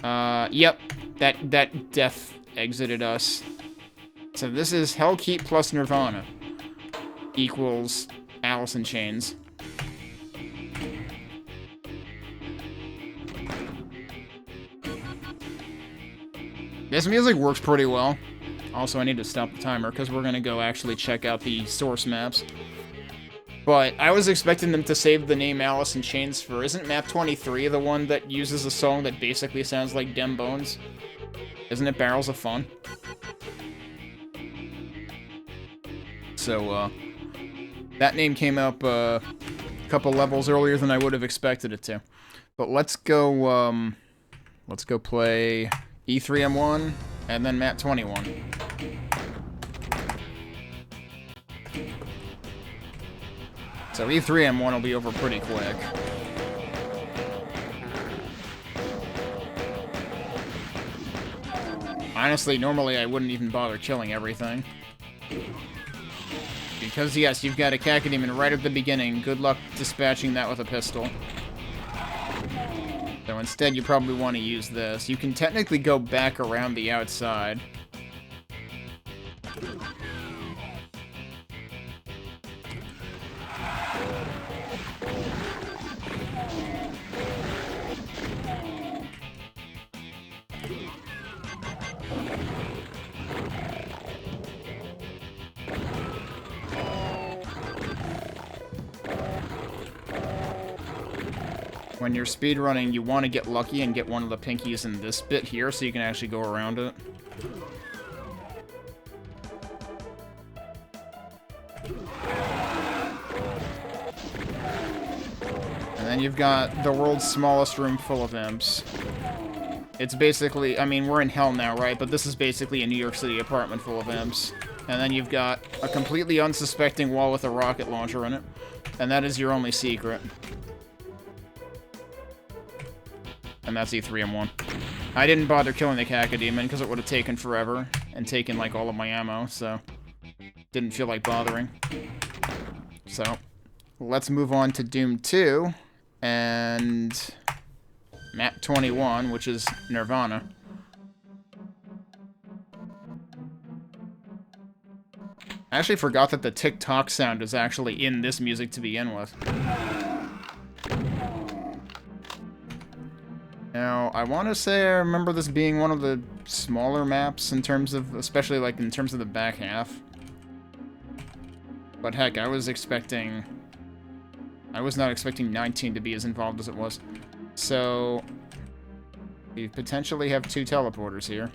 Yep. That death exited us. So this is Hellkeep plus Nirvana equals Alice in Chains. This music works pretty well. Also, I need to stop the timer because we're going to go actually check out the source maps. But I was expecting them to save the name Alice in Chains for... Isn't MAP23 the one that uses a song that basically sounds like Dem Bones? Isn't it Barrels of Fun? So, that name came up a couple levels earlier than I would have expected it to. But let's go play E3M1 and then MAP21. So E3M1 will be over pretty quick. Honestly, normally I wouldn't even bother killing everything. Because, yes, you've got a Cacodemon right at the beginning. Good luck dispatching that with a pistol. So instead, you probably want to use this. You can technically go back around the outside. When you're speedrunning, you want to get lucky and get one of the pinkies in this bit here so you can actually go around it. And then you've got the world's smallest room full of imps. It's basically, I mean, we're in hell now, right? But this is basically a New York City apartment full of imps. And then you've got a completely unsuspecting wall with a rocket launcher in it. And that is your only secret. And that's E3M1. I didn't bother killing the Cacodemon because it would have taken forever and taken, like, all of my ammo, so didn't feel like bothering. So, let's move on to Doom 2 and MAP21, which is Nirvana. I actually forgot that the tick-tock sound is actually in this music to begin with. Now, I want to say I remember this being one of the smaller maps in terms of, especially like in terms of the back half. But heck, I was not expecting 19 to be as involved as it was. So, we potentially have 2 teleporters here.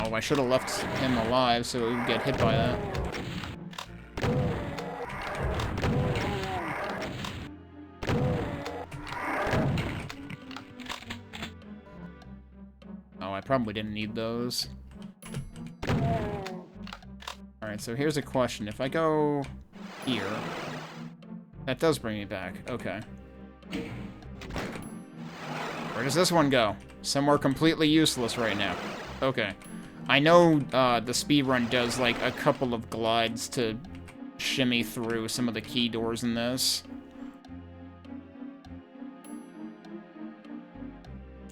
I should have left him alive so he would get hit by that. Oh, I probably didn't need those. Alright, so here's a question. If I go here, that does bring me back. Okay. Where does this one go? Somewhere completely useless right now. Okay. I know the speedrun does, like, a couple of glides to shimmy through some of the key doors in this.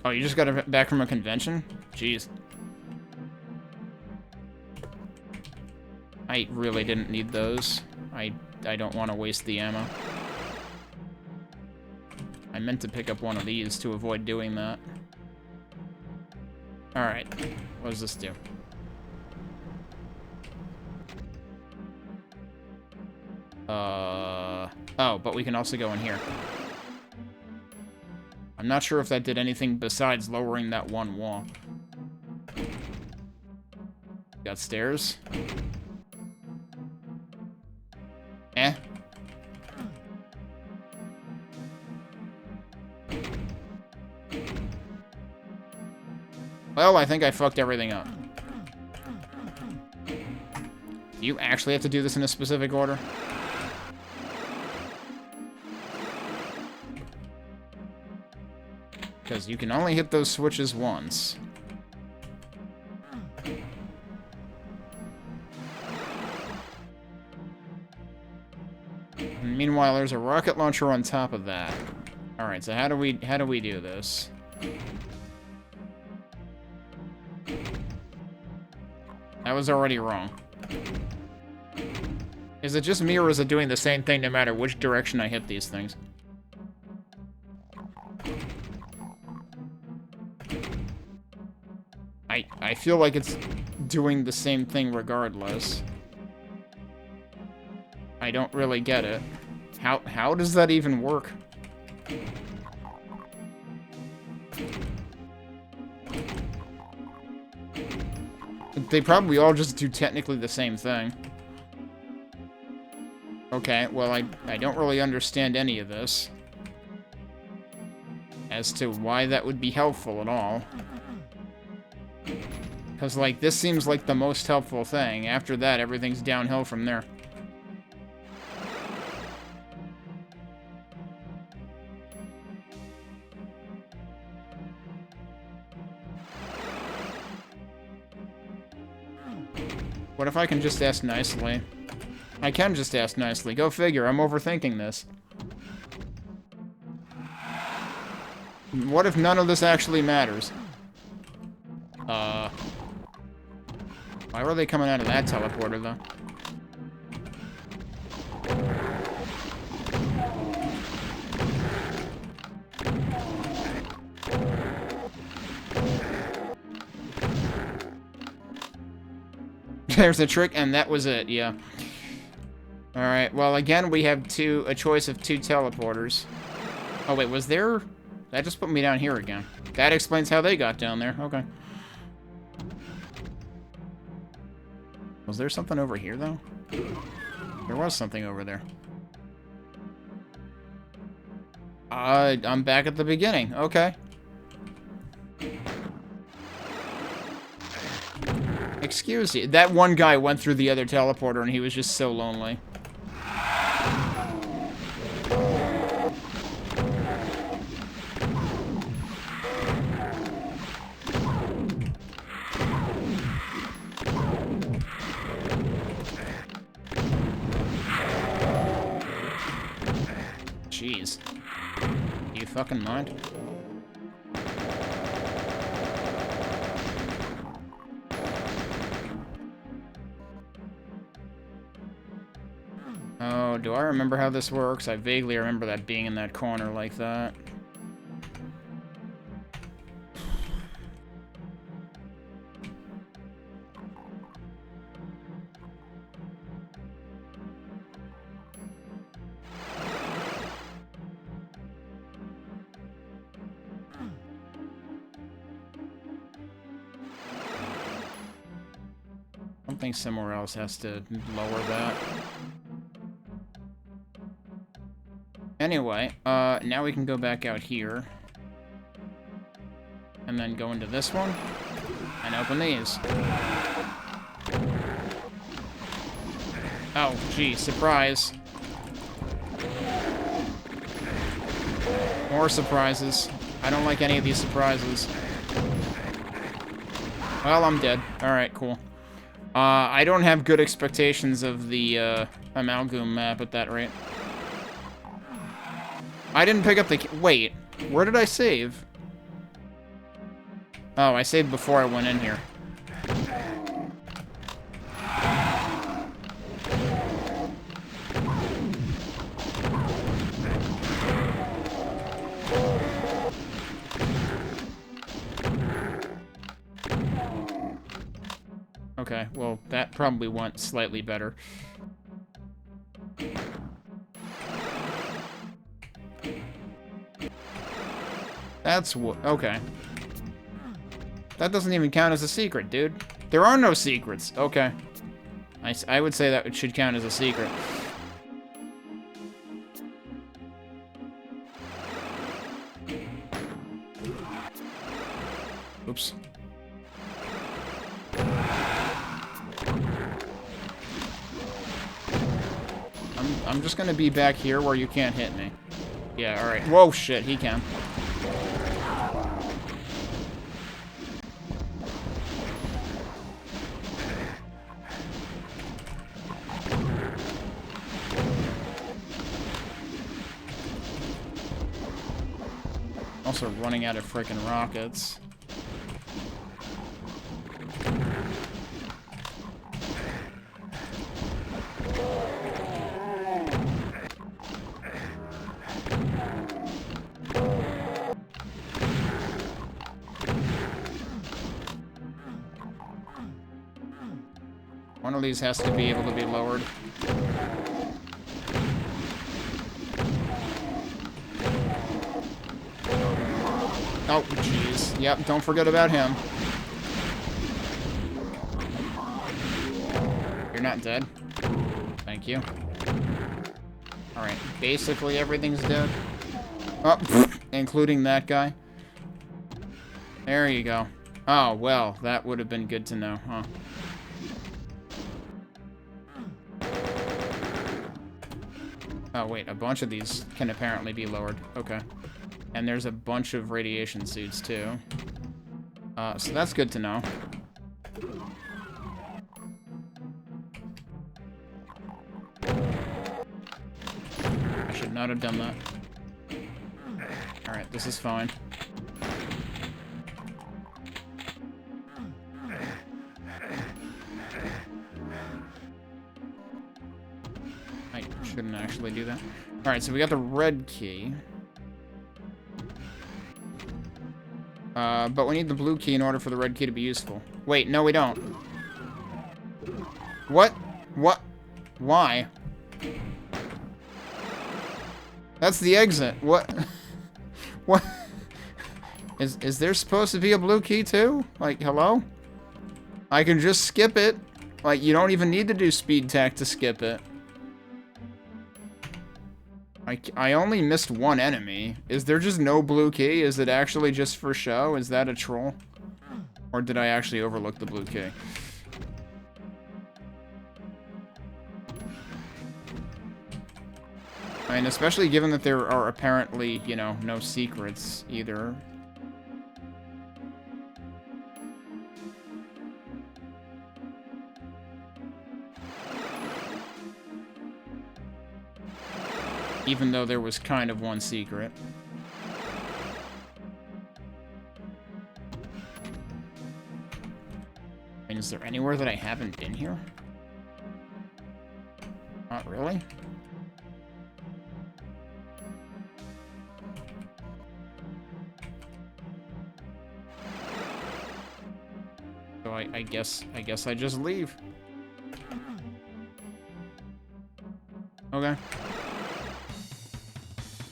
Oh, you just got it back from a convention? Jeez. I really didn't need those. I don't want to waste the ammo. I meant to pick up one of these to avoid doing that. Alright, what does this do? Oh, but we can also go in here. I'm not sure if that did anything besides lowering that one wall. Got stairs? Eh? Well, I think I fucked everything up. Do you actually have to do this in a specific order? Because you can only hit those switches once. And meanwhile, there's a rocket launcher on top of that. Alright, so how do we do this? That was already wrong. Is it just me, or is it doing the same thing no matter which direction I hit these things? I feel like it's doing the same thing regardless. I don't really get it. How does that even work? They probably all just do technically the same thing. Okay, well, I don't really understand any of this as to why that would be helpful at all. Because, like, this seems like the most helpful thing. After that, everything's downhill from there. What if I can just ask nicely? I can just ask nicely. Go figure, I'm overthinking this. What if none of this actually matters? Why were they coming out of that teleporter, though? There's a trick, and that was it, yeah. Alright, well, again, we have a choice of 2 teleporters. Oh, wait, was there... That just put me down here again. That explains how they got down there. Okay. Was there something over here, though? There was something over there. I'm back at the beginning. Okay. Excuse you. That one guy went through the other teleporter, and he was just so lonely. Jeez. Do you fucking mind? Oh, do I remember how this works? I vaguely remember that being in that corner like that. Something somewhere else has to lower that. Anyway, now we can go back out here. And then go into this one. And open these. Oh, gee, surprise. More surprises. I don't like any of these surprises. Well, I'm dead. Alright, cool. I don't have good expectations of the, Amalgoom map at that rate. I didn't pick up the... Wait, where did I save? Oh, I saved before I went in here. Okay, well, that probably went slightly better. That's what... Okay. That doesn't even count as a secret, dude. There are no secrets. Okay. I would say that it should count as a secret. Oops. I'm just gonna be back here where you can't hit me. Yeah, alright. Whoa, shit, he can. also running out of frickin' rockets. One of these has to be able to be lowered. Oh, jeez. Yep, don't forget about him. You're not dead. Thank you. Alright, basically everything's dead. Oh, including that guy. There you go. Oh, well, that would have been good to know, huh? Oh, wait, a bunch of these can apparently be lowered. Okay. And there's a bunch of radiation suits, too. So that's good to know. I should not have done that. Alright, this is fine. Shouldn't actually do that. Alright, so we got the red key. But we need the blue key in order for the red key to be useful. Wait, no we don't. What? What? Why? That's the exit. What? What? Is there supposed to be a blue key too? Like, hello? I can just skip it. Like, you don't even need to do speed tech to skip it. I only missed one enemy. Is there just no blue key? Is it actually just for show? Is that a troll? Or did I actually overlook the blue key? I mean, especially given that there are apparently, you know, no secrets either. Even though there was kind of one secret. I mean, is there anywhere that I haven't been here? Not really. So I guess I just leave. Okay.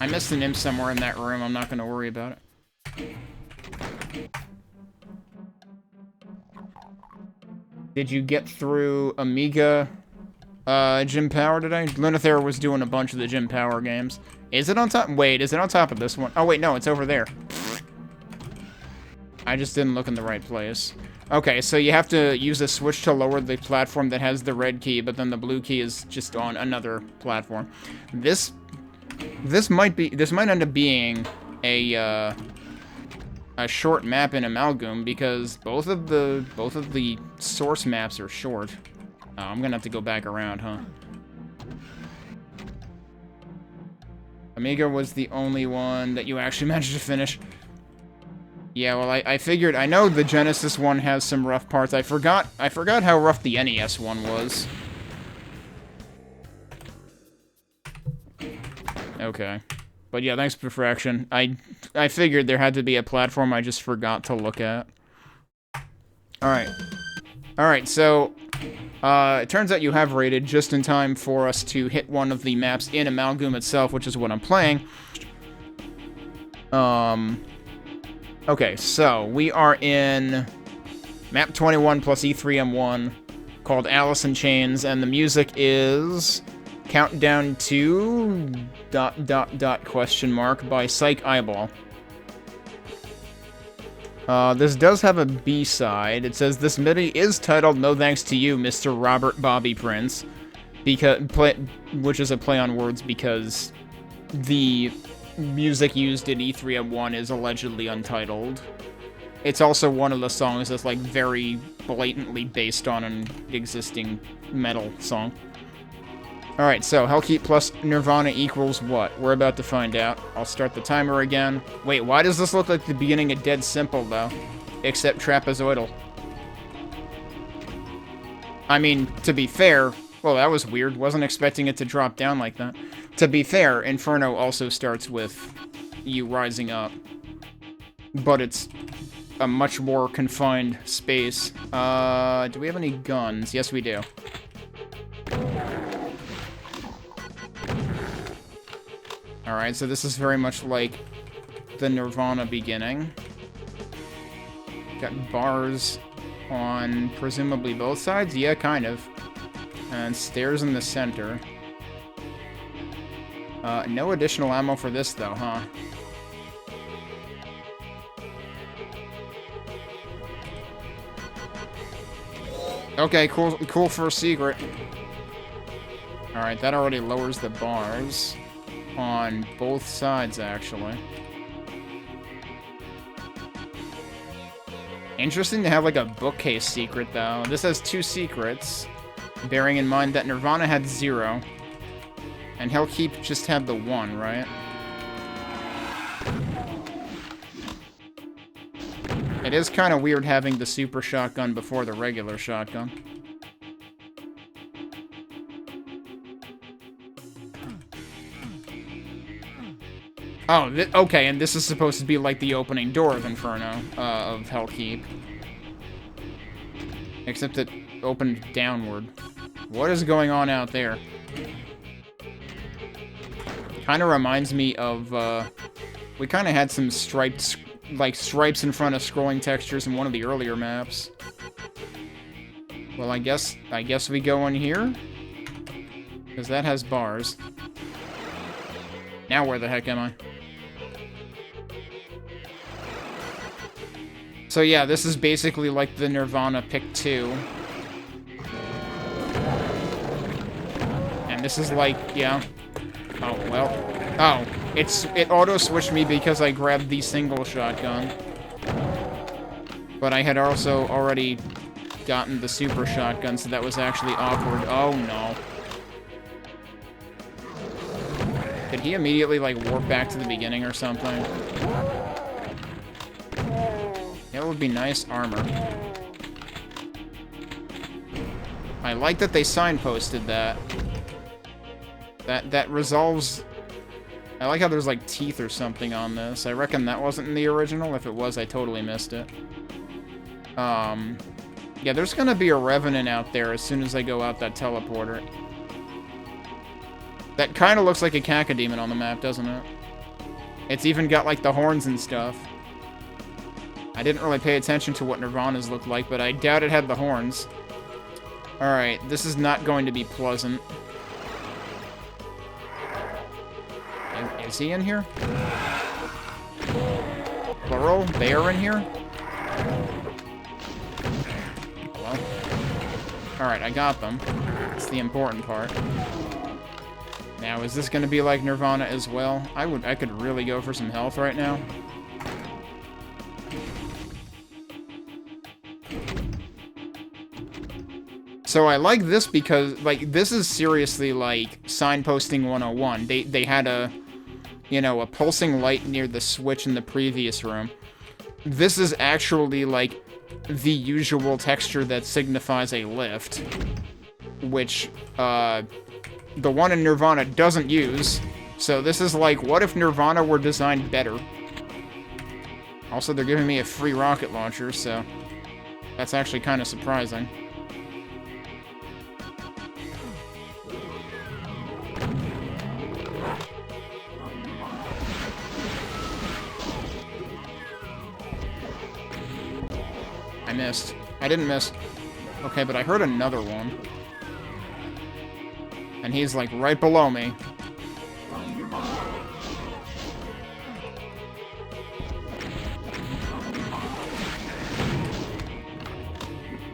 I missed an imp somewhere in that room. I'm not going to worry about it. Did you get through Amiga Gym Power today? Lunather was doing a bunch of the Gym Power games. Is it on top? Wait, is it on top of this one? Oh, wait, no, it's over there. I just didn't look in the right place. Okay, so you have to use a switch to lower the platform that has the red key, but then the blue key is just on another platform. This might end up being a short map in Amalgoom because both of the source maps are short. Oh, I'm gonna have to go back around, huh? Amiga was the only one that you actually managed to finish. Yeah, well, I figured. I know the Genesis one has some rough parts. I forgot how rough the NES one was. Okay. But yeah, thanks, Perfection. I figured there had to be a platform I just forgot to look at. Alright. Alright, so... it turns out you have raided just in time for us to hit one of the maps in Amalgoom itself, which is what I'm playing. Okay, so we are in MAP21 plus E3M1 called Alice in Chains, and the music is... Countdown to... ... question mark by Psych Eyeball. This does have a B-side. It says, this MIDI is titled No Thanks to You, Mr. Robert Bobby Prince, which is a play on words because the music used in E3M1 is allegedly untitled. It's also one of the songs that's, like, very blatantly based on an existing metal song. Alright, so Hellkeep plus Nirvana equals what? We're about to find out. I'll start the timer again. Wait, why does this look like the beginning of Dead Simple, though? Except trapezoidal. I mean, to be fair... Well, that was weird. Wasn't expecting it to drop down like that. To be fair, Inferno also starts with you rising up. But it's a much more confined space. Do we have any guns? Yes, we do. Alright, so this is very much like the Nirvana beginning. Got bars on presumably both sides? Yeah, kind of. And stairs in the center. No additional ammo for this, though, huh? Okay, cool first secret. Alright, that already lowers the bars. On both sides, actually. Interesting to have, like, a bookcase secret, though. This has 2 secrets, bearing in mind that Nirvana had 0. And Hellkeep just had the 1, right? It is kind of weird having the super shotgun before the regular shotgun. Oh, okay, and this is supposed to be like the opening door of Inferno, of Hellkeep. Except it opened downward. What is going on out there? Kind of reminds me of, we kind of had some stripes in front of scrolling textures in one of the earlier maps. Well, I guess we go in here? Because that has bars. Now where the heck am I? So yeah, this is basically like the Nirvana Pick 2. And this is like, yeah. Oh, well. Oh, it auto-switched me because I grabbed the single shotgun. But I had also already gotten the super shotgun, so that was actually awkward. Oh, no. Did he immediately, like, warp back to the beginning or something? That would be nice armor. I like that they signposted that. That resolves... I like how there's, like, teeth or something on this. I reckon that wasn't in the original. If it was, I totally missed it. Yeah, there's gonna be a Revenant out there as soon as I go out that teleporter. That kind of looks like a Cacodemon on the map, doesn't it? It's even got, like, the horns and stuff. I didn't really pay attention to what Nirvana's looked like, but I doubt it had the horns. Alright, this is not going to be pleasant. Is he in here? Plural? They are in here? Well. Alright, I got them. That's the important part. Now, is this going to be like Nirvana as well? I could really go for some health right now. So I like this because, like, this is seriously, like, signposting 101. They had a, you know, a pulsing light near the switch in the previous room. This is actually, like, the usual texture that signifies a lift. Which, the one in Nirvana doesn't use. So this is like, what if Nirvana were designed better? Also, they're giving me a free rocket launcher, so that's actually kind of surprising. I missed. I didn't miss. Okay, but I heard another one. And he's, like, right below me.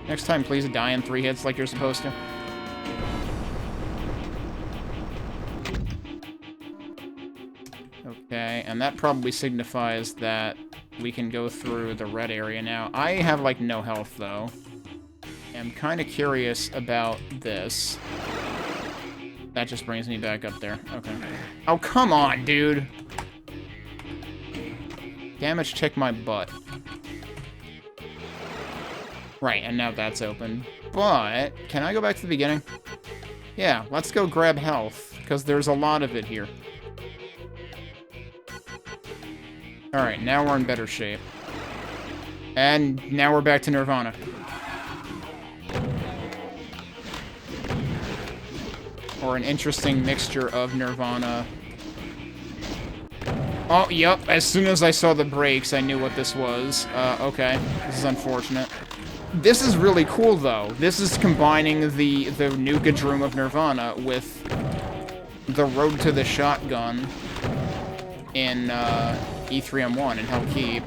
Next time, please die in 3 hits like you're supposed to. Okay, and that probably signifies that we can go through the red area now. I have, like, no health, though. I'm kind of curious about this. That just brings me back up there. Okay. Oh, come on, dude. Damage kick my butt. Right, and now that's open. But, can I go back to the beginning? Yeah, let's go grab health, because there's a lot of it here. Alright, now we're in better shape. And now we're back to Nirvana. Or an interesting mixture of Nirvana. Oh, yep, as soon as I saw the brakes, I knew what this was. Okay, this is unfortunate. This is really cool, though. This is combining the Nuka-Droom of Nirvana with the Road to the Shotgun in E3M1 and Hellkeep.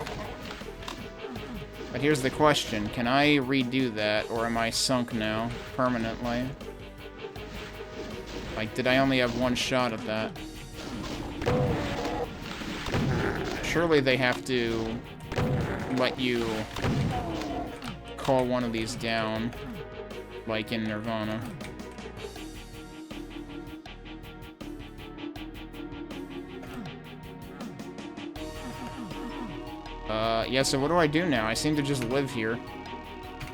But here's the question. Can I redo that, or am I sunk now permanently? Like, did I only have one shot at that? Surely they have to let you call one of these down, like in Nirvana. Yeah, so what do I do now? I seem to just live here.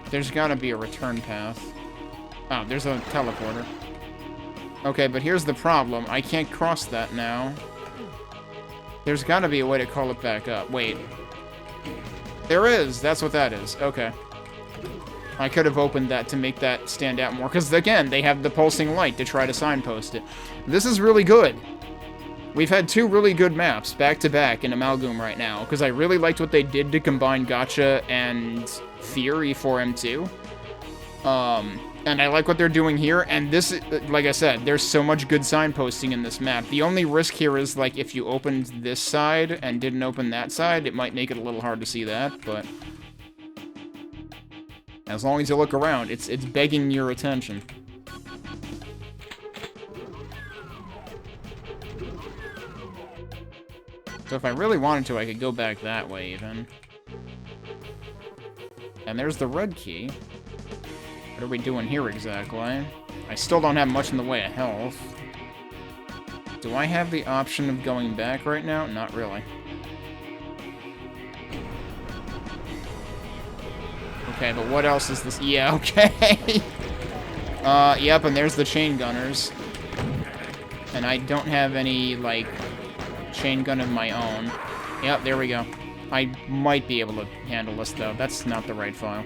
There's gotta be a return path. Oh, there's a teleporter. Okay, but here's the problem. I can't cross that now. There's gotta be a way to call it back up. Wait. There is! That's what that is. Okay. I could have opened that to make that stand out more. Because, again, they have the pulsing light to try to signpost it. This is really good. We've had two really good maps back-to-back in Amalgoom right now. Because I really liked what they did to combine Gotcha and Theory for M2. And I like what they're doing here, and this, like I said, there's so much good signposting in this map. The only risk here is, like, if you opened this side and didn't open that side, it might make it a little hard to see that, but as long as you look around, it's begging your attention. So if I really wanted to, I could go back that way, even. And there's the red key. What are we doing here exactly? I still don't have much in the way of health. Do I have the option of going back right now? Not really. Okay, but what else is this? Yeah, okay. Yep, and there's the chaingunners. And I don't have any, like, chain gun of my own. Yep, there we go. I might be able to handle this, though. That's not the right file.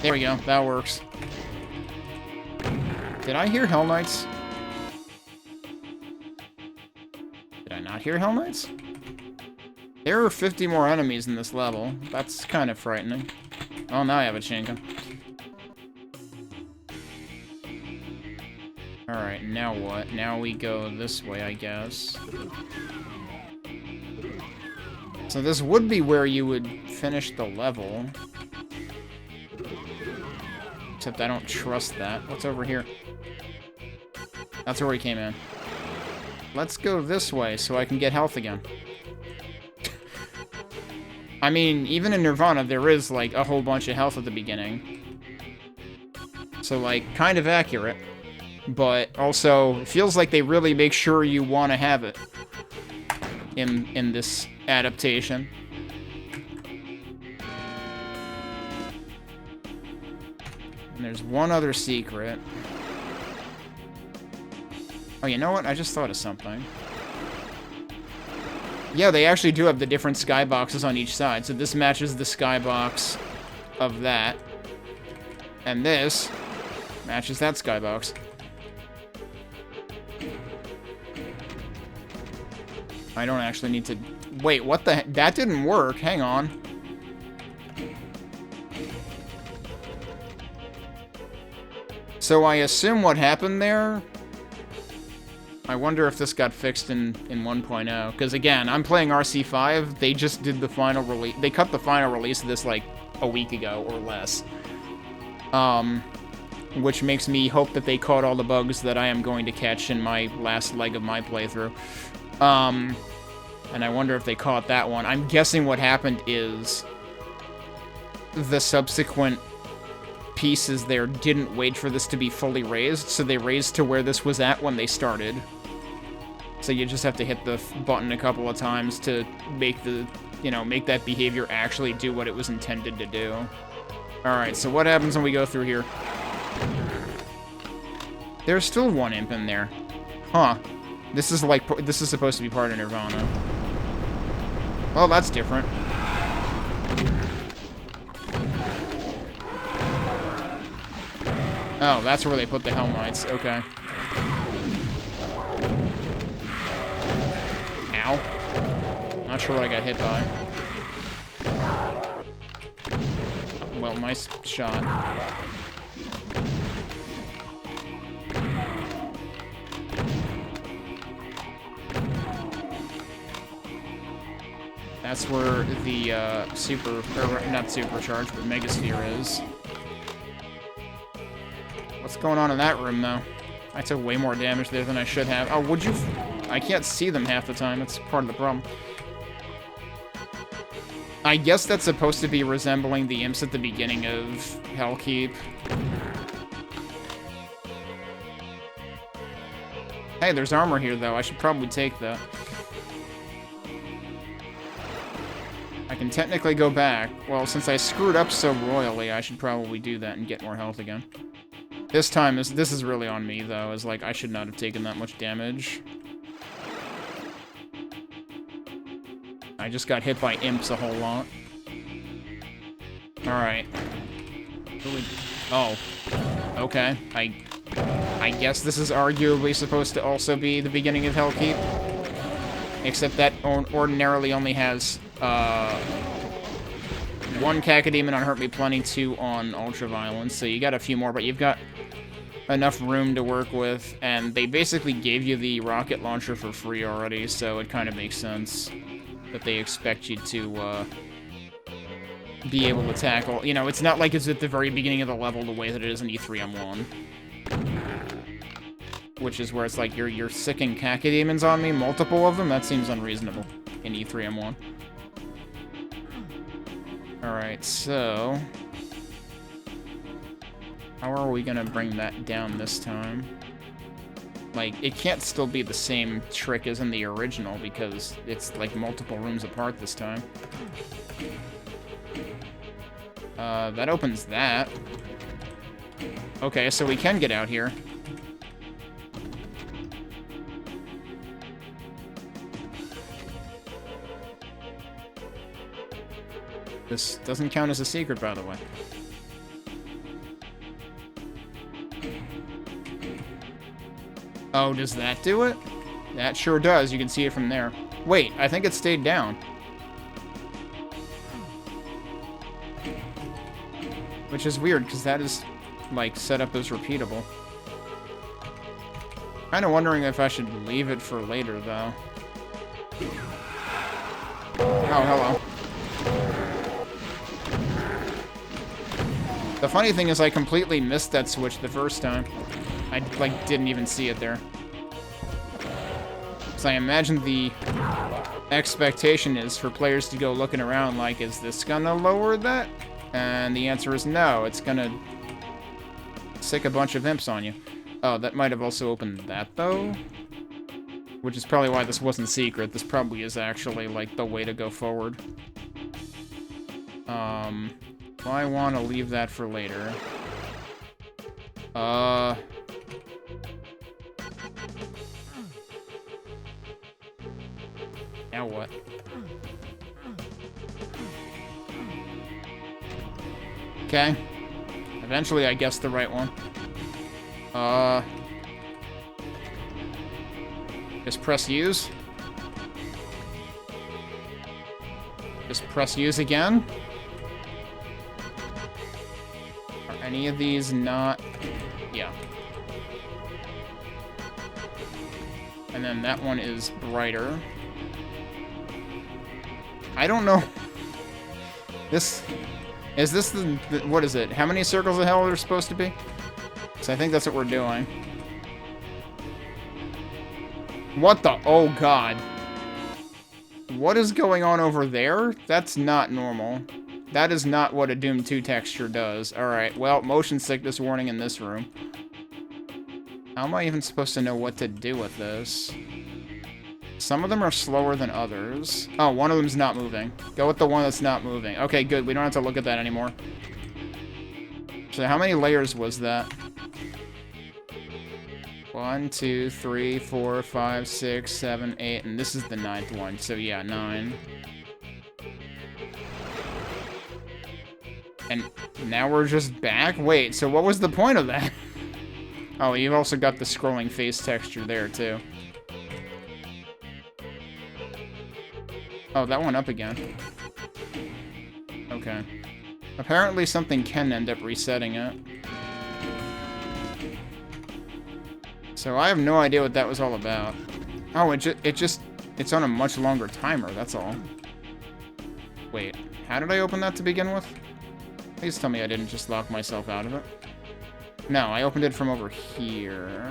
There we go. That works. Did I hear Hell Knights? Did I not hear Hell Knights? There are 50 more enemies in this level. That's kind of frightening. Oh, now I have a chain gun. Alright, now what? Now we go this way, I guess. So this would be where you would finish the level. Except I don't trust that. What's over here? That's where we came in. Let's go this way so I can get health again. I mean, even in Nirvana, there is, like, a whole bunch of health at the beginning. So, like, kind of accurate. But also, it feels like they really make sure you want to have it in this adaptation. And there's one other secret. Oh, you know what? I just thought of something. Yeah, they actually do have the different skyboxes on each side. So this matches the skybox of that. And this matches that skybox. I don't actually need to... Wait, what the heck? That didn't work. Hang on. So I assume what happened there... I wonder if this got fixed in 1.0. Because again, I'm playing RC5. They just did the final release. They cut the final release of this like a week ago or less. Which makes me hope that they caught all the bugs that I am going to catch in my last leg of my playthrough. And I wonder if they caught that one. I'm guessing what happened is the subsequent pieces there didn't wait for this to be fully raised, so they raised to where this was at when they started. So you just have to hit the button a couple of times to make the, you know, make that behavior actually do what it was intended to do. Alright, so what happens when we go through here? There's still one imp in there. Huh. This is like, this is supposed to be part of Nirvana. Well, that's different. Oh, that's where they put the Hellknights. Okay. Ow. Not sure what I got hit by. Well, nice shot. That's where the, not supercharged, but Megasphere is. What's going on in that room, though? I took way more damage there than I should have. Oh, would you... I can't see them half the time. That's part of the problem. I guess that's supposed to be resembling the imps at the beginning of Hellkeep. Hey, there's armor here, though. I should probably take that. I can technically go back. Well, since I screwed up so royally, I should probably do that and get more health again. This time, this is really on me, though, is like, I should not have taken that much damage. I just got hit by imps a whole lot. Alright. Oh. Okay. I guess this is arguably supposed to also be the beginning of Hellkeep. Except that ordinarily only has, 1 Cacodemon on Hurt Me Plenty, 2 on Ultraviolence, so you got a few more, but you've got enough room to work with, and they basically gave you the rocket launcher for free already, so it kind of makes sense that they expect you to, be able to tackle. You know, it's not like it's at the very beginning of the level the way that it is in E3M1. Which is where it's like, you're sicking Cacodemons on me, multiple of them? That seems unreasonable in E3M1. Alright, so... how are we gonna bring that down this time? Like, it can't still be the same trick as in the original, because it's, like, multiple rooms apart this time. That opens that. Okay, so we can get out here. This doesn't count as a secret, by the way. Oh, does that do it? That sure does. You can see it from there. Wait, I think it stayed down. Which is weird, because that is, like, set up as repeatable. Kinda wondering if I should leave it for later, though. Oh, hello. The funny thing is I completely missed that switch the first time. I, like, didn't even see it there. So I imagine the expectation is for players to go looking around like, is this gonna lower that? And the answer is no, it's gonna sick a bunch of imps on you. Oh, that might have also opened that, though? Which is probably why this wasn't secret. This probably is actually, like, the way to go forward. I want to leave that for later. Now what? Okay. Eventually, I guessed the right one. Just press use. Just press use again. Are any of these not... yeah. And then that one is brighter. I don't know. This... is this the... what is it? How many circles of hell are there supposed to be? So I think that's what we're doing. What the... oh, God. What is going on over there? That's not normal. That is not what a Doom 2 texture does. Alright, well, motion sickness warning in this room. How am I even supposed to know what to do with this? Some of them are slower than others. Oh, one of them's not moving. Go with the one that's not moving. Okay, good. We don't have to look at that anymore. So how many layers was that? 1, 2, 3, 4, 5, 6, 7, 8, and this is the 9th one. So yeah, 9. And now we're just back? Wait, so what was the point of that? Oh, you've also got the scrolling face texture there, too. Oh, that went up again. Okay. Apparently something can end up resetting it. So I have no idea what that was all about. Oh, it's on a much longer timer, that's all. Wait, how did I open that to begin with? Please tell me I didn't just lock myself out of it. No, I opened it from over here.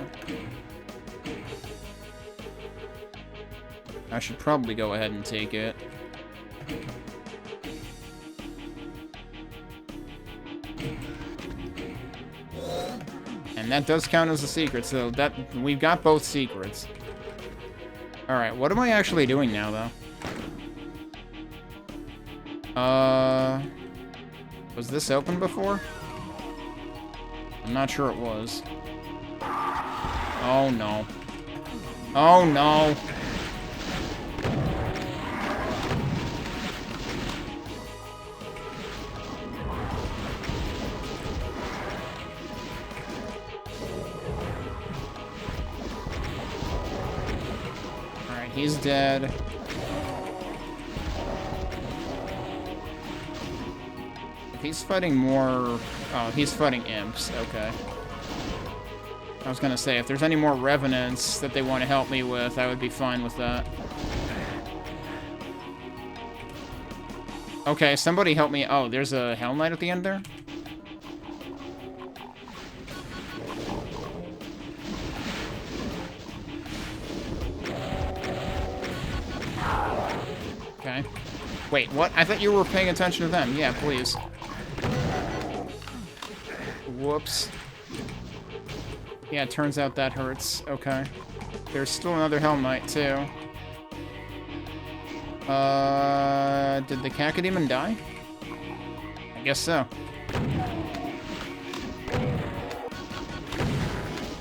I should probably go ahead and take it. And that does count as a secret, so that we've got both secrets. Alright, what am I actually doing now, though? Was this open before? I'm not sure it was. Oh, no. Oh, no. Alright, he's dead. He's fighting more... Oh, he's fighting imps. Okay. I was gonna say, if there's any more revenants that they want to help me with, I would be fine with that. Okay, somebody help me. Oh, there's a Hell Knight at the end there? Okay. Wait, what? I thought you were paying attention to them. Yeah, please. Whoops. Yeah, it turns out that hurts. Okay. There's still another Hell Knight, too. Did the Cacodemon die? I guess so.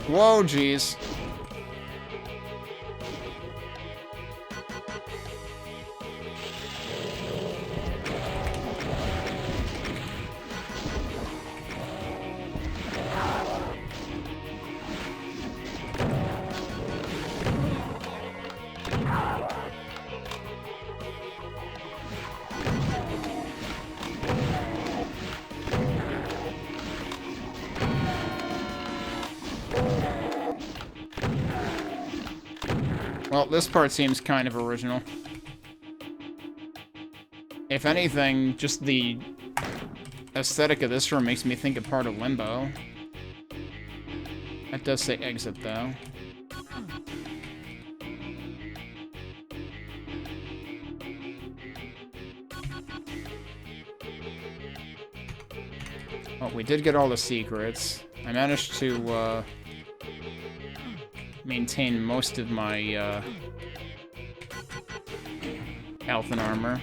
Whoa, jeez. Well, this part seems kind of original. If anything, just the aesthetic of this room makes me think of part of Limbo. That does say exit, though. Well, we did get all the secrets. I managed to, maintain most of my, health and armor.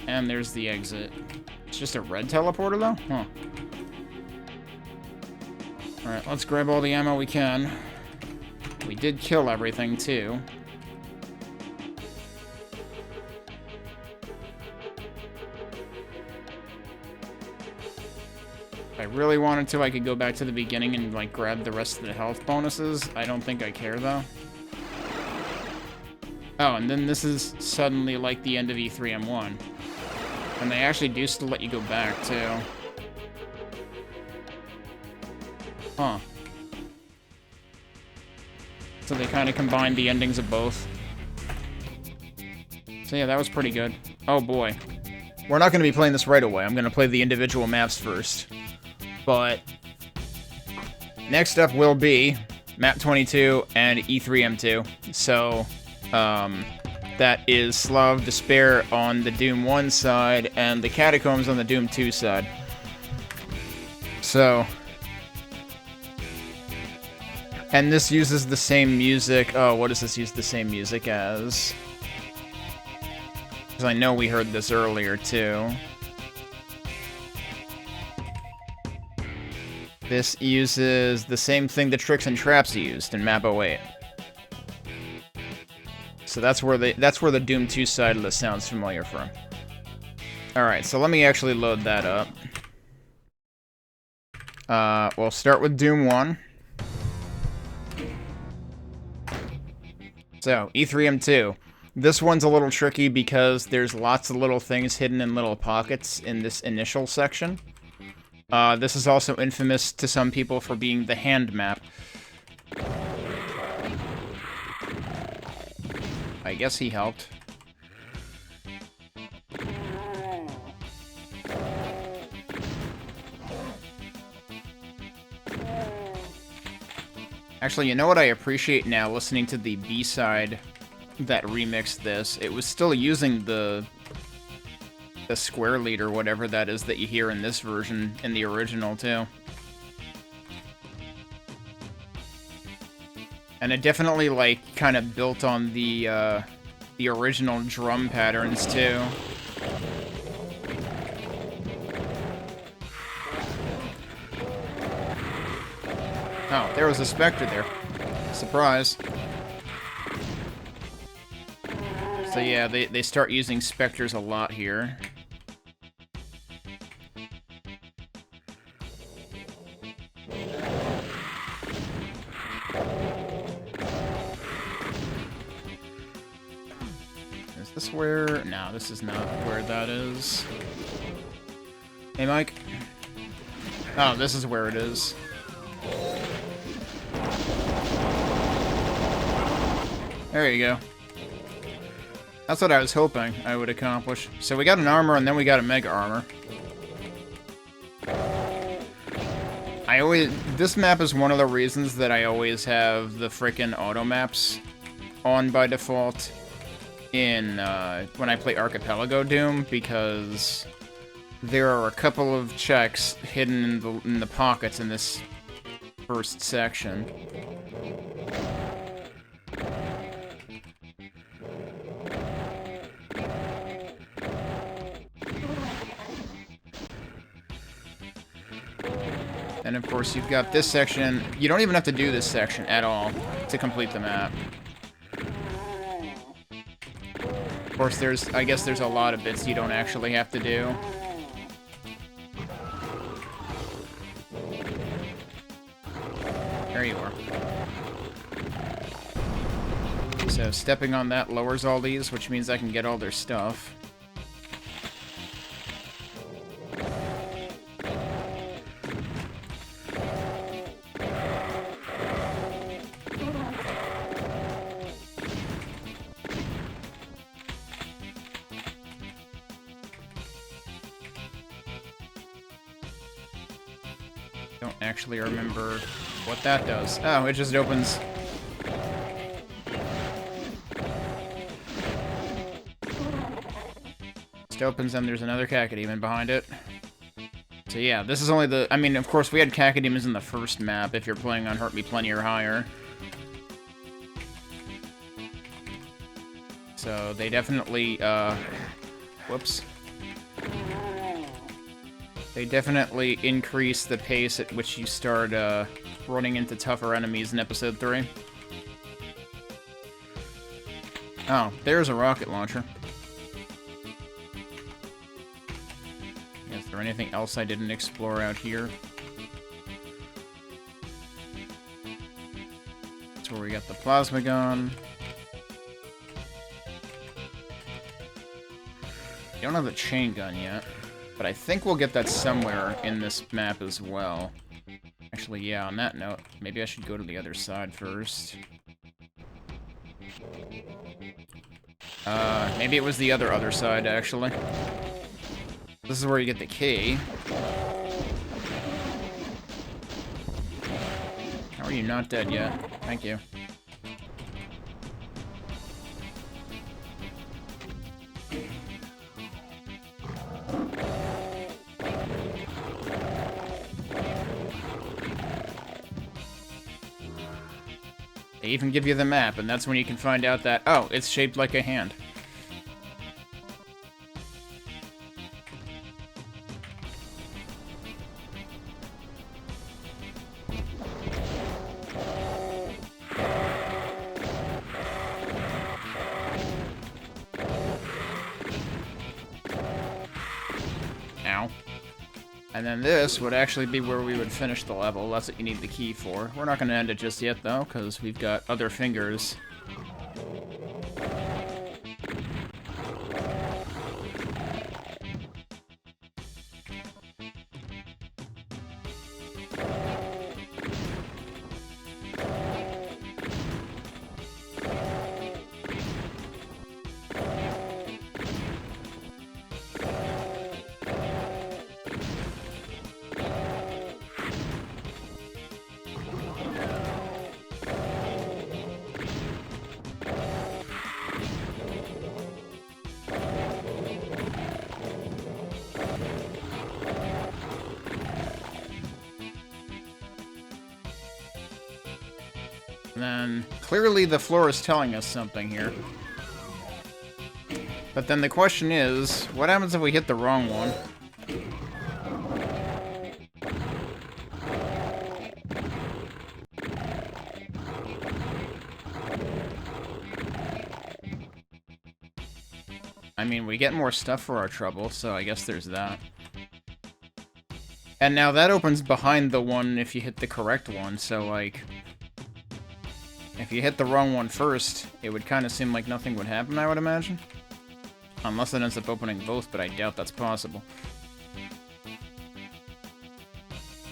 And there's the exit. It's just a red teleporter, though? Huh. Alright, let's grab all the ammo we can. We did kill everything, too. If I really wanted to, I could go back to the beginning and, like, grab the rest of the health bonuses. I don't think I care, though. Oh, and then this is suddenly, like, the end of E3M1. And they actually do still let you go back, too. Huh. So they kind of combined the endings of both. So yeah, that was pretty good. Oh boy. we're not going to be playing this right away. I'm going to play the individual maps first. But next up will be MAP22 and E3M2. So, that is Slough of Despair on the Doom 1 side, and the Catacombs on the Doom 2 side. So, and this uses the same music. Oh, what does this use the same music as? Because I know we heard this earlier, too. This uses the same thing the Tricks and Traps used in Map 08. So that's where the Doom 2 side of this sounds familiar from. Alright, so let me actually load that up. We'll start with Doom 1. So, E3M2. This one's a little tricky because there's lots of little things hidden in little pockets in this initial section. This is also infamous to some people for being the hand map. I guess he helped. Actually, you know what I appreciate now, listening to the B-side that remixed this? It was still using the square lead or whatever that is that you hear in this version in the original, too. And it definitely, like, kind of built on the original drum patterns, too. Oh, there was a Spectre there. Surprise. So yeah, they start using Spectres a lot here. Is this where... No, this is not where that is. Hey, Mike. Oh, this is where it is. There you go. That's what I was hoping I would accomplish. So we got an armor, and then we got a mega armor. This map is one of the reasons that I always have the frickin' auto maps on by default in, when I play Archipelago Doom, because there are a couple of checks hidden in the pockets in this first section. And of course, you've got this section. You don't even have to do this section at all to complete the map. Of course, I guess there's a lot of bits you don't actually have to do. There you are. So stepping on that lowers all these, which means I can get all their stuff. Don't actually remember what that does. Oh, it just opens... Just opens and there's another Cacodemon behind it. So yeah, this is only the... I mean, of course, we had Cacodemons in the first map if you're playing on Hurt Me Plenty or higher. So they definitely, whoops. They definitely increase the pace at which you start, running into tougher enemies in Episode 3. Oh, there's a rocket launcher. Is there anything else I didn't explore out here? That's where we got the plasma gun. Don't have the chain gun yet, but I think we'll get that somewhere in this map as well. Actually, yeah, on that note, maybe I should go to the other side first. Maybe it was the other side, actually. This is where you get the key. How are you not dead yet? Thank you. They even give you the map, and that's when you can find out that, oh, it's shaped like a hand. Ow. And then this would actually be where we would finish the level. That's what you need the key for. We're not going to end it just yet, though, because we've got other fingers. Then, clearly the floor is telling us something here. But then the question is, what happens if we hit the wrong one? I mean, we get more stuff for our trouble, so I guess there's that. And now that opens behind the one if you hit the correct one, so like... if you hit the wrong one first, it would kind of seem like nothing would happen, I would imagine. Unless it ends up opening both, but I doubt that's possible.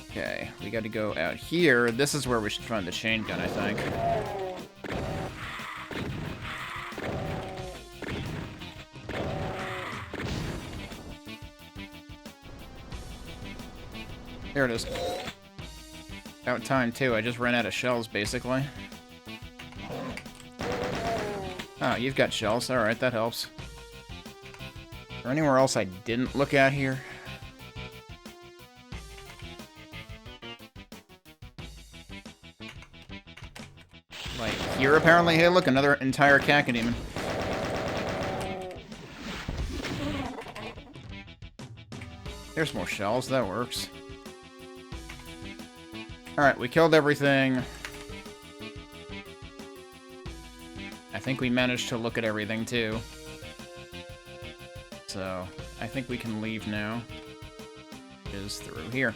Okay, we gotta go out here. This is where we should find the chain gun, I think. There it is. Out time, too. I just ran out of shells, basically. Oh, you've got shells. Alright, that helps. Is there anywhere else I didn't look at here? Like, here, apparently? Hey, look, another entire cacodemon. There's more shells. That works. Alright, we killed everything. I think we managed to look at everything, too. So, I think we can leave now. Is through here.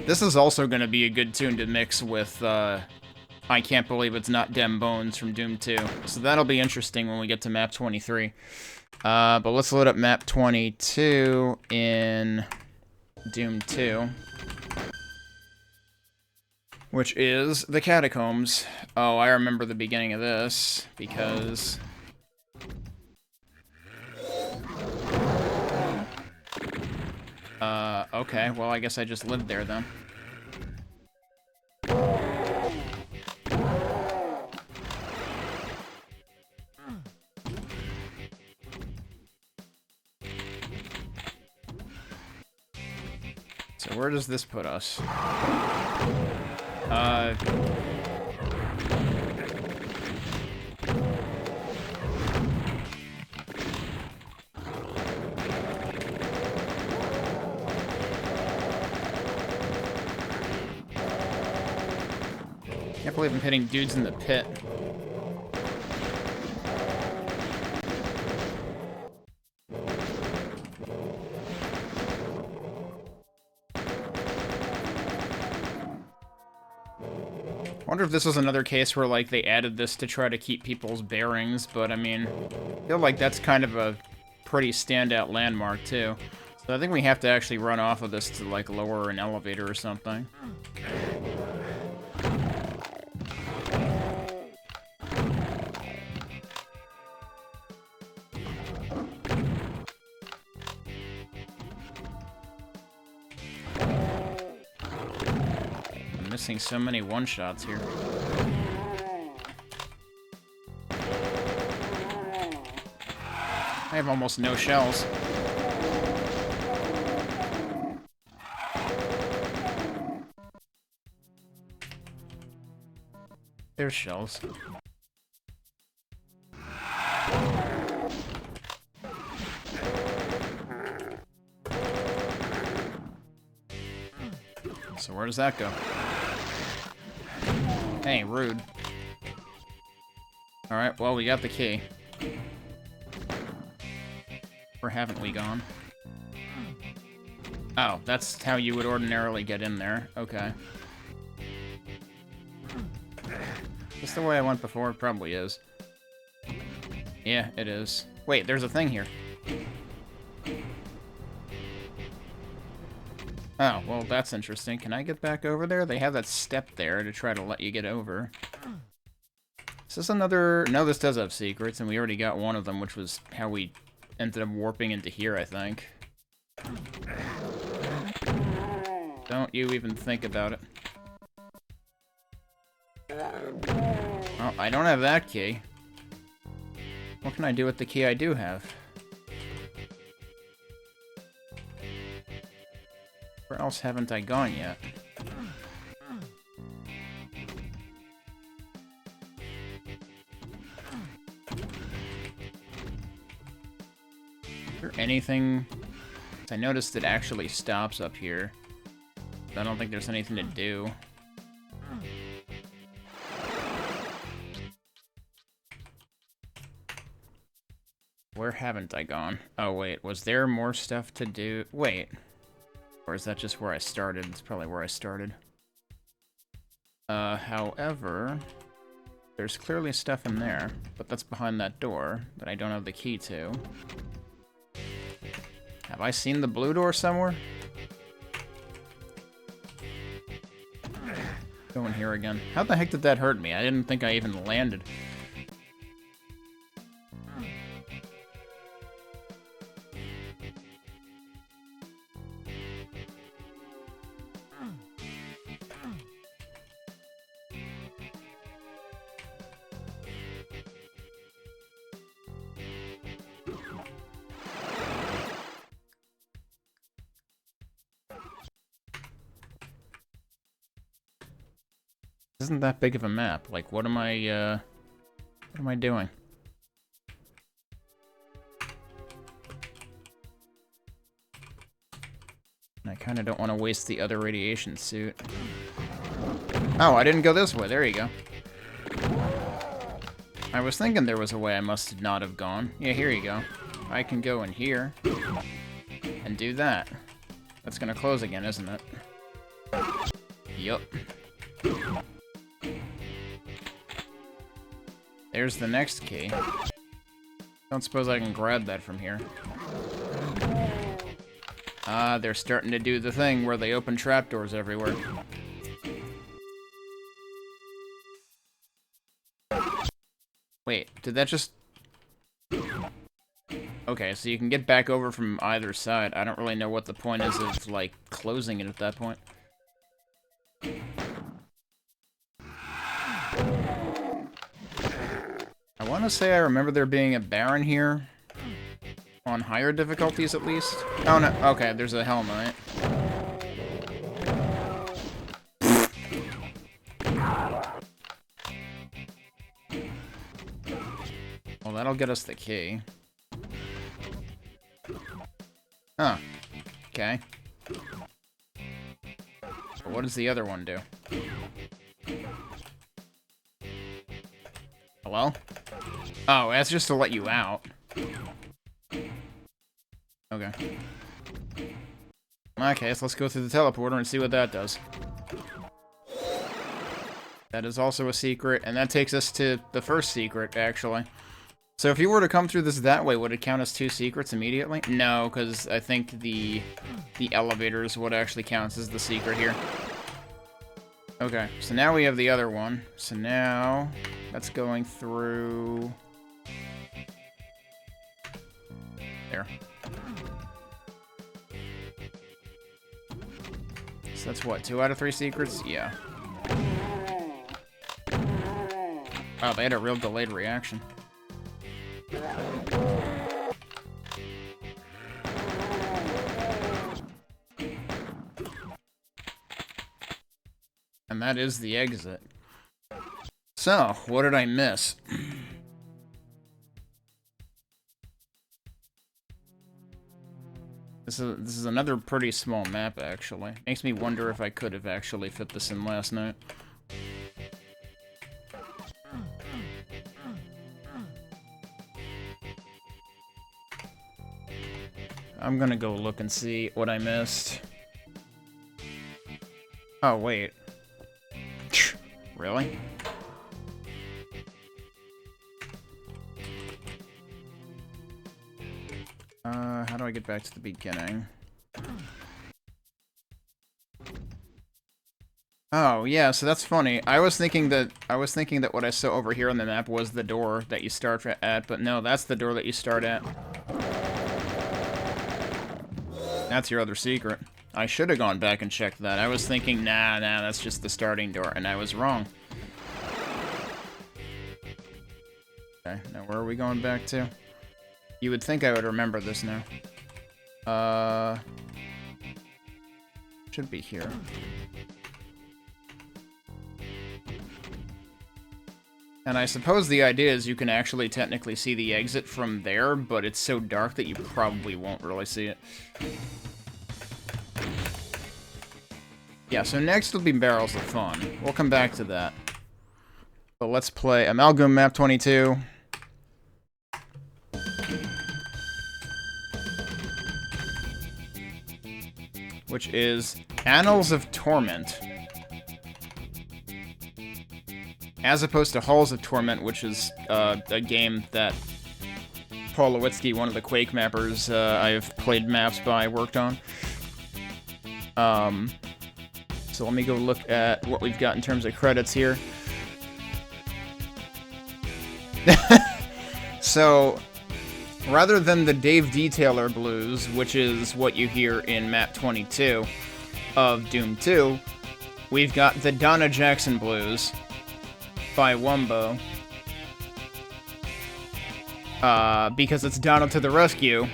This is also going to be a good tune to mix with, I Can't Believe It's Not Dem Bones from Doom 2. So that'll be interesting when we get to map 23. But let's load up map 22 in Doom 2. Which is the catacombs. Oh, I remember the beginning of this, because... okay, well, I guess I just lived there, then. So where does this put us? Can't believe I'm hitting dudes in the pit. I wonder if this was another case where, like, they added this to try to keep people's bearings, but, I mean, I feel like that's kind of a pretty standout landmark, too. So I think we have to actually run off of this to, like, lower an elevator or something. missing so many one-shots here. I have almost no shells. There's shells. So where does that go? Hey, rude. Alright, well, we got the key. Where haven't we gone? Oh, that's how you would ordinarily get in there. Okay. Is this the way I went before? It probably is. Yeah, it is. Wait, there's a thing here. Oh, well, that's interesting. Can I get back over there? They have that step there to try to let you get over. Is this another... No, this does have secrets, and we already got one of them, which was how we ended up warping into here, I think. Don't you even think about it. Oh, I don't have that key. What can I do with the key I do have? Where else haven't I gone yet? Is there anything? I noticed it actually stops up here. I don't think there's anything to do. Where haven't I gone? Oh, wait. Was there more stuff to do? Wait. Or is that just where I started? It's probably where I started. However, there's clearly stuff in there, but that's behind that door that I don't have the key to. Have I seen the blue door somewhere? Go in here again. How the heck did that hurt me? I didn't think I even landed. Isn't that big of a map? Like, what am I doing? I kind of don't want to waste the other radiation suit. Oh, I didn't go this way. There you go. I was thinking there was a way I must not have gone. Yeah, here you go. I can go in here and do that. That's gonna close again, isn't it? Yup. There's the next key. Don't suppose I can grab that from here. Ah, they're starting to do the thing where they open trapdoors everywhere. Wait, did that just... Okay, so you can get back over from either side. I don't really know what the point is of, like, closing it at that point. I want to say I remember there being a Baron here. On higher difficulties, at least. Oh, no. Okay, there's a helmet. Well, that'll get us the key. Huh. Okay. So what does the other one do? Hello? Oh, that's just to let you out. Okay. Okay, so let's go through the teleporter and see what that does. That is also a secret, and that takes us to the first secret, actually. So if you were to come through this that way, would it count as 2 secrets immediately? No, because I think the elevators would actually count as the secret here. Okay, so now we have the other one. So now, that's going through... There. So that's what, 2 out of 3 secrets? Yeah. Wow, they had a real delayed reaction. And that is the exit. So, what did I miss? This is another pretty small map, actually. Makes me wonder if I could have actually fit this in last night. I'm gonna go look and see what I missed. Oh, wait. Really? How do I get back to the beginning? Oh, yeah, so that's funny. I was thinking that what I saw over here on the map was the door that you start at, but no, that's the door that you start at. That's your other secret. I should have gone back and checked that. I was thinking, nah, that's just the starting door, and I was wrong. Okay, now where are we going back to? You would think I would remember this now. Should be here. And I suppose the idea is you can actually technically see the exit from there, but it's so dark that you probably won't really see it. Yeah, so next will be Barrels of Fun. We'll come back to that. But let's play Amalgoom MAP22. Which is Annals of Torment. As opposed to Halls of Torment, which is a game that Paul Lewitsky, one of the Quake mappers I've played maps by, worked on. So let me go look at what we've got in terms of credits here. So, rather than the Dave Detailer blues, which is what you hear in Map 22 of Doom 2, we've got the Donna Jackson blues by Wumbo. Because it's Donna to the rescue,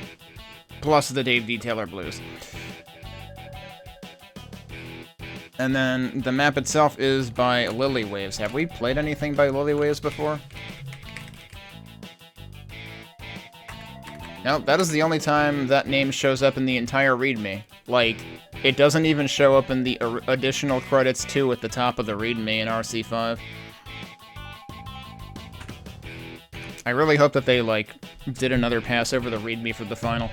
plus the Dave Detailer blues. And then the map itself is by Lily Waves. Have we played anything by Lily Waves before? Nope, that is the only time that name shows up in the entire README. Like, it doesn't even show up in the additional credits too at the top of the README in RC5. I really hope that they, like, did another pass over the README for the final.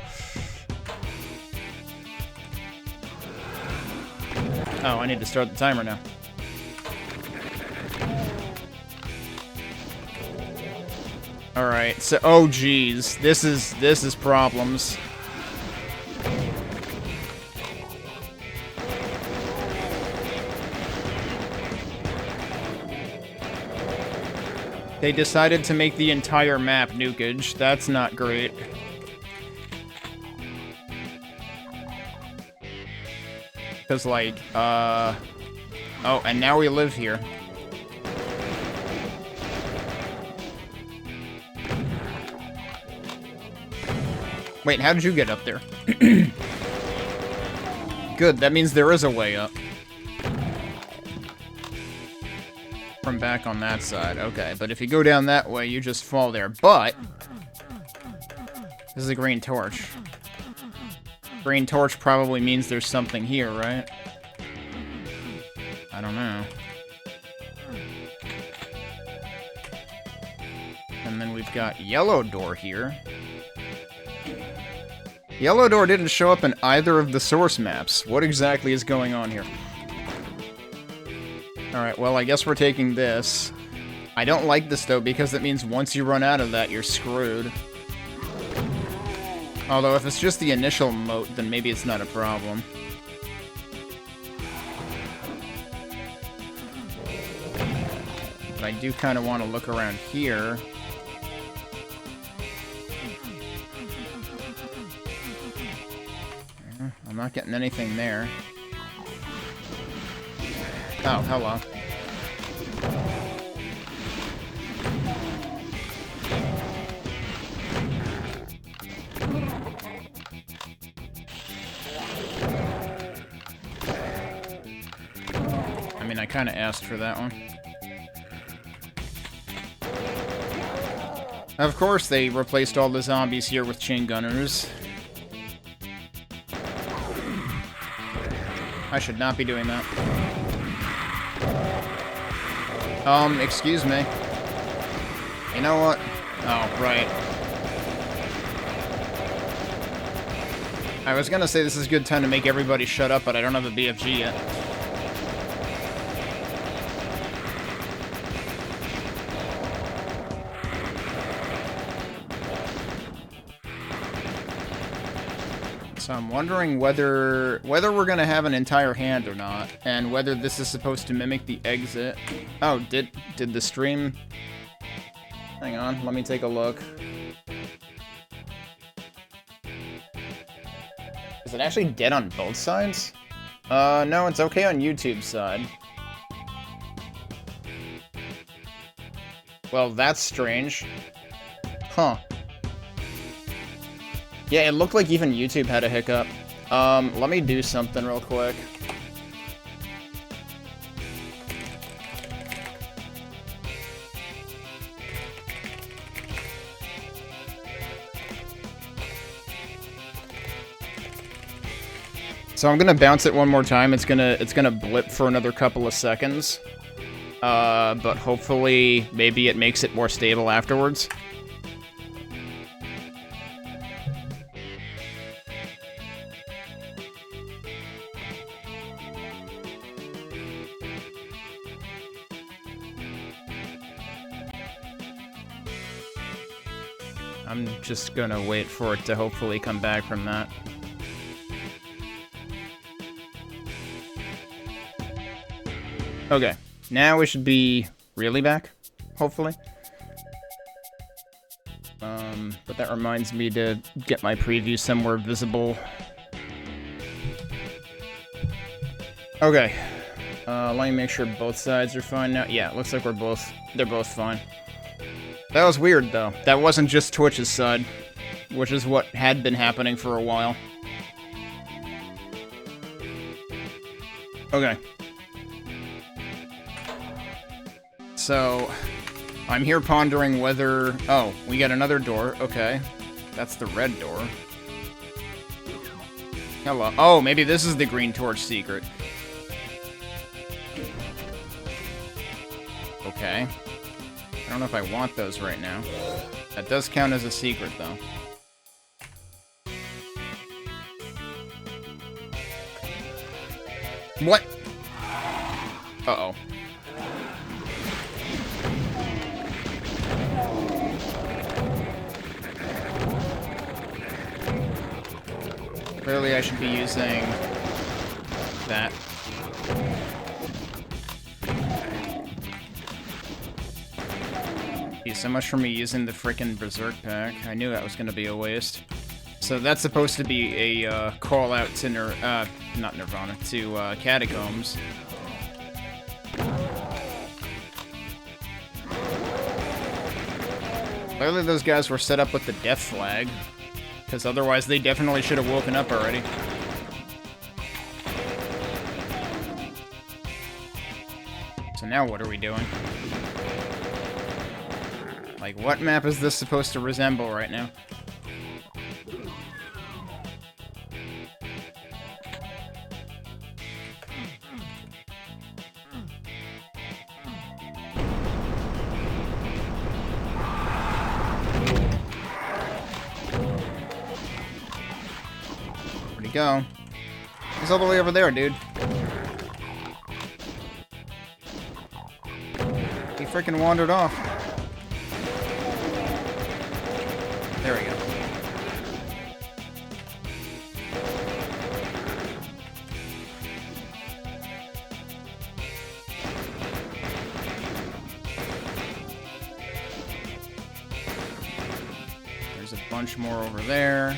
Oh, I need to start the timer now. Alright, so, oh geez, this is problems. They decided to make the entire map nukage. That's not great. Because, like, oh, and now we live here. Wait, how did you get up there? Good, that means there is a way up. From back on that side, okay. But if you go down that way, you just fall there. But this is a green torch. Green torch probably means there's something here, right? I don't know. And then we've got yellow door here. Yellow door didn't show up in either of the source maps. What exactly is going on here? Alright, well, I guess we're taking this. I don't like this, though, because it means once you run out of that, you're screwed. Although, if it's just the initial moat, then maybe it's not a problem. But I do kind of want to look around here. I'm not getting anything there. Oh, hello. kind of asked for that one. Of course, they replaced all the zombies here with chaingunners. I should not be doing that. Excuse me. You know what? Oh, right. I was gonna say this is a good time to make everybody shut up, but I don't have a BFG yet. So I'm wondering whether we're gonna have an entire hand or not, and whether this is supposed to mimic the exit. Oh, did the stream... Hang on, let me take a look. Is it actually dead on both sides? No, it's okay on YouTube's side. Well, that's strange. Huh. Yeah, it looked like even YouTube had a hiccup. Let me do something real quick. So I'm gonna bounce it one more time. It's gonna blip for another couple of seconds. But hopefully, maybe it makes it more stable afterwards. I'm just gonna wait for it to hopefully come back from that. Okay, now we should be really back, hopefully. But that reminds me to get my preview somewhere visible. Okay, let me make sure both sides are fine now. Yeah, it looks like they're both fine. That was weird, though. That wasn't just Twitch's side, which is what had been happening for a while. Okay. So, I'm here pondering whether... Oh, we got another door. Okay. That's the red door. Hello. Oh, maybe this is the green torch secret. Okay. I don't know if I want those right now. That does count as a secret, though. What? Uh-oh. Clearly I should be using that. So much for me using the frickin' Berserk pack. I knew that was gonna be a waste. So that's supposed to be a call out to not Nirvana, to Catacombs. Clearly those guys were set up with the death flag, because otherwise they definitely should have woken up already. So now what are we doing? Like, what map is this supposed to resemble right now? Where'd he go? He's all the way over there, dude. He freaking wandered off. There we go. There's a bunch more over there.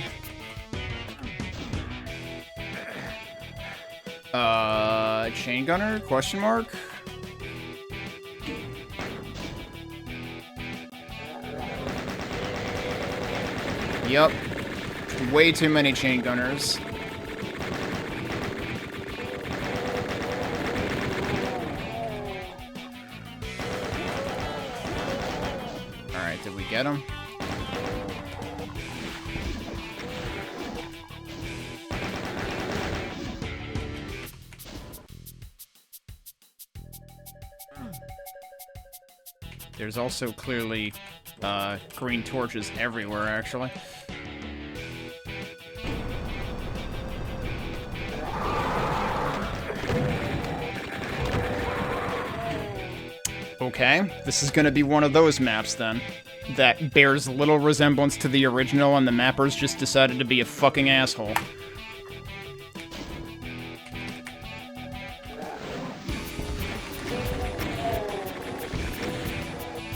Chain gunner? Question mark? Yup. Way too many chain gunners. Alright, did we get him? There's also clearly green torches everywhere, actually. Okay, this is gonna be one of those maps, then, that bears little resemblance to the original, and the mappers just decided to be a fucking asshole.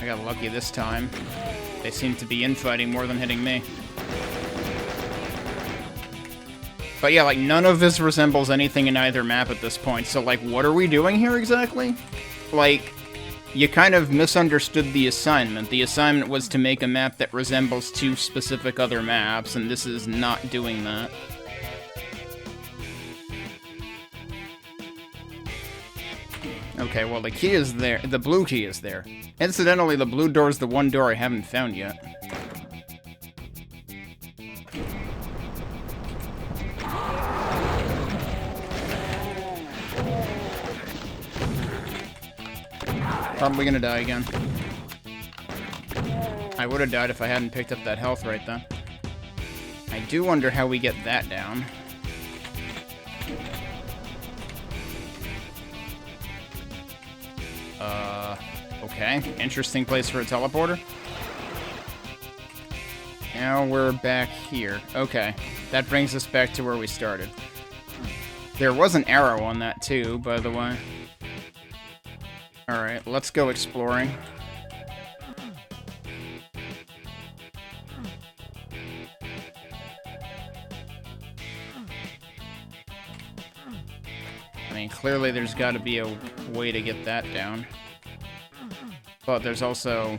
I got lucky this time. They seem to be infighting more than hitting me. But yeah, like, none of this resembles anything in either map at this point, so, like, what are we doing here exactly? Like, you kind of misunderstood the assignment. The assignment was to make a map that resembles two specific other maps, and this is not doing that. Okay, well, the key is there. The blue key is there. Incidentally, the blue door is the one door I haven't found yet. Probably gonna die again. I would have died if I hadn't picked up that health right then. I do wonder how we get that down. Okay. Interesting place for a teleporter. Now we're back here. Okay. That brings us back to where we started. There was an arrow on that too, by the way. Alright, let's go exploring. I mean, clearly there's got to be a way to get that down. But there's also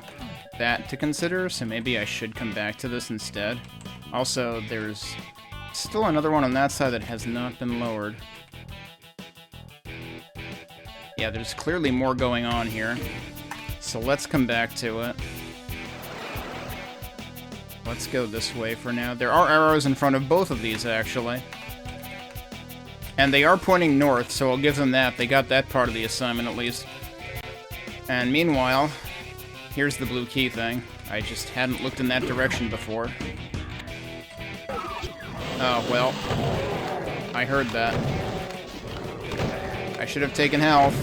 that to consider, so maybe I should come back to this instead. Also, there's still another one on that side that has not been lowered. Yeah, there's clearly more going on here. So let's come back to it. Let's go this way for now. There are arrows in front of both of these, actually. And they are pointing north, so I'll give them that. They got that part of the assignment, at least. And meanwhile, here's the blue key thing. I just hadn't looked in that direction before. Oh, well. I heard that. I should have taken health.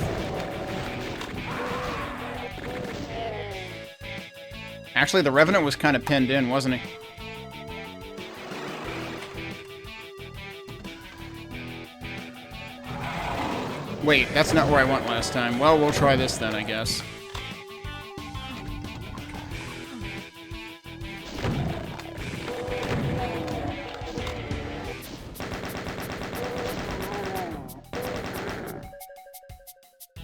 Actually, the Revenant was kind of pinned in, wasn't he? Wait, that's not where I went last time. Well, we'll try this then, I guess.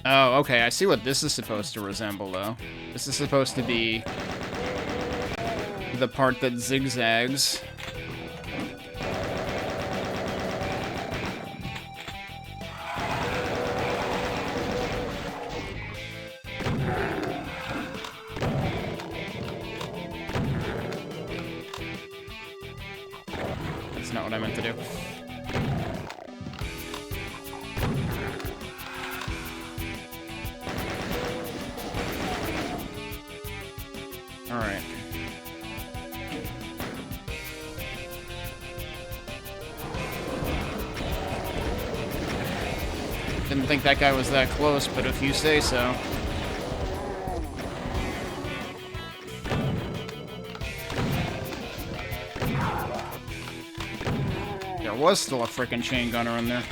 Oh, okay, I see what this is supposed to resemble, though. This is supposed to be the part that zigzags. That's not what I meant to do. Alright. Didn't think that guy was that close, but if you say so. There was still a frickin' chain gunner in there.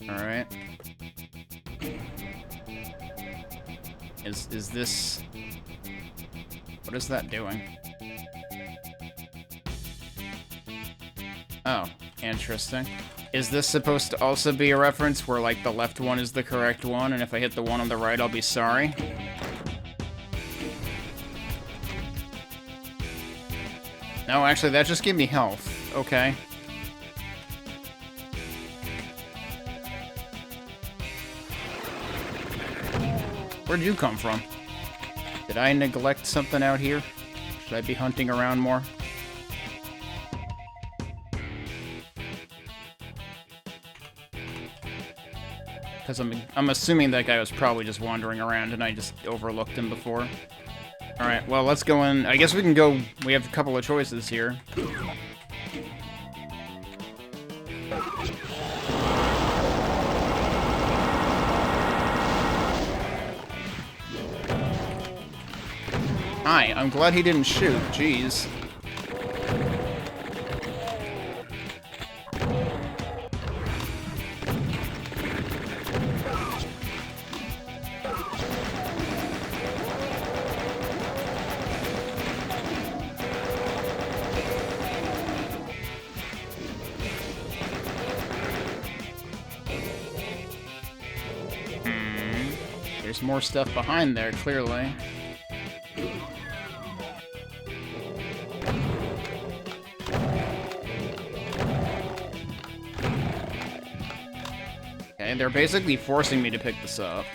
Alright. Is this... What is that doing? Oh, interesting. Is this supposed to also be a reference where, like, the left one is the correct one, and if I hit the one on the right, I'll be sorry? No, actually, that just gave me health. Okay. Where'd you come from? Did I neglect something out here? Should I be hunting around more? Because I'm assuming that guy was probably just wandering around and I just overlooked him before. Alright, well, let's go in. I guess we can go... We have a couple of choices here. Hi, I'm glad he didn't shoot. Jeez. There's more stuff behind there, clearly. Okay, they're basically forcing me to pick this up.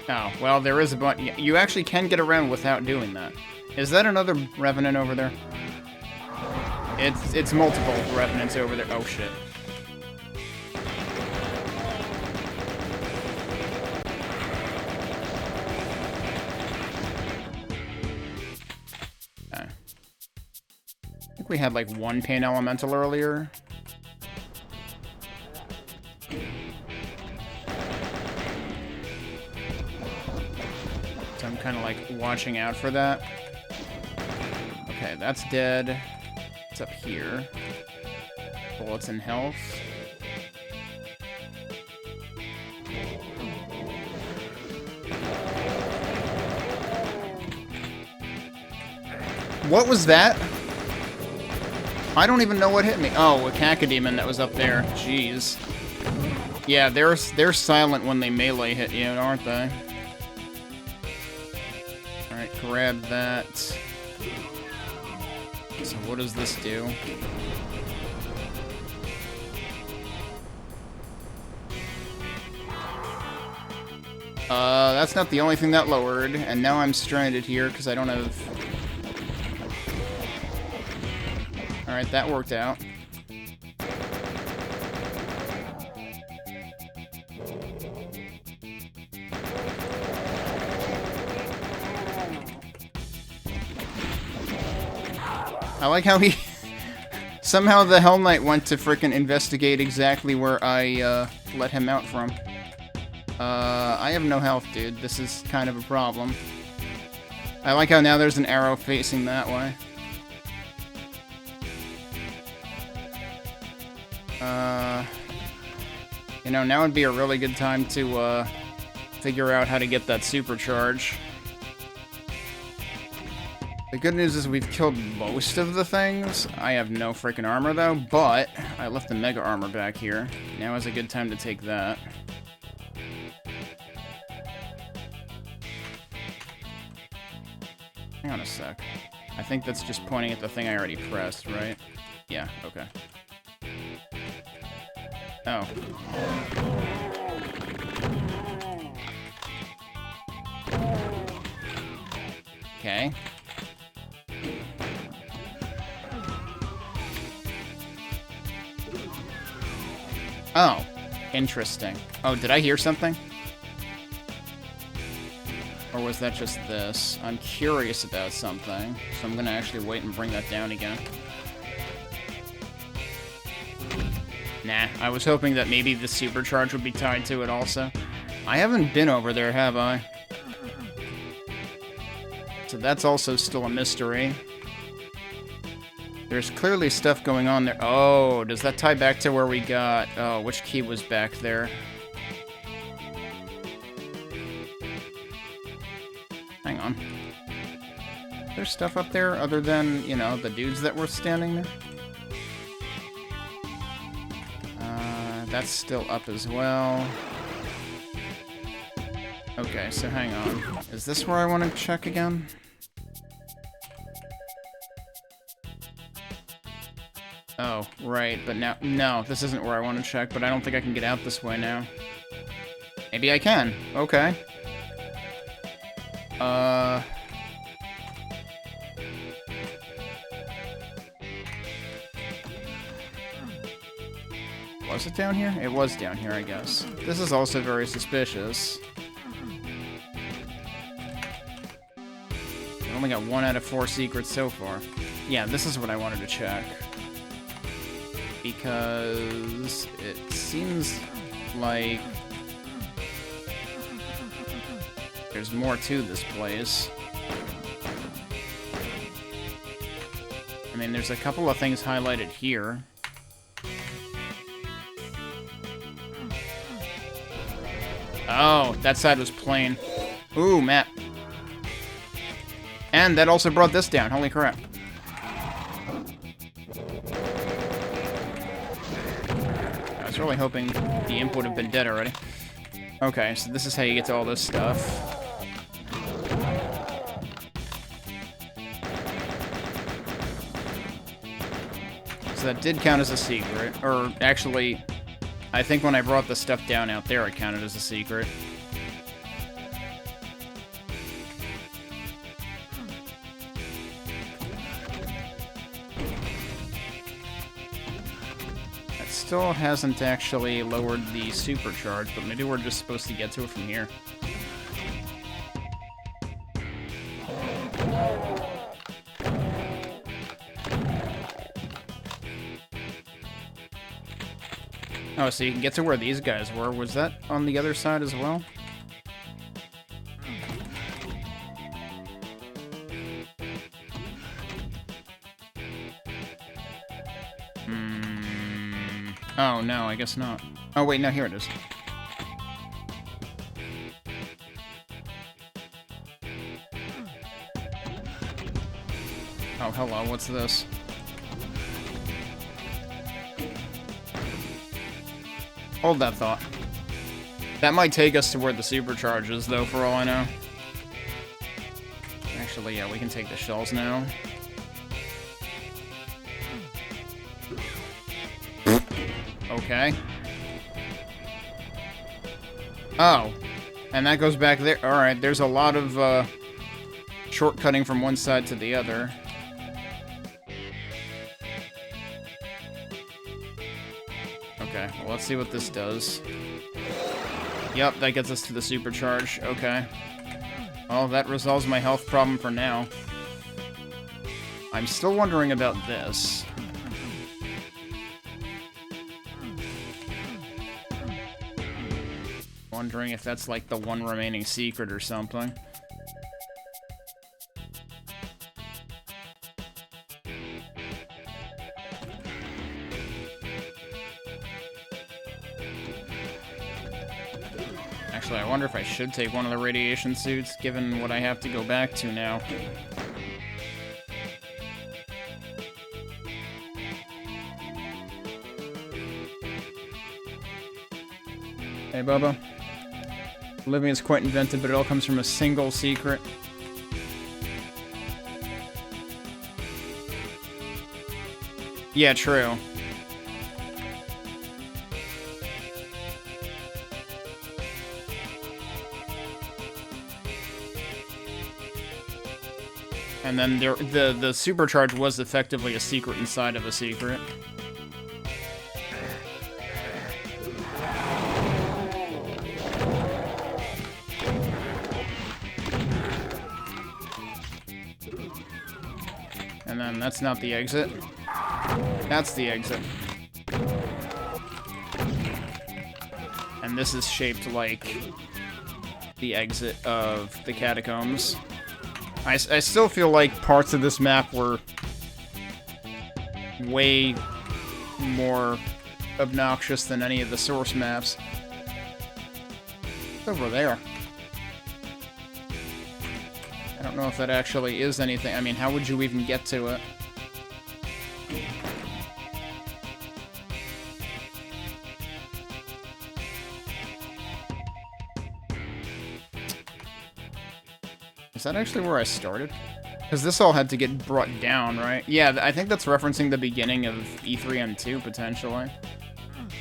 Oh, well, there is a bunch. You actually can get around without doing that. Is that another Revenant over there? It's multiple Revenants over there. Oh, shit. We had like one pain elemental earlier. So I'm kind of like watching out for that. Okay, that's dead. It's up here. Bullets and health. What was that? I don't even know what hit me. Oh, a Cacodemon that was up there. Jeez. Yeah, they're silent when they melee hit you, aren't they? Alright, grab that. So what does this do? That's not the only thing that lowered, and now I'm stranded here because I don't have... Alright, that worked out. I like how he... Somehow the Hell Knight went to frickin' investigate exactly where I, let him out from. I have no health, dude. This is kind of a problem. I like how now there's an arrow facing that way. You know, now would be a really good time to, figure out how to get that supercharge. The good news is we've killed most of the things. I have no freaking armor, though, but I left the mega armor back here. Now is a good time to take that. Hang on a sec. I think that's just pointing at the thing I already pressed, right? Yeah, okay. Oh. Okay. Oh. Interesting. Oh, did I hear something? Or was that just this? I'm curious about something, so I'm gonna actually wait and bring that down again. Nah, I was hoping that maybe the supercharge would be tied to it also. I haven't been over there, have I? So that's also still a mystery. There's clearly stuff going on there. Oh, does that tie back to where we got... Oh, which key was back there? Hang on. There's stuff up there other than, you know, the dudes that were standing there? That's still up as well. Okay, so hang on. Is this where I want to check again? Oh, right, but now... No, this isn't where I want to check, but I don't think I can get out this way now. Maybe I can. Okay. Was it down here? It was down here, I guess. This is also very suspicious. I've only got 1 out of 4 secrets so far. Yeah, this is what I wanted to check. Because it seems like there's more to this place. I mean, there's a couple of things highlighted here. Oh, that side was plain. Ooh, map. And that also brought this down. Holy crap. I was really hoping the imp would have been dead already. Okay, so this is how you get to all this stuff. So that did count as a secret. Or, actually, I think when I brought the stuff down out there, it counted as a secret. That still hasn't actually lowered the supercharge, but maybe we're just supposed to get to it from here. Oh, so you can get to where these guys were. Was that on the other side as well? Oh, no, I guess not. Oh, wait, no, here it is. Oh, hello, what's this? Hold that thought. That might take us to where the supercharge is, though, for all I know. Actually, yeah, we can take the shells now. Okay. Oh. And that goes back there. Alright, there's a lot of, shortcutting from one side to the other. Okay, well, let's see what this does. Yep, that gets us to the supercharge. Okay. Well, that resolves my health problem for now. I'm still wondering about this. Wondering if that's like the one remaining secret or something. Actually, I wonder if I should take one of the radiation suits, given what I have to go back to now. Hey, Bubba. Living is quite invented, but it all comes from a single secret. Yeah, true. And then the supercharge was effectively a secret inside of a secret. And then that's not the exit. That's the exit. And this is shaped like the exit of the catacombs. I still feel like parts of this map were way more obnoxious than any of the source maps. It's over there. I don't know if that actually is anything. I mean, how would you even get to it? Is that actually where I started? Because this all had to get brought down, right? Yeah, I think that's referencing the beginning of E3 and 2, potentially.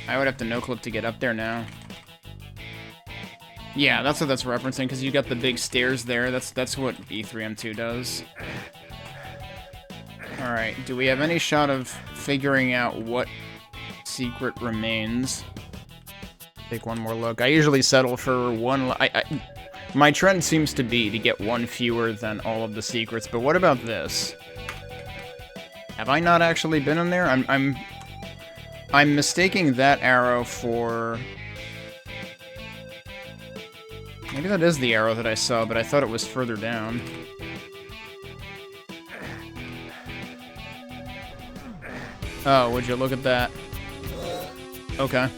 I would have to no-clip to get up there now. Yeah, that's what that's referencing, because you got the big stairs there. That's what E3M2 does. Alright, do we have any shot of figuring out what secret remains? Take one more look. I usually settle for one... my trend seems to be to get one fewer than all of the secrets, but what about this? Have I not actually been in there? I'm mistaking that arrow for... Maybe that is the arrow that I saw, but I thought it was further down. Oh, would you look at that? Okay.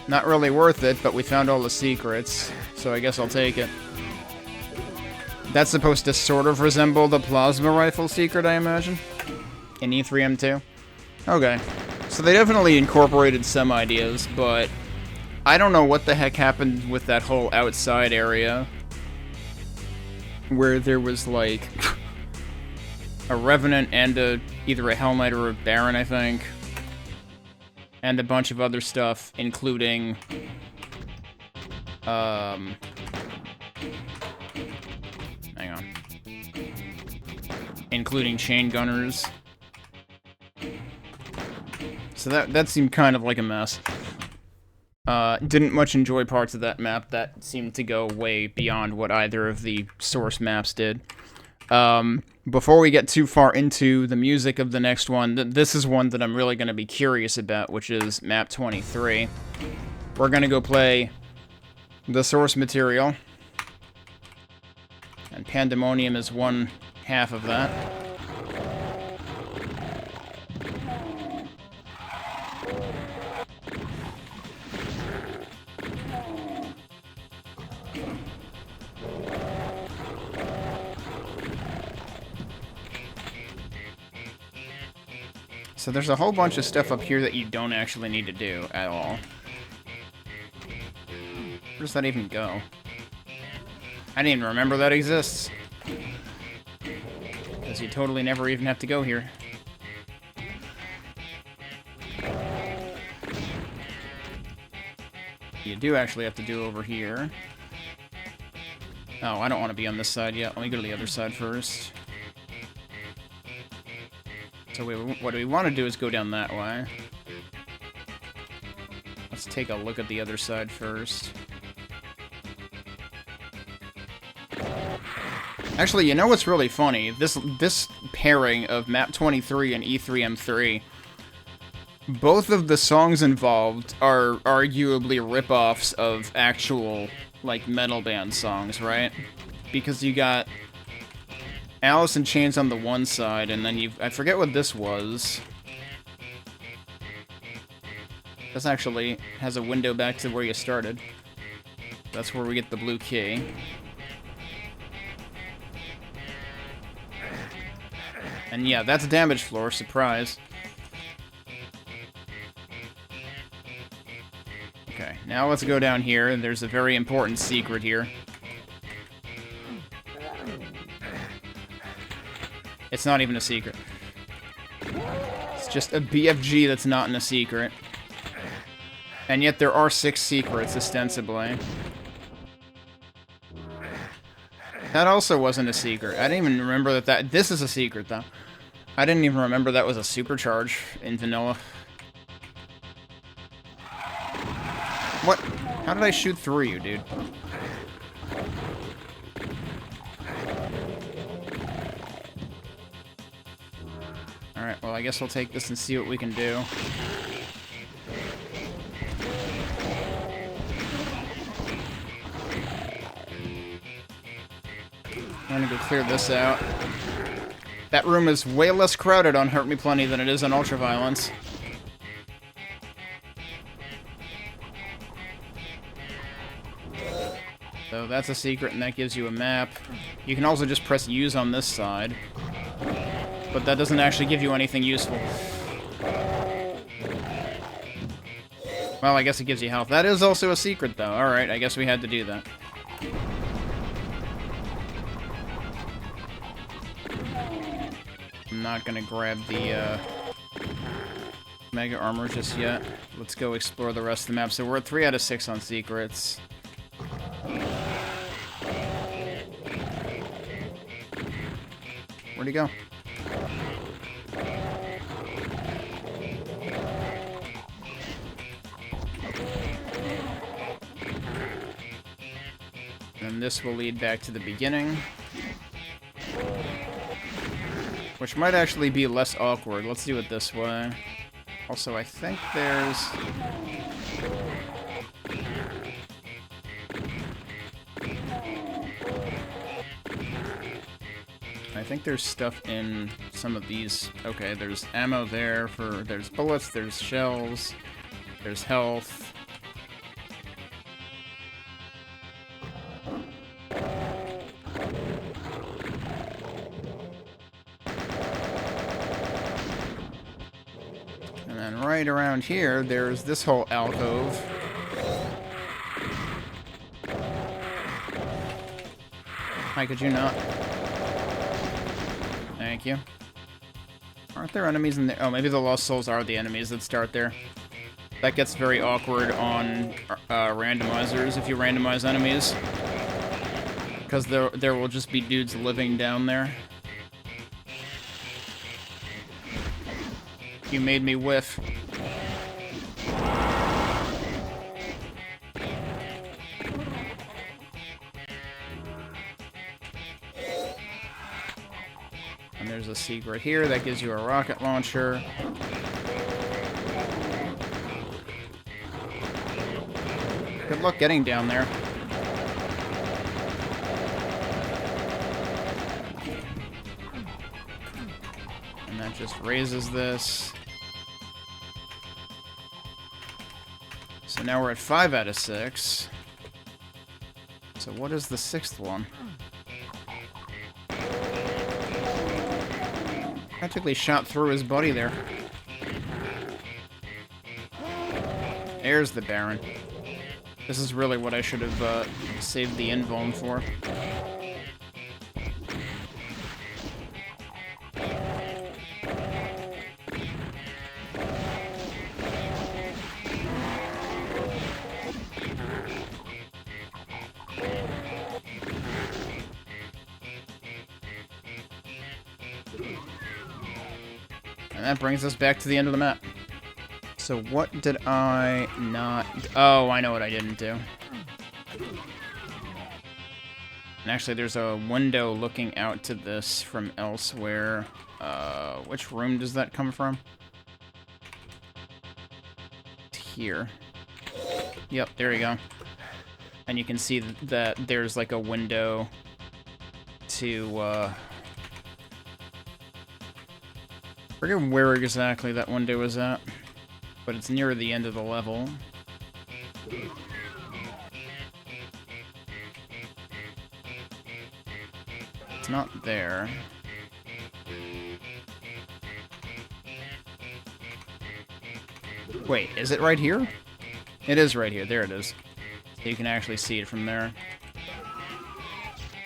Not really worth it, but we found all the secrets, so I guess I'll take it. That's supposed to sort of resemble the plasma rifle secret, I imagine? In E3M2? Okay. So they definitely incorporated some ideas, but I don't know what the heck happened with that whole outside area where there was, like, a Revenant and either a Hell Knight or a Baron, I think. And a bunch of other stuff, including... hang on. Including chaingunners. So that seemed kind of like a mess. Didn't much enjoy parts of that map that seemed to go way beyond what either of the source maps did. Before we get too far into the music of the next one, this is one that I'm really going to be curious about, which is MAP23. We're going to go play the source material, and Pandemonium is one half of that. So there's a whole bunch of stuff up here that you don't actually need to do at all. Where does that even go? I didn't even remember that exists. Because you totally never even have to go here. You do actually have to do over here. Oh, I don't want to be on this side yet. Let me go to the other side first. So what we want to do is go down that way. Let's take a look at the other side first. Actually, you know what's really funny? This pairing of MAP23 and E3M3, both of the songs involved are arguably rip-offs of actual, like, metal band songs, right? Because you got Alice in Chains on the one side, and then I forget what this was. This actually has a window back to where you started. That's where we get the blue key. And yeah, that's damage floor, surprise. Okay, now let's go down here, and there's a very important secret here. It's not even a secret. It's just a BFG that's not in a secret. And yet there are 6 secrets, ostensibly. That also wasn't a secret. I didn't even remember that this is a secret, though. I didn't even remember that was a supercharge in vanilla. What? How did I shoot through you, dude? Alright, well, I guess we'll take this and see what we can do. I'm gonna go clear this out. That room is way less crowded on Hurt Me Plenty than it is on Ultraviolence. So that's a secret, and that gives you a map. You can also just press use on this side. But that doesn't actually give you anything useful. Well, I guess it gives you health. That is also a secret, though. Alright, I guess we had to do that. I'm not gonna grab the Mega Armor just yet. Let's go explore the rest of the map. So we're at 3 out of 6 on secrets. Where'd he go? And this will lead back to the beginning. Which might actually be less awkward. Let's do it this way. Also, I think there's... I think there's stuff in some of these. Okay, there's ammo there for... There's bullets, there's shells, there's health. And then right around here, there's this whole alcove. Hi, could you not? Thank you. Aren't there enemies in there? Oh, maybe the Lost Souls are the enemies that start there. That gets very awkward on randomizers if you randomize enemies. Because there will just be dudes living down there. You made me whiff. And there's a secret here that gives you a rocket launcher. Good luck getting down there. And that just raises this. So now we're at 5 out of 6. So what is the 6th one? Practically shot through his buddy there. There's the Baron. This is really what I should have saved the invuln for. And that brings us back to the end of the map. So what did I not... Oh, I know what I didn't do. And actually, there's a window looking out to this from elsewhere. Which room does that come from? Here. Yep, there you go. And you can see that there's like a window to... I forget where exactly that window is at. But it's near the end of the level. It's not there. Wait, is it right here? It is right here. There it is. So you can actually see it from there.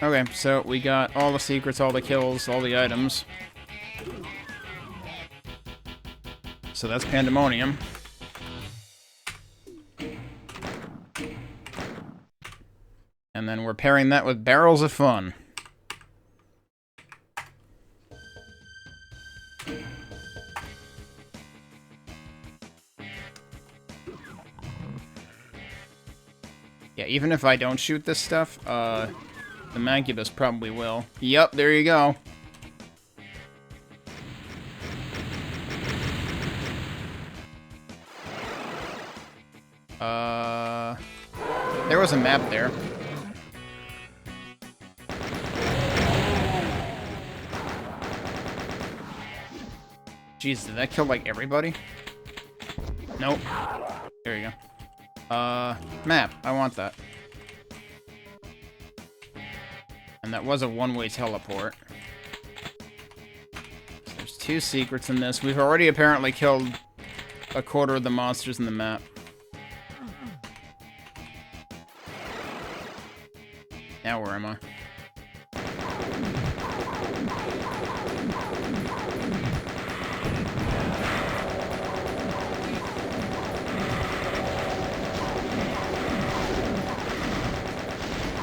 Okay, so we got all the secrets, all the kills, all the items. So that's Pandemonium. And then we're pairing that with Barrels of Fun. Yeah, even if I don't shoot this stuff, the Mancubus probably will. Yep, there you go. There was a map there. Jeez, did that kill, like, everybody? Nope. There you go. Map. I want that. And that was a one-way teleport. So there's 2 secrets in this. We've already apparently killed a quarter of the monsters in the map. Now where am I?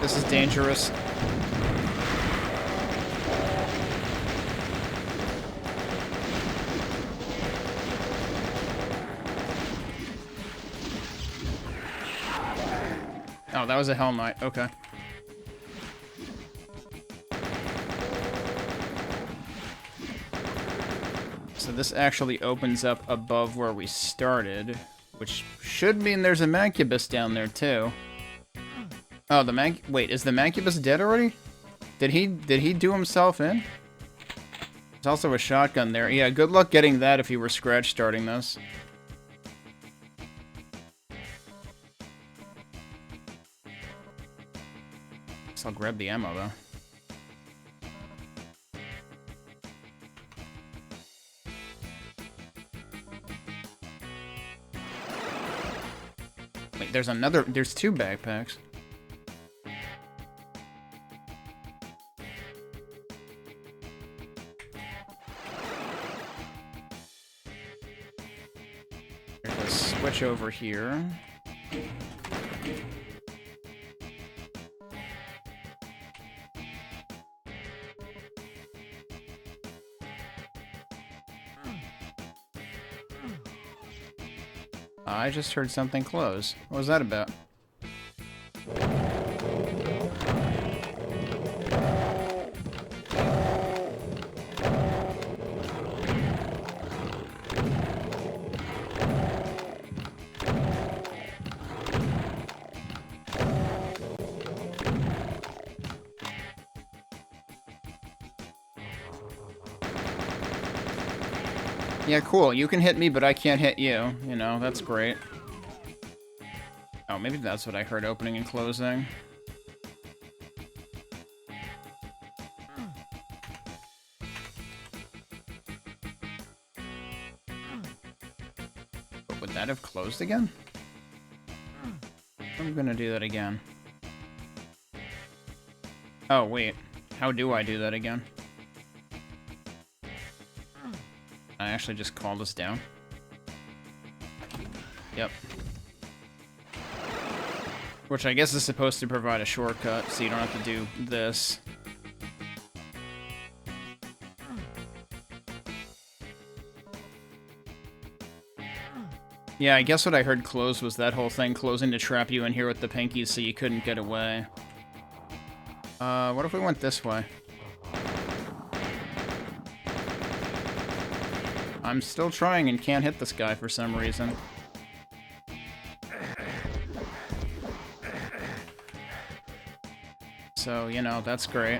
This is dangerous. Oh, that was a Hell Knight. Okay. So this actually opens up above where we started, which should mean there's a Mancubus down there too. Oh, wait, is the Mancubus dead already? Did he do himself in? There's also a shotgun there. Yeah, good luck getting that if you were scratch starting this. Guess I'll grab the ammo though. Wait, there's two backpacks. There's a switch over here. I just heard something close. What was that about? Yeah, cool. You can hit me, but I can't hit you. You know, that's great. Oh, maybe that's what I heard opening and closing. But would that have closed again? I'm gonna do that again. Oh, wait. How do I do that again? I actually just call this down. Yep. Which I guess is supposed to provide a shortcut, so you don't have to do this. Yeah, I guess what I heard close was that whole thing closing to trap you in here with the pinkies so you couldn't get away. What if we went this way? I'm still trying and can't hit this guy for some reason. So, you know, that's great.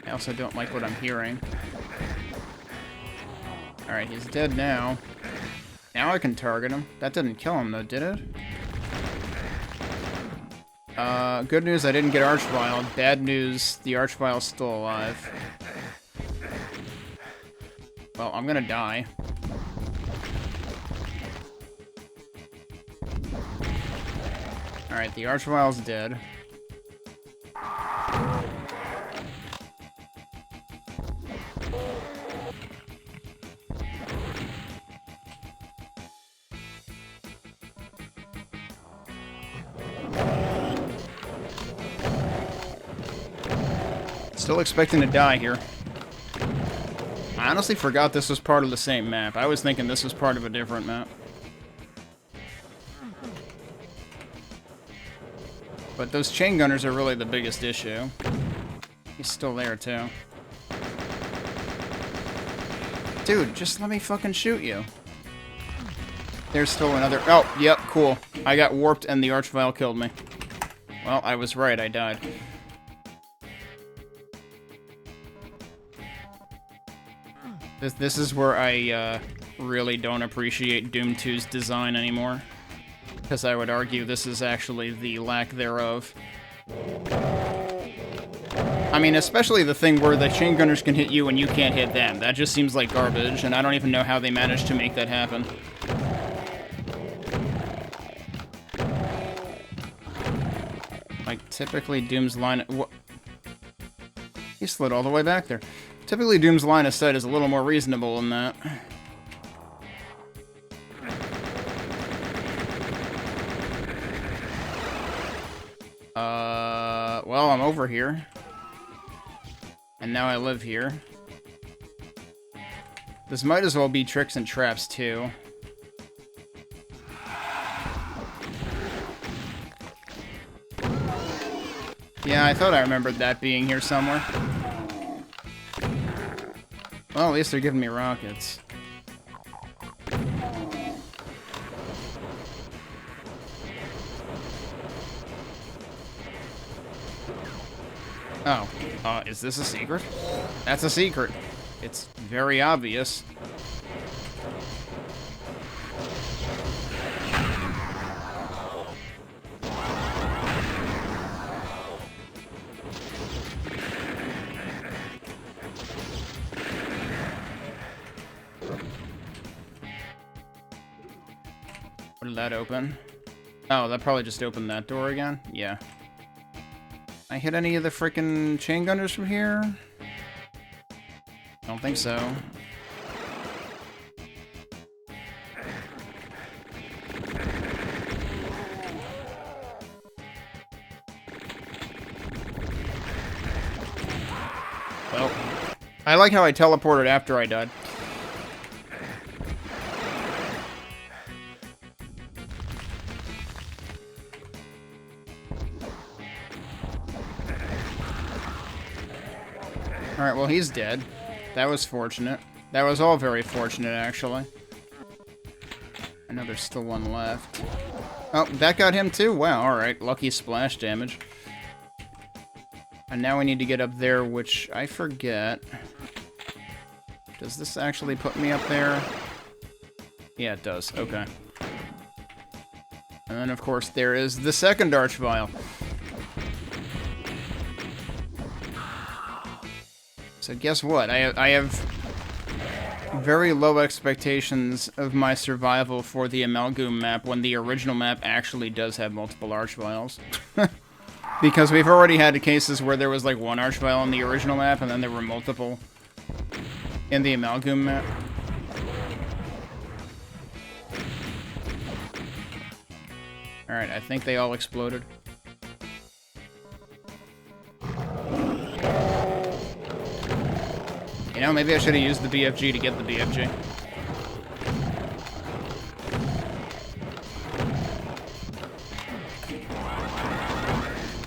I also don't like what I'm hearing. Alright, he's dead now. Now I can target him. That didn't kill him though, did it? Good news, I didn't get Archvile. Bad news, the Archvile's still alive. Well, I'm gonna die. Alright, the Archvile's dead. Still expecting to die here. I honestly forgot this was part of the same map. I was thinking this was part of a different map. But those chaingunners are really the biggest issue. He's still there, too. Dude, just let me fucking shoot you. There's still another... Oh, yep, cool. I got warped and the Archvile killed me. Well, I was right, I died. This is where I really don't appreciate Doom 2's design anymore. Because I would argue this is actually the lack thereof. I mean, especially the thing where the chaingunners can hit you and you can't hit them. That just seems like garbage, and I don't even know how they managed to make that happen. Like, typically Doom's line... He slid all the way back there. Typically, Doom's line of sight is a little more reasonable than that. Well, I'm over here. And now I live here. This might as well be tricks and traps, too. Yeah, I thought I remembered that being here somewhere. Well, at least they're giving me rockets. Oh, is this a secret? That's a secret. It's very obvious. What did that open? Oh, that probably just opened that door again? Yeah. I hit any of the frickin' chain gunners from here? Don't think so. Well, I like how I teleported after I died. Alright, well, he's dead. That was fortunate. That was all very fortunate, actually. I know there's still one left. Oh, that got him too? Wow, alright. Lucky splash damage. And now we need to get up there, which I forget. Does this actually put me up there? Yeah, it does. Okay. And then, of course, there is the second Archvile. So guess what? I have very low expectations of my survival for the Amalgoom map when the original map actually does have multiple Archviles. Because we've already had cases where there was like one Archvile in the original map and then there were multiple in the Amalgoom map. Alright, I think they all exploded. You know, maybe I should have used the BFG to get the BFG.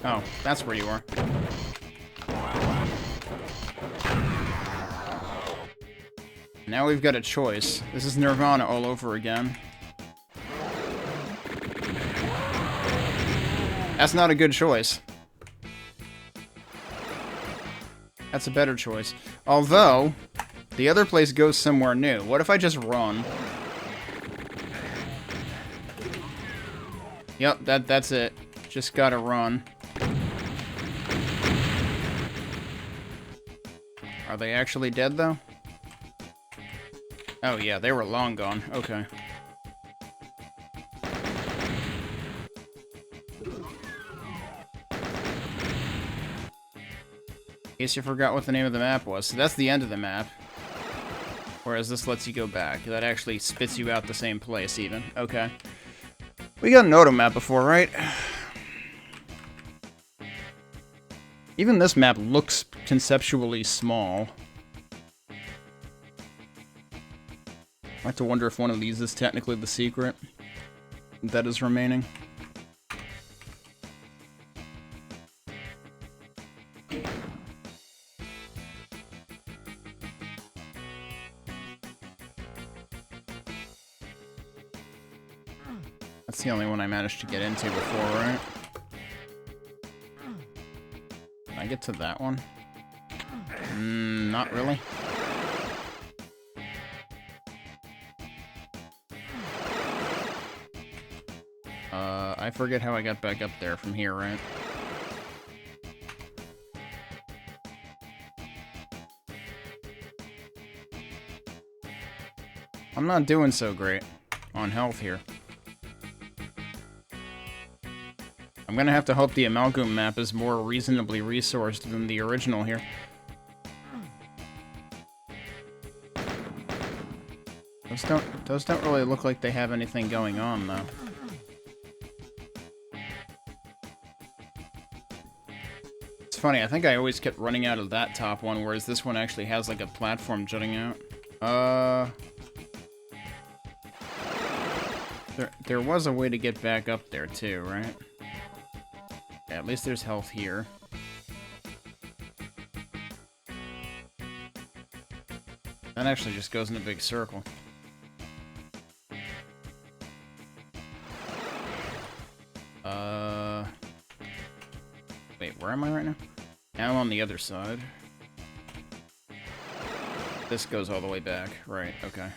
Oh, that's where you are. Now we've got a choice. This is Nirvana all over again. That's not a good choice. That's a better choice. Although, the other place goes somewhere new. What if I just run? Yep, that's it. Just gotta run. Are they actually dead, though? Oh, yeah, they were long gone. Okay. In case you forgot what the name of the map was. So that's the end of the map. Whereas this lets you go back. That actually spits you out the same place, even. Okay. We got an auto map before, right? Even this map looks conceptually small. I like to wonder if one of these is technically the secret that is remaining. That's the only one I managed to get into before, right? Can I get to that one? Not really. I forget how I got back up there from here, right? I'm not doing so great on health here. I'm gonna have to hope the Amalgoom map is more reasonably resourced than the original here. Those don't really look like they have anything going on, though. It's funny, I think I always kept running out of that top one, whereas this one actually has, like, a platform jutting out. There was a way to get back up there, too, right? Yeah, at least there's health here. That actually just goes in a big circle. Wait, where am I right now? Now I'm on the other side. This goes all the way back. Right, okay.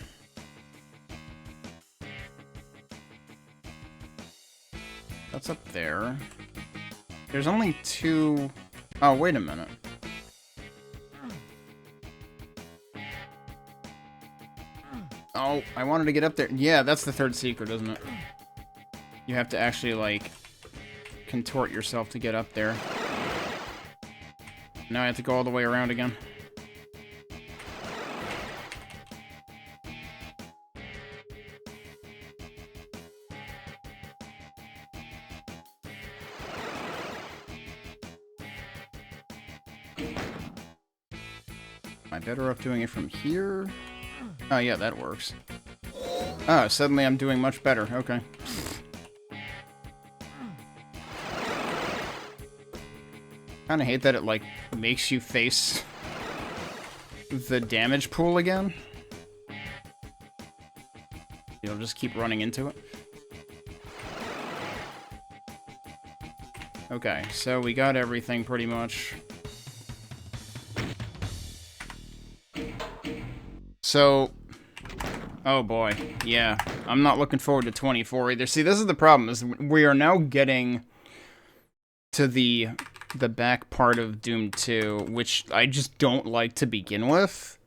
That's up there. There's only two... Oh, wait a minute. Oh, I wanted to get up there. Yeah, that's the third secret, isn't it? You have to actually, like, contort yourself to get up there. Now I have to go all the way around again. Am I better off doing it from here? Oh, yeah, that works. Oh, suddenly I'm doing much better. Okay. Kinda hate that it, like, makes you face the damage pool again. You'll just keep running into it. Okay, so we got everything pretty much. So... Oh boy, yeah. I'm not looking forward to 24 either. See, this is the problem, is we are now getting to the back part of Doom 2, which I just don't like to begin with.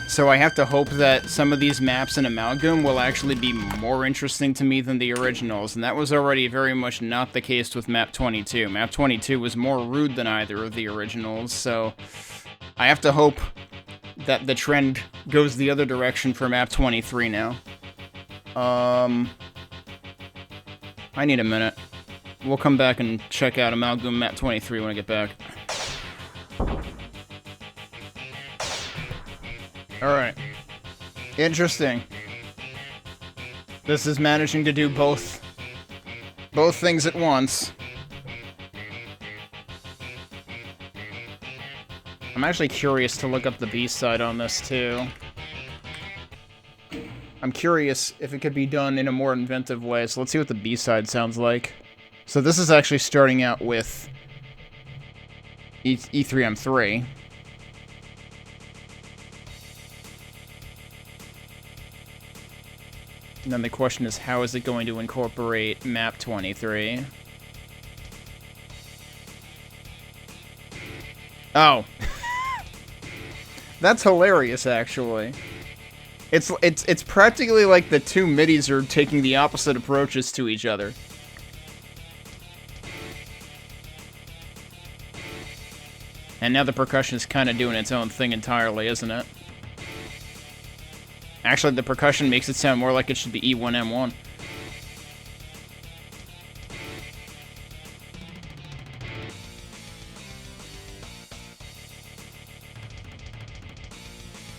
So I have to hope that some of these maps in Amalgoom will actually be more interesting to me than the originals, and that was already very much not the case with Map 22. Map 22 was more rude than either of the originals, so I have to hope that the trend goes the other direction for Map 23 now. I need a minute. We'll come back and check out Amalgoom Map 23 when I get back. Alright. Interesting. This is managing to do both things at once. I'm actually curious to look up the B-side on this, too. I'm curious if it could be done in a more inventive way, so let's see what the B-side sounds like. So this is actually starting out with E3M3. And then the question is, how is it going to incorporate Map 23? Oh. That's hilarious, actually. It's practically like the two MIDIs are taking the opposite approaches to each other. And now the percussion is kind of doing its own thing entirely, isn't it? Actually, the percussion makes it sound more like it should be E1M1.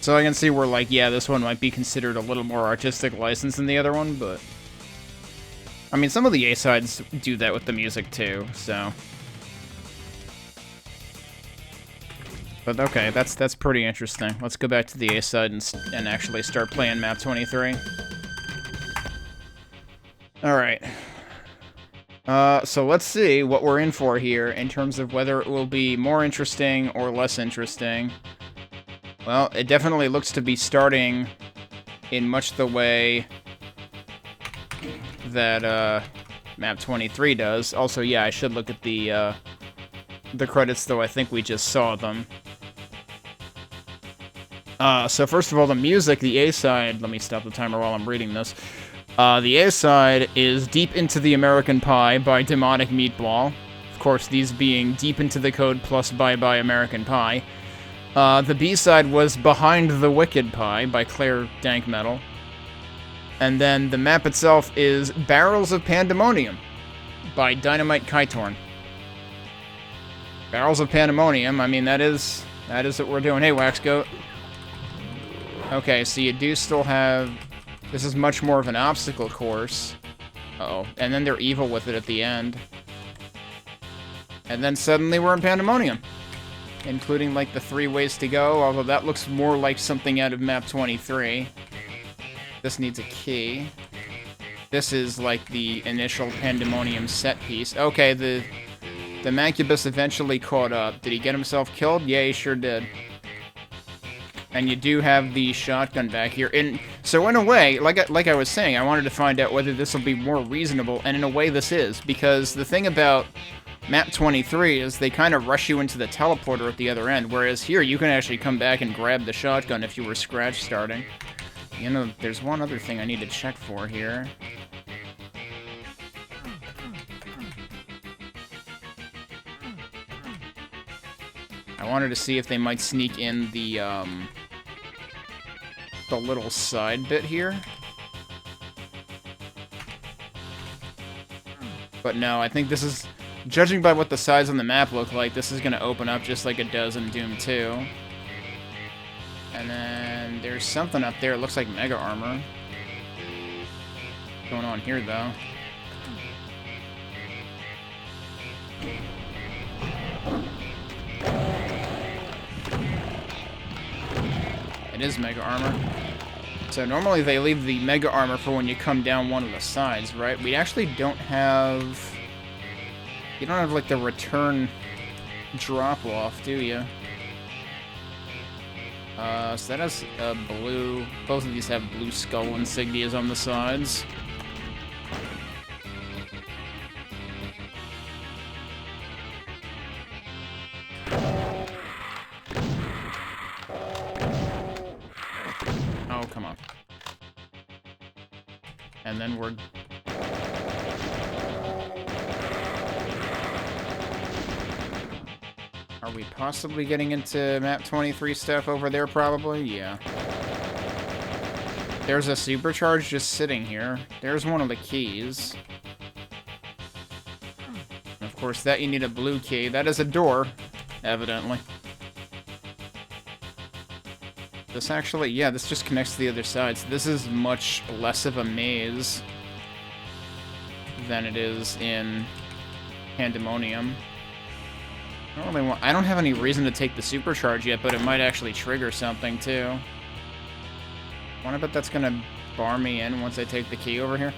So I can see where, like, yeah, this one might be considered a little more artistic license than the other one, but... I mean, some of the A-sides do that with the music, too, so... But okay, that's pretty interesting. Let's go back to the A-side and actually start playing Map 23. Alright. So let's see what we're in for here in terms of whether it will be more interesting or less interesting. Well, it definitely looks to be starting in much the way that Map 23 does. Also, yeah, I should look at the credits, though I think we just saw them. So first of all, the music, the A-side, let me stop the timer while I'm reading this. The A-side is Deep Into the American Pie by Demonic Meatball. Of course, these being Deep Into the Code plus Bye Bye American Pie. The B-side was Behind the Wicked Pie by Claire Dank Metal. And then the map itself is Barrels of Pandemonium by Dynamite Kytorn. Barrels of Pandemonium, I mean, that is what we're doing. Hey, Waxgoat. Okay, so you do still have... This is much more of an obstacle course. Uh-oh. And then they're evil with it at the end. And then suddenly we're in Pandemonium. Including, like, the 3 ways to go, although that looks more like something out of map 23. This needs a key. This is, like, the initial Pandemonium set piece. Okay, the Mancubus eventually caught up. Did he get himself killed? Yeah, he sure did. And you do have the shotgun back here. And so in a way, like I was saying, I wanted to find out whether this will be more reasonable, and in a way this is, because the thing about map 23 is they kind of rush you into the teleporter at the other end, whereas here you can actually come back and grab the shotgun if you were scratch starting. You know, there's one other thing I need to check for here. I wanted to see if they might sneak in the little side bit here. But no, I think this is, judging by what the sides on the map look like, this is going to open up just like it does in Doom 2. And then there's something up there, it looks like Mega Armor. What's going on here, though? It is Mega Armor. So normally they leave the Mega Armor for when you come down one of the sides, right? We actually don't have... You don't have, like, the return drop-off, do you? So that has a blue... Both of these have blue skull insignias on the sides. Oh, come on. And then we're... Are we possibly getting into map 23 stuff over there, probably? Yeah. There's a supercharge just sitting here. There's one of the keys. And of course, that you need a blue key. That is a door, evidently. This actually, yeah, this just connects to the other side. So this is much less of a maze than it is in Pandemonium. I don't have any reason to take the supercharge yet, but it might actually trigger something, too. I wonder if that's gonna bar me in once I take the key over here.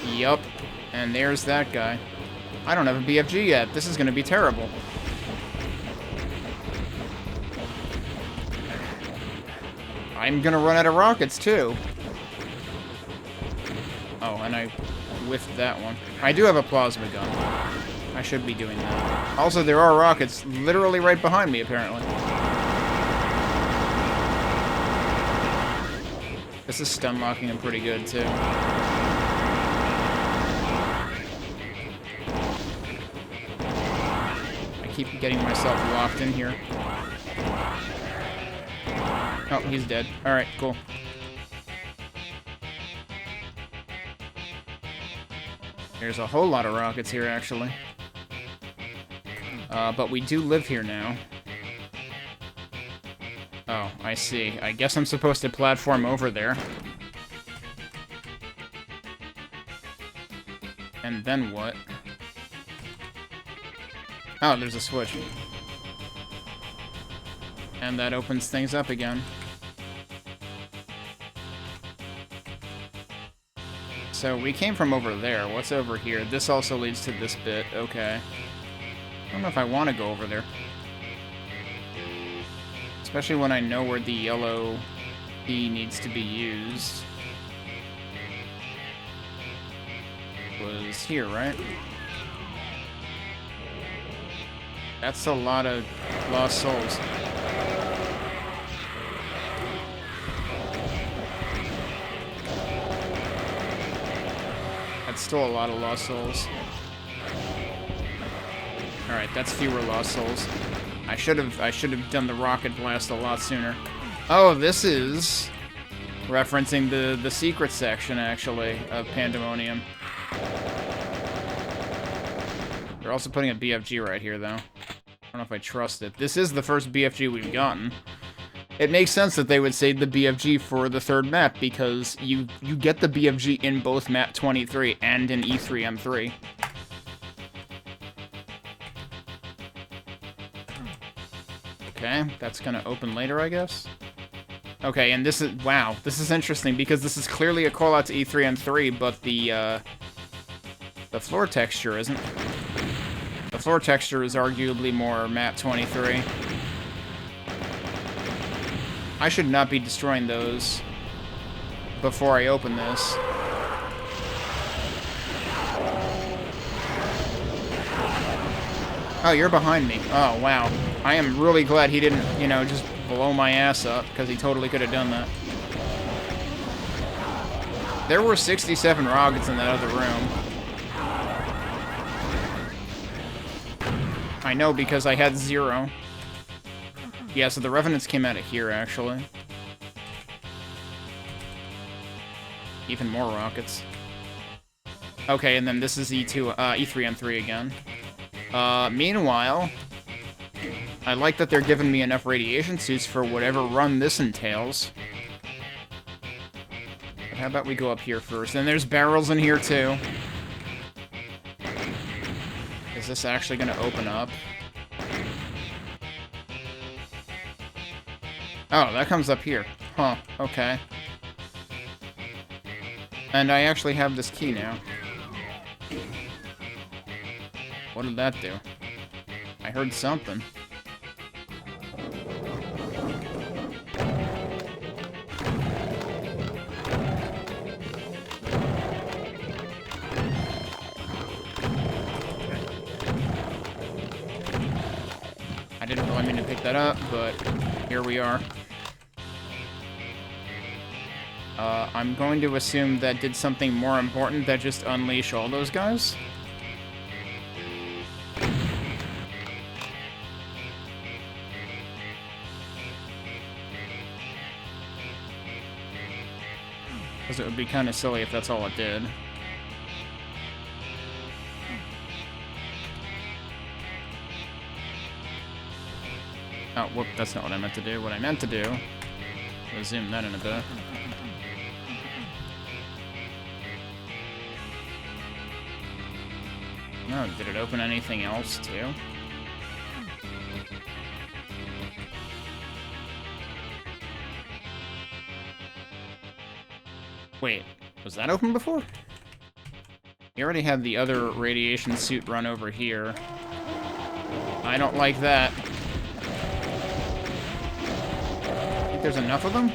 Yup. And there's that guy. I don't have a BFG yet. This is gonna be terrible. I'm gonna run out of rockets, too. Oh, and I whiffed that one. I do have a plasma gun. I should be doing that. Also, there are rockets literally right behind me, apparently. This is stun locking them pretty good, too. I keep getting myself locked in here. Oh, he's dead. Alright, cool. There's a whole lot of rockets here, actually. But we do live here now. Oh, I see. I guess I'm supposed to platform over there. And then what? Oh, there's a switch. And that opens things up again. So we came from over there. What's over here? This also leads to this bit. Okay. I don't know if I want to go over there. Especially when I know where the yellow key needs to be used. Was here, right? That's a lot of lost souls. That's still a lot of lost souls. Alright, that's fewer lost souls. I should have done the rocket blast a lot sooner. Oh, this is referencing the secret section, actually, of Pandemonium. They're also putting a BFG right here, though. I don't know if I trust it. This is the first BFG we've gotten. It makes sense that they would save the BFG for the third map, because you get the BFG in both map 23 and in E3M3. Okay, that's gonna open later, I guess. Okay, and this is... Wow, this is interesting, because this is clearly a call-out to E3 and 3, but the floor texture isn't. The floor texture is arguably more MAP23. I should not be destroying those before I open this. Oh, you're behind me. Oh, wow. I am really glad he didn't, you know, just blow my ass up, because he totally could have done that. There were 67 rockets in that other room. I know, because I had 0. Yeah, so the Revenants came out of here, actually. Even more rockets. Okay, and then this is E3 and 3 again. Meanwhile, I like that they're giving me enough radiation suits for whatever run this entails. But how about we go up here first? And there's barrels in here, too. Is this actually going to open up? Oh, that comes up here. Huh, okay. And I actually have this key now. What did that do? I heard something. I didn't really mean to pick that up, but here we are. I'm going to assume that did something more important than just unleash all those guys. Because it would be kind of silly if that's all it did. Oh, whoop, that's not what I meant to do. What I meant to do was zoom that in a bit. No, did it open anything else, too? Wait, was that open before? You already had the other radiation suit run over here. I don't like that. I think there's enough of them?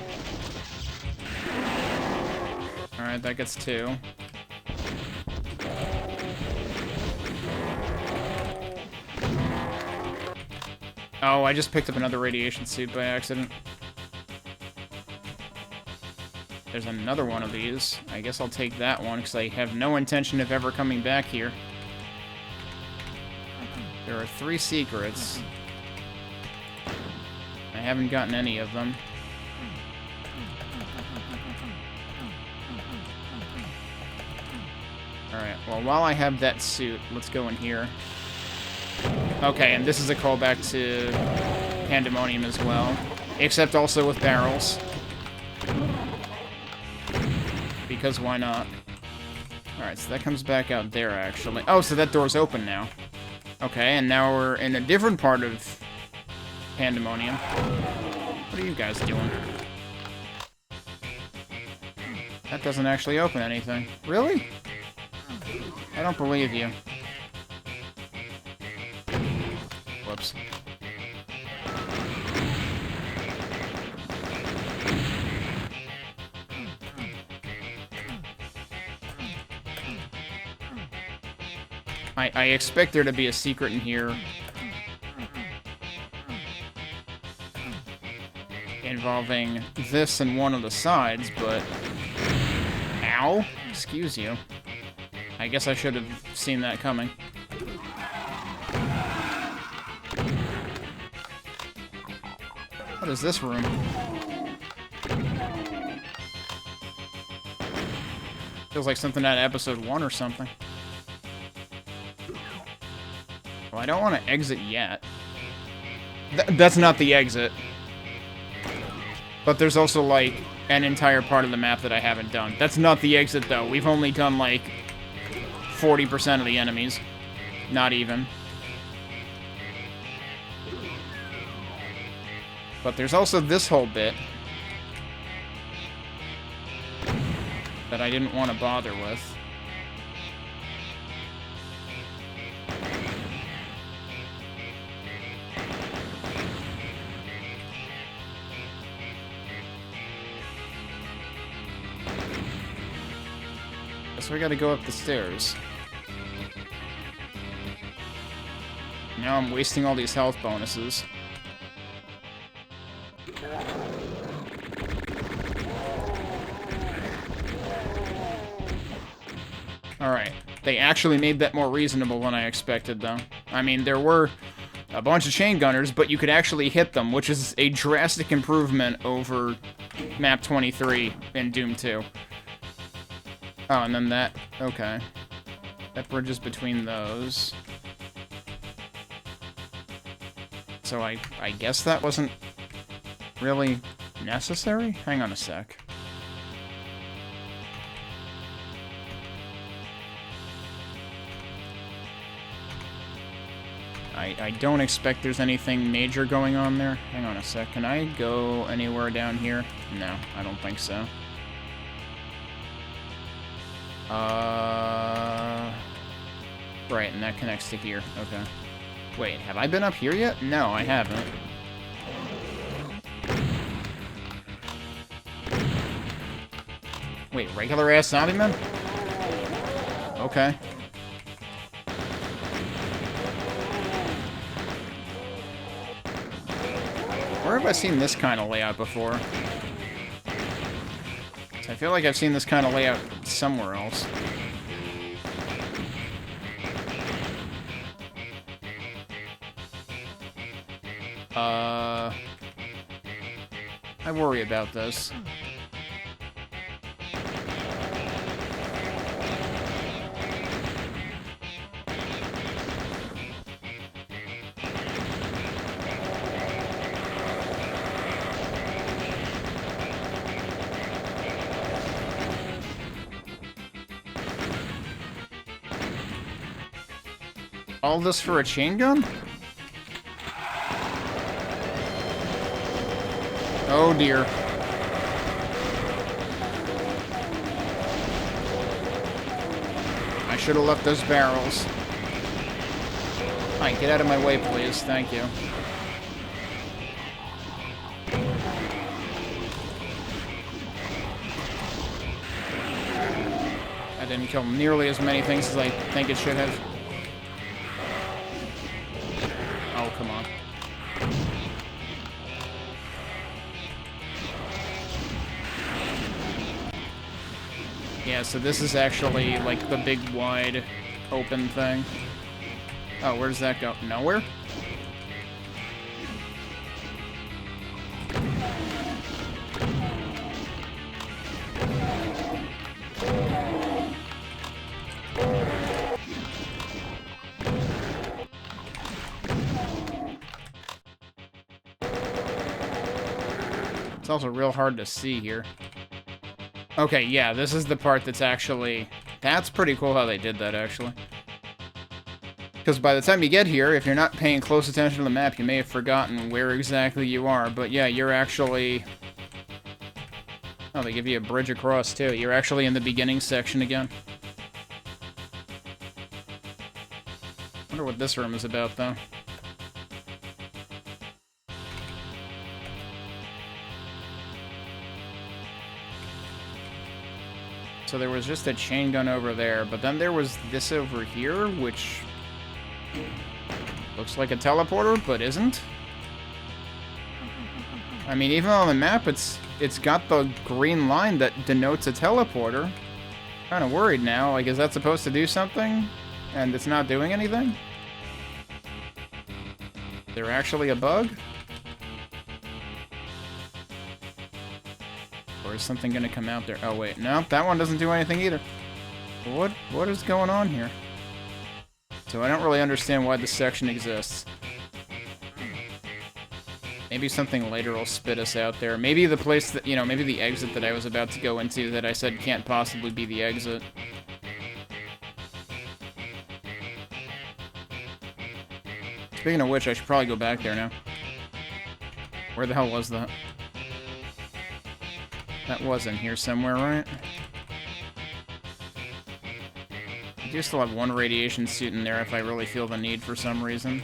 Alright, that gets 2. Oh, I just picked up another radiation suit by accident. There's another one of these. I guess I'll take that one, because I have no intention of ever coming back here. There are 3 secrets. I haven't gotten any of them. Alright, well, while I have that suit, let's go in here. Okay, and this is a callback to Pandemonium as well. Except also with barrels. Because why not? Alright, so that comes back out there, actually. Oh, so that door's open now. Okay, and now we're in a different part of Pandemonium. What are you guys doing? That doesn't actually open anything. Really? I don't believe you. Whoops. I expect there to be a secret in here involving this and one of the sides, but... Ow! Excuse you. I guess I should have seen that coming. What is this room? Feels like something out of episode 1 or something. Well, I don't want to exit yet. That's not the exit. But there's also, like, an entire part of the map that I haven't done. That's not the exit, though. We've only done, like, 40% of the enemies. Not even. But there's also this whole bit that I didn't want to bother with. So we gotta go up the stairs. Now I'm wasting all these health bonuses. Alright. They actually made that more reasonable than I expected, though. I mean, there were a bunch of chain gunners, but you could actually hit them, which is a drastic improvement over Map 23 in Doom 2. Oh, and then that... Okay. That bridges between those. So I guess that wasn't really necessary? Hang on a sec. I don't expect there's anything major going on there. Hang on a sec. Can I go anywhere down here? No, I don't think so. Right, and that connects to here. Okay. Wait, have I been up here yet? No, I haven't. Wait, regular-ass zombie men? Okay. Where have I seen this kind of layout before? I feel like I've seen this kind of layout somewhere else. I worry about this. All this for a chain gun? Oh dear. I should have left those barrels. Alright, get out of my way, please. Thank you. I didn't kill nearly as many things as I think it should have. Oh, come on. Yeah, so this is actually, like, the big, wide, open thing. Oh, where does that go? Nowhere? It's also real hard to see here. Okay, yeah, this is the part that's actually... That's pretty cool how they did that, actually. Because by the time you get here, if you're not paying close attention to the map, you may have forgotten where exactly you are. But yeah, you're actually... Oh, they give you a bridge across, too. You're actually in the beginning section again. Wonder what this room is about, though. So there was just a chain gun over there, but then there was this over here, which looks like a teleporter, but isn't. I mean, even on the map, it's got the green line that denotes a teleporter. Kind of worried now. Like, is that supposed to do something? And it's not doing anything? Is there actually a bug? Or is something gonna come out there? Oh wait, no, that one doesn't do anything either. What is going on here? So I don't really understand why this section exists. Maybe something later will spit us out there. Maybe the place that, you know, maybe the exit that I was about to go into that I said can't possibly be the exit. Speaking of which, I should probably go back there now. Where the hell was that? That was in here somewhere, right? I do still have one radiation suit in there if I really feel the need for some reason.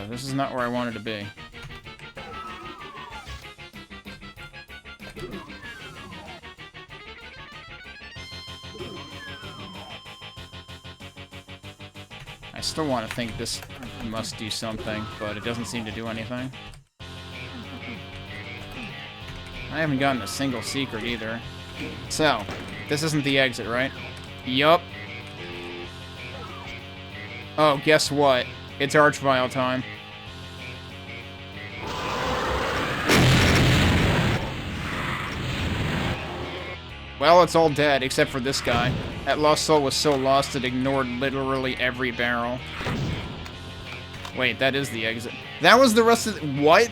This is not where I wanted to be. I still want to think this must do something, but it doesn't seem to do anything. I haven't gotten a single secret either. So, this isn't the exit, right? Yup. Oh, guess what? It's Archvile time. Well, it's all dead, except for this guy. That Lost Soul was so lost it ignored literally every barrel. Wait, that is the exit. That was the rest of the— what?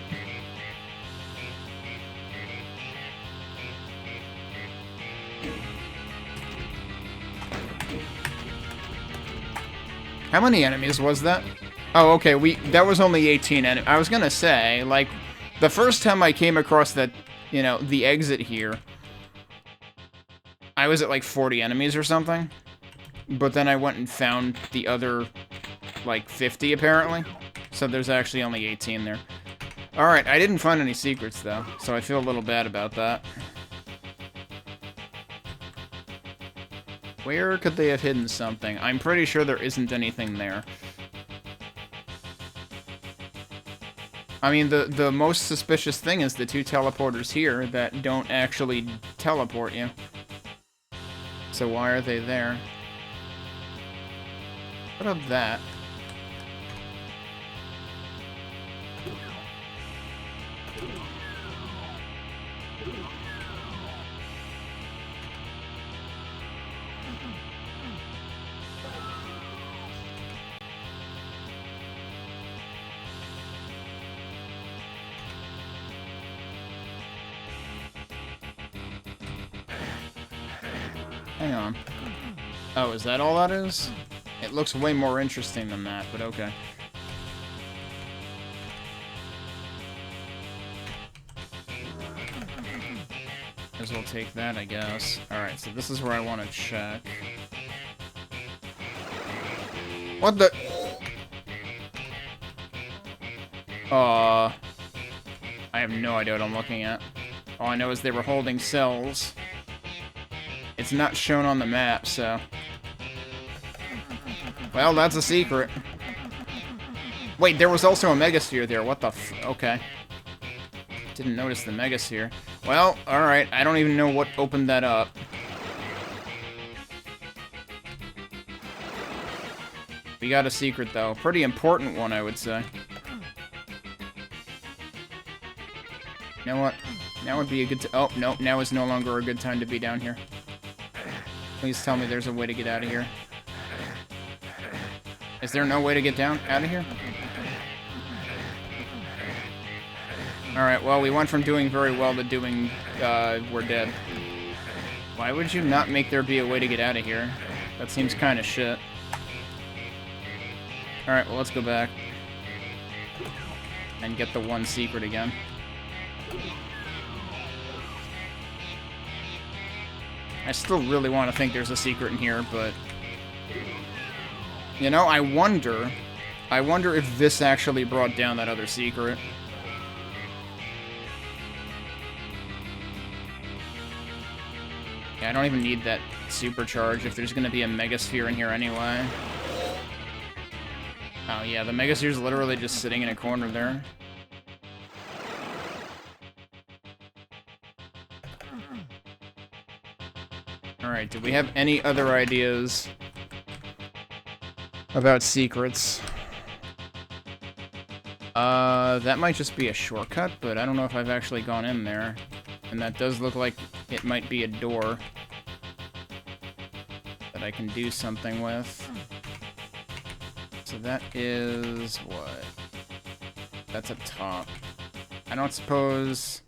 How many enemies was that? Oh, okay, that was only 18 enemies. I was gonna say, like, the first time I came across that, you know, the exit here, I was at like 40 enemies or something. But then I went and found the other, like, 50 apparently. So there's actually only 18 there. Alright, I didn't find any secrets though, so I feel a little bad about that. Where could they have hidden something? I'm pretty sure there isn't anything there. I mean, the most suspicious thing is the two teleporters here that don't actually teleport you. So why are they there? What of that? Hang on. Oh, is that all that is? It looks way more interesting than that, but okay. Might as well take that, I guess. Alright, so this is where I want to check. What the— I have no idea what I'm looking at. All I know is they were holding cells. It's not shown on the map, so... well, that's a secret. Wait, there was also a Megasphere there. What the f... okay. Didn't notice the Megasphere. Well, alright. I don't even know what opened that up. We got a secret, though. Pretty important one, I would say. You know what? Now would be a good time... oh, no. Now is no longer a good time to be down here. Please tell me there's a way to get out of here. Is there no way to get out of here? Alright, well, we went from doing very well to doing, we're dead. Why would you not make there be a way to get out of here? That seems kind of shit. Alright, well, let's go back. And get the one secret again. I still really want to think there's a secret in here, but... you know, I wonder if this actually brought down that other secret. Yeah, I don't even need that supercharge if there's gonna be a Megasphere in here anyway. Oh yeah, the Megasphere's literally just sitting in a corner there. Alright, do we have any other ideas about secrets? That might just be a shortcut, but I don't know if I've actually gone in there. And that does look like it might be a door that I can do something with. So that is what? That's up top. I don't suppose...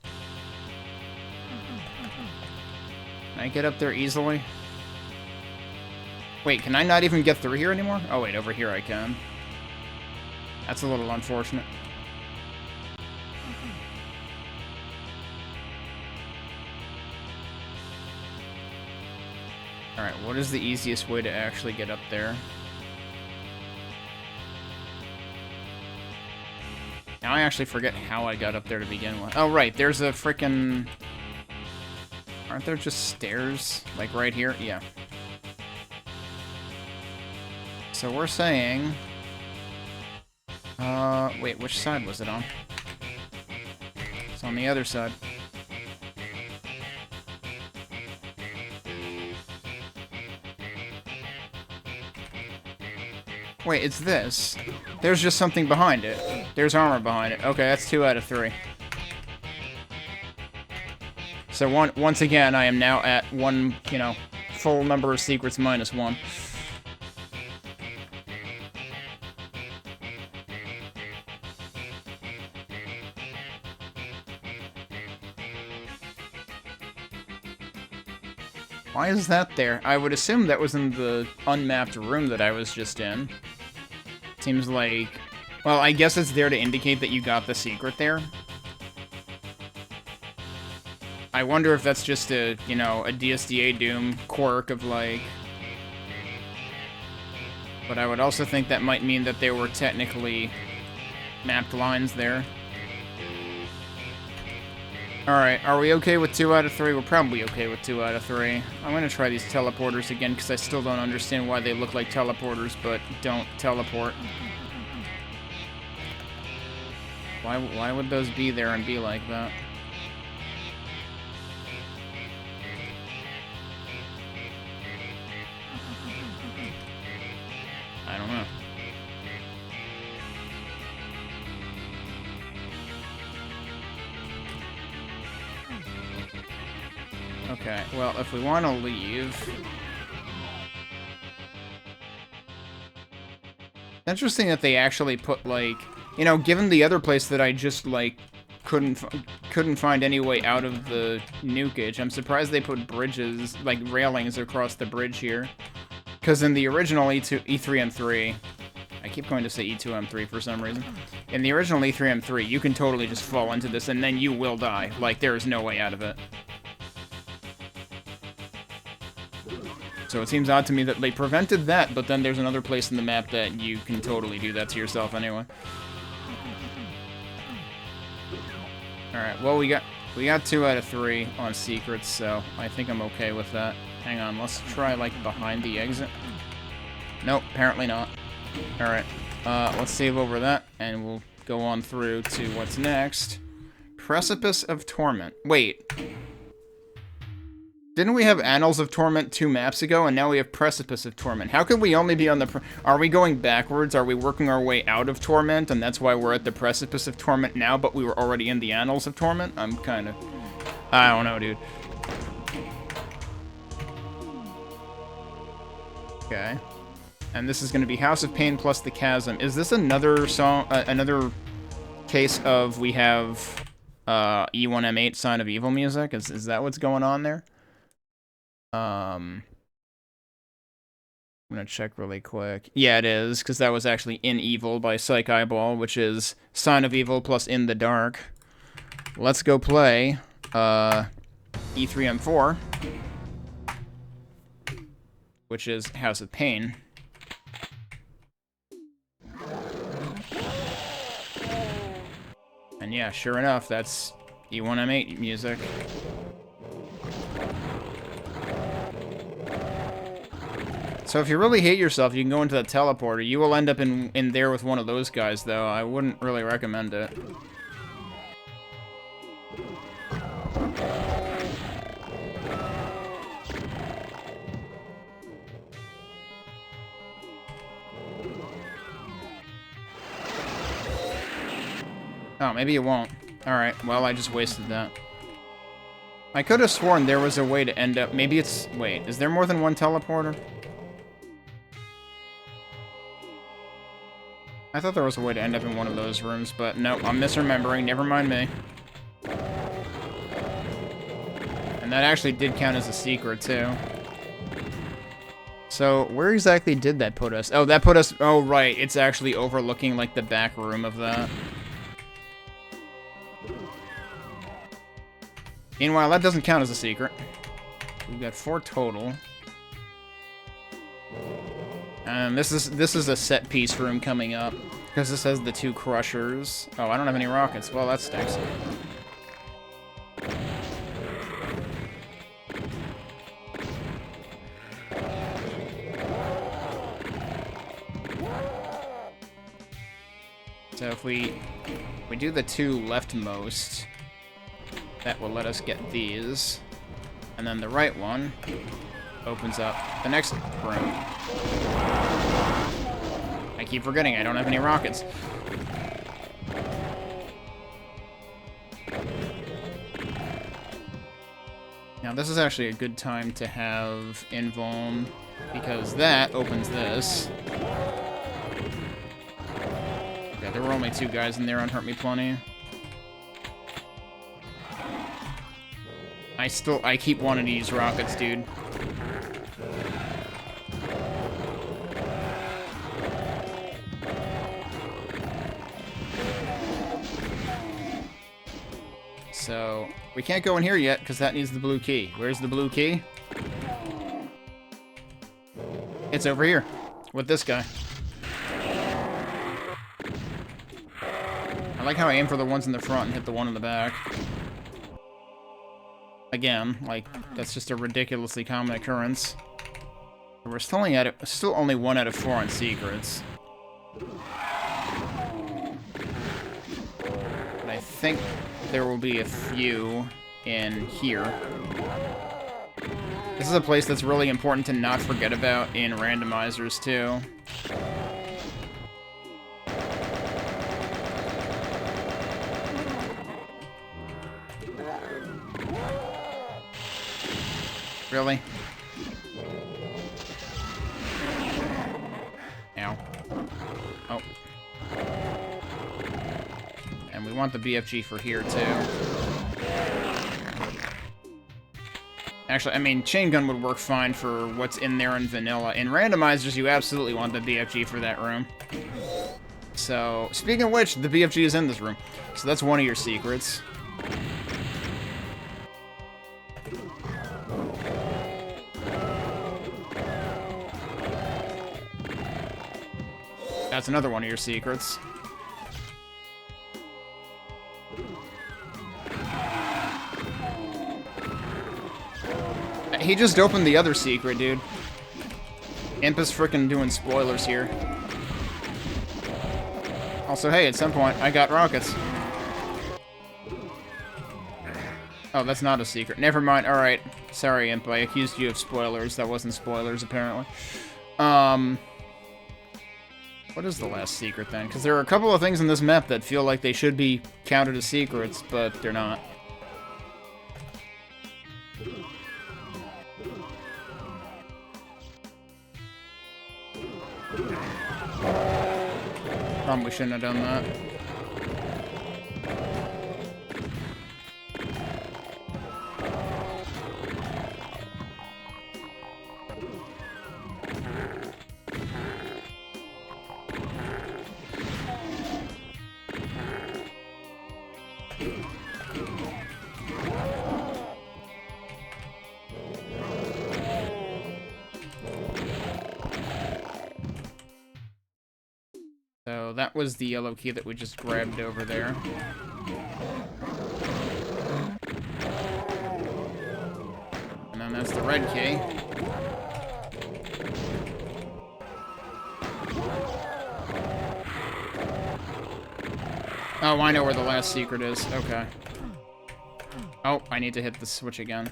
can I get up there easily? Wait, can I not even get through here anymore? Oh wait, over here I can. That's a little unfortunate. Alright, what is the easiest way to actually get up there? Now I actually forget how I got up there to begin with. Oh, right, there's a frickin'... Aren't there just stairs? Like right here? Yeah. So we're saying... wait, which side was it on? It's on the other side. Wait, it's this. There's just something behind it. There's armor behind it. Okay, that's 2 out of 3. So once again, I am now at 1, you know, full number of secrets minus 1. Why is that there? I would assume that was in the unmapped room that I was just in. Seems like... Well, I guess it's there to indicate that you got the secret there. I wonder if that's just a, you know, a DSDA-Doom quirk of, like... But I would also think that might mean that there were technically mapped lines there. Alright, are we okay with 2 out of 3? We're probably okay with 2 out of 3. I'm gonna try these teleporters again, because I still don't understand why they look like teleporters, but don't teleport. Why would those be there and be like that? I don't know. Okay, well, if we want to leave... Interesting that they actually put, like... You know, given the other place that I just, like, couldn't find any way out of the nukage, I'm surprised they put bridges, like, railings across the bridge here. Because in the original E3M3... I keep going to say E2M3 for some reason. In the original E3M3, you can totally just fall into this, and then you will die. Like, there is no way out of it. So it seems odd to me that they prevented that, but then there's another place in the map that you can totally do that to yourself anyway. Alright, well, we got 2 out of 3 on secrets, so I think I'm okay with that. Hang on, let's try, like, behind the exit. Nope, apparently not. Alright, let's save over that, and we'll go on through to what's next. Precipice of Torment. Wait. Didn't we have Annals of Torment 2 maps ago, and now we have Precipice of Torment? How could we only be on the... Are we going backwards? Are we working our way out of Torment, and that's why we're at the Precipice of Torment now, but we were already in the Annals of Torment? I'm kind of... I don't know, dude. Okay. And this is going to be House of Pain plus the Chasm. Is this another song... another case of we have E1M8 Sign of Evil music? Is that what's going on there? I'm gonna check really quick. Yeah, it is, because that was actually In Evil by Psych Eyeball, which is Sign of Evil plus In the Dark. Let's go play E3M4, which is House of Pain. And yeah, sure enough, that's E1M8 music. So if you really hate yourself, you can go into the teleporter. You will end up in there with one of those guys, though. I wouldn't really recommend it. Oh, maybe it won't. Alright, well, I just wasted that. I could have sworn there was a way to end up... Maybe it's... Wait, is there more than one teleporter? I thought there was a way to end up in one of those rooms, but no, I'm misremembering. Never mind me. And that actually did count as a secret, too. So, where exactly did that put us? Oh, that put us... Oh, right. It's actually overlooking, like, the back room of that. Meanwhile, that doesn't count as a secret. We've got 4 total. And this is a set-piece room coming up. Because this has the 2 crushers. Oh, I don't have any rockets. Well, that stinks. So if we do the 2 leftmost, that will let us get these. And then the right one opens up the next room. I keep forgetting I don't have any rockets. Now this is actually a good time to have invuln, because that opens this. Okay, there were only 2 guys in there on Hurt Me Plenty. I keep wanting to use rockets, dude. So, we can't go in here yet, because that needs the blue key. Where's the blue key? It's over here, with this guy. I like how I aim for the ones in the front and hit the one in the back. Again, like, that's just a ridiculously common occurrence. We're still only 1 out of 4 on secrets. But I think there will be a few in here. This is a place that's really important to not forget about in randomizers, too. Really? Ow. Oh. And we want the BFG for here, too. Actually, I mean, chain gun would work fine for what's in there in vanilla. In randomizers, you absolutely want the BFG for that room. So, speaking of which, the BFG is in this room. So that's one of your secrets. That's another one of your secrets. He just opened the other secret, dude. Imp is frickin' doing spoilers here. Also, hey, at some point, I got rockets. Oh, that's not a secret. Never mind. Alright. Sorry, Imp. I accused you of spoilers. That wasn't spoilers, apparently. What is the last secret, then? Because there are a couple of things in this map that feel like they should be counted as secrets, but they're not. Probably shouldn't have done that. So that was the yellow key that we just grabbed over there. And then that's the red key. Oh, I know where the last secret is. Okay. Oh, I need to hit the switch again.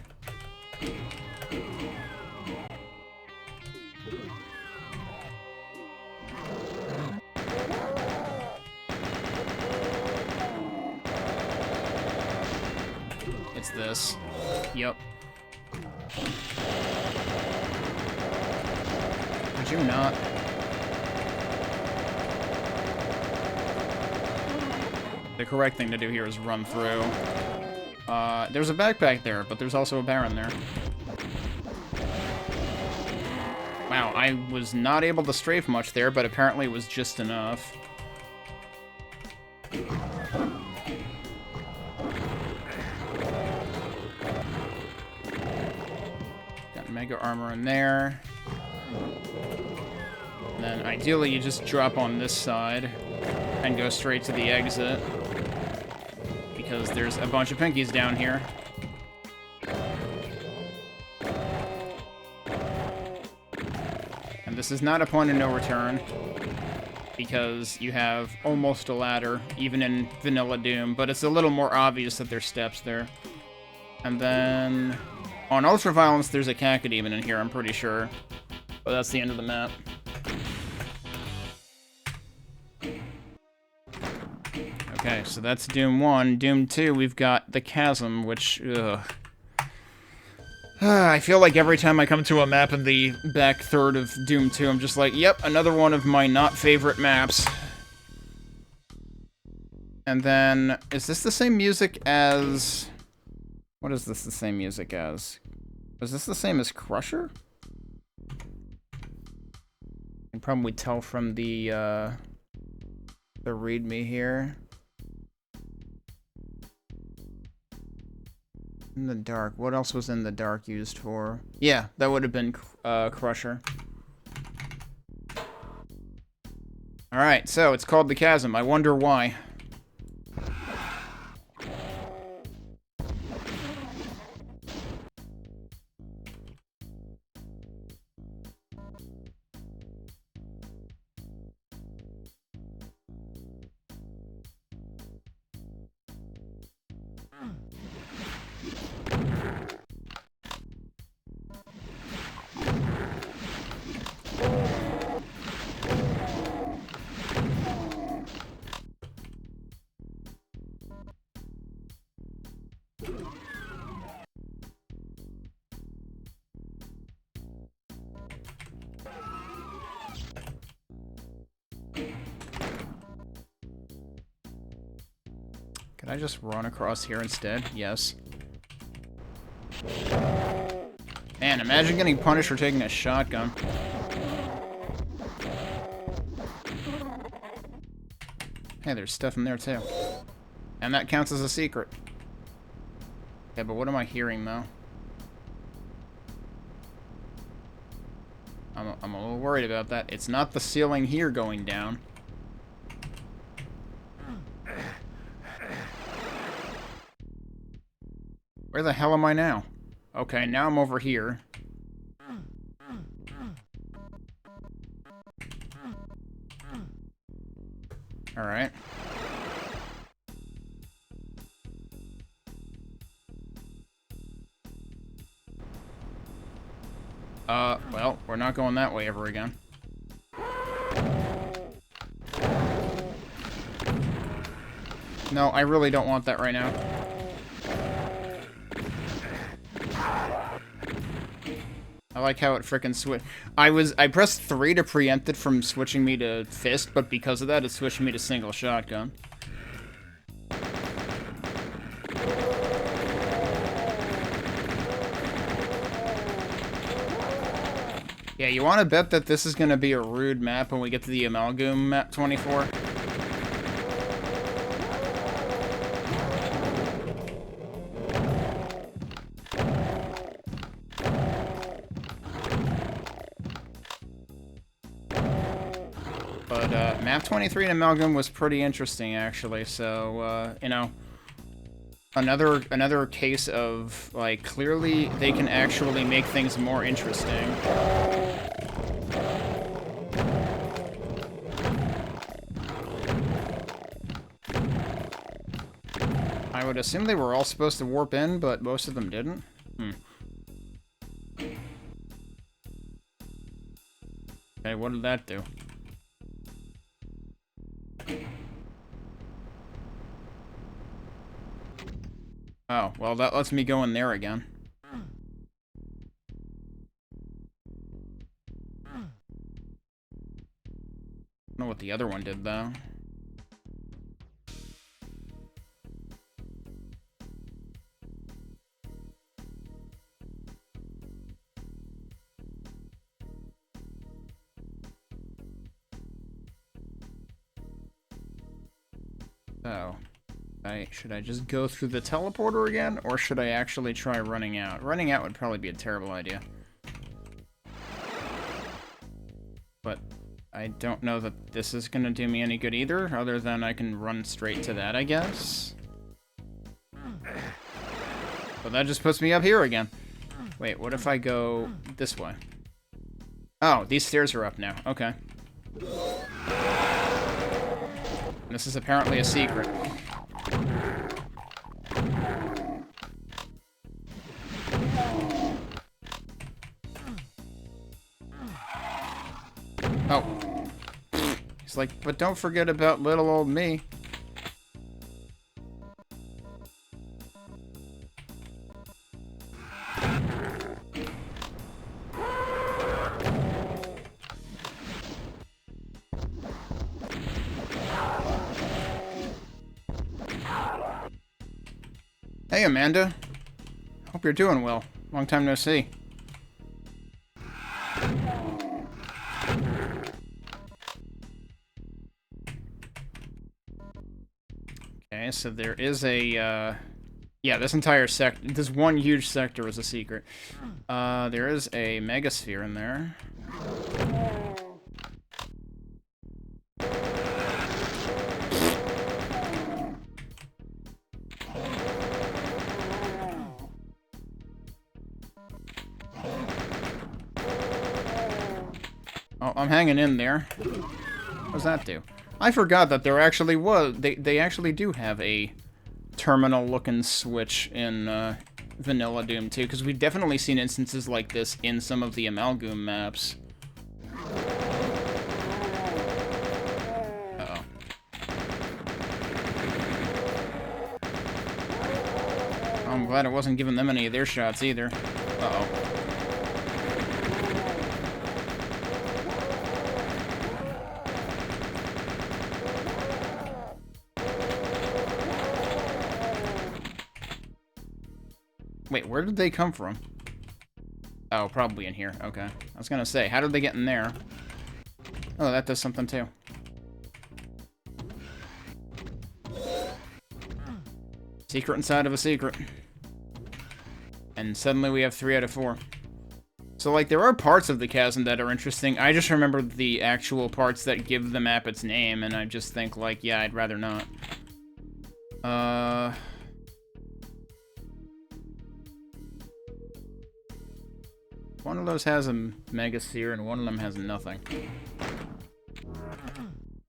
It's this. Yep. Could you not? The correct thing to do here is run through. There's a backpack there, but there's also a Baron there. Wow, I was not able to strafe much there, but apparently it was just enough. Got mega armor in there. And then ideally you just drop on this side and go straight to the exit, because there's a bunch of pinkies down here. This is not a point of no return, because you have almost a ladder, even in vanilla Doom, but it's a little more obvious that there's steps there. And then, on Ultraviolence, there's a Cacodemon in here, I'm pretty sure. But that's the end of the map. Okay, so that's Doom 1. Doom 2, we've got the Chasm, which, ugh. I feel like every time I come to a map in the back third of Doom 2, I'm just like, yep, another one of my not favorite maps. And then, is this the same music as... What is this the same music as? Is this the same as Crusher? You can probably tell from the readme here. In the dark. What else was in the dark used for? Yeah, that would have been Crusher. Alright, so it's called the Chasm. I wonder why. Can I just run across here instead? Yes. Man, imagine getting punished for taking a shotgun. Hey, there's stuff in there too. And that counts as a secret. Okay, but what am I hearing though? I'm a little worried about that. It's not the ceiling here going down. Where the hell am I now? Okay, now I'm over here. Alright. Well, we're not going that way ever again. No, I really don't want that right now. I like how it frickin' switched. I pressed 3 to preempt it from switching me to fist, but because of that, it switched me to single shotgun. Yeah, you want to bet that this is going to be a rude map when we get to the Amalgoom MAP24? But MAP23 and Amalgoom was pretty interesting, actually, so, you know, another case of, like, clearly they can actually make things more interesting. I would assume they were all supposed to warp in, but most of them didn't. Okay, what did that do? Oh, well, that lets me go in there again. I don't know what the other one did, though. So, should I just go through the teleporter again, or should I actually try running out? Running out would probably be a terrible idea. But I don't know that this is going to do me any good either, other than I can run straight to that, I guess. But that just puts me up here again. Wait, what if I go this way? Oh, these stairs are up now. Okay. This is apparently a secret. Oh. He's like, but don't forget about little old me. Hey, Amanda. Hope you're doing well. Long time no see. Okay, so there is a, yeah, this entire this one huge sector is a secret. There is a megasphere in there. Oh, I'm hanging in there. What does that do? I forgot that there actually was... They actually do have a terminal-looking switch in Vanilla Doom, too, because we've definitely seen instances like this in some of the Amalgoom maps. Uh-oh. I'm glad it wasn't giving them any of their shots, either. Uh-oh. Wait, where did they come from? Oh, probably in here. Okay. I was gonna say, how did they get in there? Oh, that does something too. Secret inside of a secret. And suddenly we have 3 out of 4. So, like, there are parts of the chasm that are interesting. I just remember the actual parts that give the map its name, and I just think, like, yeah, I'd rather not. One of those has a megasphere, and one of them has nothing.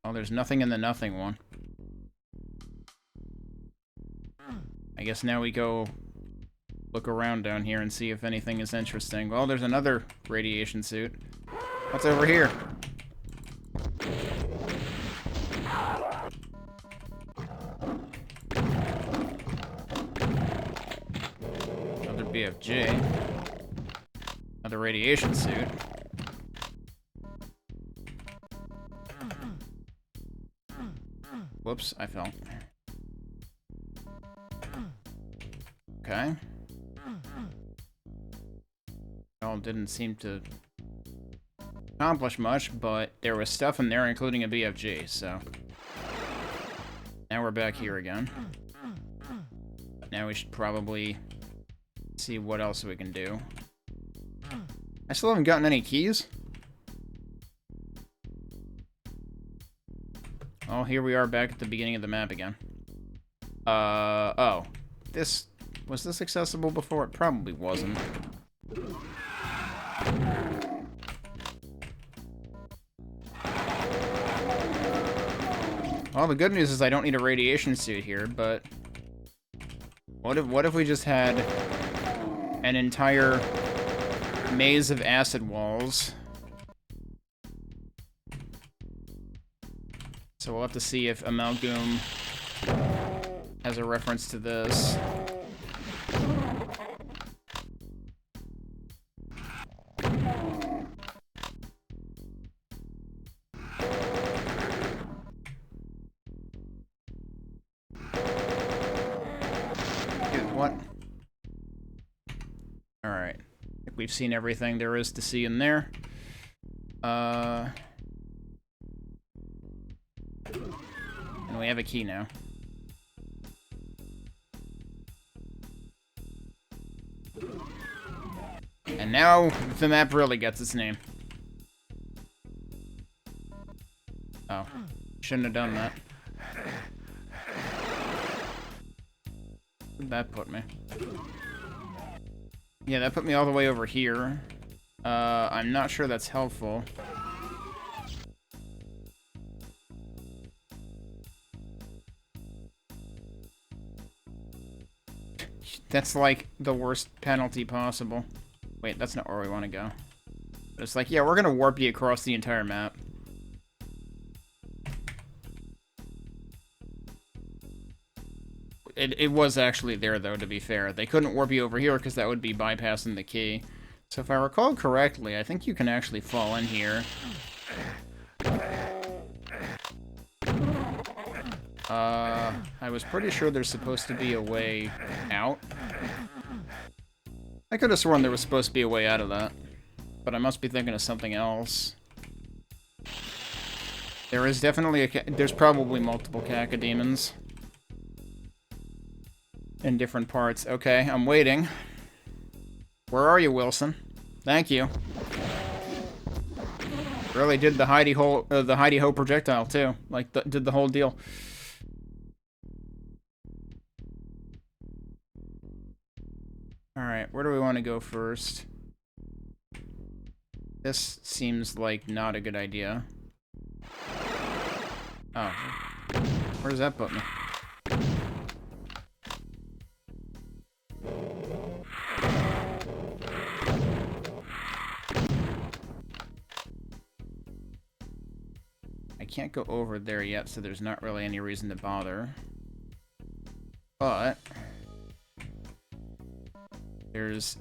Oh, there's nothing in the nothing one. I guess now we go look around down here and see if anything is interesting. Well, there's another radiation suit. What's over here? Another BFG. Another radiation suit. Whoops, I fell. Okay. Well, didn't seem to accomplish much, but there was stuff in there, including a BFG, so... Now we're back here again. Now we should probably see what else we can do. I still haven't gotten any keys. Oh, here we are back at the beginning of the map again. Oh. Was this accessible before? It probably wasn't. Well, the good news is I don't need a radiation suit here, but... What if we just had an entire maze of acid walls? So we'll have to see if Amalgoom has a reference to this. Dude, what? Alright. We've seen everything there is to see in there. And we have a key now. now the map really gets its name. Oh, shouldn't have done that. Where'd that put me? Yeah, that put me all the way over here. I'm not sure that's helpful. That's like the worst penalty possible. Wait, that's not where we want to go. But it's like, yeah, we're gonna warp you across the entire map. It was actually there, though, to be fair. They couldn't warp you over here because that would be bypassing the key. So if I recall correctly, I think you can actually fall in here. I was pretty sure there's supposed to be a way out. I could have sworn there was supposed to be a way out of that. But I must be thinking of something else. There is definitely there's probably multiple cacodemons. In different parts. Okay, I'm waiting. Where are you, Wilson? Thank you. Really did the hidey-ho projectile, too. Like, did the whole deal. Alright, where do we want to go first? This seems like not a good idea. Oh. Where does that put me? I can't go over there yet, so there's not really any reason to bother. But there's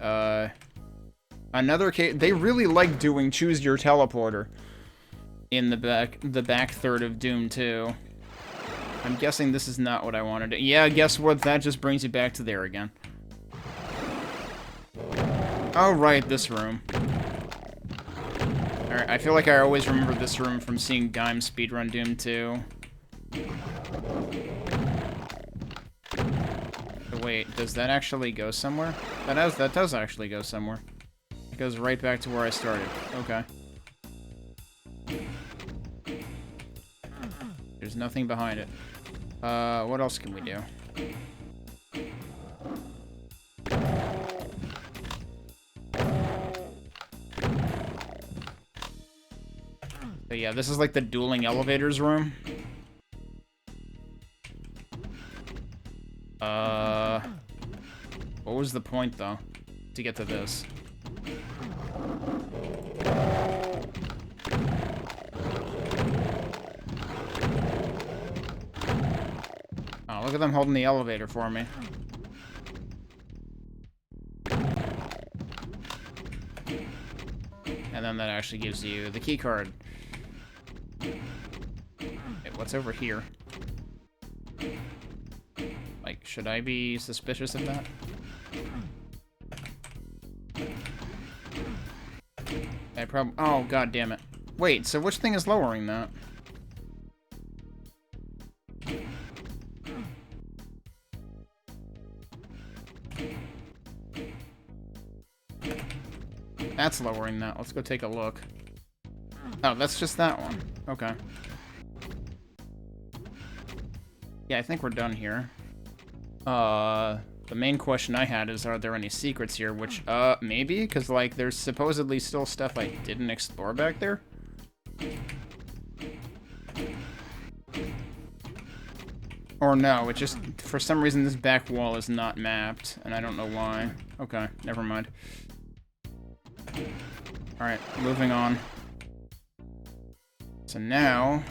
another case. They really like doing choose your teleporter in the back third of Doom 2. I'm guessing this is not what I wanted to. Yeah, guess what? That just brings you back to there again. Oh, right, this room. Alright, I feel like I always remember this room from seeing Dime speedrun Doom 2. But wait, does that actually go somewhere? That does actually go somewhere. It goes right back to where I started. Okay. There's nothing behind it. What else can we do? So yeah, this is like the dueling elevators room. What was the point, though, to get to this? Oh, look at them holding the elevator for me. And then that actually gives you the key card. Wait, what's over here? Like, should I be suspicious of that? I probably... Oh, god damn it. Wait, so which thing is lowering that? That's lowering that. Let's go take a look. Oh, that's just that one. Okay. Yeah, I think we're done here. The main question I had is, are there any secrets here? Which, maybe? Because, like, there's supposedly still stuff I didn't explore back there. Or no, it just, for some reason, this back wall is not mapped, and I don't know why. Okay, never mind. Alright, moving on. So now...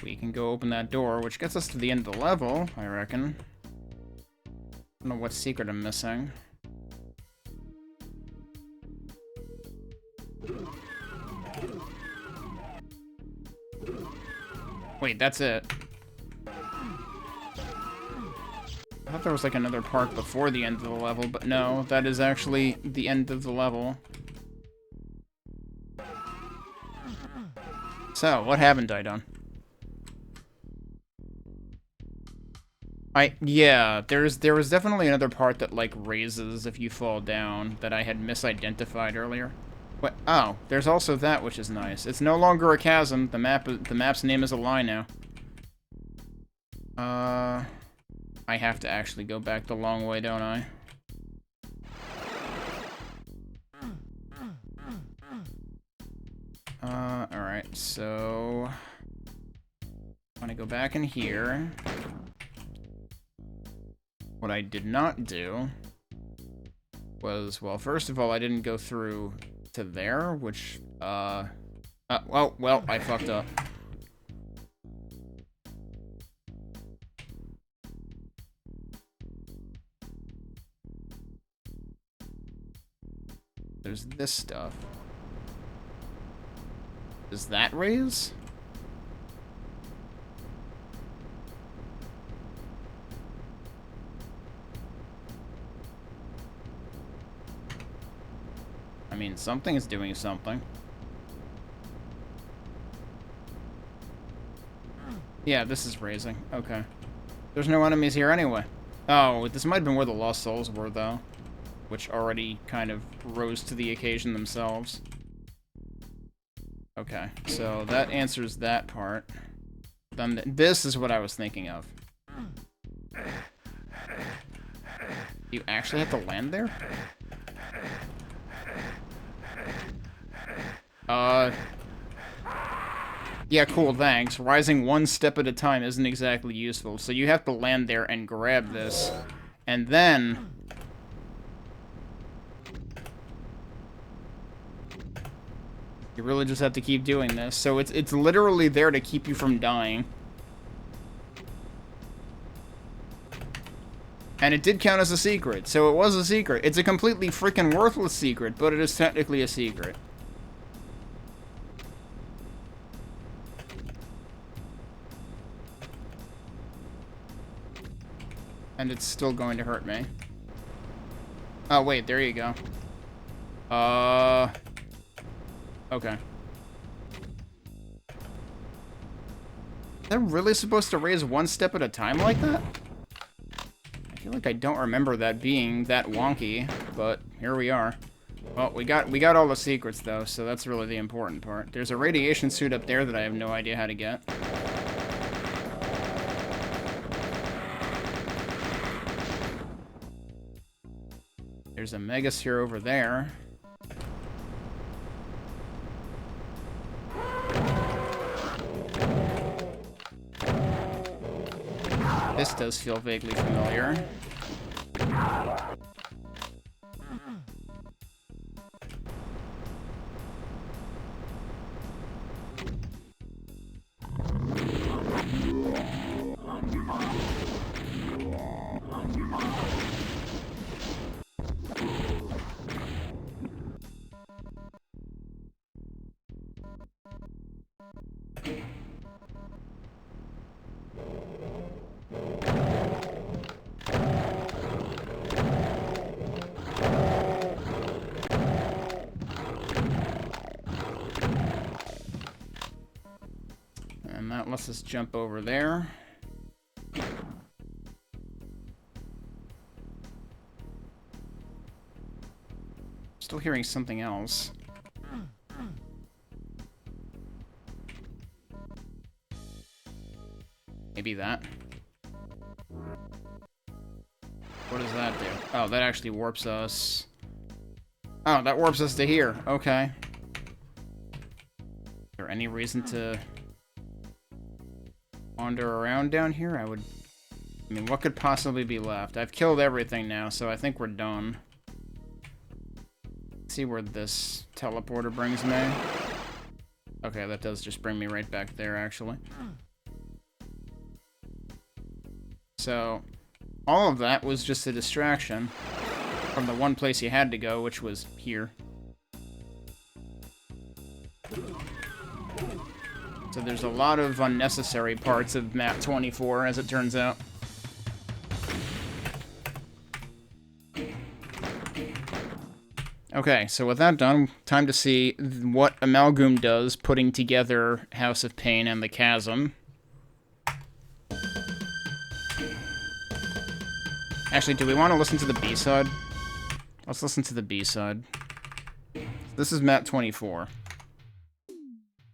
we can go open that door, which gets us to the end of the level, I reckon. I don't know what secret I'm missing. Wait, that's it. I thought there was like another part before the end of the level, but no, that is actually the end of the level. So, what haven't I done? Yeah, there was definitely another part that, like, raises if you fall down that I had misidentified earlier. What? Oh, there's also that, which is nice. It's no longer a chasm. The map's name is a lie now. I have to actually go back the long way, don't I? Alright, so... I want to go back in here. What I did not do was, well, first of all, I didn't go through to there, which, well, I fucked up. There's this stuff. Does that raise? I mean, something is doing something. Yeah, this is raising. Okay. There's no enemies here anyway. Oh, this might have been where the Lost Souls were, though. Which already kind of rose to the occasion themselves. Okay, so that answers that part. Then this is what I was thinking of. You actually have to land there? Yeah, cool, thanks. Rising one step at a time isn't exactly useful, so you have to land there and grab this. And then... you really just have to keep doing this. So it's literally there to keep you from dying. And it did count as a secret, so it was a secret. It's a completely freaking worthless secret, but it is technically a secret. And it's still going to hurt me. Oh, wait, there you go. Okay. Is that really supposed to raise one step at a time like that? I feel like I don't remember that being that wonky, but here we are. Well, we got all the secrets, though, so that's really the important part. There's a radiation suit up there that I have no idea how to get. There's a Megasphere over there. This does feel vaguely familiar. Let's just jump over there. Still hearing something else. Maybe that. What does that do? Oh, that actually warps us. Oh, that warps us to here. Okay. Is there any reason to wander around down here? I mean, what could possibly be left? I've killed everything now, so I think we're done. Let's see where this teleporter brings me. Okay, that does just bring me right back there, actually. So, all of that was just a distraction from the one place you had to go, which was here. So there's a lot of unnecessary parts of map 24, as it turns out. Okay, so with that done, time to see what Amalgoom does putting together House of Pain and the Chasm. Actually, do we want to listen to the B-side? Let's listen to the B-side. This is MAP24.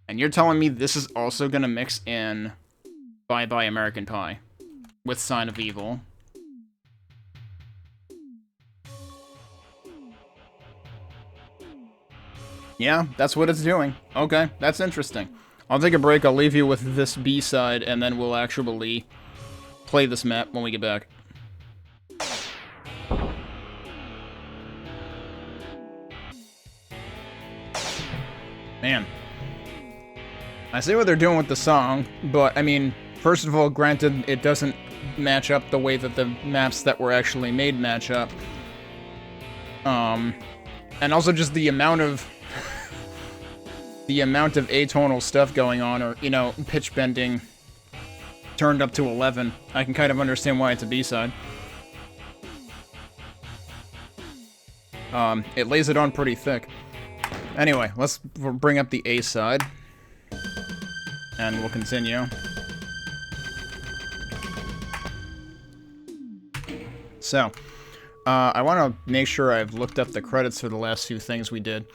And you're telling me this is also gonna mix in Bye Bye American Pie with Sign of Evil. Yeah, that's what it's doing. Okay, that's interesting. I'll take a break, I'll leave you with this B-side, and then we'll actually play this map when we get back. Man. I see what they're doing with the song, but, I mean, first of all, granted, it doesn't match up the way that the maps that were actually made match up. And also just the amount of... the amount of atonal stuff going on, or, you know, pitch bending turned up to 11. I can kind of understand why it's a B-side. It lays it on pretty thick. Anyway, let's bring up the A-side. And we'll continue. So, I want to make sure I've looked up the credits for the last few things we did.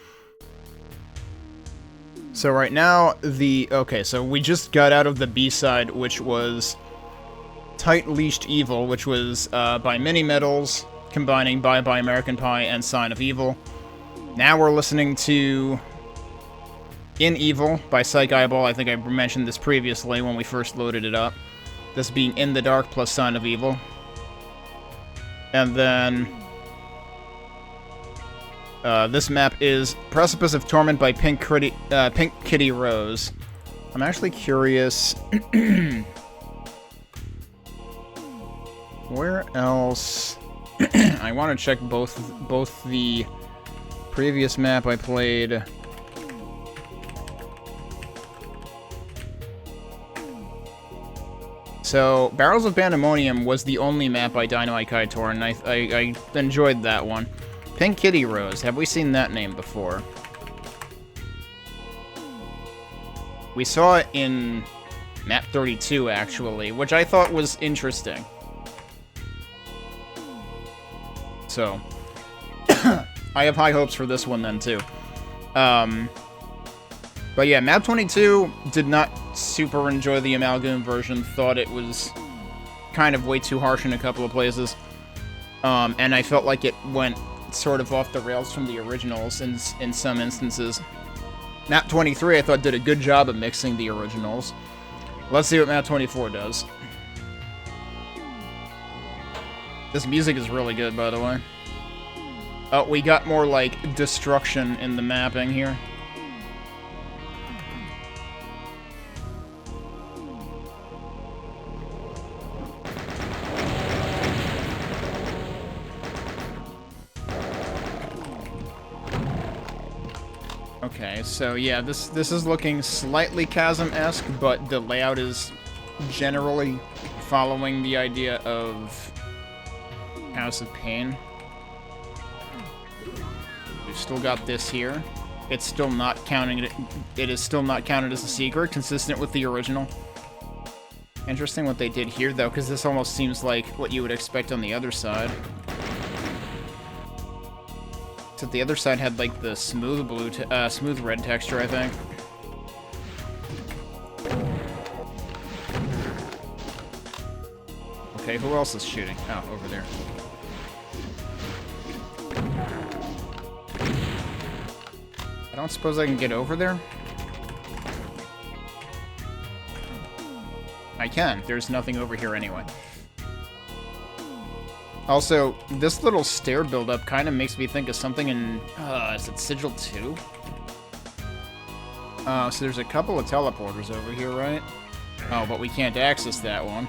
So right now, okay, so we just got out of the B-side, which was Tight Leashed Evil, which was by Mini Metals, combining Bye Bye American Pie and Sign of Evil. Now we're listening to In Evil by Psych Eyeball. I think I mentioned this previously when we first loaded it up. This being In the Dark plus Sign of Evil. And then this map is Precipice of Torment by Pink Kitty Rose. I'm actually curious where else. I want to check both the previous map I played. So, Barrels of Pandemonium was the only map by Dynamite Kaitor, and I enjoyed that one. Pink Kitty Rose, have we seen that name before? We saw it in MAP32, actually, which I thought was interesting. So, I have high hopes for this one then, too. But yeah, MAP22 did not super enjoy the Amalgoom version, thought it was kind of way too harsh in a couple of places. And I felt like it went sort of off the rails from the originals in some instances. MAP23, I thought, did a good job of mixing the originals. Let's see what MAP24 does. This music is really good, by the way. Oh, we got more, like, destruction in the mapping here. Okay, so yeah, this is looking slightly Chasm-esque, but the layout is generally following the idea of House of Pain. We've still got this here. It's still not counting it. It is still not counted as a secret, consistent with the original. Interesting what they did here, though, because this almost seems like what you would expect on the other side. Except the other side had, like, the smooth blue, smooth red texture, I think. Okay, who else is shooting? Oh, over there. I don't suppose I can get over there? I can. There's nothing over here anyway. Also, this little stair build-up kind of makes me think of something in... is it Sigil 2? So there's a couple of teleporters over here, right? Oh, but we can't access that one.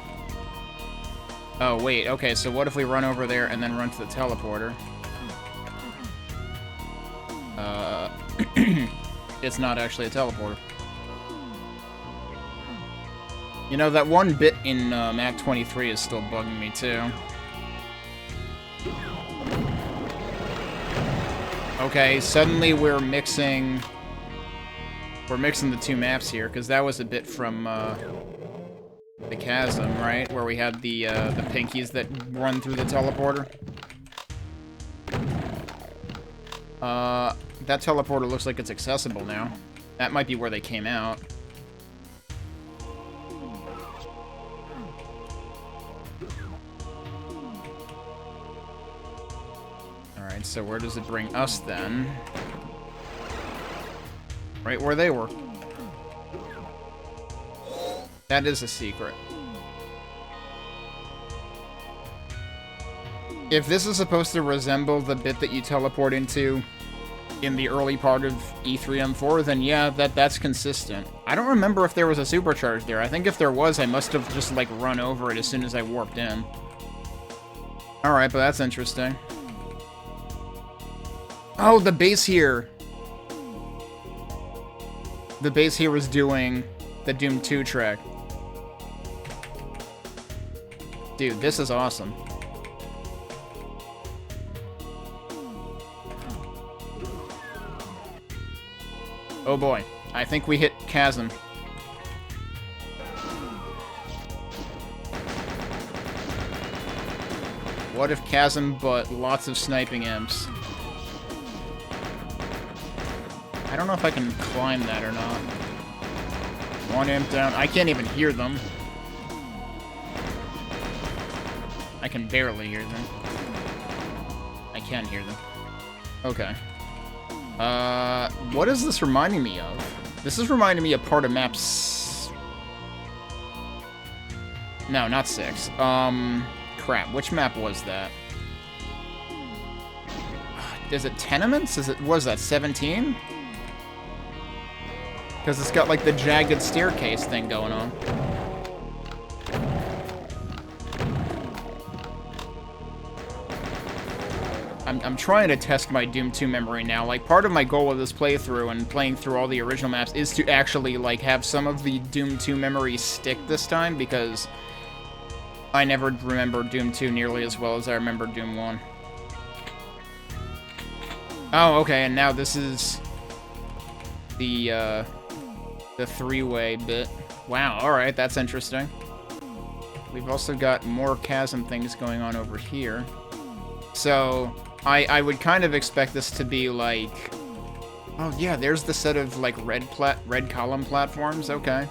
Oh, wait. Okay, so what if we run over there and then run to the teleporter? It's not actually a teleporter. You know, that one bit in MAP23 is still bugging me, too. Okay, suddenly we're mixing the two maps here, because that was a bit from the chasm, right? Where we had the pinkies that run through the teleporter. That teleporter looks like it's accessible now. That might be where they came out. Alright, so where does it bring us then? Right where they were. That is a secret. If this is supposed to resemble the bit that you teleport into in the early part of E3M4, then yeah, that's consistent. I don't remember if there was a supercharge there. I think if there was, I must have just, like, run over it as soon as I warped in. Alright, but that's interesting. Oh, the base here! The base here was doing the Doom 2 track. Dude, this is awesome. Oh boy, I think we hit Chasm. What if Chasm, but lots of sniping imps? I don't know if I can climb that or not. One imp down. I can't even hear them. I can barely hear them. I can hear them. Okay. What is this reminding me of? This is reminding me of part of maps... No, not 6. Crap, which map was that? Is it Tenements? Was that 17? Because it's got, like, the jagged staircase thing going on. I'm trying to test my Doom 2 memory now. Like, part of my goal with this playthrough and playing through all the original maps is to actually, like, have some of the Doom 2 memory stick this time, because I never remember Doom 2 nearly as well as I remember Doom 1. Oh, okay, and now this is the three-way bit. Wow, alright, that's interesting. We've also got more chasm things going on over here. So, I would kind of expect this to be like... Oh yeah, there's the set of, like, red column platforms, okay.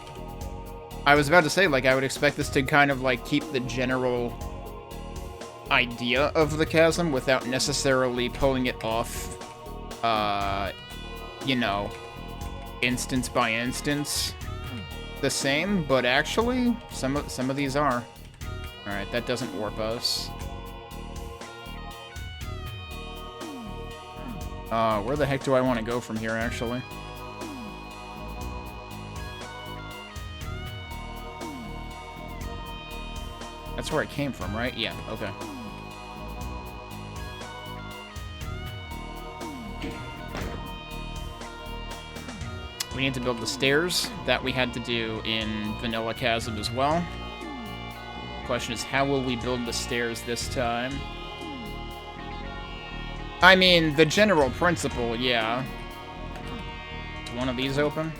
I was about to say, like, I would expect this to kind of, like, keep the general idea of the chasm without necessarily pulling it off, you know, instance by instance the same, but actually, some of these are. Alright, that doesn't warp us. Where the heck do I want to go from here, actually? That's where it came from, right? Yeah, okay. We need to build the stairs. That we had to do in Vanilla Chasm as well. Question is, how will we build the stairs this time? I mean, the general principle, yeah. Is one of these open?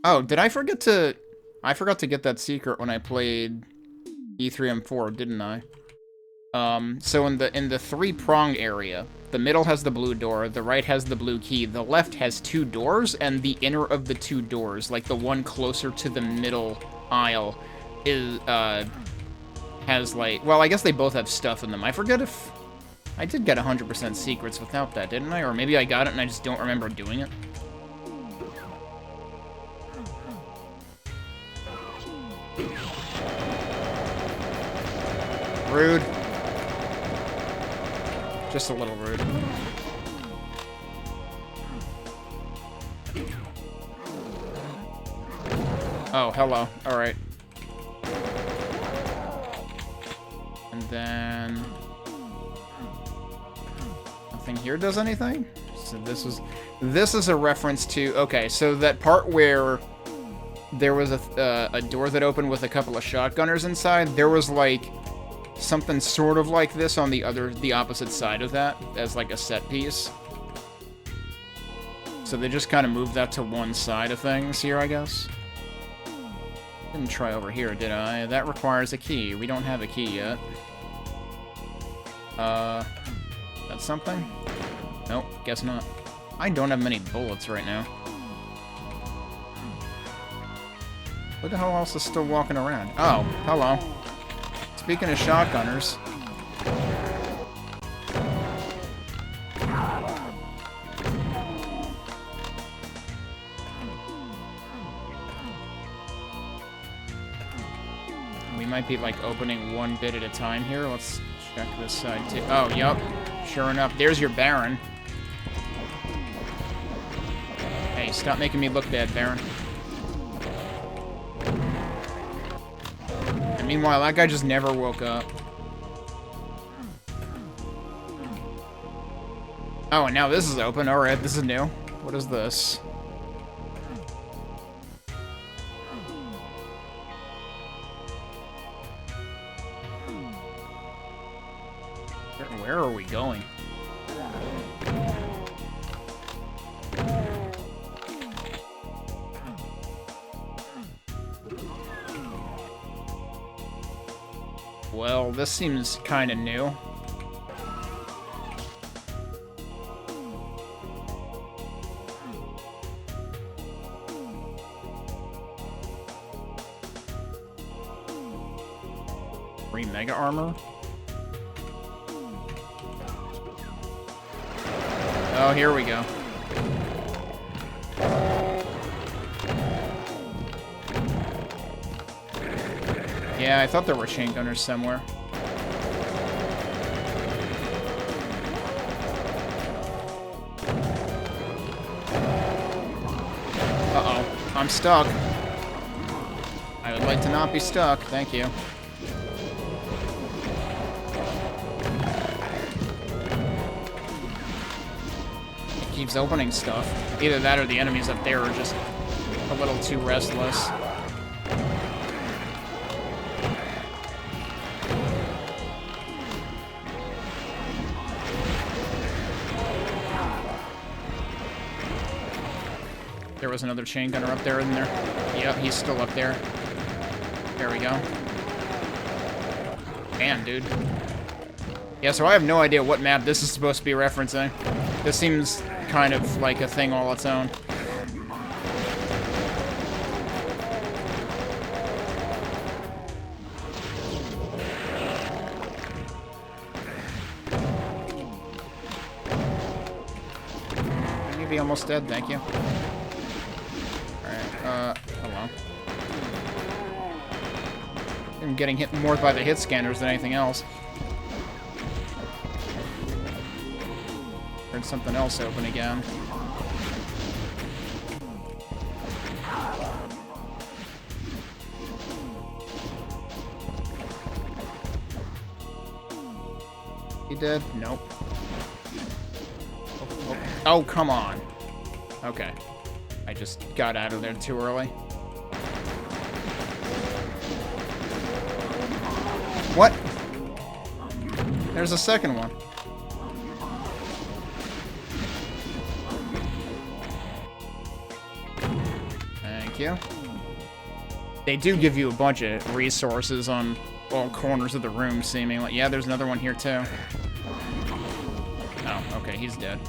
Oh, did I forget to... I forgot to get that secret when I played E3M4, didn't I? So in the three-prong area, the middle has the blue door, the right has the blue key, the left has 2 doors, and the inner of the 2 doors, like the one closer to the middle aisle, is, has, like... Well, I guess they both have stuff in them. I forget if... I did get 100% secrets without that, didn't I? Or maybe I got it and I just don't remember doing it. Rude. Just a little rude. Oh, hello. Alright. And then... Nothing here does anything? So this is a reference to... Okay, so that part where there was a door that opened with a couple of shotgunners inside, there was, like... something sort of like this on the opposite side of that, as like a set piece. So they just kind of moved that to one side of things here, I guess. Didn't try over here, did I? That requires a key. We don't have a key yet. That's something? Nope, guess not. I don't have many bullets right now. Who the hell else is still walking around? Oh, hello. Speaking of shotgunners... we might be, like, opening one bit at a time here. Let's check this side, too. Oh, yep. Sure enough. There's your Baron. Hey, stop making me look bad, Baron. And meanwhile, that guy just never woke up. Oh, and now this is open. Alright, this is new. What is this? Where are we going? Well, this seems kind of new. Free mega armor? Oh, here we go. Yeah, I thought there were chaingunners somewhere. Uh-oh. I'm stuck. I would like to not be stuck. Thank you. Keeps opening stuff. Either that or the enemies up there are just a little too restless. There was another chain gunner up there, isn't there? Yep, he's still up there. There we go. Man, dude. Yeah, so I have no idea what map this is supposed to be referencing. This seems kind of like a thing all its own. Maybe almost dead, thank you. Alright, hello. I'm getting hit more by the hit scanners than anything else. Heard something else open again. He dead? Nope. Oh, come on. Okay. I just got out of there too early. What? There's a second one. Thank you. They do give you a bunch of resources on all corners of the room, seemingly. Yeah, there's another one here, too. Oh, okay, he's dead.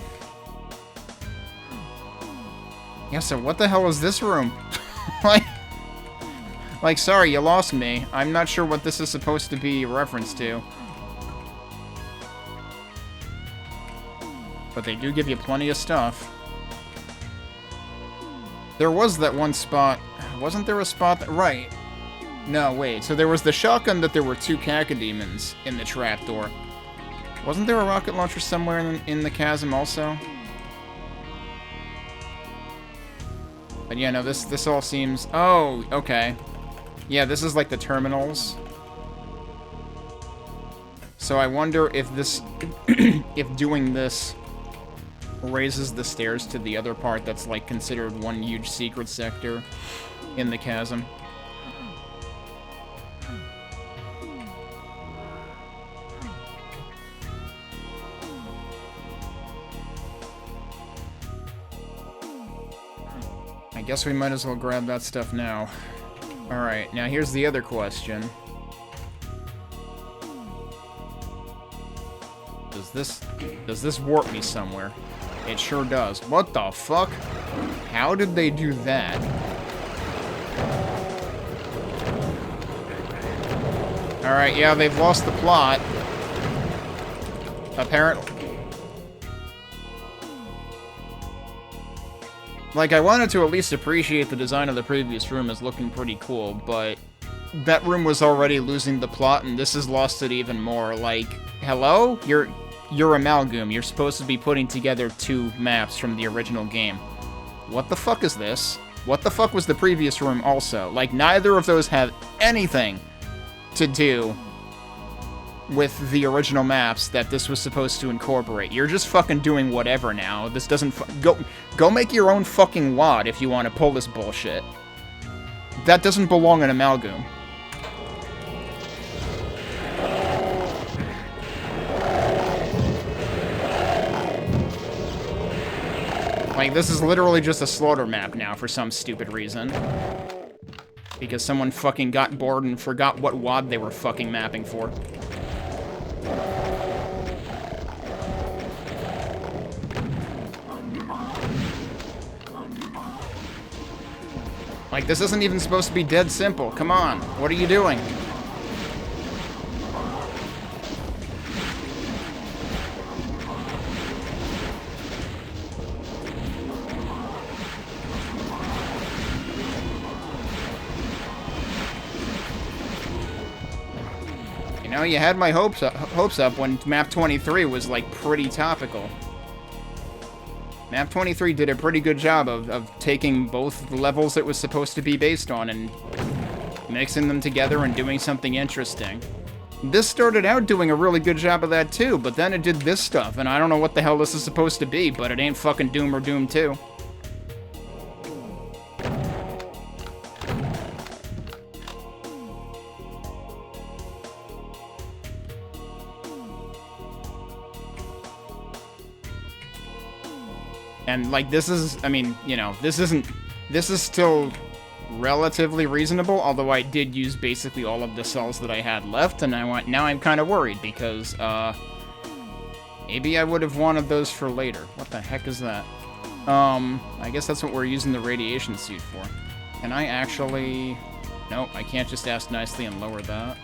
Yeah, so what the hell is this room? like, sorry, you lost me. I'm not sure what this is supposed to be a reference to. But they do give you plenty of stuff. There was that one spot. Wasn't there a spot that... Right. No, wait. So there was the shotgun that there were two cacodemons in the trapdoor. Wasn't there a rocket launcher somewhere in the chasm also? But yeah, no, this all seems... Oh, okay. Yeah, this is like the terminals. So I wonder if this... if doing this raises the stairs to the other part that's like considered one huge secret sector in the chasm. I guess we might as well grab that stuff now. Alright, now here's the other question. Does this warp me somewhere? It sure does. What the fuck? How did they do that? Alright, yeah, they've lost the plot. Apparently. Like, I wanted to at least appreciate the design of the previous room as looking pretty cool, but that room was already losing the plot, and this has lost it even more. Like, hello? You're Amalgoom. You're supposed to be putting together 2 maps from the original game. What the fuck is this? What the fuck was the previous room also? Like, neither of those have anything to do with the original maps that this was supposed to incorporate. You're just fucking doing whatever now. This doesn't go make your own fucking WAD if you want to pull this bullshit. That doesn't belong in Amalgoom. Like, this is literally just a slaughter map now for some stupid reason. Because someone fucking got bored and forgot what WAD they were fucking mapping for. Like, this isn't even supposed to be dead simple. Come on. What are you doing? You know, you had my hopes up when MAP23 was, like, pretty topical. MAP23 did a pretty good job of taking both the levels it was supposed to be based on and mixing them together and doing something interesting. This started out doing a really good job of that too, but then it did this stuff, and I don't know what the hell this is supposed to be, but it ain't fucking Doom or Doom 2. And, like, this is, I mean, you know, this is still relatively reasonable, although I did use basically all of the cells that I had left, and now I'm kind of worried, because, maybe I would have wanted those for later. What the heck is that? I guess that's what we're using the radiation suit for. Can I actually... Nope, I can't just ask nicely and lower that.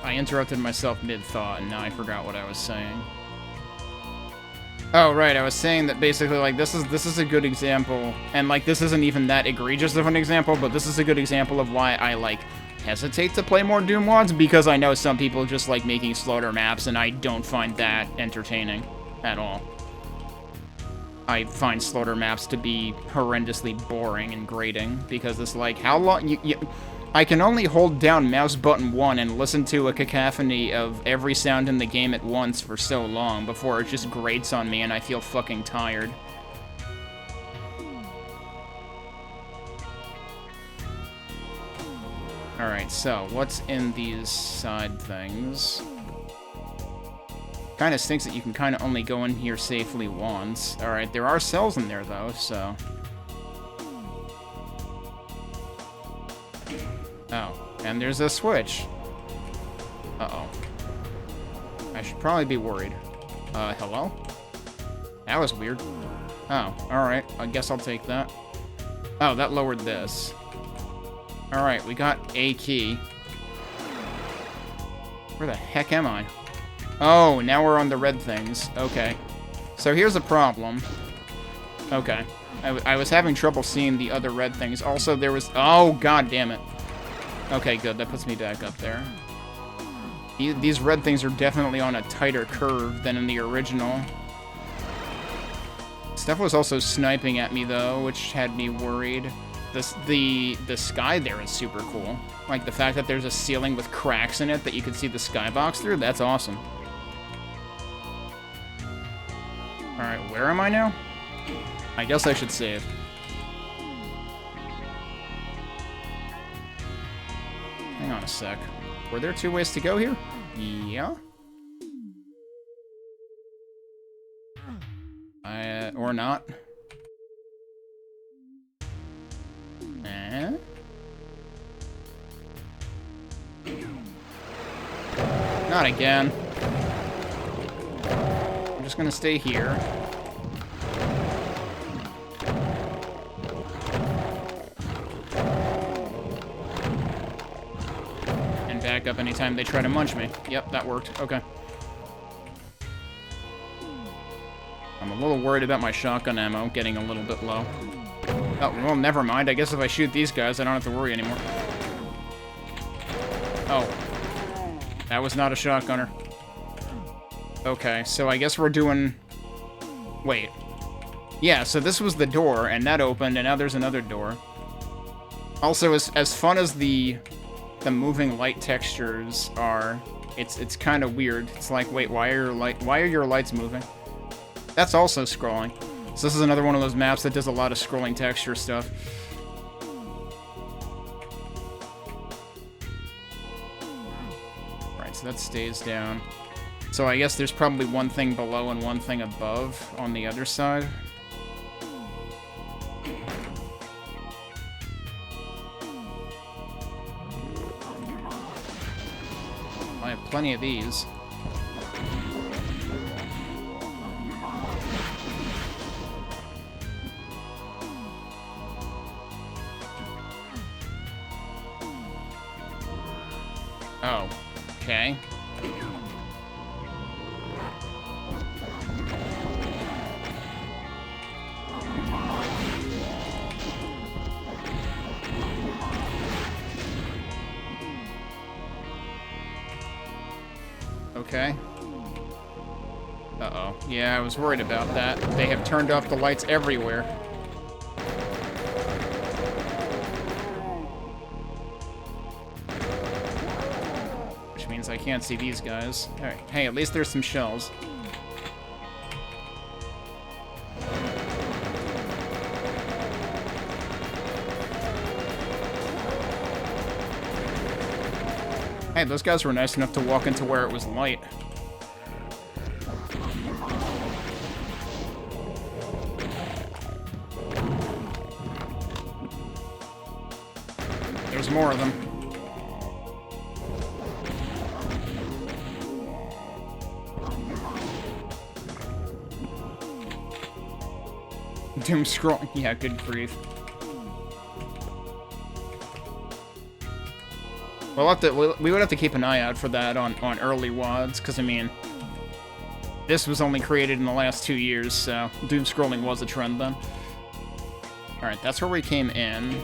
I interrupted myself mid-thought, and now I forgot what I was saying. Oh, right, I was saying that basically, like, this is a good example, and, like, this isn't even that egregious of an example, but this is a good example of why I, like, hesitate to play more Doom WADs, because I know some people just like making slaughter maps, and I don't find that entertaining at all. I find slaughter maps to be horrendously boring and grating, because it's like, how long... I can only hold down mouse button 1 and listen to a cacophony of every sound in the game at once for so long before it just grates on me and I feel fucking tired. Alright, so what's in these side things? Kinda stinks that you can kinda only go in here safely once. Alright, there are cells in there though, so... Oh, and there's a switch. Uh-oh. I should probably be worried. Hello? That was weird. Oh, alright. I guess I'll take that. Oh, that lowered this. Alright, we got a key. Where the heck am I? Oh, now we're on the red things. Okay. So here's a problem. Okay. I was having trouble seeing the other red things. Also, there was... Oh, god damn it. Okay, good. That puts me back up there. These red things are definitely on a tighter curve than in the original. Stuff was also sniping at me, though, which had me worried. The sky there is super cool. Like, the fact that there's a ceiling with cracks in it that you can see the skybox through, that's awesome. Alright, where am I now? I guess I should save. Hang on a sec. Were there 2 ways to go here? Yeah? Or not. Not again. I'm just gonna stay here. And back up anytime they try to munch me. Yep, that worked. Okay. I'm a little worried about my shotgun ammo getting a little bit low. Oh, well, never mind. I guess if I shoot these guys, I don't have to worry anymore. Oh. That was not a shotgunner. Okay, so I guess we're doing... Wait. Yeah, so this was the door, and that opened, and now there's another door. Also, as fun as the moving light textures are, it's kind of weird. It's like, wait, why are your lights moving? That's also scrolling. So this is another one of those maps that does a lot of scrolling texture stuff. Right, so that stays down. So I guess there's probably one thing below and one thing above on the other side. I have plenty of these. Oh, okay. Okay. Uh-oh. Yeah, I was worried about that. They have turned off the lights everywhere. Which means I can't see these guys. Alright. Hey, at least there's some shells. Hey, those guys were nice enough to walk into where it was light. There's more of them. Doom scroll. Yeah, good grief. We would have to keep an eye out for that on early WADs, because, I mean, this was only created in the last 2 years, so doom scrolling was a trend then. Alright, that's where we came in.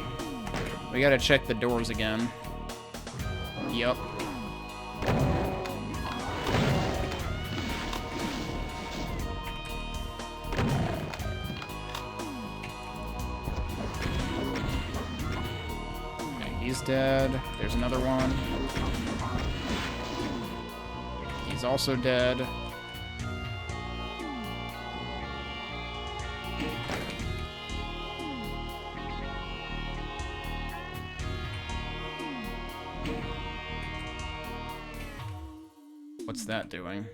We gotta check the doors again. Yup. He's dead. There's another one. He's also dead. What's that doing?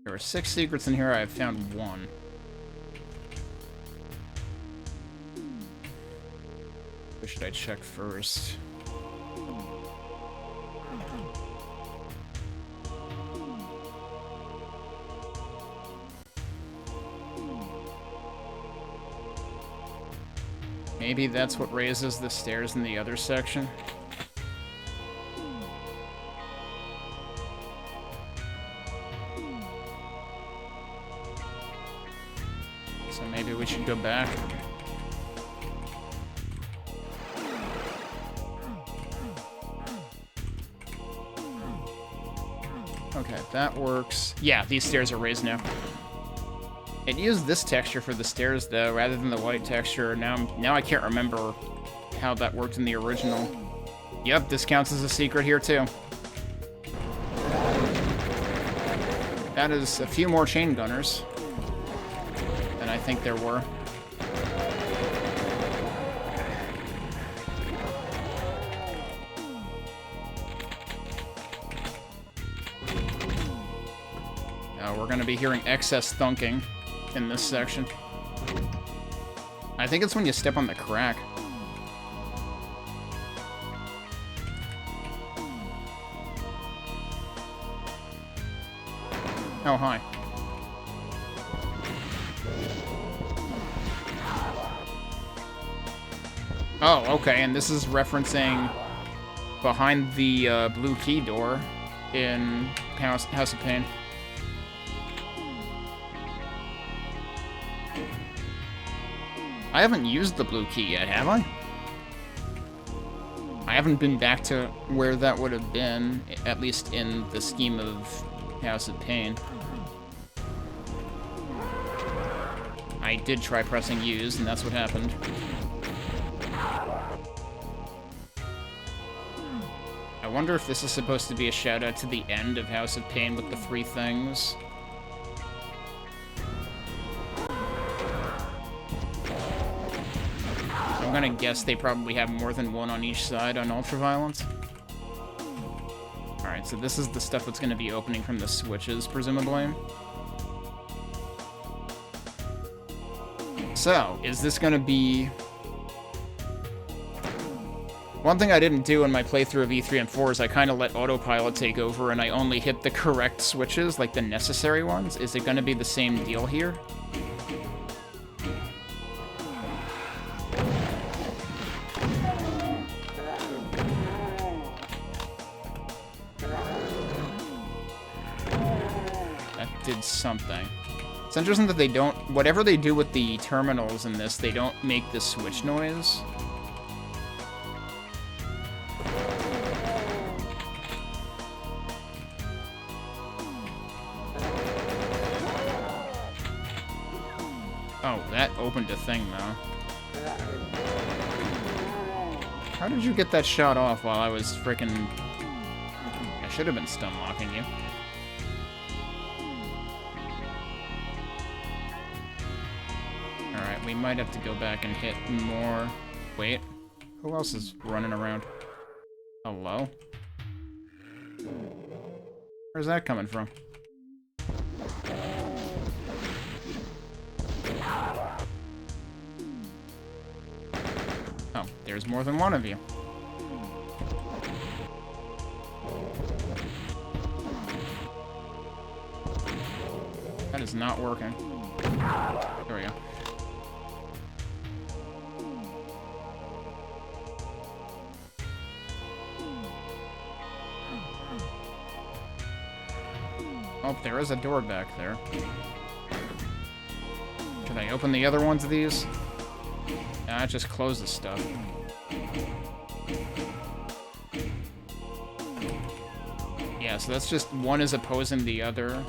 There were 6 secrets in here. I have found 1. What should I check first? Maybe that's what raises the stairs in the other section. So maybe we should go back. Okay, that works. Yeah, these stairs are raised now. It used this texture for the stairs, though, rather than the white texture. Now I can't remember how that worked in the original. Yep, this counts as a secret here, too. That is a few more chaingunners than I think there were. we're gonna be hearing excess thunking in this section. I think it's when you step on the crack. Oh, hi. Oh, okay, and this is referencing behind the blue key door in House of Pain. I haven't used the blue key yet, have I? I haven't been back to where that would have been, at least in the scheme of House of Pain. I did try pressing use, and that's what happened. I wonder if this is supposed to be a shout-out to the end of House of Pain with the 3 things. I'm gonna guess they probably have more than one on each side on Ultraviolence. Alright, so this is the stuff that's gonna be opening from the switches, presumably. So, is this gonna be... One thing I didn't do in my playthrough of E3 and 4 is I kind of let autopilot take over and I only hit the correct switches, like the necessary ones. Is it gonna be the same deal here? Did something. It's interesting that they don't... Whatever they do with the terminals in this, they don't make the switch noise. Oh, that opened a thing, though. How did you get that shot off while I was frickin'... I should have been stun locking you. Alright, we might have to go back and hit more... Wait, who else is running around? Hello? Where's that coming from? Oh, there's more than one of you. That is not working. There we go. Oh, there is a door back there. Can I open the other ones of these? Nah, it just closes stuff. Yeah, so that's just one is opposing the other.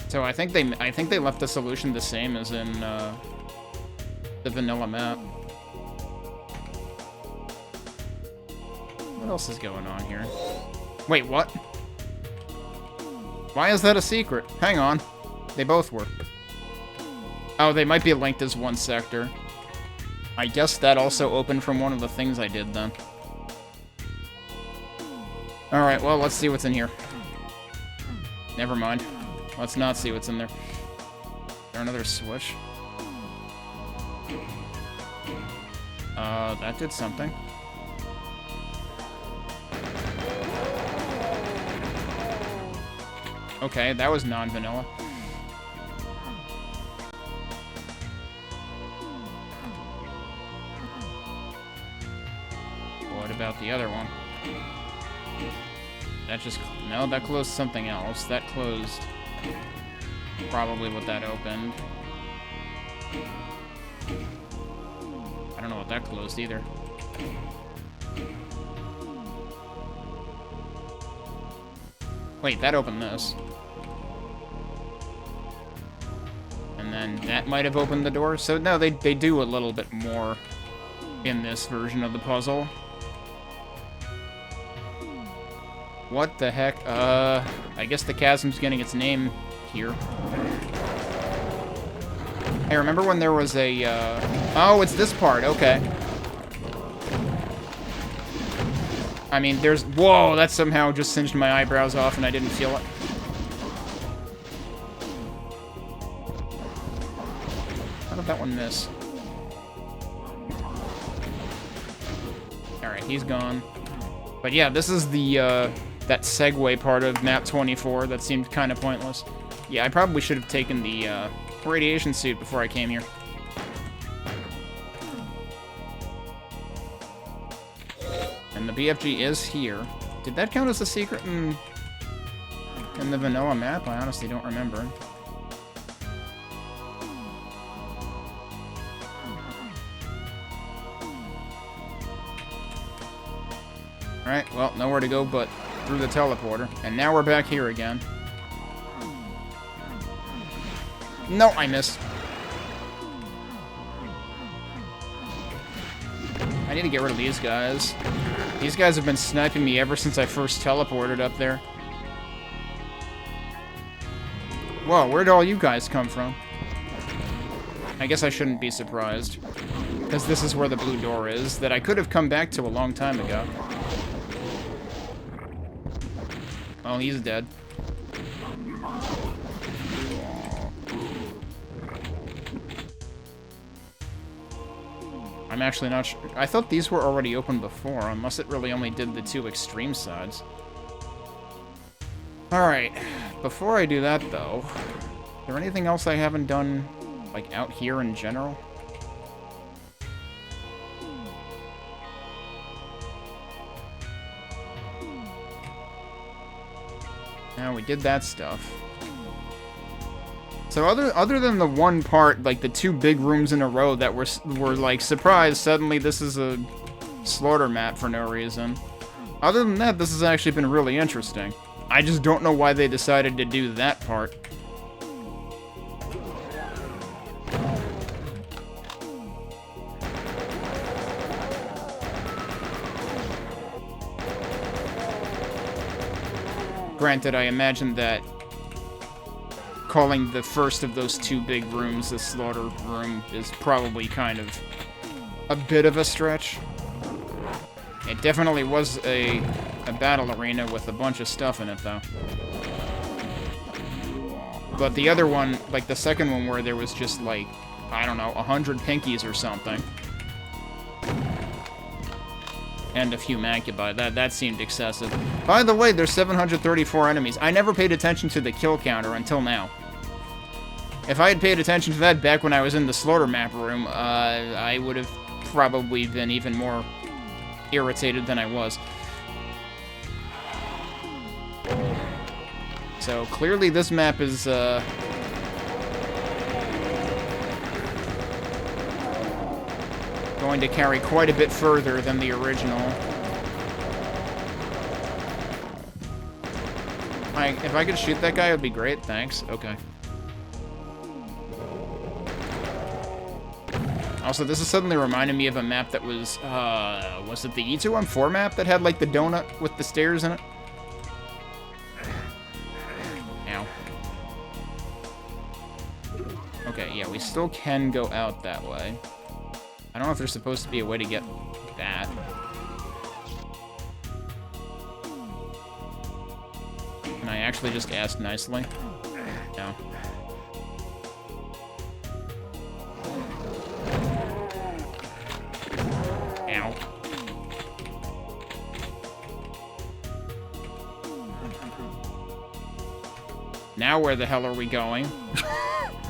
So I think they left the solution the same as in the vanilla map. What else is going on here? Wait, what? Why is that a secret? Hang on. They both were. Oh, they might be linked as one sector. I guess that also opened from one of the things I did then. Alright, well, let's see what's in here. Never mind. Let's not see what's in there. Is there another switch? That did something. Okay, that was non-vanilla. What about the other one? That just... No, that closed something else. That closed... Probably what that opened. I don't know what that closed either. Wait, that opened this. And then that might have opened the door. So, no, they do a little bit more in this version of the puzzle. What the heck? I guess the chasm's getting its name here. Hey, remember when there was a, Oh, it's this part, okay. I mean, there's... Whoa, that somehow just singed my eyebrows off and I didn't feel it. How did that one miss? Alright, he's gone. But yeah, this is the, that segue part of map 24 that seemed kind of pointless. Yeah, I probably should have taken the, radiation suit before I came here. And the BFG is here. Did that count as a secret in the vanilla map? I honestly don't remember. Alright, well, nowhere to go but through the teleporter. And now we're back here again. No, I missed. I need to get rid of these guys. These guys have been sniping me ever since I first teleported up there. Whoa, where'd all you guys come from? I guess I shouldn't be surprised. Because this is where the blue door is, that I could have come back to a long time ago. Oh, he's dead. I'm actually not sure. I thought these were already open before, unless it really only did the two extreme sides. Alright, before I do that, though, is there anything else I haven't done, like, out here in general? Now, we did that stuff. So other than the one part, like the two big rooms in a row that were like, surprise, suddenly this is a slaughter map for no reason. Other than that, this has actually been really interesting. I just don't know why they decided to do that part. Granted, I imagine that calling the first of those two big rooms the slaughter room is probably kind of a bit of a stretch. It definitely was a battle arena with a bunch of stuff in it, though. But the other one, like the second one where there was just like, I don't know, 100 pinkies or something. And a few Mancubi. That seemed excessive. By the way, there's 734 enemies. I never paid attention to the kill counter until now. If I had paid attention to that back when I was in the slaughter map room, I would have probably been even more irritated than I was. So clearly this map is going to carry quite a bit further than the original. If I could shoot that guy, it would be great. Thanks. Okay. Also, this is suddenly reminding me of a map that was it the II MAP24 map that had, like, the donut with the stairs in it? Ow. Okay, yeah, we still can go out that way. I don't know if there's supposed to be a way to get that. Can I actually just ask nicely? No. Ow. Now where the hell are we going?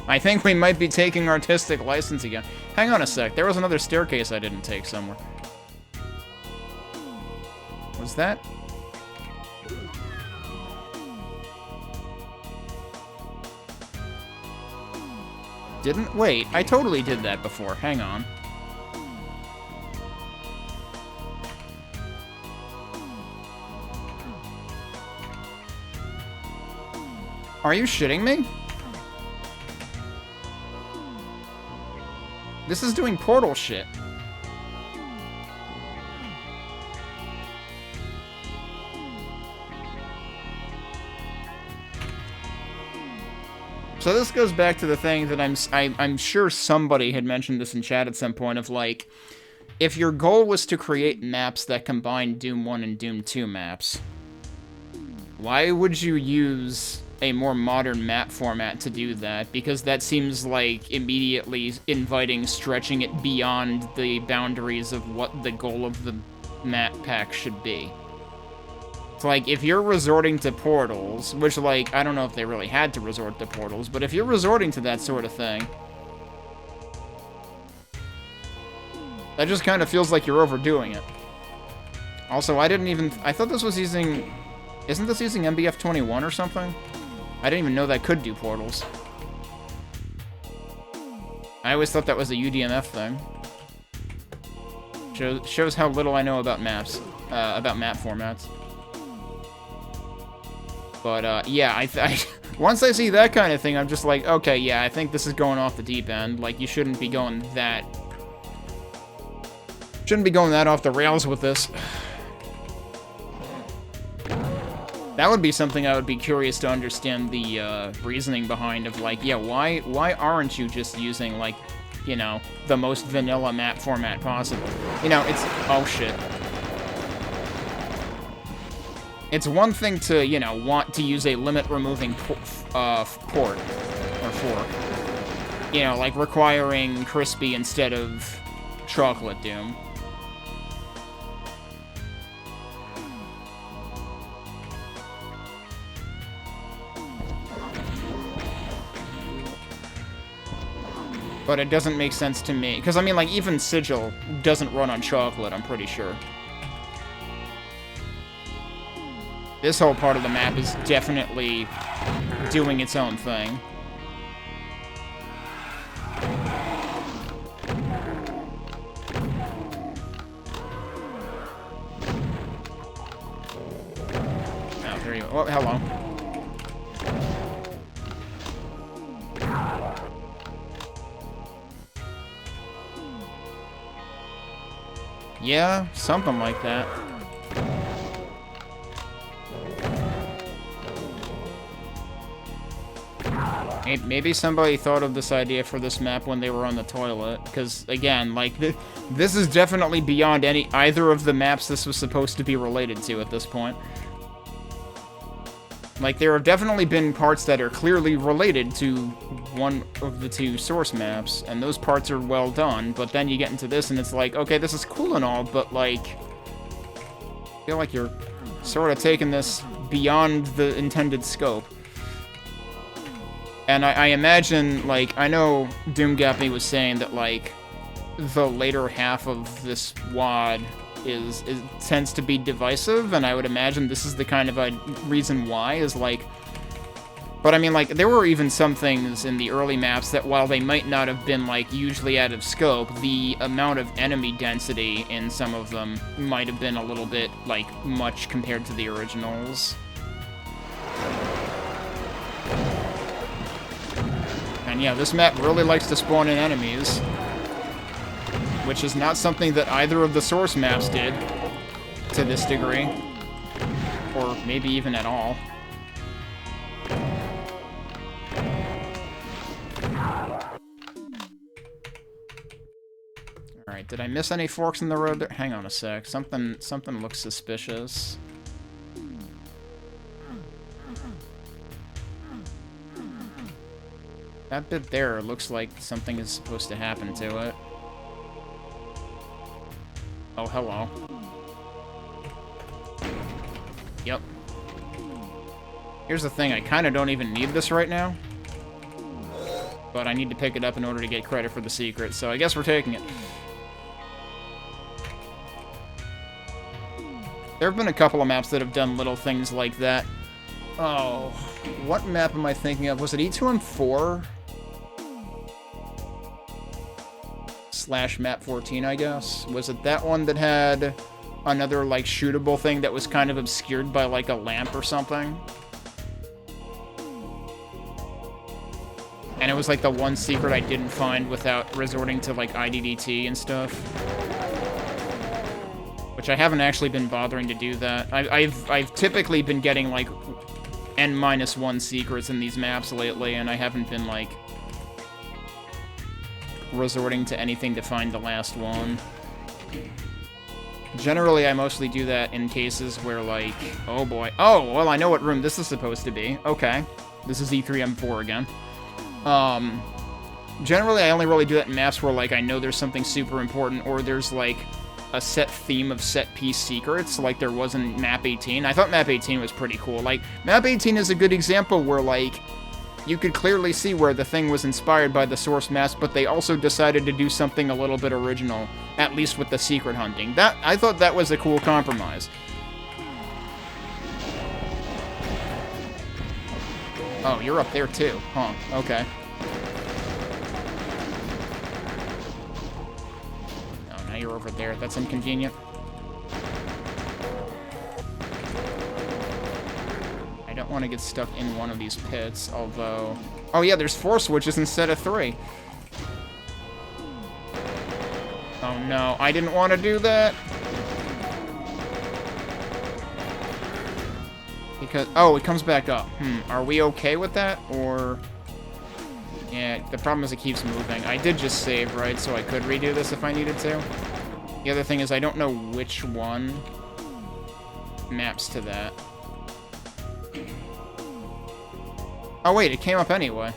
I think we might be taking artistic license again. Hang on a sec, there was another staircase I didn't take somewhere. Was that? Didn't? Wait, I totally did that before. Hang on. Are you shitting me? This is doing portal shit. So this goes back to the thing that I'm sure somebody had mentioned this in chat at some point of, like, if your goal was to create maps that combine Doom 1 and Doom 2 maps, why would you use a more modern map format to do that? Because that seems like immediately inviting stretching it beyond the boundaries of what the goal of the map pack should be. It's like, if you're resorting to portals, which, like, I don't know if they really had to resort to portals, but if you're resorting to that sort of thing, that just kind of feels like you're overdoing it. Also, I thought this was using... Isn't this using MBF21 or something? I didn't even know that could do portals. I always thought that was a UDMF thing. Shows how little I know about maps, about map formats. But, yeah, once I see that kind of thing, I'm just like, okay, yeah, I think this is going off the deep end. Like, you shouldn't be going that... Shouldn't be going that off the rails with this. That would be something I would be curious to understand the reasoning behind of, like, yeah, why aren't you just using, like, you know, the most vanilla map format possible? You know, it's... Oh, shit. It's one thing to, you know, want to use a limit-removing port or fork. You know, like requiring crispy instead of chocolate Doom. But it doesn't make sense to me. Because, I mean, like, even Sigil doesn't run on chocolate, I'm pretty sure. This whole part of the map is definitely doing its own thing. Oh, there you go. Oh, hello. Yeah, something like that. Maybe somebody thought of this idea for this map when they were on the toilet, because, again, like, this is definitely beyond either of the maps this was supposed to be related to at this point. Like, there have definitely been parts that are clearly related to one of the two source maps, and those parts are well done, but then you get into this and it's like, okay, this is cool and all, but, like, I feel like you're sort of taking this beyond the intended scope. And I imagine, like, I know Doomgappy was saying that, like, the later half of this WAD tends to be divisive, and I would imagine this is the kind of a reason why, is, like... But, I mean, like, there were even some things in the early maps that, while they might not have been, like, hugely out of scope, the amount of enemy density in some of them might have been a little bit, like, much compared to the originals. And yeah, this map really likes to spawn in enemies, which is not something that either of the source maps did to this degree, or maybe even at all. Alright, did I miss any forks in the road there? Hang on a sec, something looks suspicious. That bit there looks like something is supposed to happen to it. Oh, hello. Yep. Here's the thing, I kind of don't even need this right now. But I need to pick it up in order to get credit for the secret, so I guess we're taking it. There have been a couple of maps that have done little things like that. Oh, what map am I thinking of? Was it E2M4? / map 14, I guess? Was it that one that had another, like, shootable thing that was kind of obscured by, like, a lamp or something? And it was, like, the one secret I didn't find without resorting to, like, IDDT and stuff. Which I haven't actually been bothering to do that. I've typically been getting, like, N-1 secrets in these maps lately, and I haven't been, like, resorting to anything to find the last one. Generally, I mostly do that in cases where, like... Oh, boy. Oh, well, I know what room this is supposed to be. Okay. This is E3M4 again. Generally, I only really do that in maps where, like, I know there's something super important, or there's, like, a set theme of set-piece secrets, like there was in Map 18. I thought Map 18 was pretty cool. Like, Map 18 is a good example where, like, you could clearly see where the thing was inspired by the source maps, but they also decided to do something a little bit original, at least with the secret hunting. I thought that was a cool compromise. Oh, you're up there too, huh? Okay. Oh, now you're over there. That's inconvenient. I don't want to get stuck in one of these pits, although... Oh yeah, there's 4 switches instead of 3. Oh no, I didn't want to do that. Because... Oh, it comes back up. Are we okay with that, or... Yeah, the problem is it keeps moving. I did just save, right, so I could redo this if I needed to. The other thing is I don't know which one maps to that. Oh wait, it came up anyway.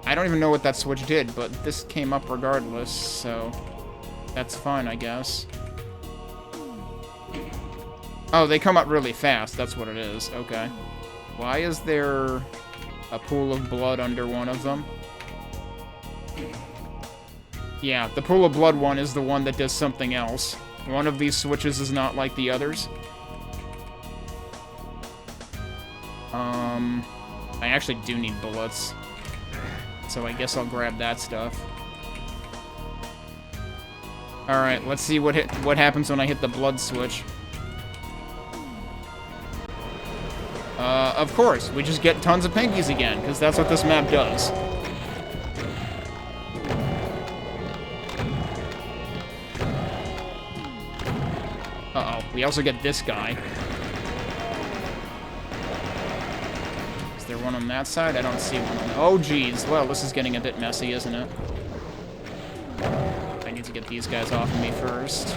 I don't even know what that switch did, but this came up regardless, so that's fine, I guess. Oh, they come up really fast, that's what it is. Okay. Why is there a pool of blood under one of them? Yeah, the pool of blood one is the one that does something else. One of these switches is not like the others. I actually do need bullets, so I guess I'll grab that stuff. Alright, let's see what happens when I hit the blood switch. Of course, we just get tons of pinkies again, because that's what this map does. Uh-oh, we also get this guy. Is there one on that side? I don't see one on that. Oh, geez. Well, this is getting a bit messy, isn't it? I need to get these guys off of me first.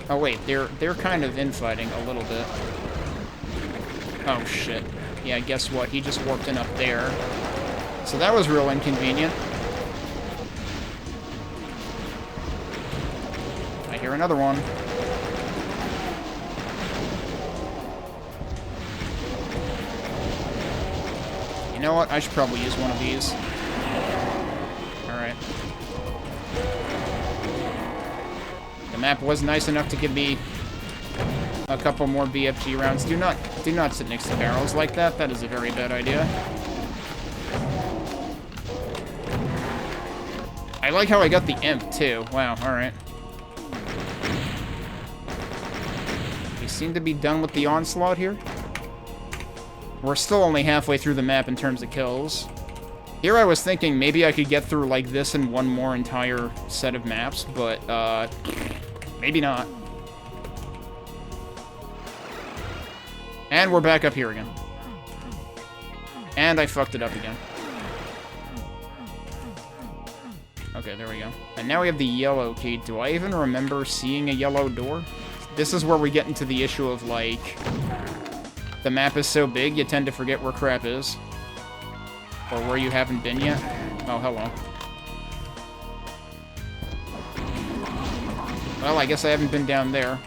Oh, wait. They're kind of infighting a little bit. Oh, shit. Yeah, guess what? He just warped in up there. So that was real inconvenient. I hear another one. You know what? I should probably use one of these. Alright. The map was nice enough to give me a couple more BFG rounds. Do not sit next to barrels like that. That is a very bad idea. I like how I got the imp, too. Wow, alright. We seem to be done with the onslaught here. We're still only halfway through the map in terms of kills. Here I was thinking maybe I could get through like this in one more entire set of maps, but, maybe not. And we're back up here again. And I fucked it up again. Okay, there we go. And now we have the yellow key. Do I even remember seeing a yellow door? This is where we get into the issue of, like, the map is so big, you tend to forget where crap is. Or where you haven't been yet. Oh, hello. Well, I guess I haven't been down there.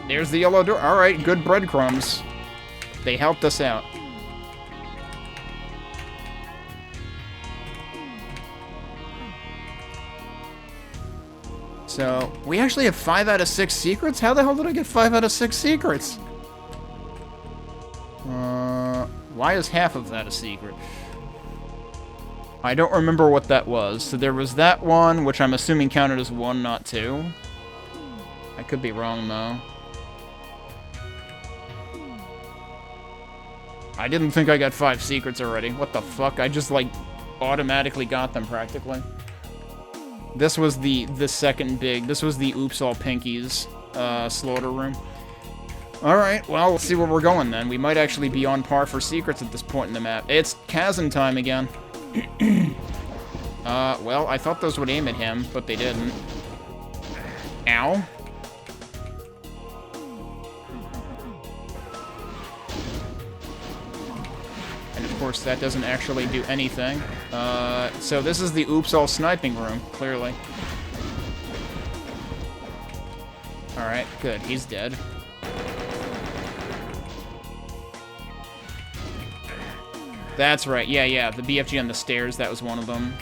There's the yellow door. Alright, good breadcrumbs. They helped us out. So, we actually have 5 out of 6 secrets? How the hell did I get 5 out of 6 secrets? Why is half of that a secret? I don't remember what that was. So there was that one, which I'm assuming counted as 1, not 2. I could be wrong, though. I didn't think I got 5 secrets already. What the fuck? I just, like, automatically got them, practically. This was the second big... This was the Oops All Pinkies slaughter room. Alright, well, let's see where we're going then. We might actually be on par for secrets at this point in the map. It's chasm time again. Well, I thought those would aim at him, but they didn't. Ow. And of course, that doesn't actually do anything. So this is the oops all sniping room, clearly. Alright, good. He's dead. That's right. Yeah, the BFG on the stairs, that was one of them.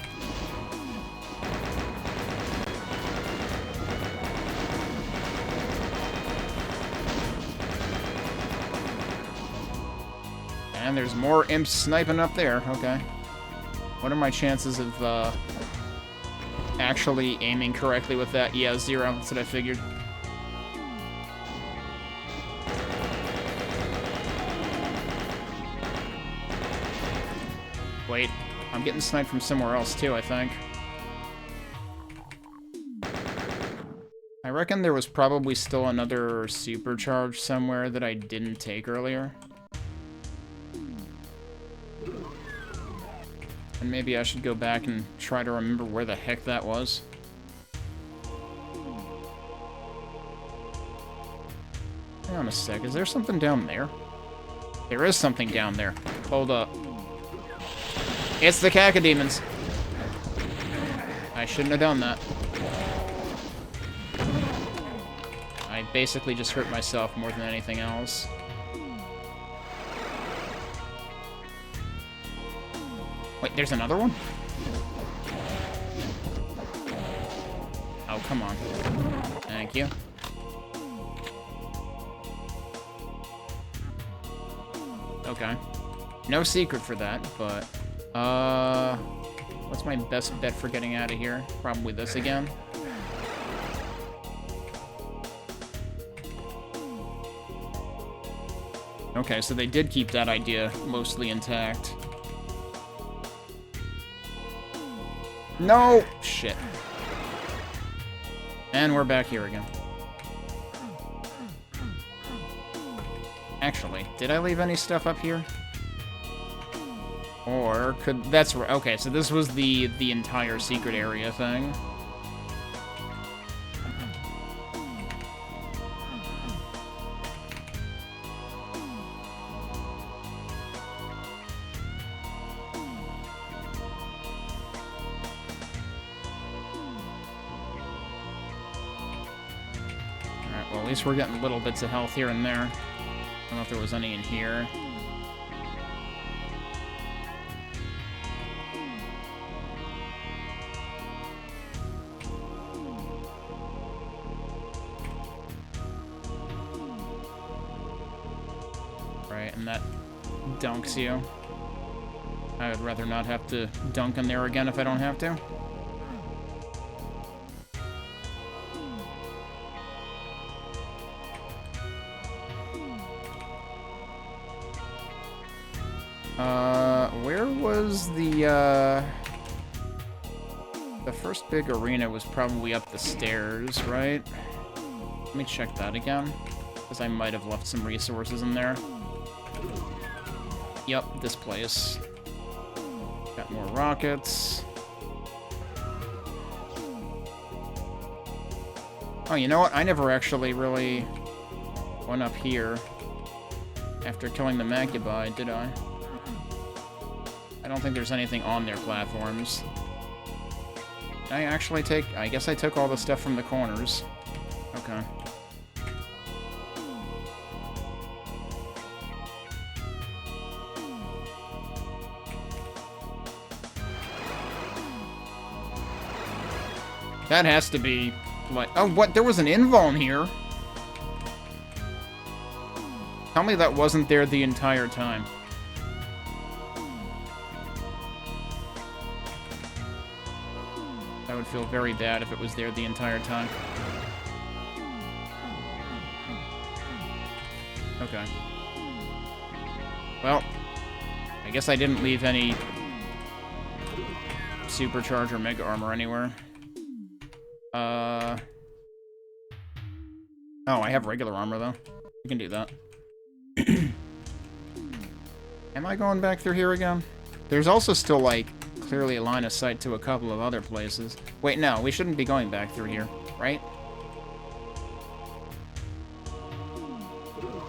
And there's more imps sniping up there. Okay. What are my chances of actually aiming correctly with that? Yeah, 0. That's what I figured. Wait, I'm getting sniped from somewhere else too, I think. I reckon there was probably still another supercharge somewhere that I didn't take earlier. And maybe I should go back and try to remember where the heck that was. Hang on a sec, is there something down there? There is something down there. Hold up. It's the cacodemons. I shouldn't have done that. I basically just hurt myself more than anything else. Wait, there's another one? Oh, come on. Thank you. Okay. No secret for that, but... what's my best bet for getting out of here? Probably this again. Okay, so they did keep that idea mostly intact. No! Shit. And we're back here again. Actually, did I leave any stuff up here? Or could... That's right. Okay, so this was the entire secret area thing. Alright, well, at least we're getting little bits of health here and there. I don't know if there was any in here. Right, and that dunks you. I would rather not have to dunk in there again if I don't have to. Where was the first big arena was probably up the stairs, right? Let me check that again, because I might have left some resources in there. Yep, this place. Got more rockets. Oh, you know what? I never actually really went up here after killing the Macubi, did I? I don't think there's anything on their platforms. Did I actually take... I guess I took all the stuff from the corners. Okay. That has to be, like... Oh, what? There was an invuln here? Tell me that wasn't there the entire time. I would feel very bad if it was there the entire time. Okay. Well, I guess I didn't leave any supercharge or mega armor anywhere. Oh, I have regular armor, though. We can do that. Am I going back through here again? There's also still, like, clearly a line of sight to a couple of other places. Wait, no, we shouldn't be going back through here, right?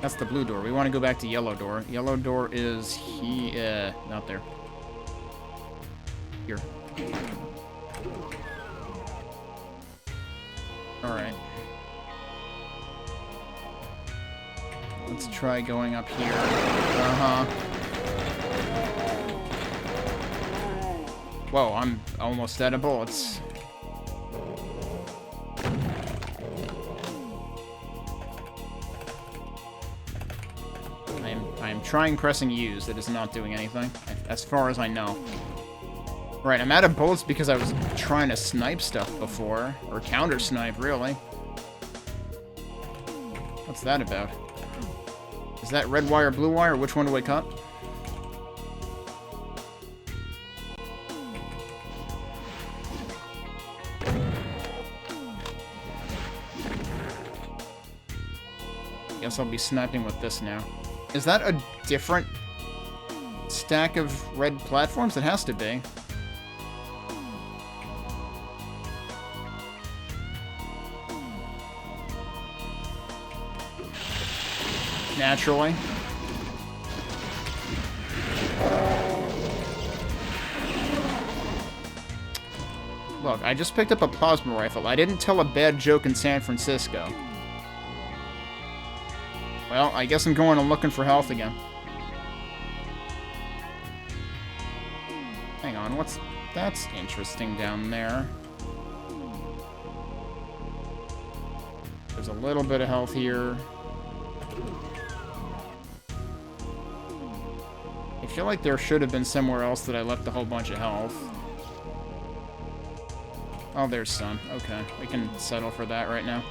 That's the blue door. We want to go back to yellow door. Yellow door is here. Not there. Here. Alright. Let's try going up here. Uh-huh. Whoa, I'm almost out of bullets. I'm trying pressing use. It is not doing anything, as far as I know. Right, I'm out of bullets because I was trying to snipe stuff before. Or counter-snipe, really. What's that about? Is that red wire, blue wire? Which one do I cut? Guess I'll be sniping with this now. Is that a different stack of red platforms? It has to be. Naturally. Look, I just picked up a plasma rifle. I didn't tell a bad joke in San Francisco. Well, I guess I'm going and looking for health again. Hang on, what's... That's interesting down there. There's a little bit of health here. I feel like there should have been somewhere else that I left a whole bunch of health. Oh, there's some. Okay, we can settle for that right now.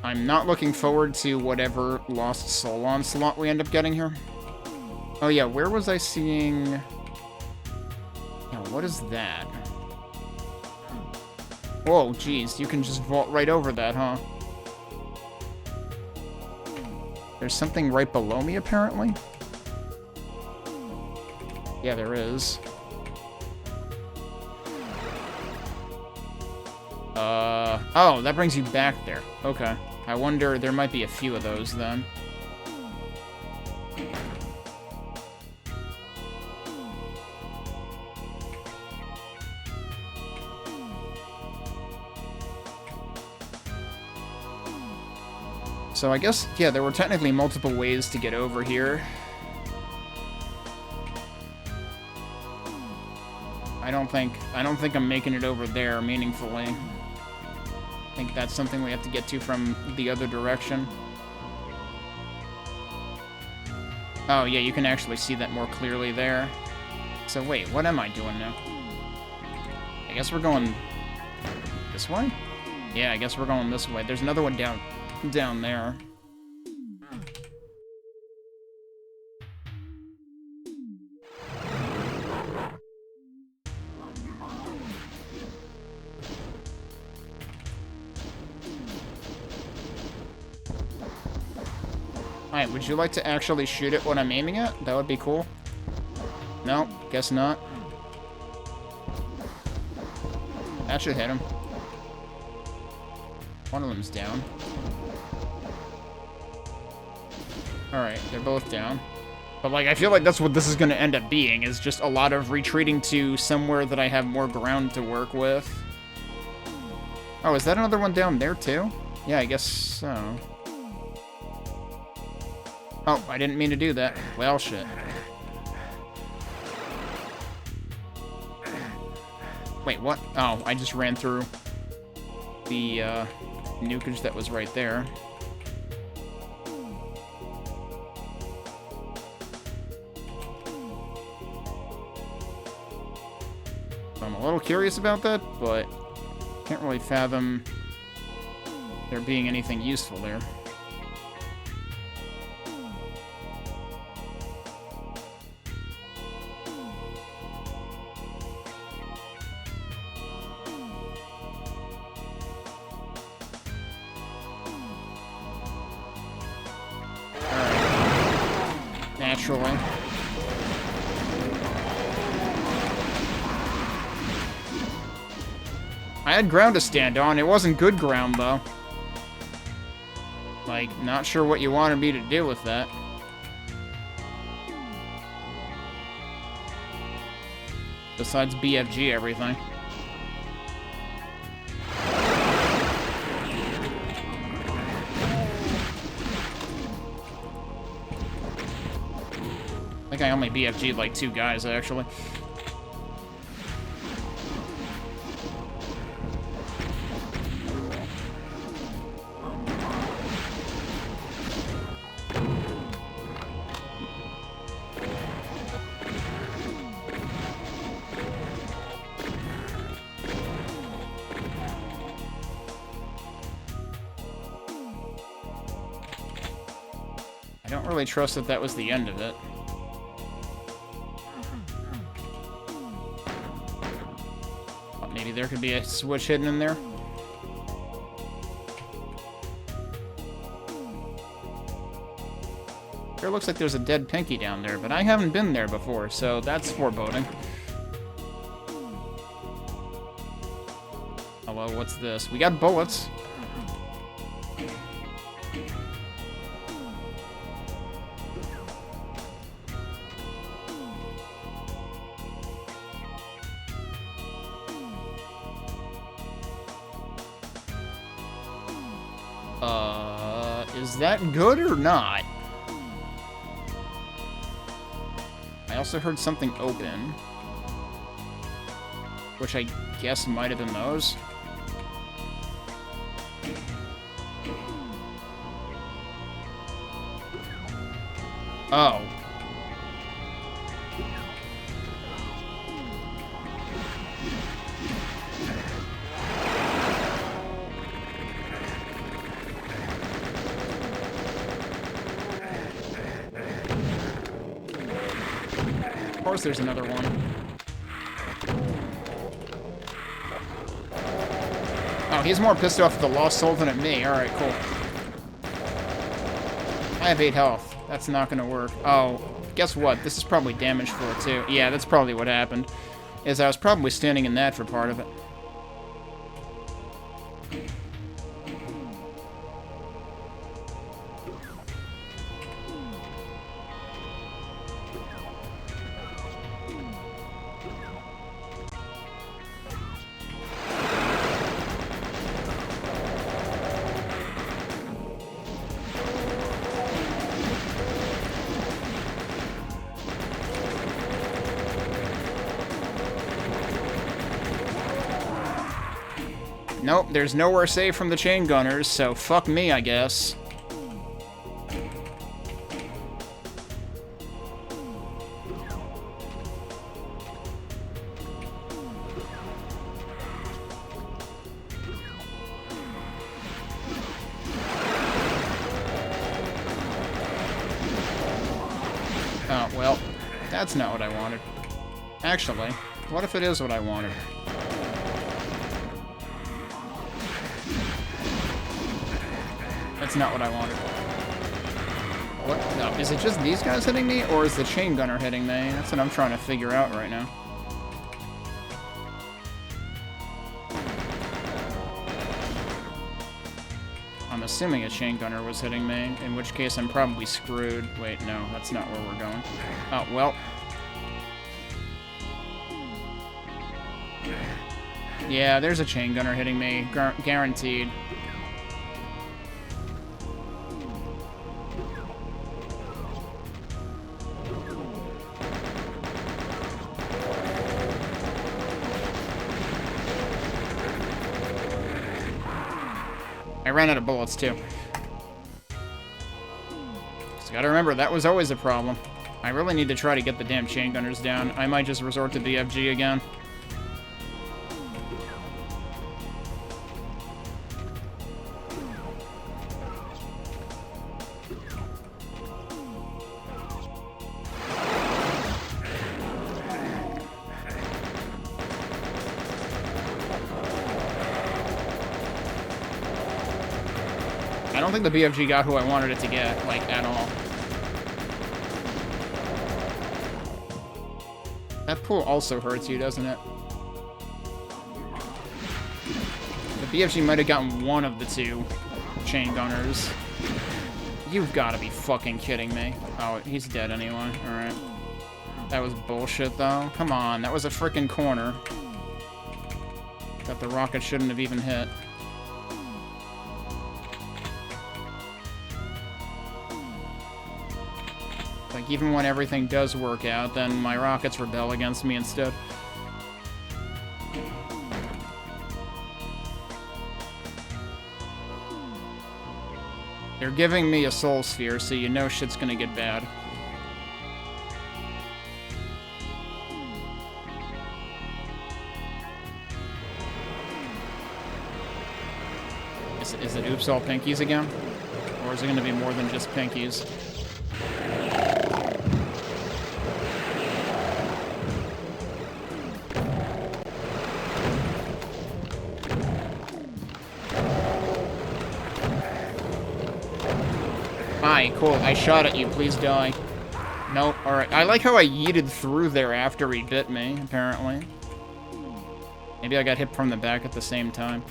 I'm not looking forward to whatever Lost Soul onslaught we end up getting here. Oh yeah, where was I seeing... Now, what is that? Whoa, geez, you can just vault right over that, huh? There's something right below me, apparently? Yeah, there is. Oh, that brings you back there. Okay. I wonder, there might be a few of those, then. So I guess, yeah, there were technically multiple ways to get over here. I don't think I'm making it over there meaningfully. I think that's something we have to get to from the other direction. Oh, yeah, you can actually see that more clearly there. So wait, what am I doing now? I guess we're going this way? Yeah, I guess we're going this way. There's another one down there. Alright, would you like to actually shoot it when I'm aiming it? That would be cool. No, guess not. That should hit him. One of them's down. Alright, they're both down. But, like, I feel like that's what this is going to end up being, is just a lot of retreating to somewhere that I have more ground to work with. Oh, is that another one down there, too? Yeah, I guess so. Oh, I didn't mean to do that. Well, shit. Wait, what? Oh, I just ran through the nukage that was right there. I'm a little curious about that, but can't really fathom there being anything useful there. naturally. I had ground to stand on. It wasn't good ground, though. Like, not sure what you wanted me to do with that. Besides BFG everything. I think I only BFG'd like 2 guys, actually. I don't really trust that that was the end of it. Thought maybe there could be a switch hidden in there. Sure looks like there's a dead pinky down there, but I haven't been there before, so that's foreboding. Hello, what's this? We got bullets. Is that good or not? I also heard something open, which I guess might have been those. Oh. Of course there's another one. Oh, he's more pissed off at the lost soul than at me. Alright, cool. I have 8 health. That's not gonna work. Oh, guess what? This is probably damage floor too. Yeah, that's probably what happened. Is I was probably standing in that for part of it. Nope, there's nowhere safe from the chain gunners, so fuck me, I guess. Oh, well, that's not what I wanted. Actually, what if it is what I wanted? That's not what I wanted. What? No, is it just these guys hitting me, or is the chain gunner hitting me? That's what I'm trying to figure out right now. I'm assuming a chain gunner was hitting me, in which case I'm probably screwed. Wait, no, that's not where we're going. Oh, well. Yeah, there's a chain gunner hitting me, guaranteed. I ran out of bullets, too. Just gotta remember, that was always a problem. I really need to try to get the damn chain gunners down. I might just resort to BFG again. I don't think the BFG got who I wanted it to get, like, at all. That pool also hurts you, doesn't it? The BFG might have gotten one of the two chain gunners. You've got to be fucking kidding me. Oh, he's dead anyway. Alright. That was bullshit, though. Come on, that was a frickin' corner that the rocket shouldn't have even hit. Like, even when everything does work out, then my rockets rebel against me instead. They're giving me a soul sphere, so you know shit's gonna get bad. Is it oops all pinkies again? Or is it gonna be more than just pinkies? Hi, cool. I shot at you. Please die. Nope. Alright. I like how I yeeted through there after he bit me, apparently. Maybe I got hit from the back at the same time.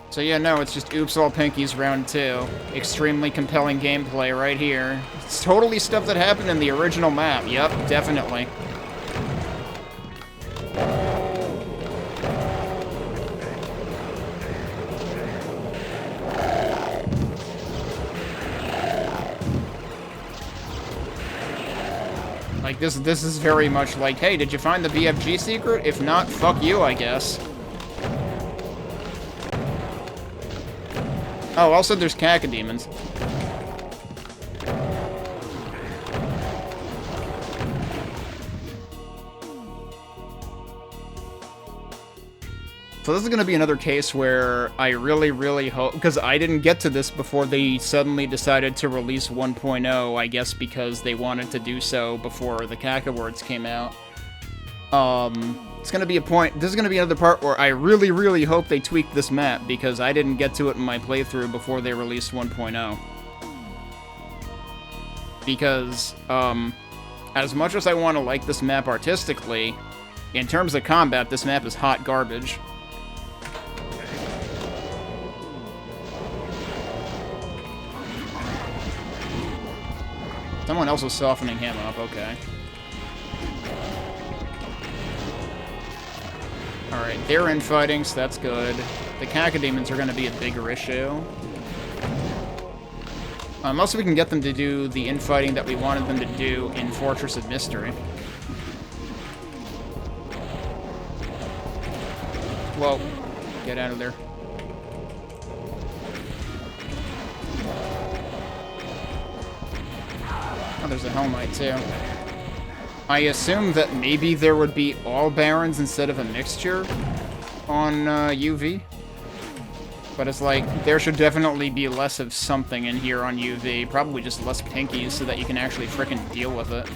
So yeah, no, it's just oops all pinkies round 2. Extremely compelling gameplay right here. It's totally stuff that happened in the original map. Yep, definitely. Like, this is very much like, hey, did you find the BFG secret? If not, fuck you, I guess. Oh, also there's cacodemons. So this is going to be another case where I really, really hope... Because I didn't get to this before they suddenly decided to release 1.0, I guess because they wanted to do so before the caca words came out. It's going to be a point... This is going to be another part where I really, really hope they tweak this map, because I didn't get to it in my playthrough before they released 1.0. Because, as much as I want to like this map artistically, in terms of combat, this map is hot garbage. Someone else was softening him up, okay. Alright, they're infighting, so that's good. The cacodemons are going to be a bigger issue. Unless we can get them to do the infighting that we wanted them to do in Fortress of Mystery. Whoa. Get out of there. Oh, there's a Hellmite, too. I assume that maybe there would be all Barons instead of a mixture on UV. But it's like, there should definitely be less of something in here on UV. Probably just less pinkies so that you can actually frickin' deal with it.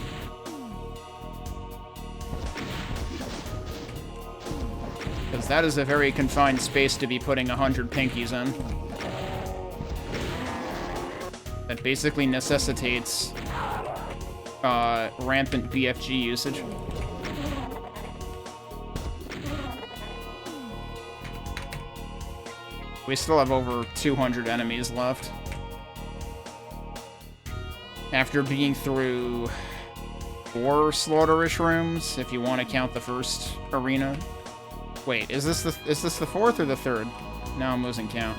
Because that is a very confined space to be putting 100 pinkies in. That basically necessitates rampant BFG usage. We still have over 200 enemies left. After being through 4 slaughterish rooms, if you want to count the first arena. Wait, is this the 4th or the 3rd? Now I'm losing count.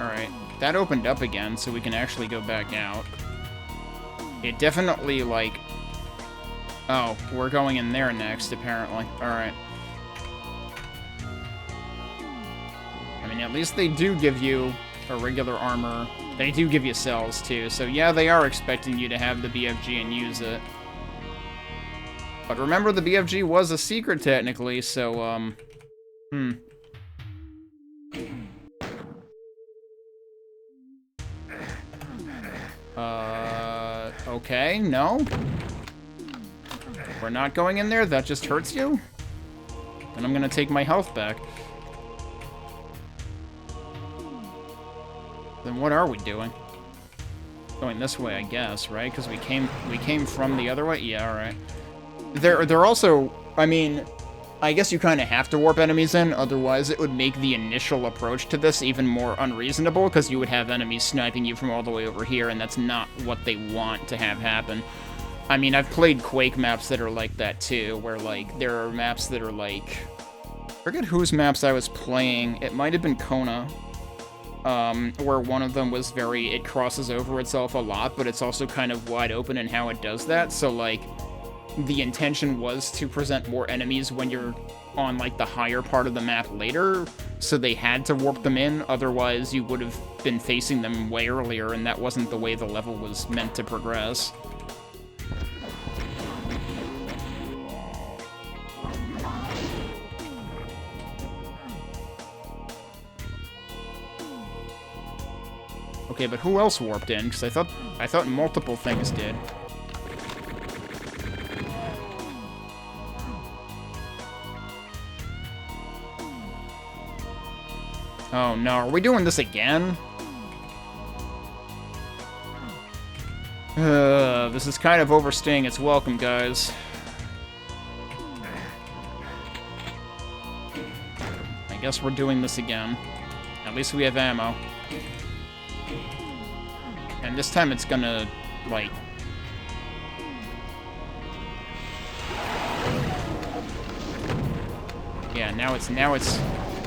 Alright, that opened up again, so we can actually go back out. It definitely, like... Oh, we're going in there next, apparently. Alright. I mean, at least they do give you a regular armor. They do give you cells, too. So, yeah, they are expecting you to have the BFG and use it. But remember, the BFG was a secret, technically, so, Okay, no? We're not going in there? That just hurts you? Then I'm gonna take my health back. Then what are we doing? Going this way, I guess, right? Because we came from the other way? Yeah, alright. They're also... I mean, I guess you kind of have to warp enemies in, otherwise it would make the initial approach to this even more unreasonable, because you would have enemies sniping you from all the way over here, and that's not what they want to have happen. I mean, I've played Quake maps that are like that, too, where, like, there are maps that are, like... I forget whose maps I was playing. It might have been Kona, where one of them was it crosses over itself a lot, but it's also kind of wide open in how it does that, so, like, the intention was to present more enemies when you're on, like, the higher part of the map later, so they had to warp them in, otherwise you would have been facing them way earlier, and that wasn't the way the level was meant to progress. Okay, but who else warped in? Because I thought multiple things did. Oh no, are we doing this again? This is kind of overstaying its welcome, guys. I guess we're doing this again. At least we have ammo. And this time it's gonna, like... Yeah, now it's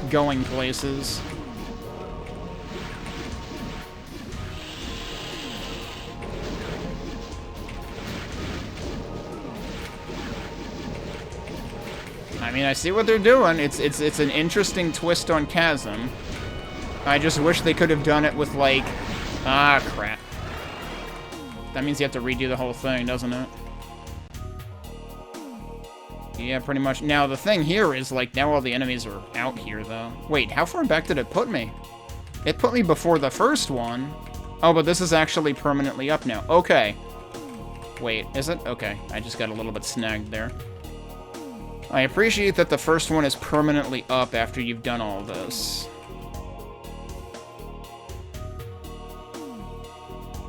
going places. I mean, I see what they're doing. It's an interesting twist on Chasm. I just wish they could have done it with, like... Ah, crap. That means you have to redo the whole thing, doesn't it? Yeah, pretty much. Now, the thing here is, like, now all the enemies are out here, though. Wait, how far back did it put me? It put me before the first one. Oh, but this is actually permanently up now. Okay. Wait, is it? Okay, I just got a little bit snagged there. I appreciate that the first one is permanently up after you've done all this.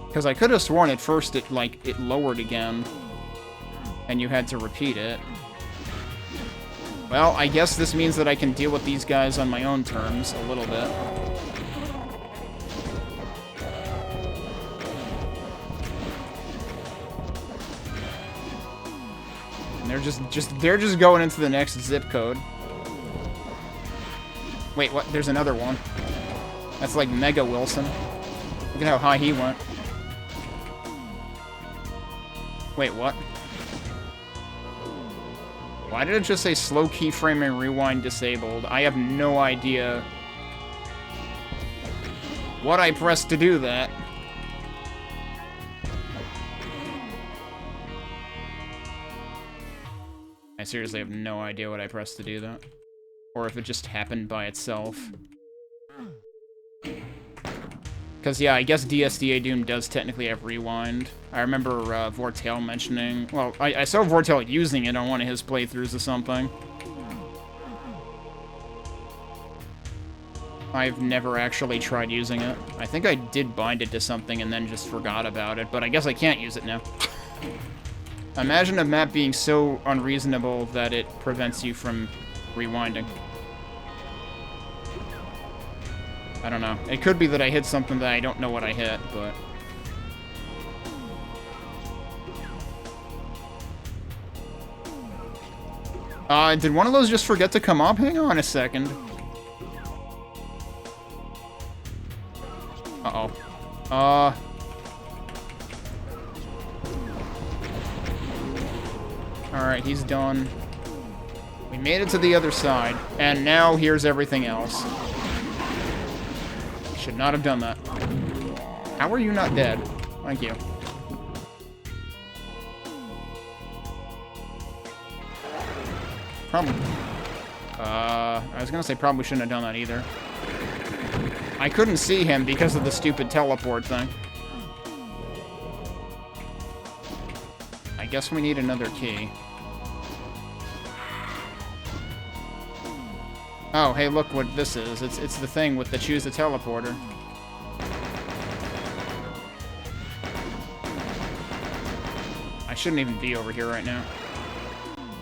Because I could have sworn at first it lowered again, and you had to repeat it. Well, I guess this means that I can deal with these guys on my own terms a little bit. And they're just going into the next zip code. Wait, what? There's another one. That's like Mega Wilson. Look at how high he went. Wait, what? Why did it just say slow keyframing rewind disabled? I have no idea what I pressed to do that. I seriously have no idea what I pressed to do that. Or if it just happened by itself. Because, yeah, I guess DSDA-Doom does technically have rewind. I remember Vortail mentioning... Well, I saw Vortail using it on one of his playthroughs or something. I've never actually tried using it. I think I did bind it to something and then just forgot about it, but I guess I can't use it now. Imagine a map being so unreasonable that it prevents you from rewinding. I don't know. It could be that I hit something that I don't know what I hit, but... did one of those just forget to come up? Hang on a second. Uh-oh. Alright, he's done. We made it to the other side, and now here's everything else. Should not have done that. How are you not dead? Thank you. Probably. I was gonna say probably shouldn't have done that either. I couldn't see him because of the stupid teleport thing. I guess we need another key. Oh, hey, look what this is. It's the thing with the choose a teleporter. I shouldn't even be over here right now.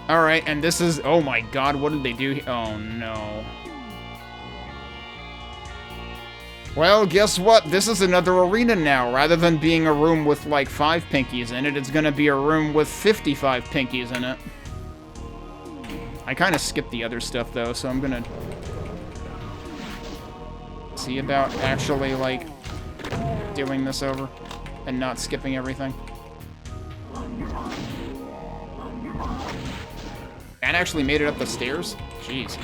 Alright, and this is... Oh my god, what did they do? Oh no. Well, guess what? This is another arena now. Rather than being a room with like 5 pinkies in it, it's gonna be a room with 55 pinkies in it. I kind of skipped the other stuff though, so I'm gonna see about actually like doing this over and not skipping everything. That actually made it up the stairs? Jeez.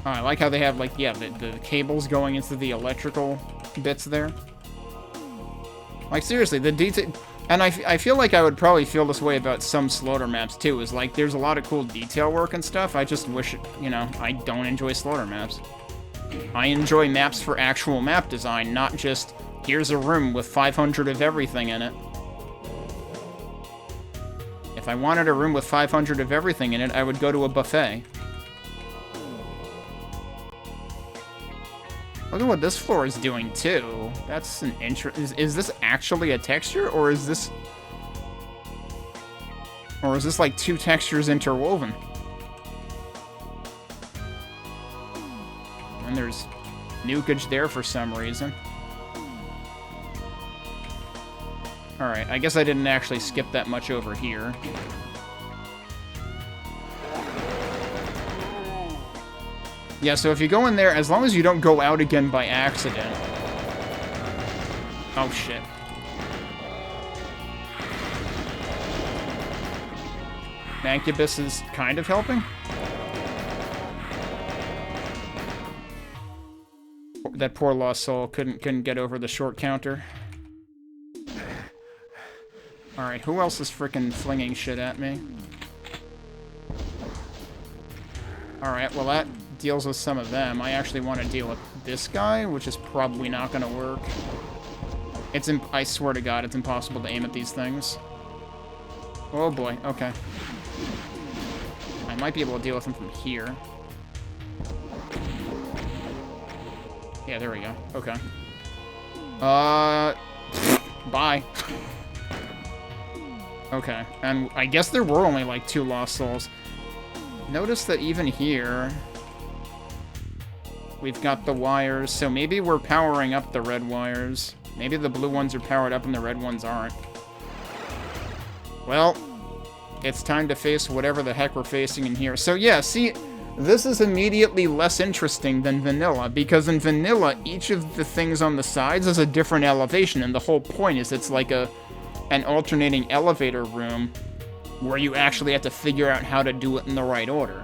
Oh, I like how they have, like, yeah, the cables going into the electrical bits there. Like, seriously, the detail... And I feel like I would probably feel this way about some slaughter maps, too, is, like, there's a lot of cool detail work and stuff. I just wish, you know, I don't enjoy slaughter maps. I enjoy maps for actual map design, not just, here's a room with 500 of everything in it. If I wanted a room with 500 of everything in it, I would go to a buffet. Look at what this floor is doing, too. That's an is this actually a texture, or is this... Or is this, like, 2 textures interwoven? And there's nukage there for some reason. Alright, I guess I didn't actually skip that much over here. Yeah, so if you go in there, as long as you don't go out again by accident... Oh, shit. Mancubus is kind of helping? That poor lost soul couldn't get over the short counter. Alright, who else is frickin' flinging shit at me? Alright, well that deals with some of them. I actually want to deal with this guy, which is probably not gonna work. I swear to God, it's impossible to aim at these things. Oh boy, okay. I might be able to deal with him from here. Yeah, there we go. Okay. Bye. Okay, and I guess there were only like 2 lost souls. Notice that even here, we've got the wires, so maybe we're powering up the red wires. Maybe the blue ones are powered up and the red ones aren't. Well, it's time to face whatever the heck we're facing in here. So yeah, see, this is immediately less interesting than vanilla, because in vanilla, each of the things on the sides is a different elevation, and the whole point is it's like an alternating elevator room where you actually have to figure out how to do it in the right order.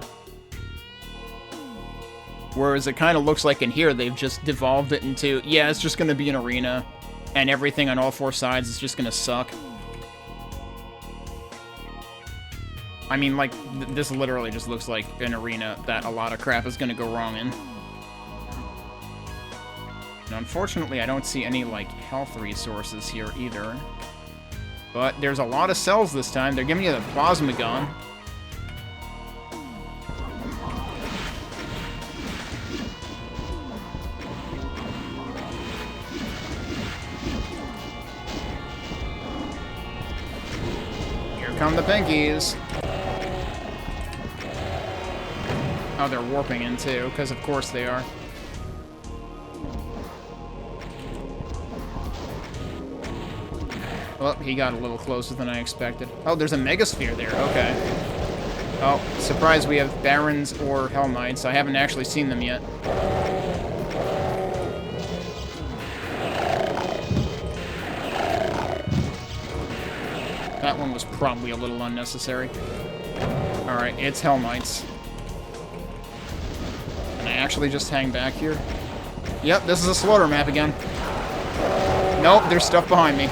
Whereas it kind of looks like in here, they've just devolved it into, yeah, it's just going to be an arena, and everything on all 4 sides is just going to suck. I mean, like, this literally just looks like an arena that a lot of crap is going to go wrong in. And unfortunately, I don't see any, like, health resources here either. But there's a lot of cells this time. They're giving you the plasma gun. Here come the pinkies. Oh, they're warping in too, because of course they are. Well, he got a little closer than I expected. Oh, there's a megasphere there. Okay. Oh, surprise, we have Barons or Hell Knights. I haven't actually seen them yet. That one was probably a little unnecessary. Alright, it's Hell Knights. Can I actually just hang back here? Yep, this is a slaughter map again. Nope, there's stuff behind me.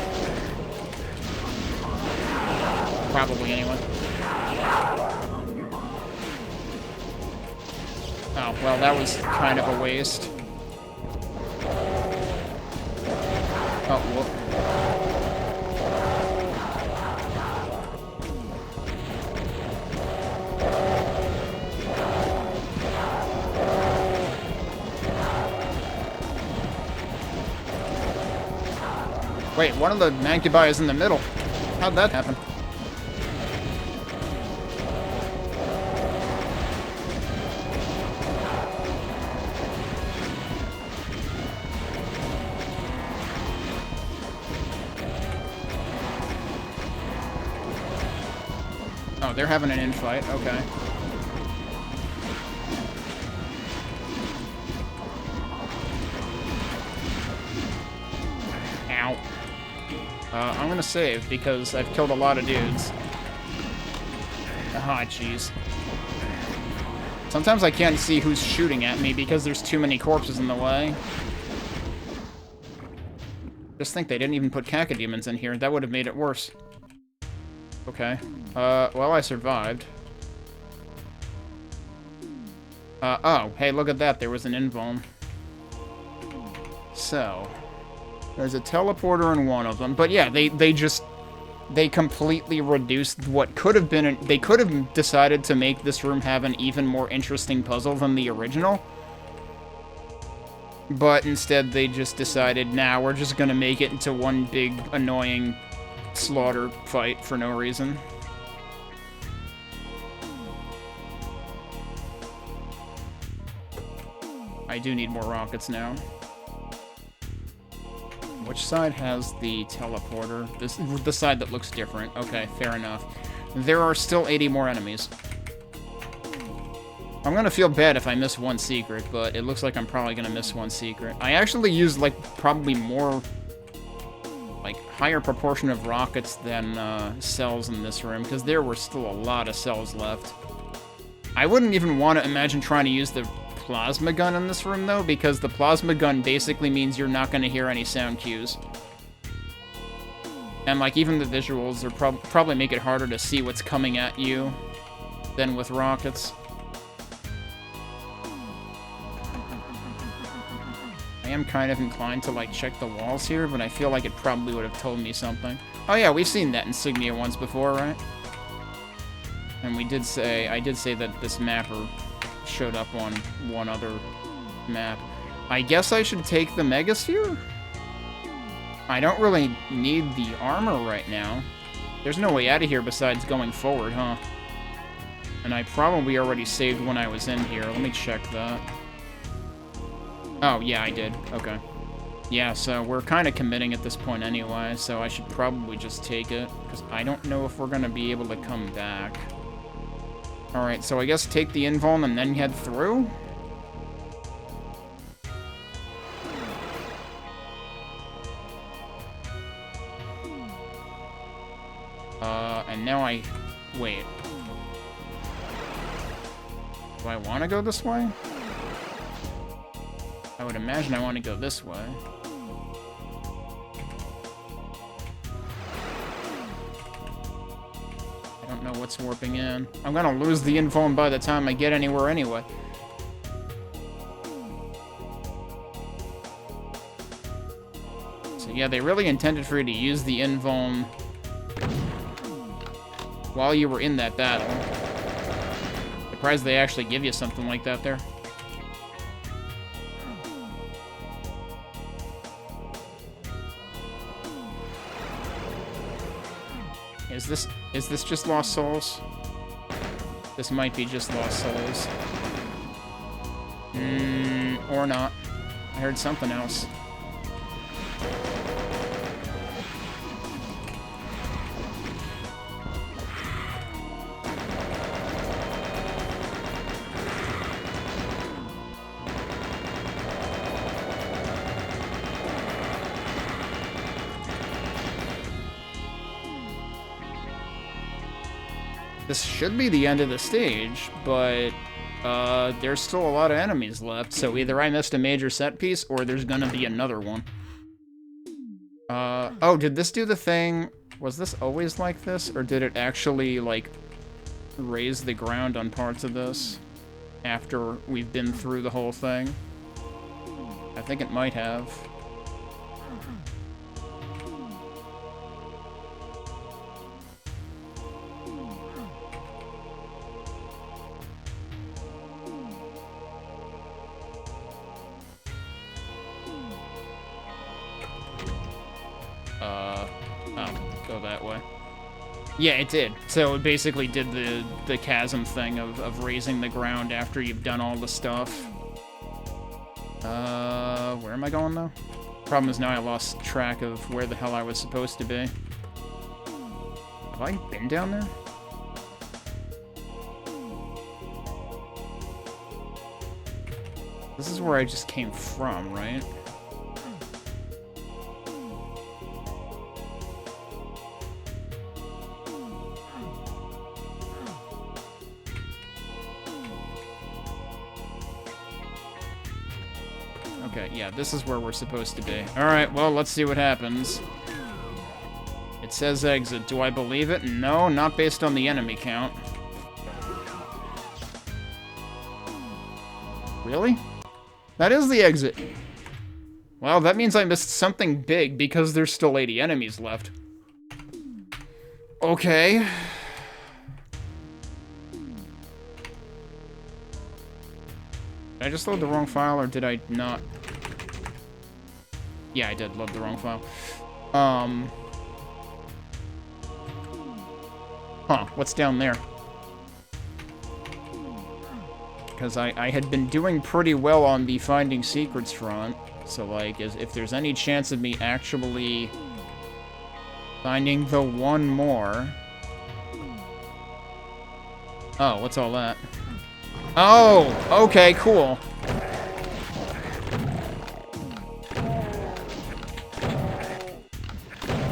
Probably, anyway. Oh, well, that was kind of a waste. Oh, whoop. Wait, one of the Magpie is in the middle. How'd that happen? Oh, they're having an infight. Okay. Ow. I'm gonna save because I've killed a lot of dudes. Ah, jeez. Sometimes I can't see who's shooting at me because there's too many corpses in the way. Just think they didn't even put cacodemons in here. That would have made it worse. Okay. Well, I survived. Oh, hey, look at that. There was an invuln. So, there's a teleporter in one of them. But yeah, they completely reduced what could have been... They could have decided to make this room have an even more interesting puzzle than the original. But instead, they just decided, nah, we're just gonna make it into one big, annoying slaughter fight for no reason. I do need more rockets now. Which side has the teleporter? The side that looks different. Okay, fair enough. There are still 80 more enemies. I'm gonna feel bad if I miss one secret, but it looks like I'm probably gonna miss one secret. I actually used, like, probably more, like, higher proportion of rockets than cells in this room, because there were still a lot of cells left. I wouldn't even want to imagine trying to use the plasma gun in this room, though, because the plasma gun basically means you're not going to hear any sound cues. And, like, even the visuals are probably make it harder to see what's coming at you than with rockets. I am kind of inclined to, like, check the walls here, but I feel like it probably would have told me something. Oh yeah, we've seen that insignia once before, right? And I did say that this mapper showed up on one other map. I guess I should take the Megasphere? I don't really need the armor right now. There's no way out of here besides going forward, huh? And I probably already saved when I was in here. Let me check that. Oh, yeah, I did. Okay. Yeah, so we're kind of committing at this point anyway, so I should probably just take it, because I don't know if we're going to be able to come back. Alright, so I guess take the invuln and then head through? And now wait. Do I want to go this way? I would imagine I want to go this way. I don't know what's warping in. I'm gonna lose the invuln by the time I get anywhere anyway. So yeah, they really intended for you to use the invuln while you were in that battle. Surprised they actually give you something like that there. Is this just Lost Souls? This might be just Lost Souls. Or not. I heard something else. This should be the end of the stage, but there's still a lot of enemies left, so either I missed a major set piece, or there's gonna be another one. Oh, did this do the thing? Was this always like this, or did it actually, like, raise the ground on parts of this after we've been through the whole thing? I think it might have. Yeah, it did. So it basically did the chasm thing of raising the ground after you've done all the stuff. Where am I going though? Problem is now I lost track of where the hell I was supposed to be. Have I been down there? This is where I just came from, right? Okay, yeah, this is where we're supposed to be. Alright, well, let's see what happens. It says exit. Do I believe it? No, not based on the enemy count. Really? That is the exit. Well, that means I missed something big because there's still 80 enemies left. Okay. Did I just load the wrong file, or did I not? Yeah, I did load the wrong file. Huh, what's down there? Because I had been doing pretty well on the finding secrets front, so, like, if there's any chance of me actually finding the one more... Oh, what's all that? Oh, okay, cool.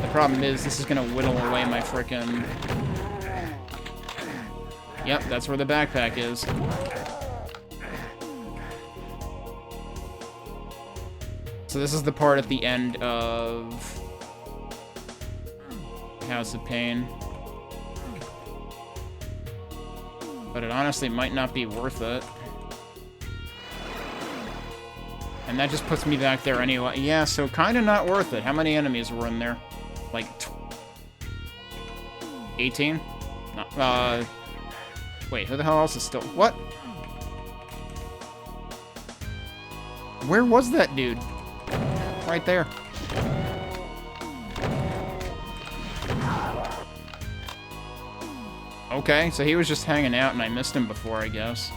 The problem is, this is gonna whittle away my frickin'... Yep, that's where the backpack is. So this is the part at the end of House of Pain. But it honestly might not be worth it. And that just puts me back there anyway. Yeah, so kind of not worth it. How many enemies were in there? Like 18? No, wait, who the hell else is still... What? Where was that dude? Right there. Okay, so he was just hanging out and I missed him before, I guess.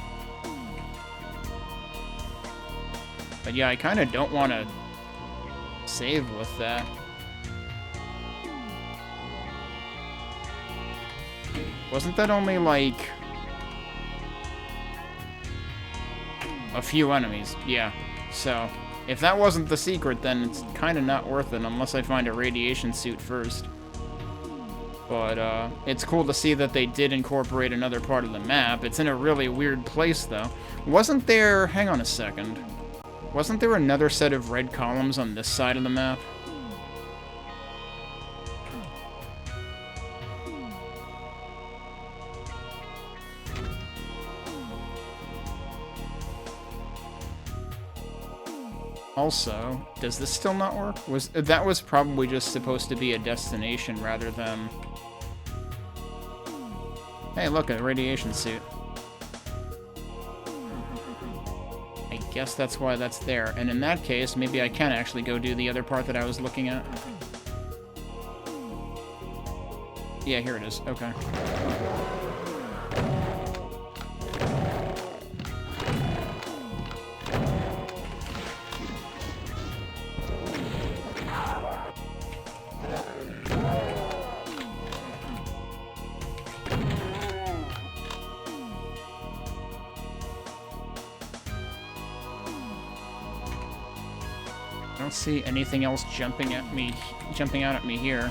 But yeah, I kind of don't want to save with that. Wasn't that only, like, a few enemies? Yeah, so... If that wasn't the secret, then it's kind of not worth it unless I find a radiation suit first. But, it's cool to see that they did incorporate another part of the map. It's in a really weird place, though. Wasn't there... Hang on a second. Wasn't there another set of red columns on this side of the map? Also, does this still not work? That was probably just supposed to be a destination rather than... Hey, look, a radiation suit. I guess that's why that's there. And in that case, maybe I can actually go do the other part that I was looking at. Yeah, here it is. Okay. I don't see anything else jumping out at me here.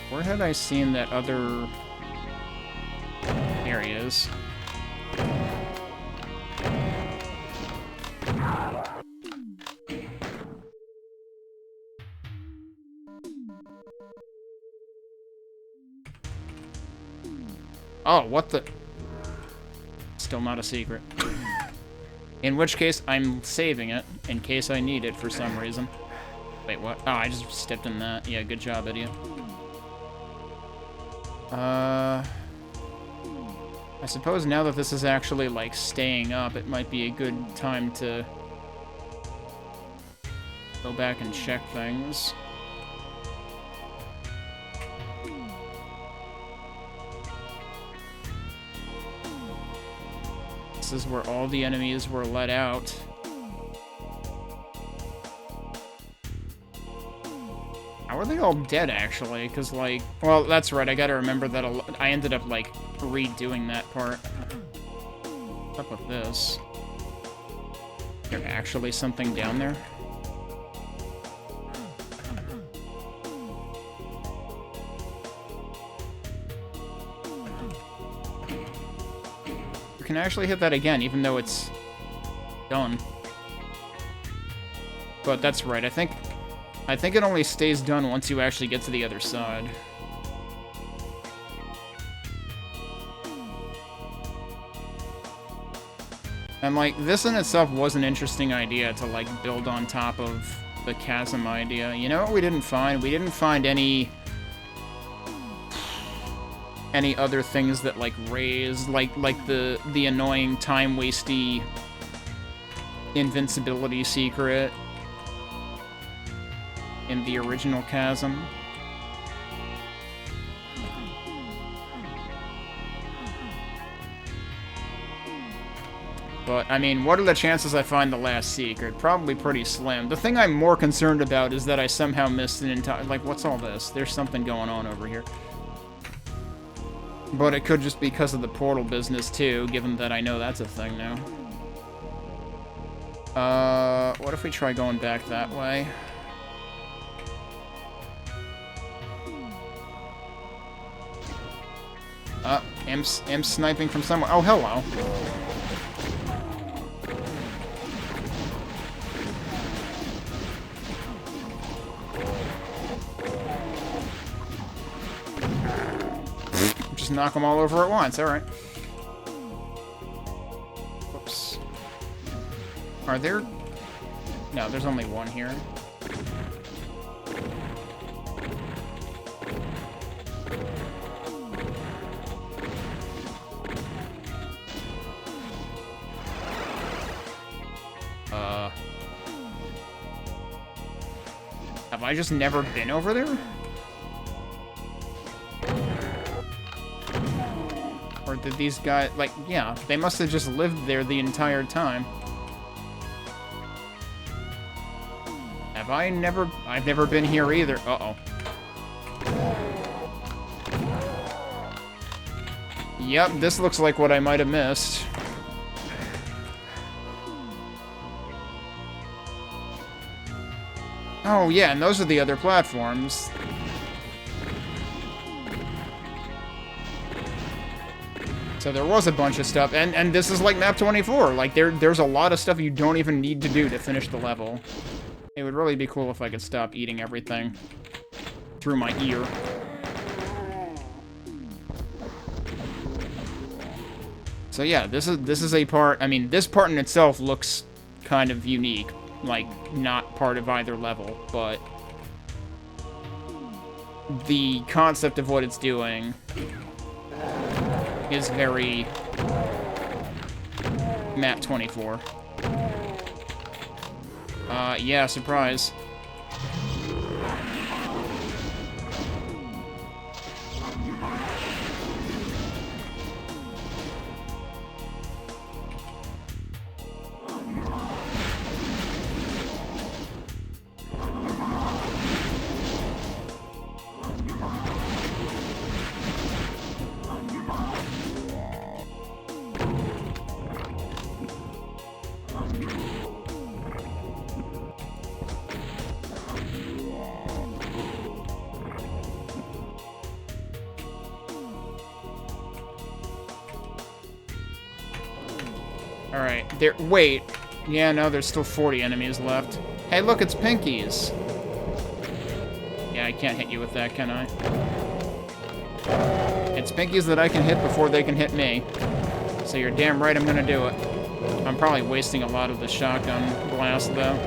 Where had I seen that other... There he is. Oh, what the... Still not a secret. In which case, I'm saving it, in case I need it for some reason. Wait, what? Oh, I just stepped in that. Yeah, good job, idiot. I suppose now that this is actually, like, staying up, it might be a good time to go back and check things. This is where all the enemies were let out. How are they all dead, actually? Because, like... Well, that's right, I gotta remember that I ended up, like, redoing that part. What's up with this? Is there actually something down there? You can actually hit that again, even though it's done. But that's right, I think it only stays done once you actually get to the other side. And, like, this in itself was an interesting idea to, like, build on top of the chasm idea. You know what we didn't find? We didn't find any other things that, like, raise, like the annoying time-wasty invincibility secret in the original chasm. But, I mean, what are the chances I find the last secret? Probably pretty slim. The thing I'm more concerned about is that I somehow missed an entire... Like, what's all this? There's something going on over here. But it could just be because of the portal business, too, given that I know that's a thing now. What if we try going back that way? I'm sniping from somewhere. Oh, hello. Just knock them all over at once. All right. Whoops. Are there... No, there's only one here. Have I just never been over there? Or did these guys, like, yeah, they must have just lived there the entire time. I've never been here either. Uh-oh. Yep, this looks like what I might have missed. Oh, yeah, and those are the other platforms. So there was a bunch of stuff, and this is like map 24. Like, there's a lot of stuff you don't even need to do to finish the level. It would really be cool if I could stop eating everything through my ear. So yeah, this is a part, I mean, this part in itself looks kind of unique. Like, not part of either level, but the concept of what it's doing is very map 24. Yeah, surprise. Alright, wait. Yeah, no, there's still 40 enemies left. Hey, look, it's Pinkies. Yeah, I can't hit you with that, can I? It's Pinkies that I can hit before they can hit me. So you're damn right I'm gonna do it. I'm probably wasting a lot of the shotgun blast, though.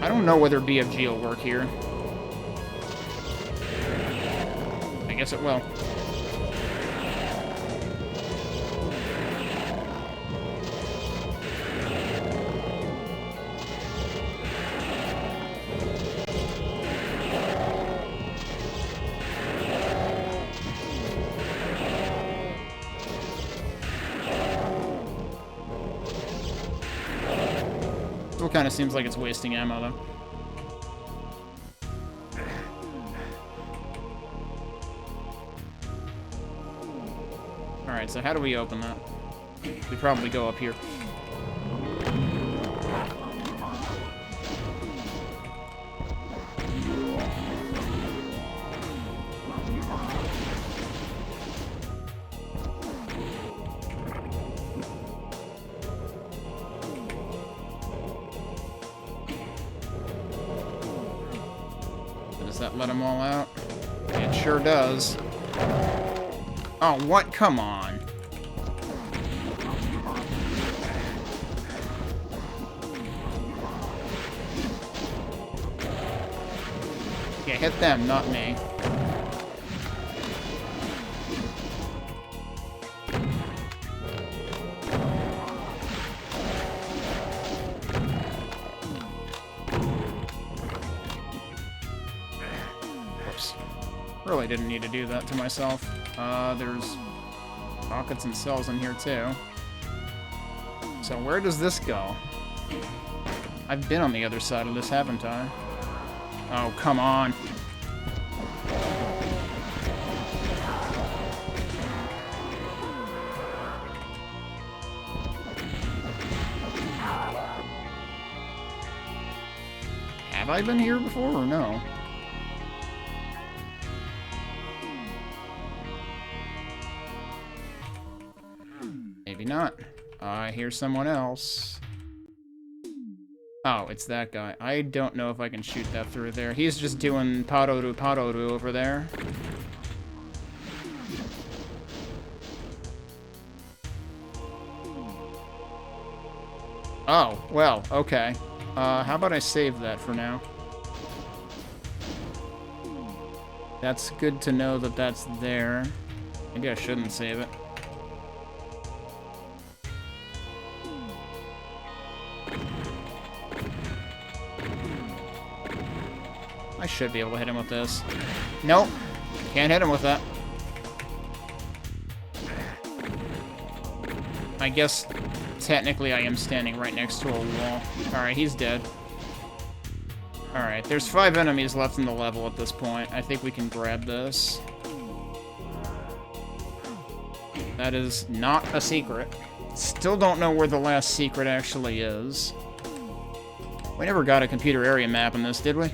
I don't know whether BFG will work here. guess it will. Still kind of seems like it's wasting ammo, though. Alright, so how do we open that? We probably go up here. Does that let them all out? It sure does. Oh, what? Come on. Yeah, hit them, not me. Whoops. Really didn't need to do that to myself. There's rockets and cells in here, too. So where does this go? I've been on the other side of this, haven't I? Oh, come on. Have I been here before or no? Maybe not. I hear someone else. Oh, it's that guy. I don't know if I can shoot that through there. He's just doing padoru over there. Oh, well, okay. How about I save that for now? That's good to know that that's there. Maybe I shouldn't save it. I should be able to hit him with this. Nope. Can't hit him with that. I guess, technically, I am standing right next to a wall. Alright, he's dead. Alright, there's 5 enemies left in the level at this point. I think we can grab this. That is not a secret. Still don't know where the last secret actually is. We never got a computer area map in this, did we?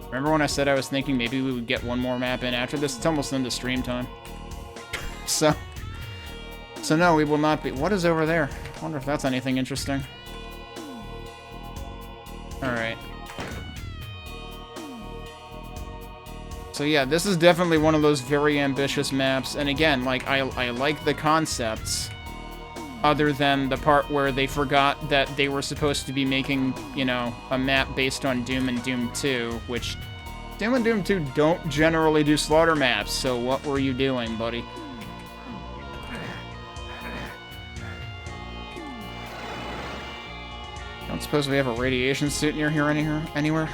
Remember when I said I was thinking maybe we would get one more map in after this? It's almost into stream time. So no, we will not be... What is over there? I wonder if that's anything interesting. Alright. So yeah, this is definitely one of those very ambitious maps. And again, like, I like the concepts. Other than the part where they forgot that they were supposed to be making, you know, a map based on Doom and Doom 2, which Doom and Doom 2 don't generally do slaughter maps, so what were you doing, buddy? Don't suppose we have a radiation suit near here anywhere?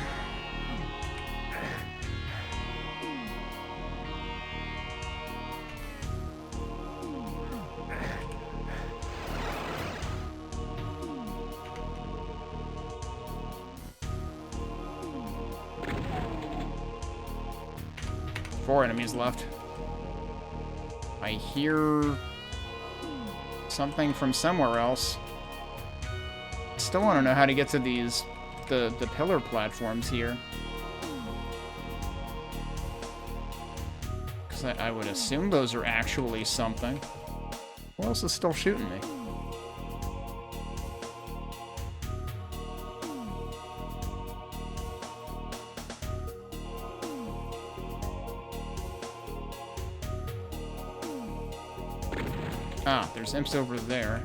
Four enemies left. I hear something from somewhere else. Still want to know how to get to these, the pillar platforms here. Because I would assume those are actually something. Who else is still shooting me? Ah, there's imps over there.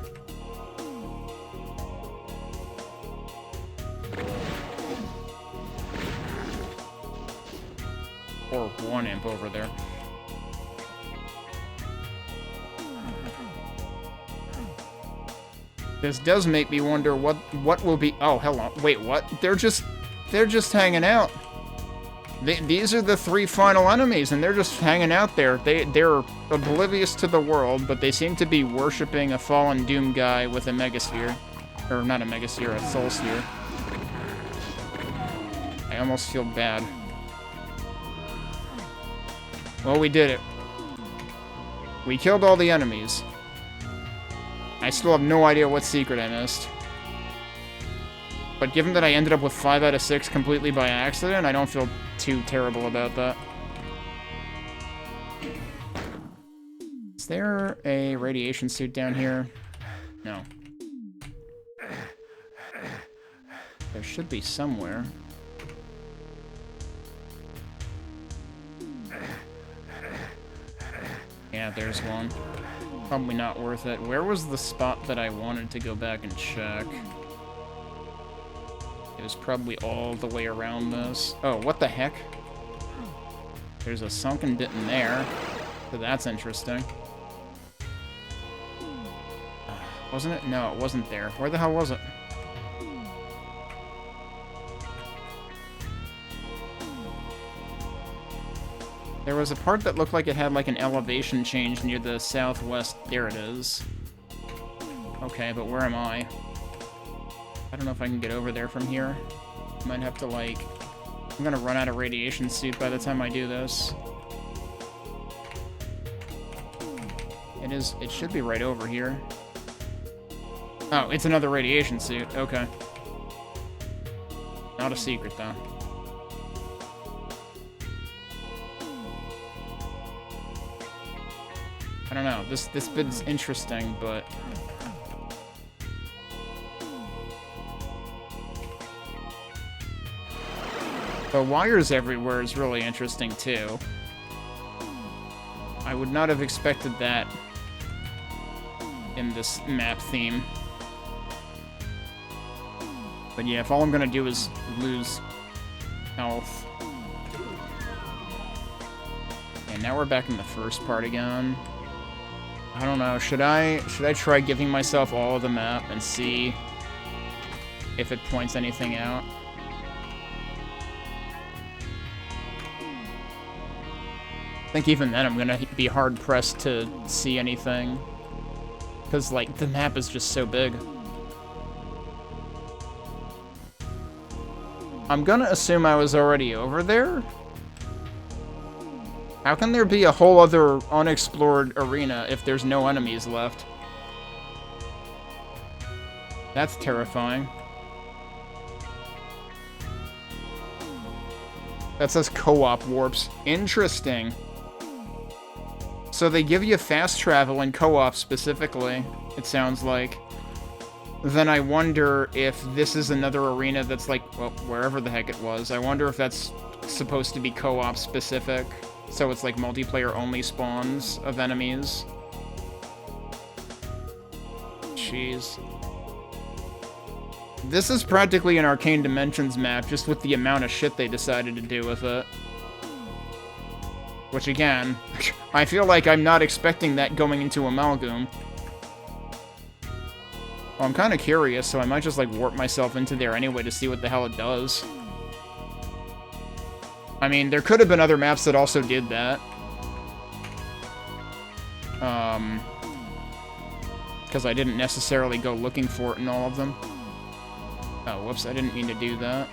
Or 1 imp over there. This does make me wonder what will be... Oh, hello. Wait, what? They're just hanging out. These are the 3 final enemies, and they're just hanging out there. They're oblivious to the world, but they seem to be worshipping a fallen Doom guy with a Megasphere. Or not a Megasphere, a Soul Sphere. I almost feel bad. Well, we did it. We killed all the enemies. I still have no idea what secret I missed. But given that I ended up with 5 out of 6 completely by accident, I don't feel too terrible about that. Is there a radiation suit down here? No. There should be somewhere. Yeah, there's one. Probably not worth it. Where was the spot that I wanted to go back and check? It was probably all the way around this. Oh, what the heck? There's a sunken bit in there. So that's interesting. Wasn't it? No, it wasn't there. Where the hell was it? There was a part that looked like it had like an elevation change near the southwest. There it is. Okay, but where am I? I don't know if I can get over there from here. Might have to like... I'm gonna run out of radiation suit by the time I do this. It should be right over here. Oh, it's another radiation suit. Okay. Not a secret though. I don't know, this bit's interesting, but... The wires everywhere is really interesting, too. I would not have expected that in this map theme. But yeah, if all I'm gonna do is lose health... And now we're back in the first part again. I don't know, should I try giving myself all of the map and see if it points anything out? I think even then I'm gonna be hard-pressed to see anything. Because, like, the map is just so big. I'm gonna assume I was already over there? How can there be a whole other unexplored arena if there's no enemies left? That's terrifying. That says co-op warps. Interesting. So they give you fast travel and co-op specifically, it sounds like. Then I wonder if this is another arena that's like, well, wherever the heck it was. I wonder if that's supposed to be co-op specific. So it's like multiplayer only spawns of enemies. Jeez. This is practically an Arcane Dimensions map, just with the amount of shit they decided to do with it. Which again, I feel like I'm not expecting that going into Amalgoom. Well, I'm kind of curious, so I might just like warp myself into there anyway to see what the hell it does. I mean, there could have been other maps that also did that. Because I didn't necessarily go looking for it in all of them. Oh, whoops, I didn't mean to do that.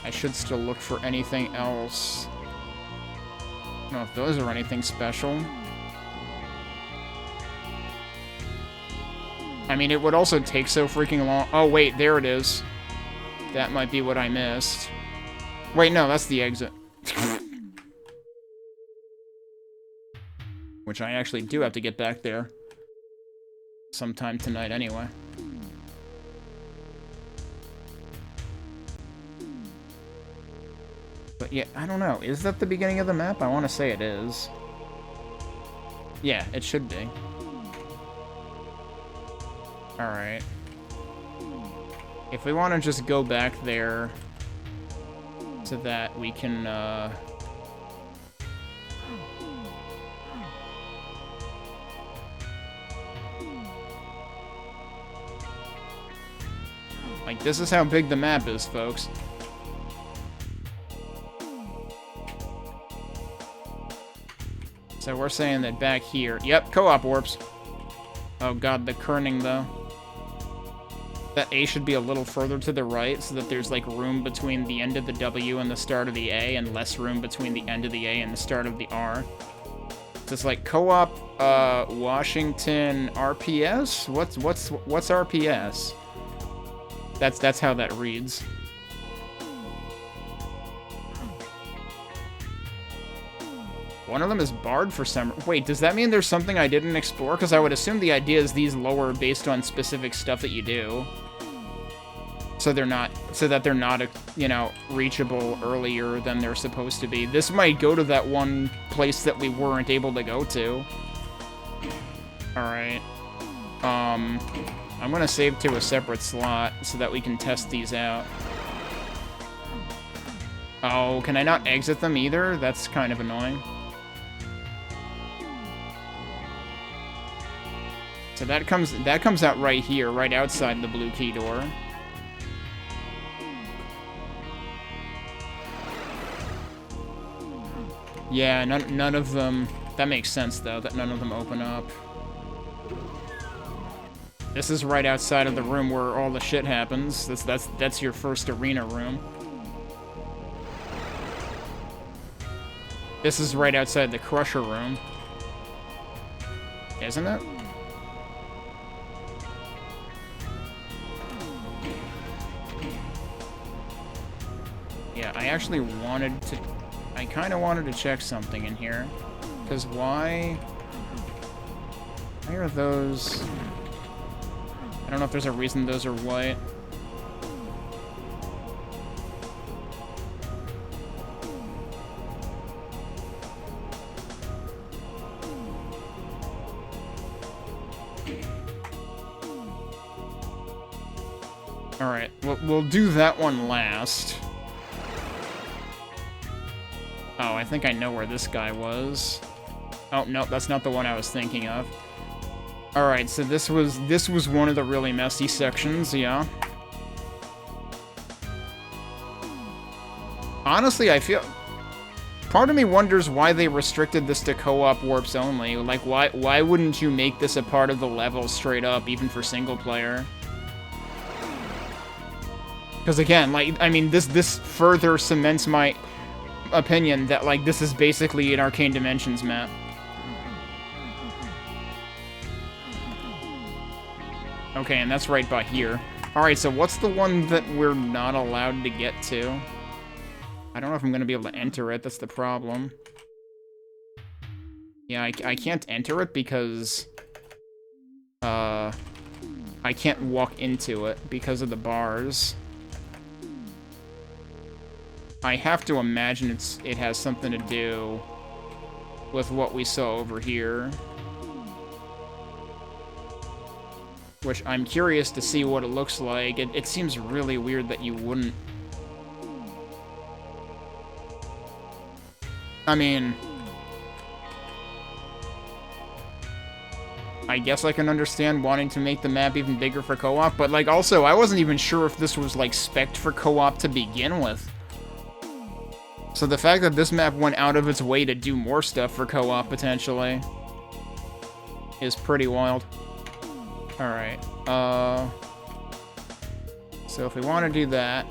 I should still look for anything else. I don't know if those are anything special. I mean, it would also take so freaking long. Oh, wait, there it is. That might be what I missed. Wait, no, that's the exit. Which I actually do have to get back there. Sometime tonight, anyway. But yeah, I don't know. Is that the beginning of the map? I want to say it is. Yeah, it should be. Alright. If we want to just go back there... so that we can, like, this is how big the map is, folks. So we're saying that back here... Yep, co-op warps. Oh god, the kerning, though. That A should be a little further to the right, so that there's, like, room between the end of the W and the start of the A, and less room between the end of the A and the start of the R. So it's like co-op, Washington RPS? What's RPS? That's how that reads. One of them is barred for some... Wait, does that mean there's something I didn't explore? Because I would assume the idea is these lower based on specific stuff that you do. So they're not... So that they're not, you know, reachable earlier than they're supposed to be. This might go to that one place that we weren't able to go to. Alright. I'm gonna save to a separate slot so that we can test these out. Oh, can I not exit them either? That's kind of annoying. So that comes out right here, right outside the blue key door. Yeah, none of them... That makes sense, though, that none of them open up. This is right outside of the room where all the shit happens. That's your first arena room. This is right outside the Crusher room. Isn't it? Yeah, I actually wanted to... I kind of wanted to check something in here. Because why are those... I don't know if there's a reason those are white. Alright, we'll do that one last. Oh, I think I know where this guy was. Oh, no, that's not the one I was thinking of. Alright, so this was one of the really messy sections, yeah. Honestly, I feel... Part of me wonders why they restricted this to co-op warps only. Like, why wouldn't you make this a part of the level straight up, even for single player? Because again, like, I mean, this further cements my opinion that, like, this is basically an Arcane Dimensions map. Okay, and that's right by here. Alright, so what's the one that we're not allowed to get to? I don't know if I'm going to be able to enter it, that's the problem. Yeah, I can't enter it because... I can't walk into it because of the bars. I have to imagine it has something to do with what we saw over here. Which I'm curious to see what it looks like. It seems really weird that you wouldn't. I mean... I guess I can understand wanting to make the map even bigger for co-op, but, like, also, I wasn't even sure if this was, like, spec'd for co-op to begin with. So the fact that this map went out of its way to do more stuff for co-op, potentially, is pretty wild. Alright, so if we want to do that...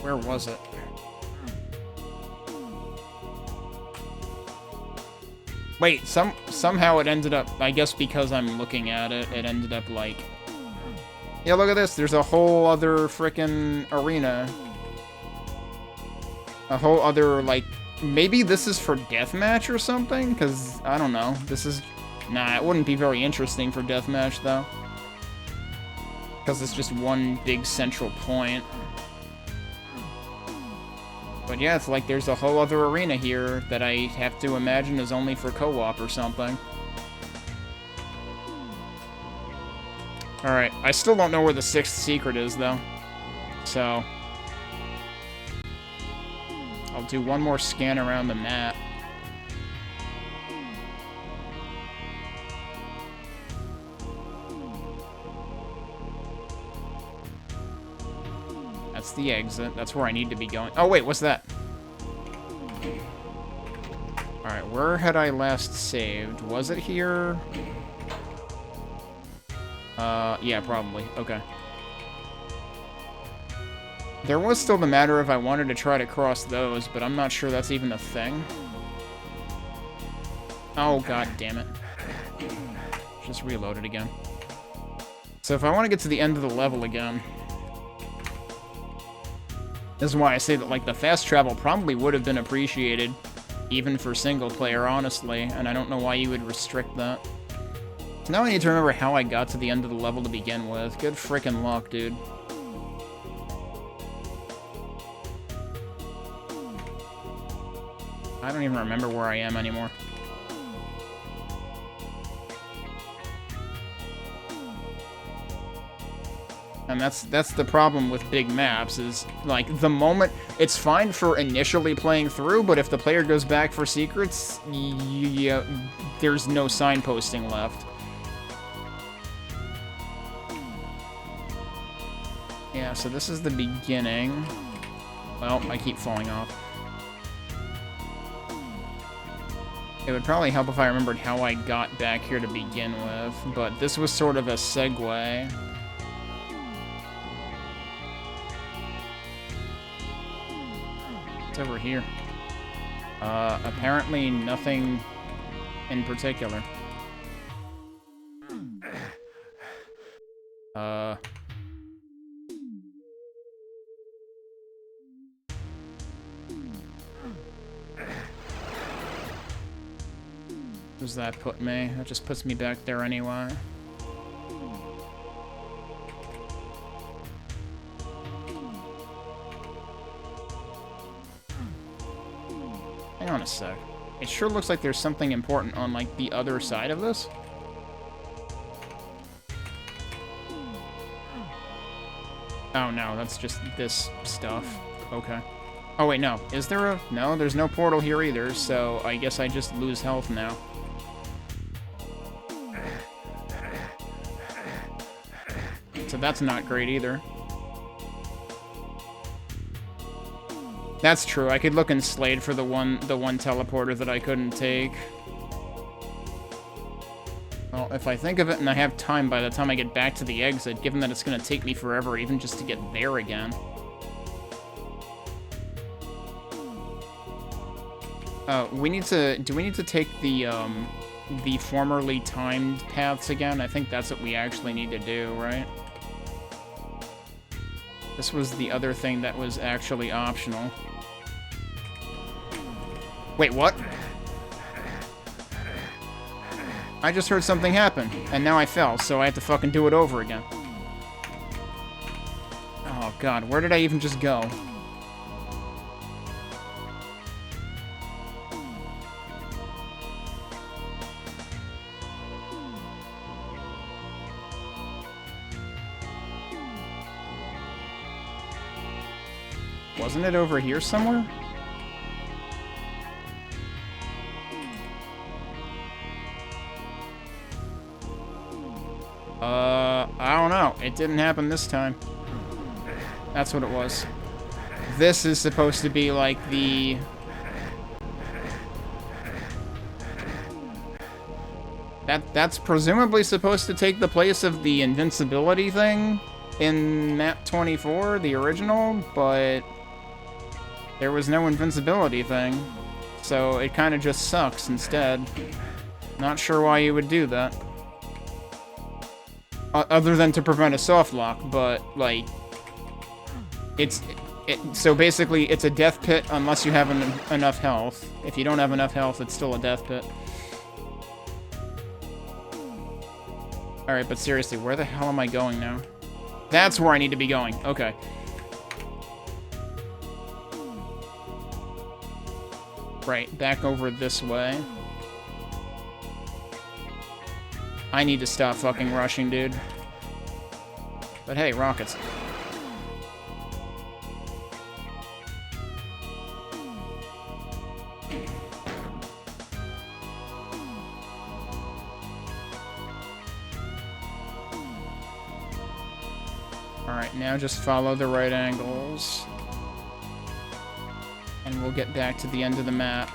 Where was it? Wait, somehow it ended up... I guess because I'm looking at it, it ended up like... Yeah, look at this, there's a whole other frickin' arena. A whole other, like, maybe this is for deathmatch or something? Because, I don't know, this is... Nah, it wouldn't be very interesting for deathmatch, though. Because it's just one big central point. But yeah, it's like there's a whole other arena here that I have to imagine is only for co-op or something. Alright, I still don't know where the 6th secret is, though. So... I'll do one more scan around the map. That's the exit. That's where I need to be going. Oh, wait, what's that? Alright, where had I last saved? Was it here? Yeah, probably. Okay. There was still the matter if I wanted to try to cross those, but I'm not sure that's even a thing. Oh, god damn it. Just reload it again. So if I want to get to the end of the level again... This is why I say that, like, the fast travel probably would have been appreciated, even for single player, honestly, and I don't know why you would restrict that. So now I need to remember how I got to the end of the level to begin with. Good frickin' luck, dude. I don't even remember where I am anymore. And that's the problem with big maps, is, like, the moment... It's fine for initially playing through, but if the player goes back for secrets, there's no signposting left. Yeah, so this is the beginning. Well, I keep falling off. It would probably help if I remembered how I got back here to begin with, but this was sort of a segue. What's over here? Apparently nothing in particular. Does that put me? That just puts me back there anyway. Hang on a sec. It sure looks like there's something important on, like, the other side of this. Oh, no, that's just this stuff. Okay. Oh, wait, no. Is there a... No, there's no portal here either, so I guess I just lose health now. So that's not great either. That's true. I could look in Slade for the one teleporter that I couldn't take. Well, if I think of it and I have time by the time I get back to the exit, given that it's going to take me forever even just to get there again. Do we need to take the formerly timed paths again? I think that's what we actually need to do, right? This was the other thing that was actually optional. Wait, what? I just heard something happen, and now I fell, so I have to fucking do it over again. Oh god, where did I even just go? Wasn't it over here somewhere? I don't know. It didn't happen this time. That's what it was. This is supposed to be like the... That's presumably supposed to take the place of the invincibility thing in MAP24, the original, but there was no invincibility thing, so it kind of just sucks instead. Not sure why you would do that. Other than to prevent a soft lock, but, like, so basically it's a death pit unless you have enough health. If you don't have enough health, it's still a death pit. Alright, but seriously, where the hell am I going now? That's where I need to be going. Okay. Right, back over this way. I need to stop fucking rushing, dude. But hey, rockets. Alright, now just follow the right angles. And we'll get back to the end of the map.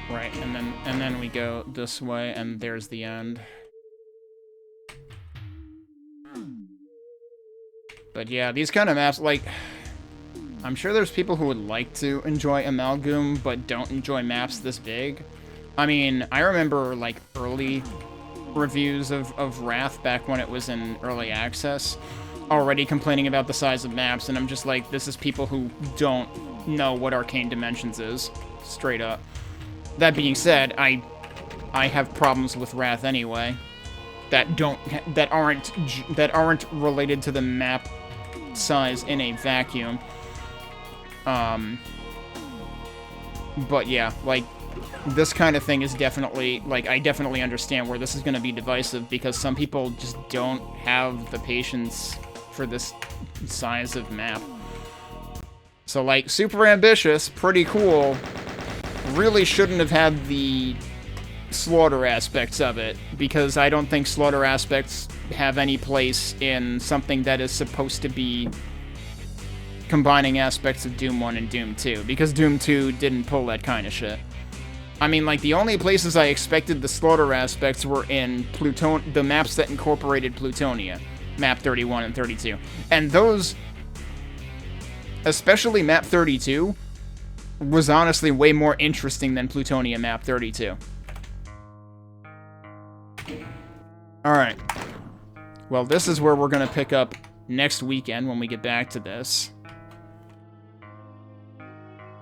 Right, and then we go this way, and there's the end. But yeah, these kind of maps, like, I'm sure there's people who would like to enjoy Amalgoom, but don't enjoy maps this big. I mean, I remember, like, early reviews of Wrath back when it was in early access, already complaining about the size of maps, and I'm just like, this is people who don't know what Arcane Dimensions is, straight up. That being said, I have problems with Wrath anyway, that aren't related to the map size in a vacuum. But yeah, like, this kind of thing is definitely, like, I definitely understand where this is going to be divisive, because some people just don't have the patience for this size of map. So, like, super ambitious, pretty cool, really shouldn't have had the slaughter aspects of it, because I don't think slaughter aspects have any place in something that is supposed to be combining aspects of Doom 1 and Doom 2, because Doom 2 didn't pull that kind of shit. I mean, like, the only places I expected the slaughter aspects were in the maps that incorporated Plutonia, Map 31 and 32. And those, especially Map 32, was honestly way more interesting than Plutonia Map 32. Alright. Well, this is where we're gonna pick up next weekend when we get back to this.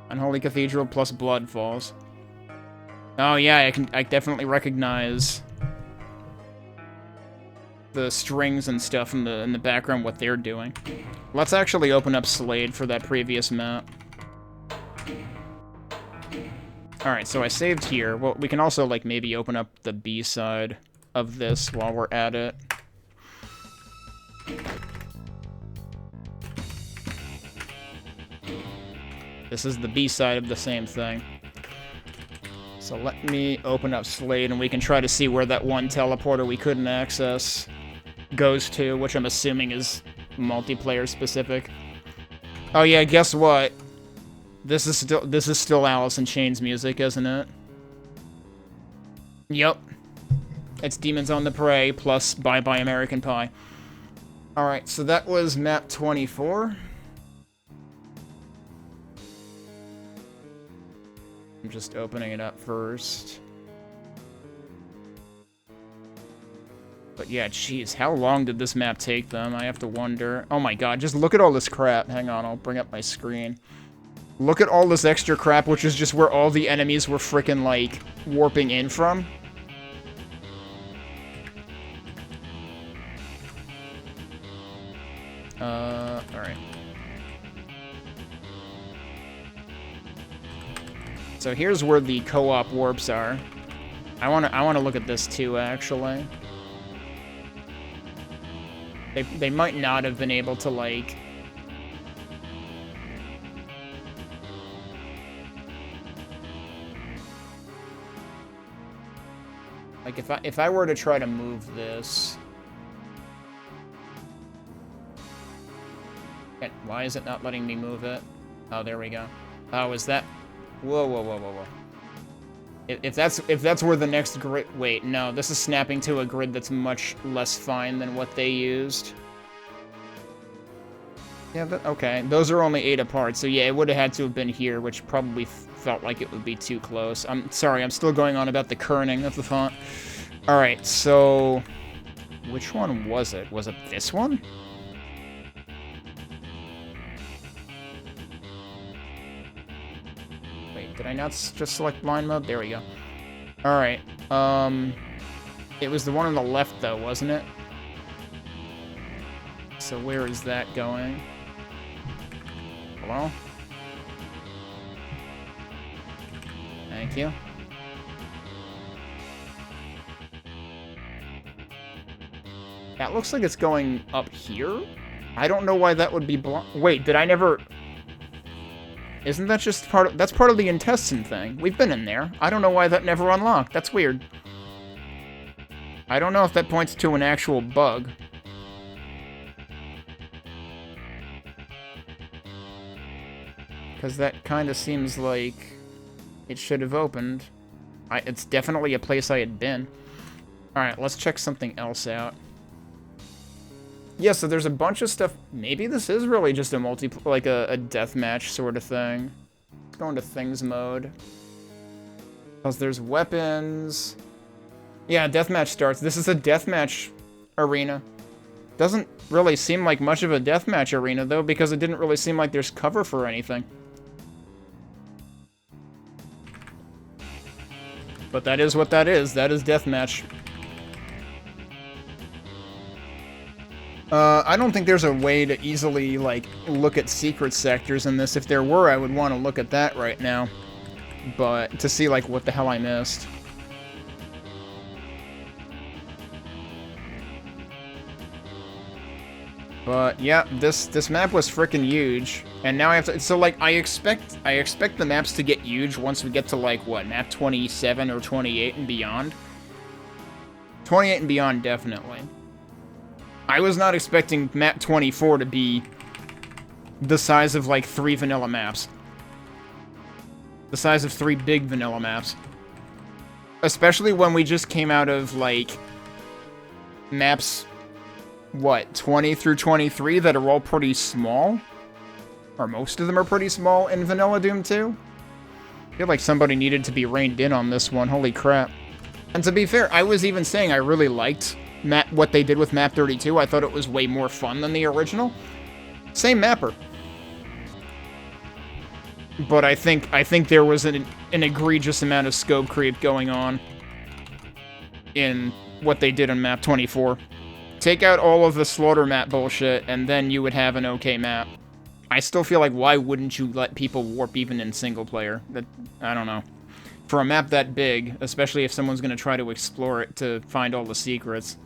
Unholy Cathedral plus Blood Falls. Oh yeah, I definitely recognize the strings and stuff in the background, what they're doing. Let's actually open up Slade for that previous map. Alright, so I saved here. Well, we can also, like, maybe open up the B side of this while we're at it. This is the B side of the same thing. So let me open up Slade, and we can try to see where that one teleporter we couldn't access goes to, which I'm assuming is multiplayer specific. Oh yeah, guess what? This is still Alice in Chains music, isn't it? Yep. It's Demons on the Prey plus Bye Bye American Pie. Alright, so that was map 24. I'm just opening it up first. But yeah, jeez, how long did this map take them? I have to wonder. Oh my god, just look at all this crap. Hang on, I'll bring up my screen. Look at all this extra crap, which is just where all the enemies were frickin', like, warping in from. Alright. So here's where the co-op warps are. I wanna look at this too, actually. They might not have been able to, like... Like, if I were to try to move this... Why is it not letting me move it? Oh, there we go. Oh, is that... Whoa, whoa, whoa, whoa, whoa. If that's where the next grid... Wait, no, this is snapping to a grid that's much less fine than what they used. Yeah, okay. Those are only 8 apart, so yeah, it would have had to have been here, which probably felt like it would be too close. I'm sorry, I'm still going on about the kerning of the font. Alright, so... Which one was it? Was it this one? Wait, did I not just select blind mode? There we go. Alright, it was the one on the left, though, wasn't it? so where is that going? Hello? Thank you. That looks like it's going up here? I don't know why that would be blocked. Wait, did I never... Isn't that just part of... That's part of the intestine thing. We've been in there. I don't know why that never unlocked. That's weird. I don't know if that points to an actual bug. Because that kind of seems like it should have opened. It's definitely a place I had been. Alright, let's check something else out. Yeah, so there's a bunch of stuff. Maybe this is really just a like a deathmatch sort of thing. Let's go into things mode. Because there's weapons. Yeah, deathmatch starts. This is a deathmatch arena. Doesn't really seem like much of a deathmatch arena, though, because it didn't really seem like there's cover for anything. But that is what that is. That is deathmatch. I don't think there's a way to easily, like, look at secret sectors in this. If there were, I would want to look at that right now. But, to see, like, what the hell I missed. But, yeah, this map was frickin' huge. And now I have to... So, like, I expect the maps to get huge once we get to, like, what, map 27 or 28 and beyond? 28 and beyond, definitely. I was not expecting map 24 to be the size of, like, 3 vanilla maps. The size of 3 big vanilla maps. Especially when we just came out of, like, maps, what, 20 through 23 that are all pretty small? Or most of them are pretty small in Vanilla Doom 2? I feel like somebody needed to be reined in on this one, holy crap. And to be fair, I was even saying I really liked what they did with map 32. I thought it was way more fun than the original. Same mapper. But I think there was an egregious amount of scope creep going on in what they did on map 24. Take out all of the slaughter map bullshit, and then you would have an okay map. I still feel like, why wouldn't you let people warp even in single player? I don't know. For a map that big, especially if someone's going to try to explore it to find all the secrets,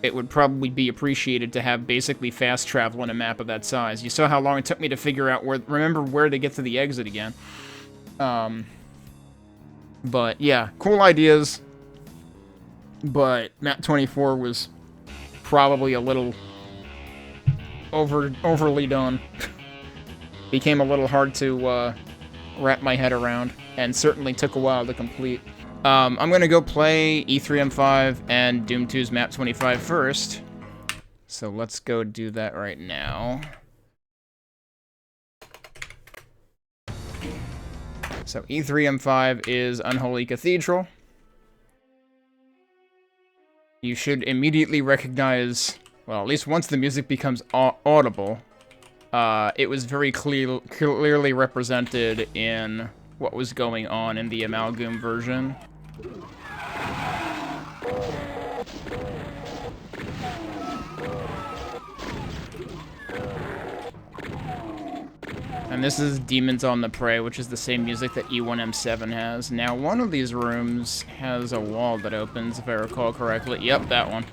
it would probably be appreciated to have basically fast travel in a map of that size. You saw how long it took me to figure out remember where to get to the exit again. But yeah, cool ideas. But map 24 was probably a little overly done. Became a little hard to wrap my head around, and certainly took a while to complete. I'm gonna go play E3M5 and Doom 2's MAP25 first. So let's go do that right now. So E3M5 is Unholy Cathedral. You should immediately recognize, well, at least once the music becomes audible, it was very clearly represented in what was going on in the Amalgoom version. And this is Demons on the Prey, which is the same music that E1M7 has. Now, one of these rooms has a wall that opens, if I recall correctly. Yep, that one.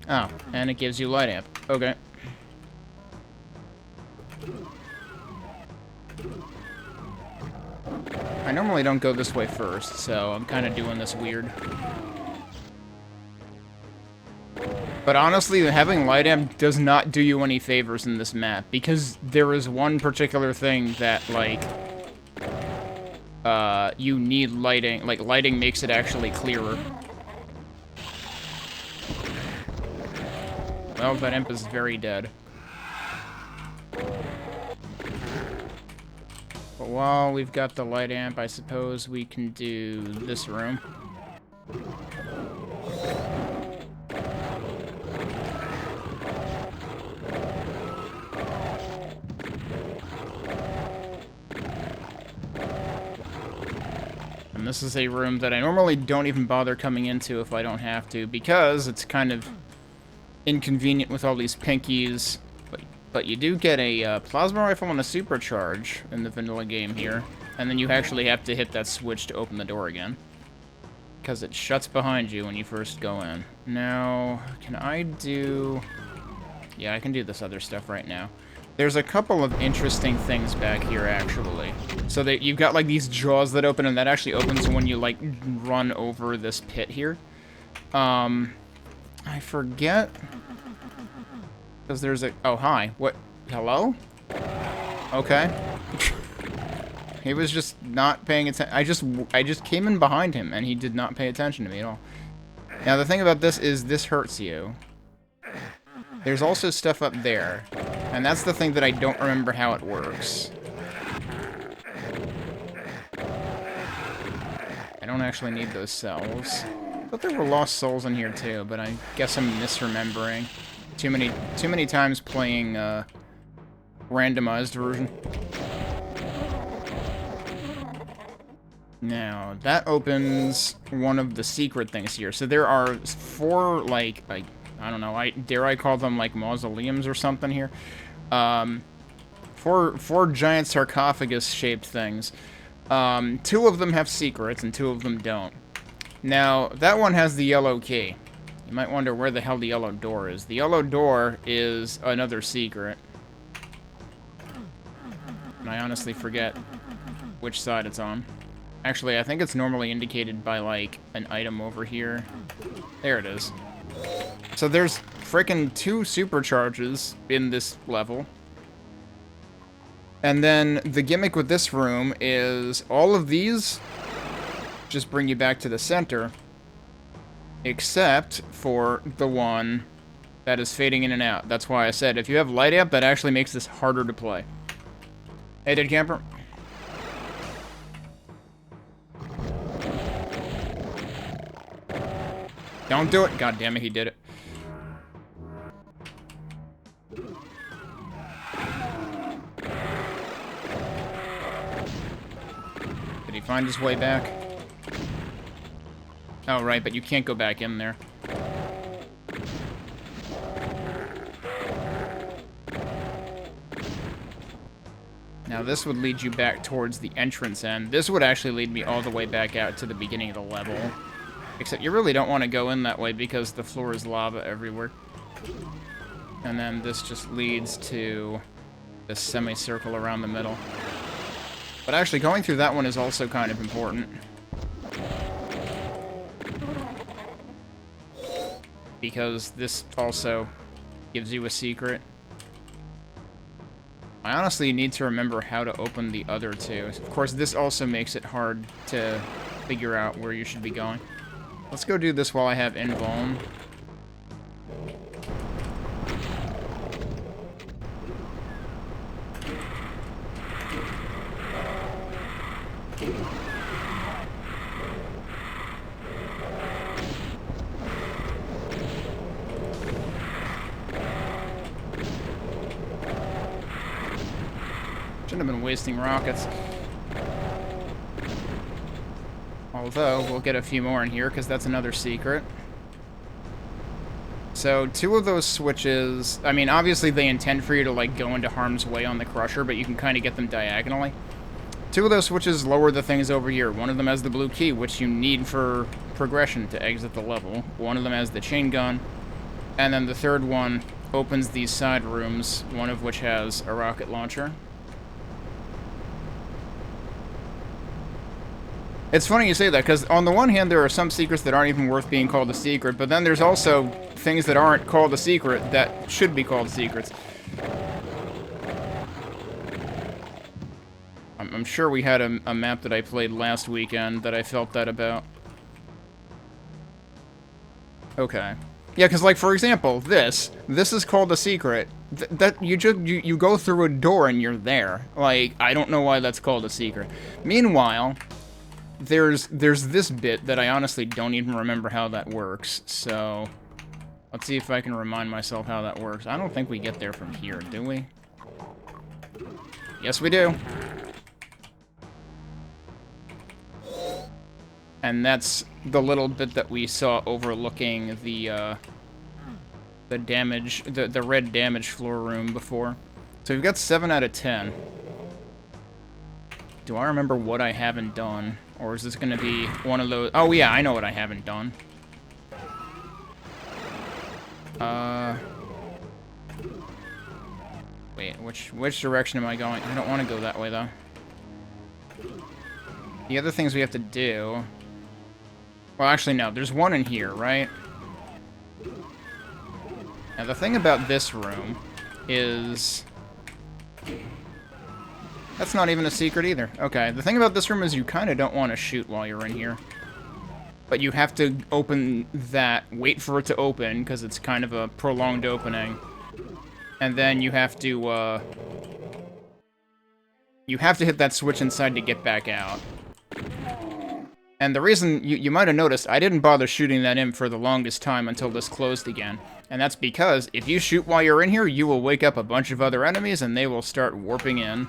Oh, and it gives you light amp. Okay. I normally don't go this way first, so I'm kind of doing this weird. But honestly, having light amp does not do you any favors in this map, because there is one particular thing that, like, you need lighting. Like, lighting makes it actually clearer. Well, that imp is very dead. But while we've got the light amp, I suppose we can do this room. And this is a room that I normally don't even bother coming into if I don't have to, because it's kind of inconvenient with all these pinkies. But you do get a plasma rifle and a supercharge in the vanilla game here. And then you actually have to hit that switch to open the door again, because it shuts behind you when you first go in. Now, can I do... Yeah, I can do this other stuff right now. There's a couple of interesting things back here, actually. So that you've got, like, these jaws that open, and that actually opens when you, like, run over this pit here. I forget... Because there's a... Oh, hi. What? Hello? Okay. He was just not paying attention. I just came in behind him, and he did not pay attention to me at all. Now, the thing about this is this hurts you. There's also stuff up there. And that's the thing that I don't remember how it works. I don't actually need those cells. I thought there were lost souls in here, too, but I guess I'm misremembering. Too many times playing, randomized version. Now, that opens one of the secret things here. So there are 4, like, I don't know, dare I call them, like, mausoleums or something here? 4 giant sarcophagus-shaped things. 2 of them have secrets, and 2 of them don't. Now, that one has the yellow key. You might wonder where the hell the yellow door is. The yellow door is another secret. And I honestly forget which side it's on. Actually, I think it's normally indicated by, like, an item over here. There it is. So there's frickin' 2 supercharges in this level. And then the gimmick with this room is all of these just bring you back to the center, except for the one that is fading in and out. That's why I said if you have light amp, that actually makes this harder to play. Hey, Dead Camper. Don't do it! God damn it, he did it. Did he find his way back? Oh, right, but you can't go back in there. Now, this would lead you back towards the entrance end. This would actually lead me all the way back out to the beginning of the level. Except you really don't want to go in that way because the floor is lava everywhere. And then this just leads to this semicircle around the middle. But actually, going through that one is also kind of important. Because this also gives you a secret. I honestly need to remember how to open the other 2. Of course, this also makes it hard to figure out where you should be going. Let's go do this while I have invuln. Shouldn't have been wasting rockets. Although, we'll get a few more in here, because that's another secret. So, 2 of those switches... I mean, obviously they intend for you to, like, go into harm's way on the crusher, but you can kind of get them diagonally. 2 of those switches lower the things over here. One of them has the blue key, which you need for progression to exit the level. One of them has the chain gun. And then the third one opens these side rooms, one of which has a rocket launcher. It's funny you say that, because on the one hand, there are some secrets that aren't even worth being called a secret, but then there's also things that aren't called a secret that should be called secrets. I'm sure we had a map that I played last weekend that I felt that about. Okay. Yeah, because, like, for example, this is called a secret. That you go through a door and you're there. Like, I don't know why that's called a secret. Meanwhile... There's this bit that I honestly don't even remember how that works, so let's see if I can remind myself how that works. I don't think we get there from here, do we? Yes, we do. And that's the little bit that we saw overlooking the damage, the red damage floor room before. So we've got 7 out of 10. Do I remember what I haven't done? Or is this going to be one of those... Oh, yeah, I know what I haven't done. Wait, which direction am I going? I don't want to go that way, though. The other things we have to do... Well, actually, no. There's one in here, right? Now, the thing about this room is... That's not even a secret either. Okay, the thing about this room is you kind of don't want to shoot while you're in here. But you have to open that, wait for it to open, because it's kind of a prolonged opening. And then you have to hit that switch inside to get back out. And the reason, you might have noticed, I didn't bother shooting that in for the longest time until this closed again. And that's because, if you shoot while you're in here, you will wake up a bunch of other enemies, and they will start warping in.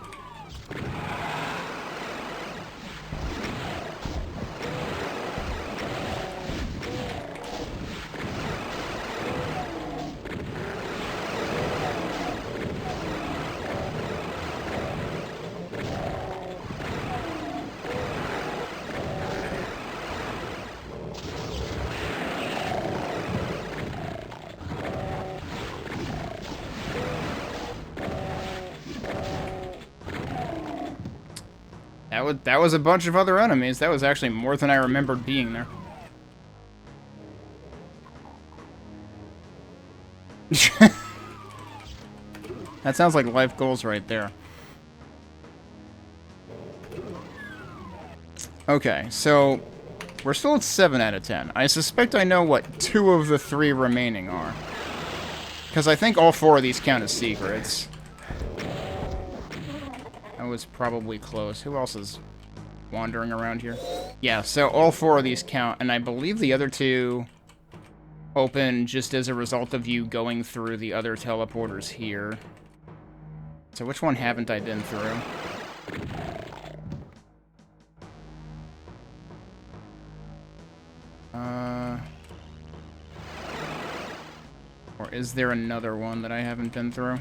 That was a bunch of other enemies. That was actually more than I remembered being there. That sounds like life goals right there. Okay, so we're still at 7 out of 10. I suspect I know what 2 of the 3 remaining are. Because I think all 4 of these count as secrets. That was probably close. Who else is wandering around here? Yeah, so all 4 of these count, and I believe the other 2 open just as a result of you going through the other teleporters here. So which one haven't I been through? Or is there another one that I haven't been through?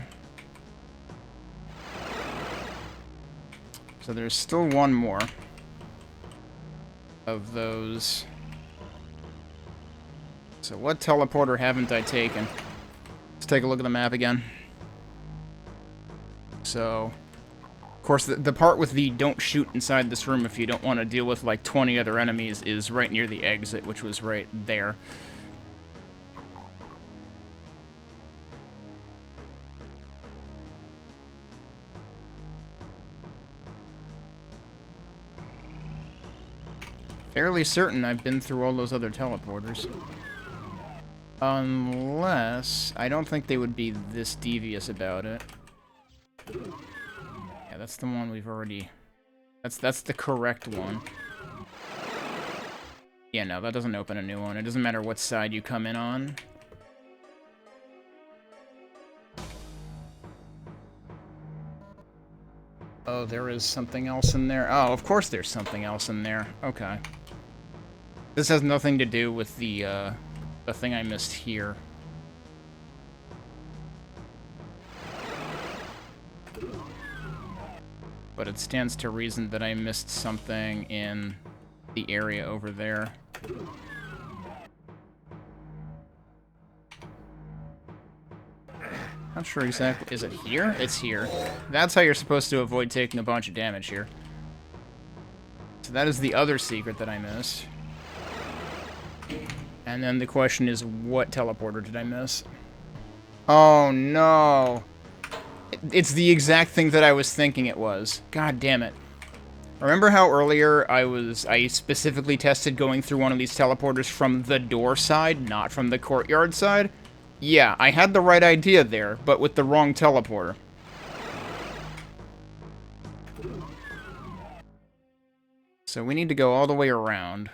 So there's still one more of those. So what teleporter haven't I taken? Let's take a look at the map again. So, of course, the part with the don't shoot inside this room if you don't want to deal with like 20 other enemies is right near the exit, which was right there. Fairly certain I've been through all those other teleporters. Unless... I don't think they would be this devious about it. Yeah, that's the one we've already... That's the correct one. Yeah, no, that doesn't open a new one. It doesn't matter what side you come in on. Oh, there is something else in there. Oh, of course there's something else in there. Okay. This has nothing to do with the thing I missed here. But it stands to reason that I missed something in the area over there. Not sure exactly. Is it here? It's here. That's how you're supposed to avoid taking a bunch of damage here. So that is the other secret that I missed. And then the question is, what teleporter did I miss? Oh, no. It's the exact thing that I was thinking it was. God damn it. Remember how earlier I specifically tested going through one of these teleporters from the door side, not from the courtyard side? Yeah, I had the right idea there, but with the wrong teleporter. So we need to go all the way around.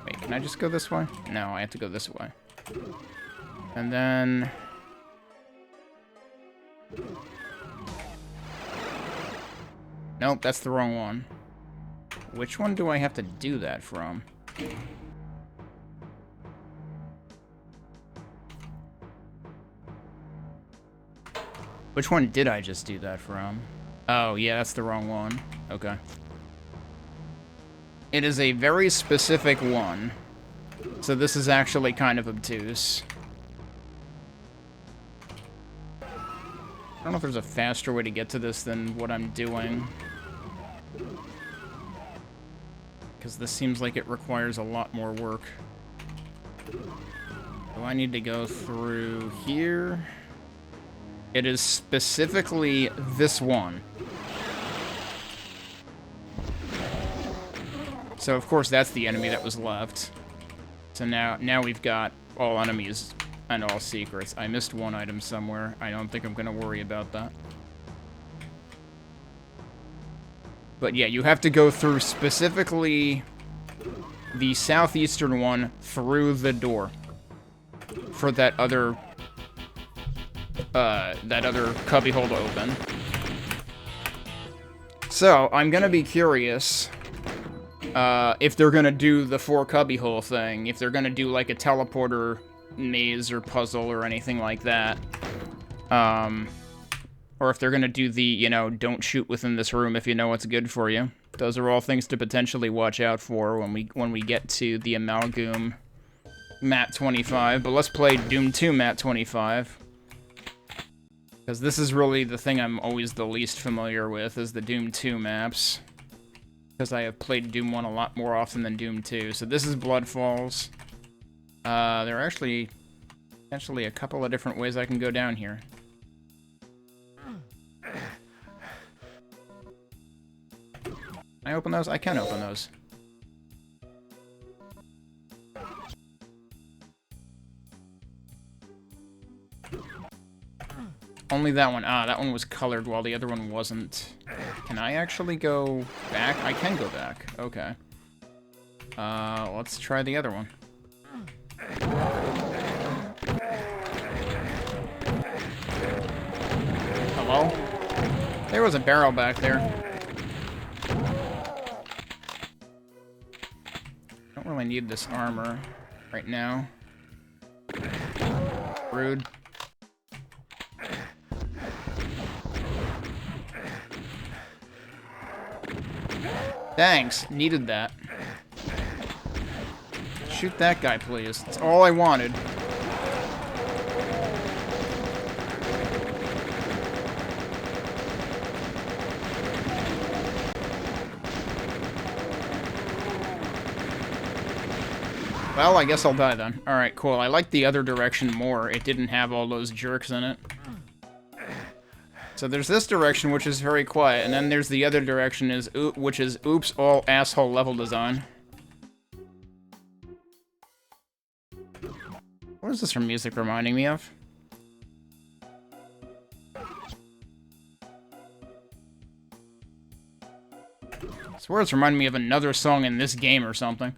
Wait, can I just go this way? No, I have to go this way. And then... Nope, that's the wrong one. Which one do I have to do that from? Which one did I just do that from? Oh, yeah, that's the wrong one. Okay. It is a very specific one. So this is actually kind of obtuse. I don't know if there's a faster way to get to this than what I'm doing. Because this seems like it requires a lot more work. Do I need to go through here? It is specifically this one. So of course that's the enemy that was left. So now we've got all enemies and all secrets. I missed one item somewhere. I don't think I'm gonna worry about that. But yeah, you have to go through specifically the southeastern one through the door for that other cubbyhole to open. So I'm gonna be curious if they're gonna do the 4 cubbyhole thing, if they're gonna do like a teleporter maze or puzzle or anything like that. Or if they're gonna do the, you know, don't shoot within this room if you know what's good for you. Those are all things to potentially watch out for when we get to the Amalgoom MAP25. But let's play Doom II MAP25. Because this is really the thing I'm always the least familiar with, is the Doom 2 maps. Because I have played Doom 1 a lot more often than Doom 2. So this is Blood Falls. There are actually potentially a couple of different ways I can go down here. Can I open those? I can open those. Only that one. Ah, that one was colored while the other one wasn't. Can I actually go back? I can go back. Okay. Let's try the other one. Hello? There was a barrel back there. Don't really need this armor right now. Rude. Thanks, needed that. Shoot that guy, please. That's all I wanted. Well, I guess I'll die then. Alright, cool. I like the other direction more. It didn't have all those jerks in it. So there's this direction, which is very quiet, and then there's the other direction, which is oops, all asshole level design. What is this from music reminding me of? I swear it's reminding me of another song in this game or something.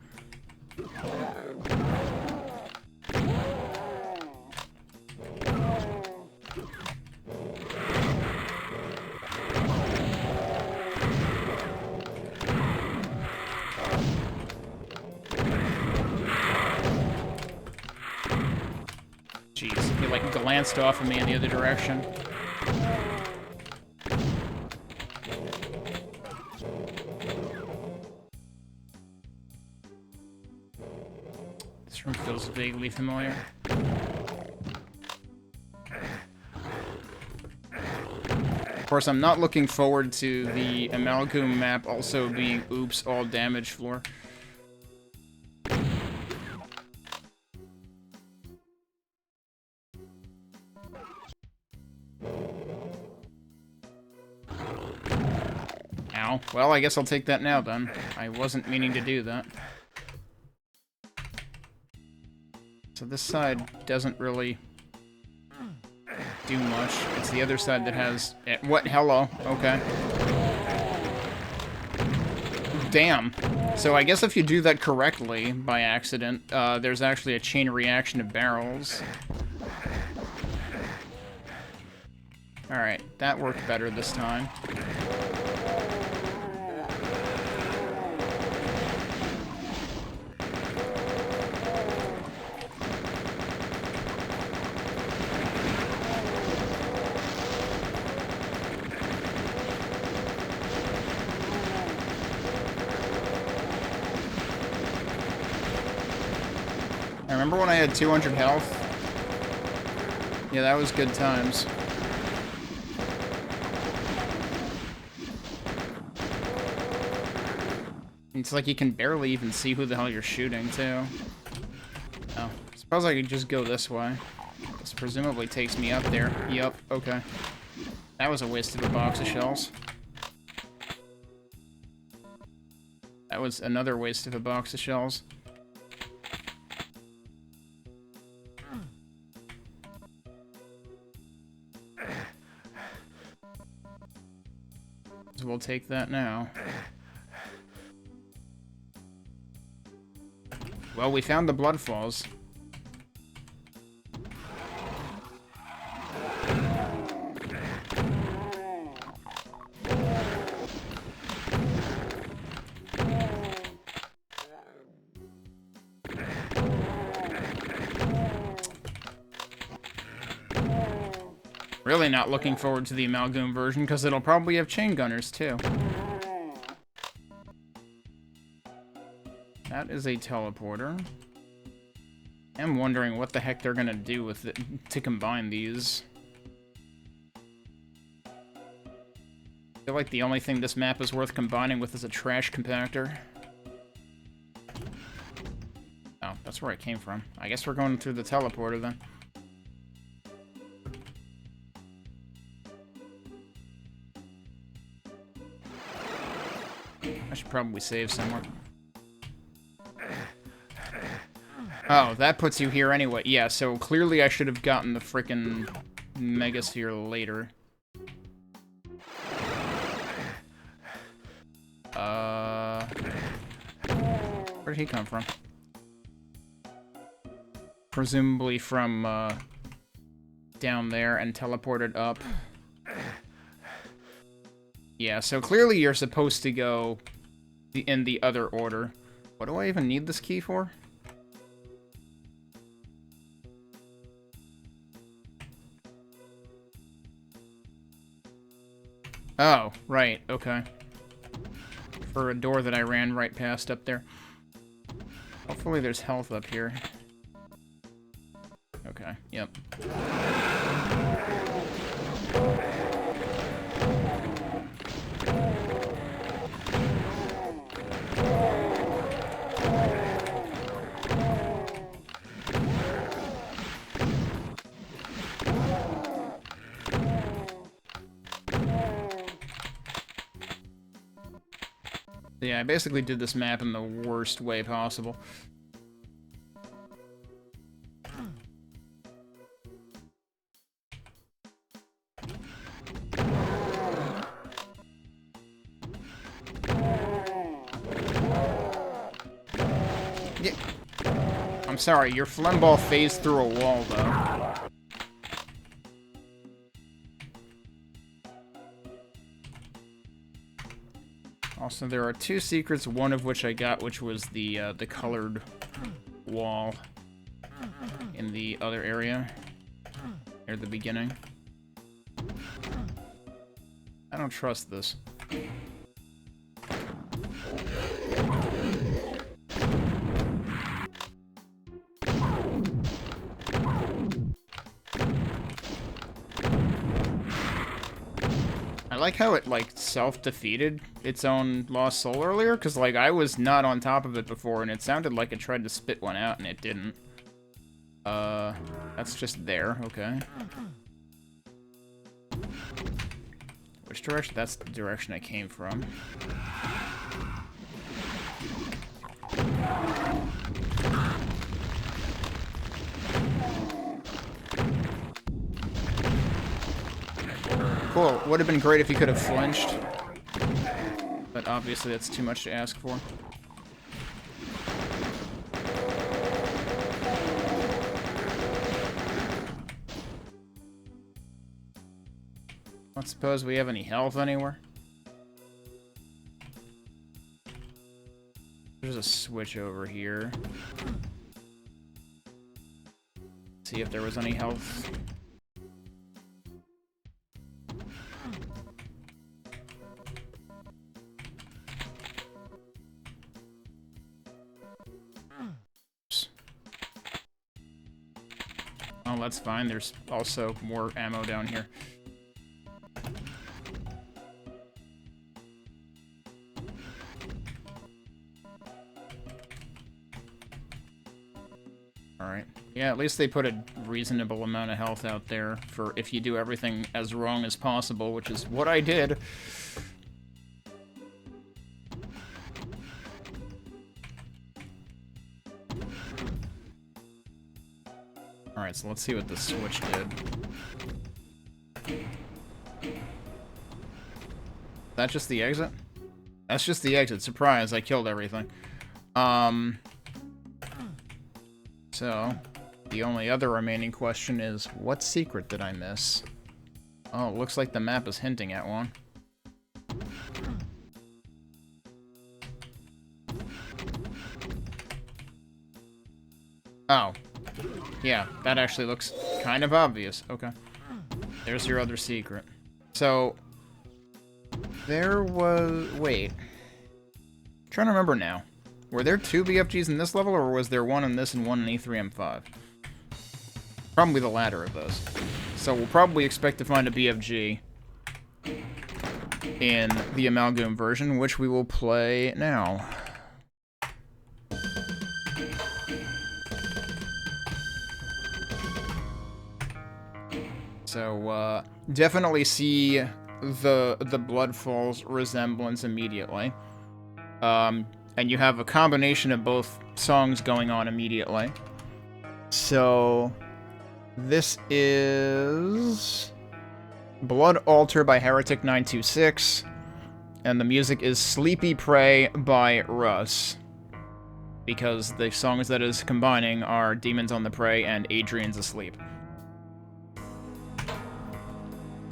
Jeez, he like glanced off of me in the other direction. This room feels vaguely familiar. Of course, I'm not looking forward to the Amalgoom map also being oops, all damage floor. Ow. Well, I guess I'll take that now then. I wasn't meaning to do that. So this side doesn't really do much. It's the other side that has... What? Hello. Okay. Damn. So I guess if you do that correctly, by accident, there's actually a chain reaction of barrels. Alright, that worked better this time. remember when I had 200 health? Yeah, that was good times. It's like you can barely even see who the hell you're shooting, too. Oh, suppose I could just go this way. This presumably takes me up there. Yup, okay. That was a waste of a box of shells. That was another waste of a box of shells. So we'll take that now. Well, we found the blood falls. Really not looking forward to the Amalgoom version, because it'll probably have chaingunners, too. That is a teleporter. I'm wondering what the heck they're gonna do with it to combine these. I feel like the only thing this map is worth combining with is a trash compactor. Oh, that's where I came from. I guess we're going through the teleporter then. I should probably save somewhere. Oh, that puts you here anyway. Yeah, so clearly I should have gotten the frickin' Megasphere later. Where'd he come from? Presumably from, down there and teleported up. Yeah, so clearly you're supposed to go in the other order. What do I even need this key for? Oh, right, okay. For a door that I ran right past up there. Hopefully there's health up here. Okay, yep. Yeah, I basically did this map in the worst way possible. Yeah. I'm sorry, your phlegm ball phased through a wall, though. Also, there are two secrets, one of which I got, which was the colored wall in the other area, near the beginning. I don't trust this. I like how it, like, self-defeated its own lost soul earlier, because, like, I was not on top of it before, and it sounded like it tried to spit one out, and it didn't. That's just there, okay. Which direction? That's the direction I came from. Cool. Would have been great if he could have flinched. But obviously that's too much to ask for. Don't suppose we have any health anywhere. There's a switch over here. See if there was any health. Oh, that's fine. There's also more ammo down here. Alright. Yeah, at least they put a reasonable amount of health out there for if you do everything as wrong as possible, which is what I did. Alright, so let's see what the switch did. That's just the exit? That's just the exit. Surprise, I killed everything. So, the only other remaining question is, what secret did I miss? Oh, it looks like the map is hinting at one. Oh. Yeah, that actually looks kind of obvious. Okay. There's your other secret. So, there was... Wait. I'm trying to remember now. Were there 2 BFGs in this level, or was there 1 in this and 1 in E3 M5? Probably the latter of those. So we'll probably expect to find a BFG in the Amalgoom version, which we will play now. So, definitely see the Blood Falls resemblance immediately. And you have a combination of both songs going on immediately. So, this is Blood Altar by Heretic 926, and the music is Sleepy Prey by Russ, because the songs that is combining are Demons on the Prey and Adrian's Asleep.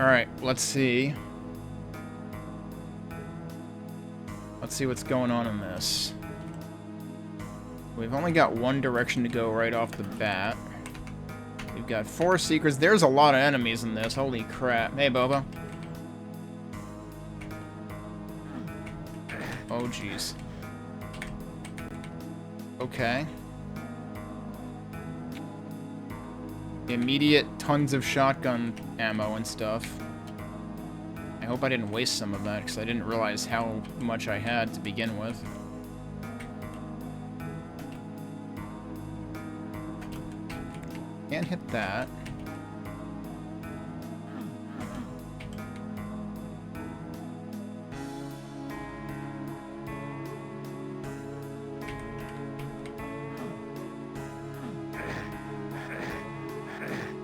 Alright, let's see. Let's see what's going on in this. We've only got one direction to go right off the bat. We've got 4 secrets. There's a lot of enemies in this. Holy crap. Hey, Bobo. Oh, jeez. Okay. Immediate tons of shotgun ammo and stuff. I hope I didn't waste some of that, because I didn't realize how much I had to begin with. Can't hit that.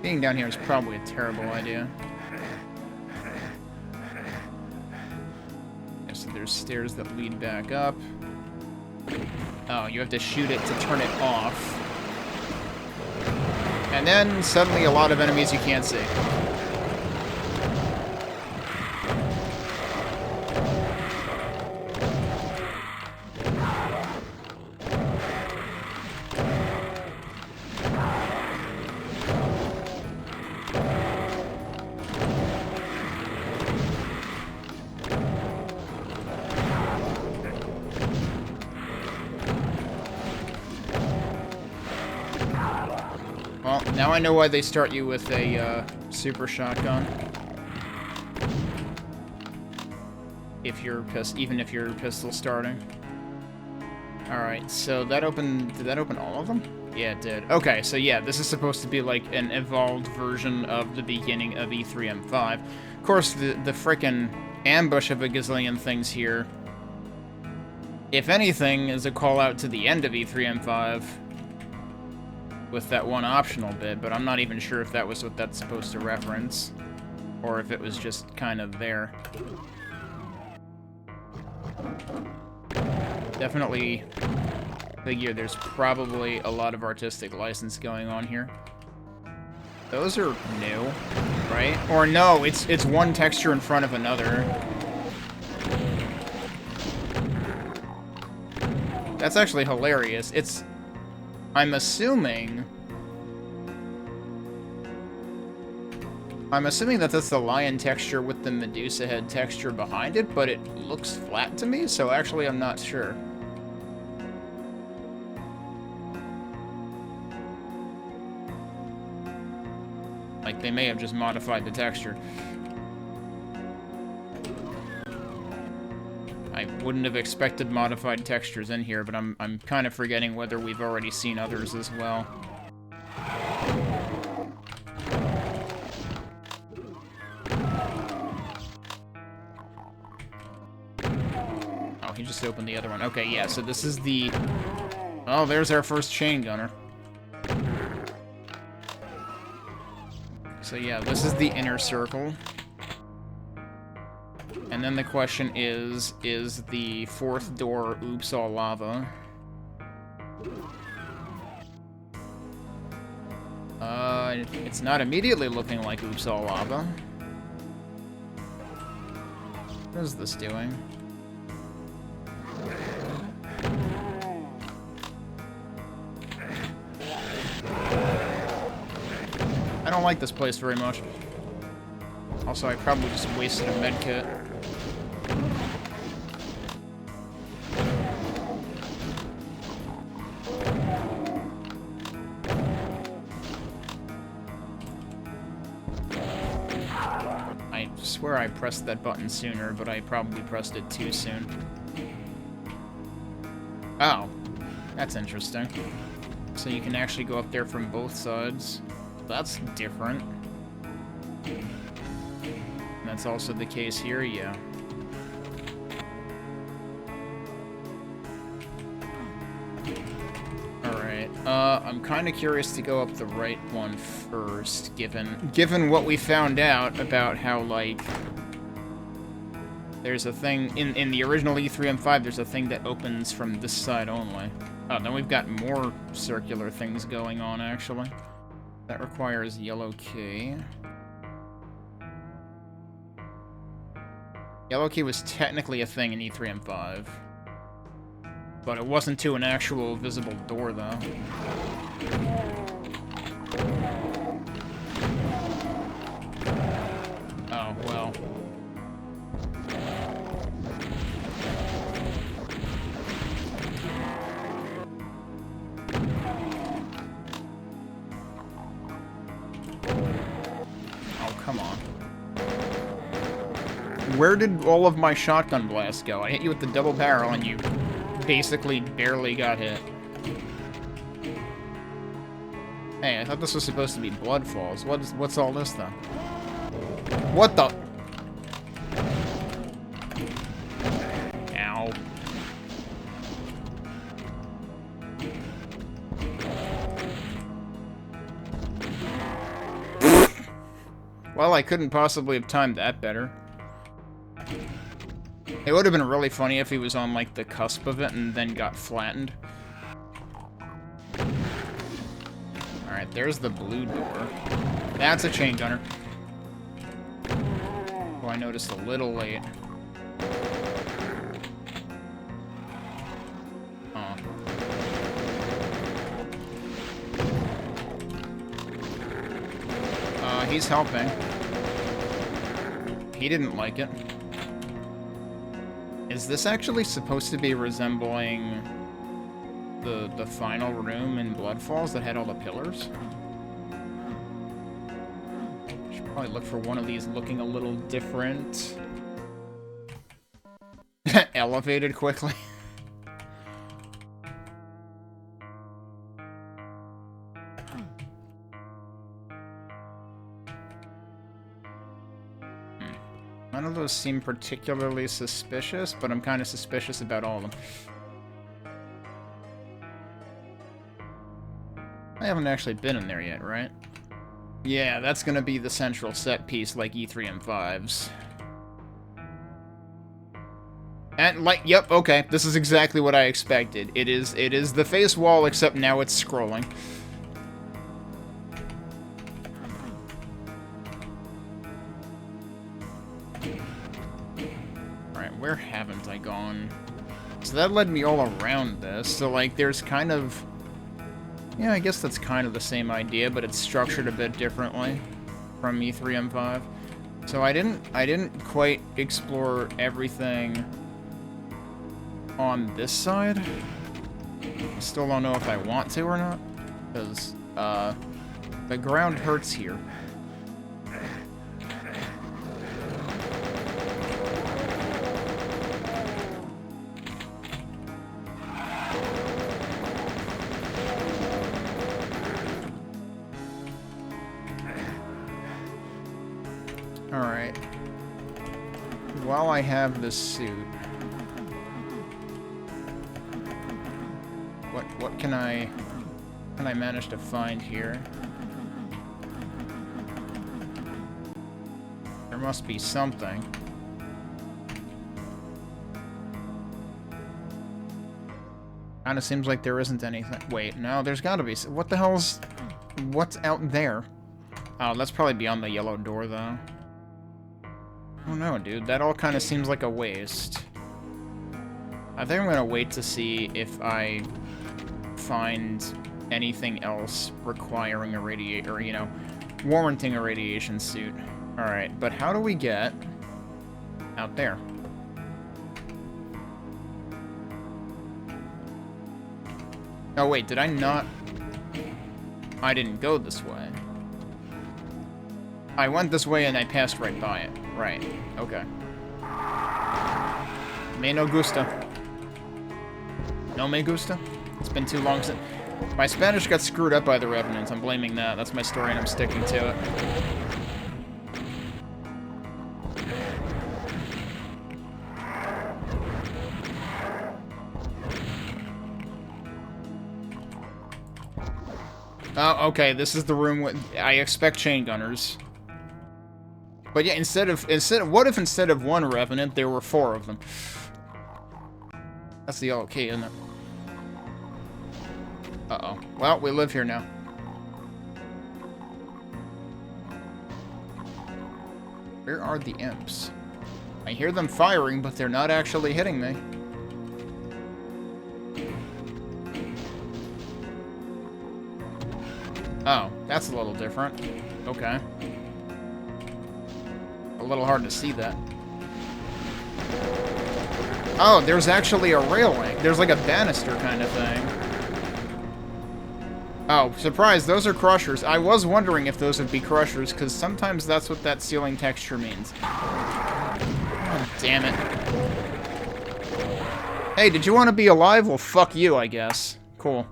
Being down here is probably a terrible idea. So there's stairs that lead back up. Oh, you have to shoot it to turn it off. And then suddenly a lot of enemies you can't see. Well, now I know why they start you with a super shotgun. If you're even if you're pistol starting. Alright, so that opened... Did that open all of them? Yeah, it did. Okay, so yeah, this is supposed to be like an evolved version of the beginning of E3 M5. Of course, the frickin' ambush of a gazillion things here, if anything, is a call out to the end of E3 M5 with that one optional bit, but I'm not even sure if that was what that's supposed to reference, or if it was just kind of there. Definitely figure there's probably a lot of artistic license going on here. Those are new, right? Or no, it's one texture in front of another. That's actually hilarious. I'm assuming that that's the lion texture with the Medusa head texture behind it, but it looks flat to me, so actually I'm not sure. they may have just modified the texture. I wouldn't have expected modified textures in here, but I'm kind of forgetting whether we've already seen others as well. Oh, he just opened the other one. Okay, yeah, so this is the... Oh, there's our first chain gunner. So yeah, this is the inner circle. And then the question is the fourth door oops all lava? It's not immediately looking like oops all lava. What is this doing? I don't like this place very much. Also, I probably just wasted a medkit. I swear I pressed that button sooner, but I probably pressed it too soon. Oh, that's interesting. So you can actually go up there from both sides. That's different. And that's also the case here, yeah. Alright, I'm kind of curious to go up the right one first, given what we found out about how, like, there's a thing, in the original E3M5, there's a thing that opens from this side only. Oh, then we've got more circular things going on, actually. That requires yellow key. Yellow key was technically a thing in E3M5. But it wasn't to an actual visible door, though. Oh, well. Come on. Where did all of my shotgun blasts go? I hit you with the double barrel and you basically barely got hit. Hey, I thought this was supposed to be blood falls. What's all this then? What the? Ow. Well, I couldn't possibly have timed that better. It would have been really funny if he was on, like, the cusp of it and then got flattened. Alright, there's the blue door. That's a chain gunner. Oh, I noticed a little late. Oh. He's helping. He didn't like it. Is this actually supposed to be resembling the final room in Blood Falls that had all the pillars? Should probably look for one of these looking a little different. Elevated quickly. None of those seem particularly suspicious, but I'm kind of suspicious about all of them. I haven't actually been in there yet, right? Yeah, that's gonna be the central set piece like E3M5's. And, like, yep, okay, this is exactly what I expected. It is the face wall, except now it's scrolling. Where haven't I gone? So that led me all around this. So, like, there's kind of... Yeah, I guess that's kind of the same idea, but it's structured a bit differently from E3M5. So I didn't quite explore everything on this side. I still don't know if I want to or not, because, the ground hurts here. while I have this suit, what can I manage to find here? There must be something. Kinda seems like there isn't anything. Wait, no, there's gotta be. What the hell's... What's out there? Oh, that's probably beyond the yellow door, though. Oh no, dude. That all kind of seems like a waste. I think I'm gonna wait to see if I find anything else requiring a radiator, or, you know, warranting a radiation suit. Alright, but how do we get out there? Oh wait, did I not... I didn't go this way. I went this way and I passed right by it. Right, okay. Me no gusta. No me gusta? It's been too long since... My Spanish got screwed up by the Revenant. I'm blaming that. That's my story and I'm sticking to it. Oh, okay, this is the room with... I expect chaingunners. But yeah, what if instead of one Revenant, there were 4 of them? That's the okay, isn't it? Uh-oh. Well, we live here now. Where are the imps? I hear them firing, but they're not actually hitting me. Oh, that's a little different. Okay. A little hard to see that. Oh, there's actually a railing. There's like a banister kind of thing. Oh, surprise, those are crushers. I was wondering if those would be crushers, because sometimes that's what that ceiling texture means. Oh, damn it. Hey, did you want to be alive? Well, fuck you, I guess. Cool.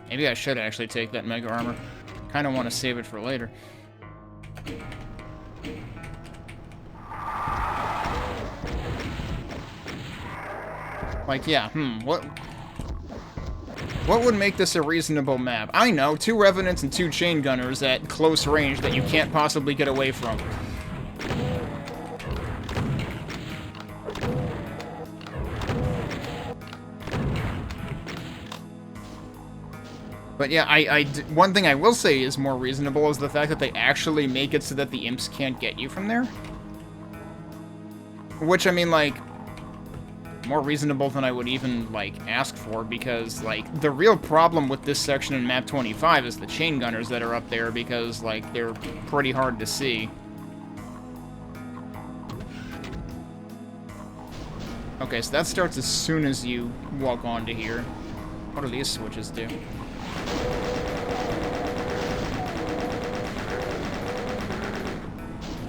Maybe I should actually take that mega armor. Kind of want to save it for later. Like, yeah, what would make this a reasonable map? I know, 2 Revenants and 2 chaingunners at close range that you can't possibly get away from. But yeah, one thing I will say is more reasonable is the fact that they actually make it so that the imps can't get you from there. Which, I mean, like, more reasonable than I would even, like, ask for, because, like, the real problem with this section in map 25 is the chaingunners that are up there, because, like, they're pretty hard to see. Okay, so that starts as soon as you walk onto here. What do these switches do?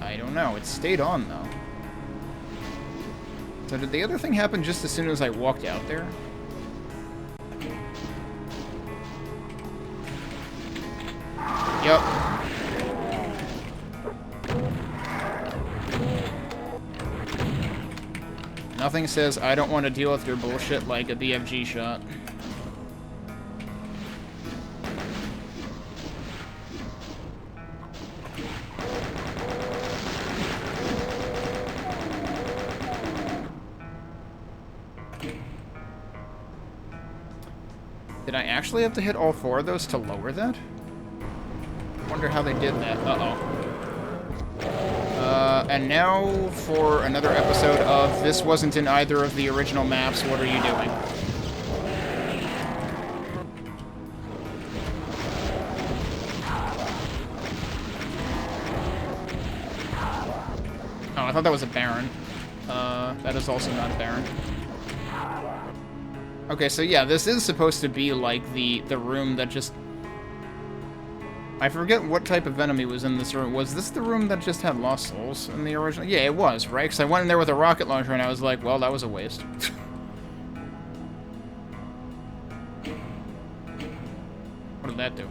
I don't know. It stayed on, though. So did the other thing happen just as soon as I walked out there? Yep. Nothing says I don't want to deal with your bullshit like a BFG shot. Did I actually have to hit all 4 of those to lower that? Wonder how they did that. Uh-oh. And now for another episode of This Wasn't in Either of the Original Maps, What Are You Doing? Oh, I thought that was a Baron. That is also not a Baron. Okay, so yeah, this is supposed to be like the room that just... I forget what type of enemy was in this room. Was this the room that just had Lost Souls in the original? Yeah, it was, right? Because I went in there with a rocket launcher and I was like, well, that was a waste. What did that do.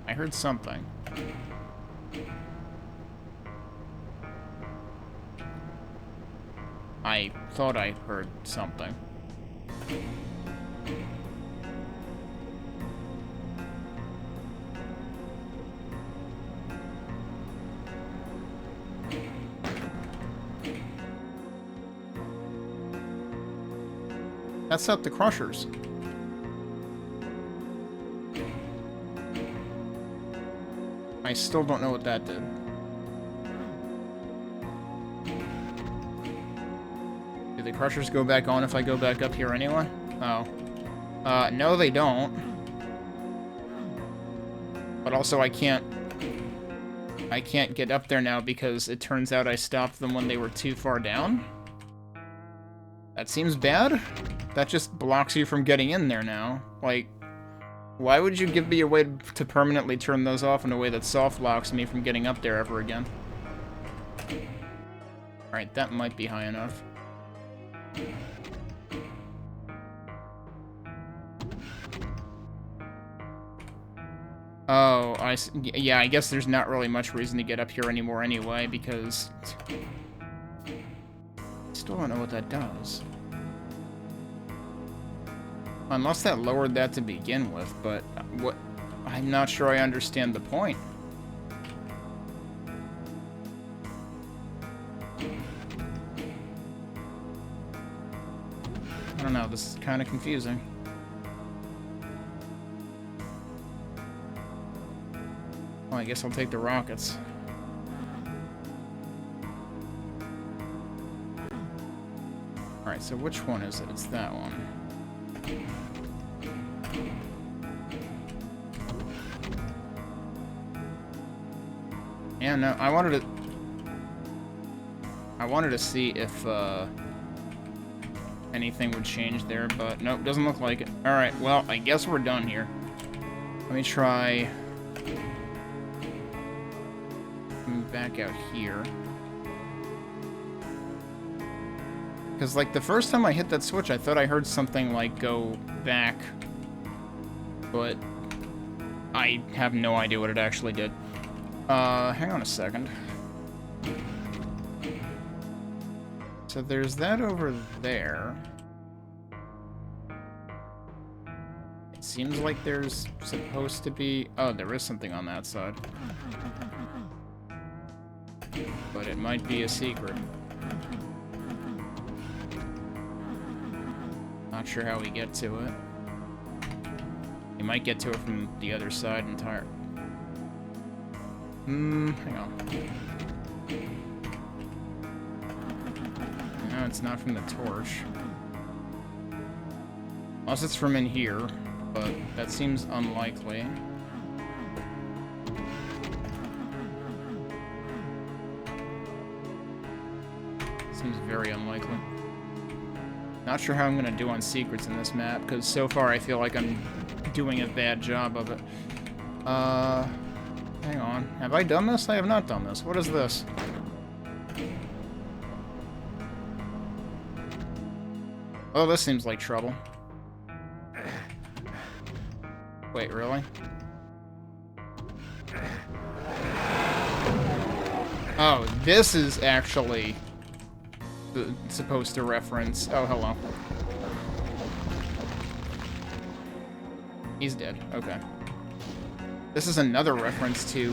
I heard something. I thought I heard something. That's up the crushers. I still don't know what that did. Do the crushers go back on if I go back up here anyway? Oh. No they don't. But also I can't get up there now because it turns out I stopped them when they were too far down. That seems bad. That just blocks you from getting in there now. Like, why would you give me a way to permanently turn those off in a way that soft locks me from getting up there ever again? Alright, that might be high enough. Oh, yeah, I guess there's not really much reason to get up here anymore anyway, because... Still don't know what that does. Unless that lowered that to begin with, but what? I'm not sure I understand the point. I don't know, this is kind of confusing. Well, I guess I'll take the rockets. Alright, so which one is it? It's that one. Yeah, no, I wanted to see if anything would change there, but nope, doesn't look like it. Alright, well, I guess we're done here. Let me try... Move back out here. Because, like, the first time I hit that switch, I thought I heard something, like, go back. But I have no idea what it actually did. Hang on a second. So there's that over there. It seems like there's supposed to be... Oh, there is something on that side. But it might be a secret. Not sure how we get to it. You might get to it from the other side entire. Hang on. No, it's not from the torch. Unless it's from in here, but that seems unlikely. Seems very unlikely. Not sure how I'm gonna do on secrets in this map, because so far I feel like I'm doing a bad job of it. Hang on. Have I done this? I have not done this. What is this? Oh, this seems like trouble. Wait, really? Oh, this is actually... supposed to reference... Oh, hello. He's dead. Okay. This is another reference to,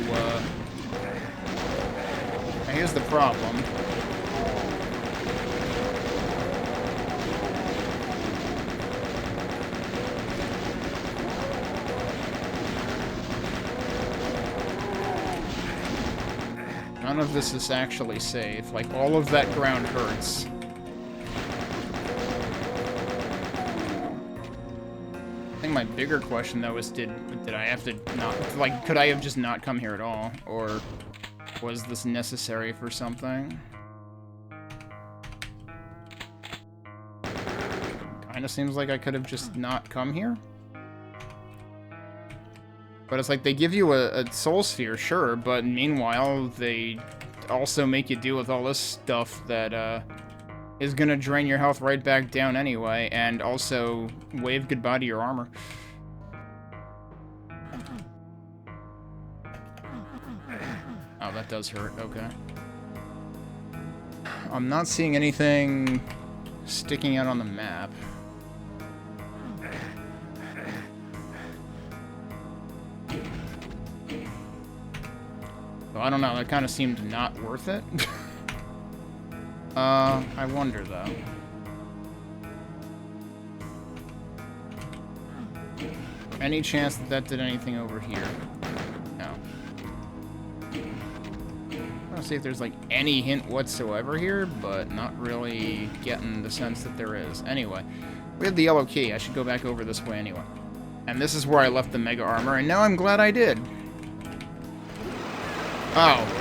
Here's the problem. None of this is actually safe. Like, all of that ground hurts. I think my bigger question, though, is did I have to not... Like, could I have just not come here at all? Or was this necessary for something? Kinda seems like I could have just not come here. But it's like, they give you a soul sphere, sure, but meanwhile, they also make you deal with all this stuff that, is gonna drain your health right back down anyway, and also wave goodbye to your armor. Oh, that does hurt. Okay. I'm not seeing anything sticking out on the map. Well, I don't know. That kind of seemed not worth it. I wonder, though. Any chance that that did anything over here? No. I don't see if there's, like, any hint whatsoever here, but not really getting the sense that there is. Anyway, we have the yellow key. I should go back over this way anyway. And this is where I left the mega armor, and now I'm glad I did. Oh.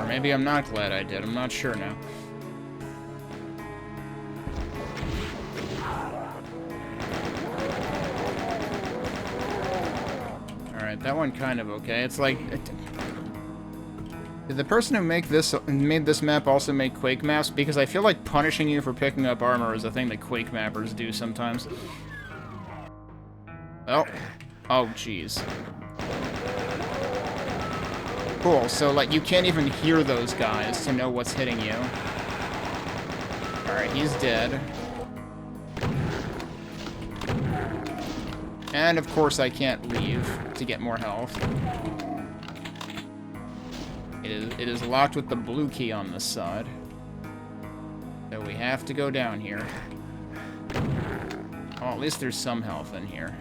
Maybe I'm not glad I did. I'm not sure now. Alright, that one kind of okay. It's like... Did the person who made this map also make Quake maps? Because I feel like punishing you for picking up armor is a thing that Quake mappers do sometimes. Oh. Oh, jeez. Cool, so, like, you can't even hear those guys to know what's hitting you. Alright, he's dead. And, of course, I can't leave to get more health. It is locked with the blue key on this side. So we have to go down here. Oh, at least there's some health in here.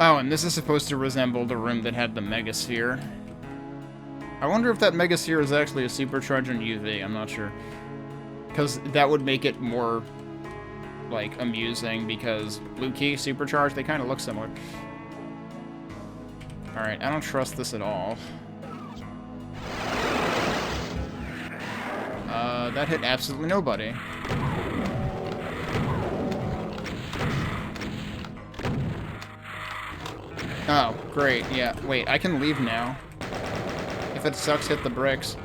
Oh, and this is supposed to resemble the room that had the Megasphere. I wonder if that Megasphere is actually a supercharge on UV. I'm not sure. Because that would make it more, like, amusing, because blue key, supercharge, they kind of look similar. Alright, I don't trust this at all. That hit absolutely nobody. Oh, great, yeah. Wait, I can leave now. If it sucks, hit the bricks.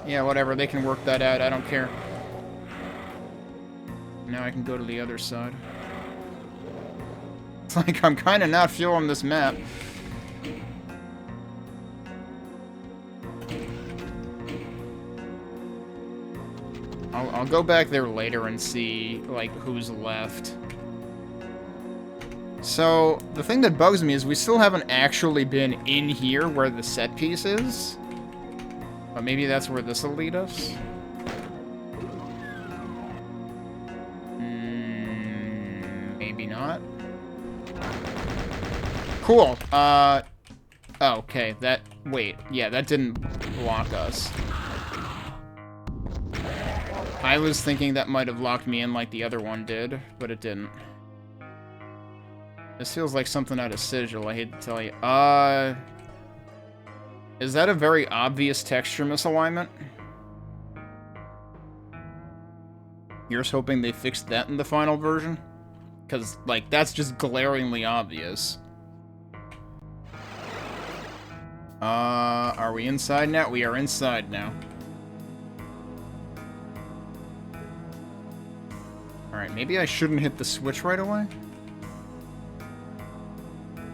Yeah, whatever, they can work that out, I don't care. Now I can go to the other side. It's like I'm kind of not feeling this map. I'll go back there later and see, like, who's left. So, the thing that bugs me is we still haven't actually been in here where the set piece is. But maybe that's where this will lead us. Maybe not. Cool. Okay, that... Wait, yeah, that didn't block us. I was thinking that might have locked me in like the other one did, but it didn't. This feels like something out of Sigil, I hate to tell you. Is that a very obvious texture misalignment? You're just hoping they fixed that in the final version? Because, like, that's just glaringly obvious. Are we inside now? We are inside now. Alright, maybe I shouldn't hit the switch right away?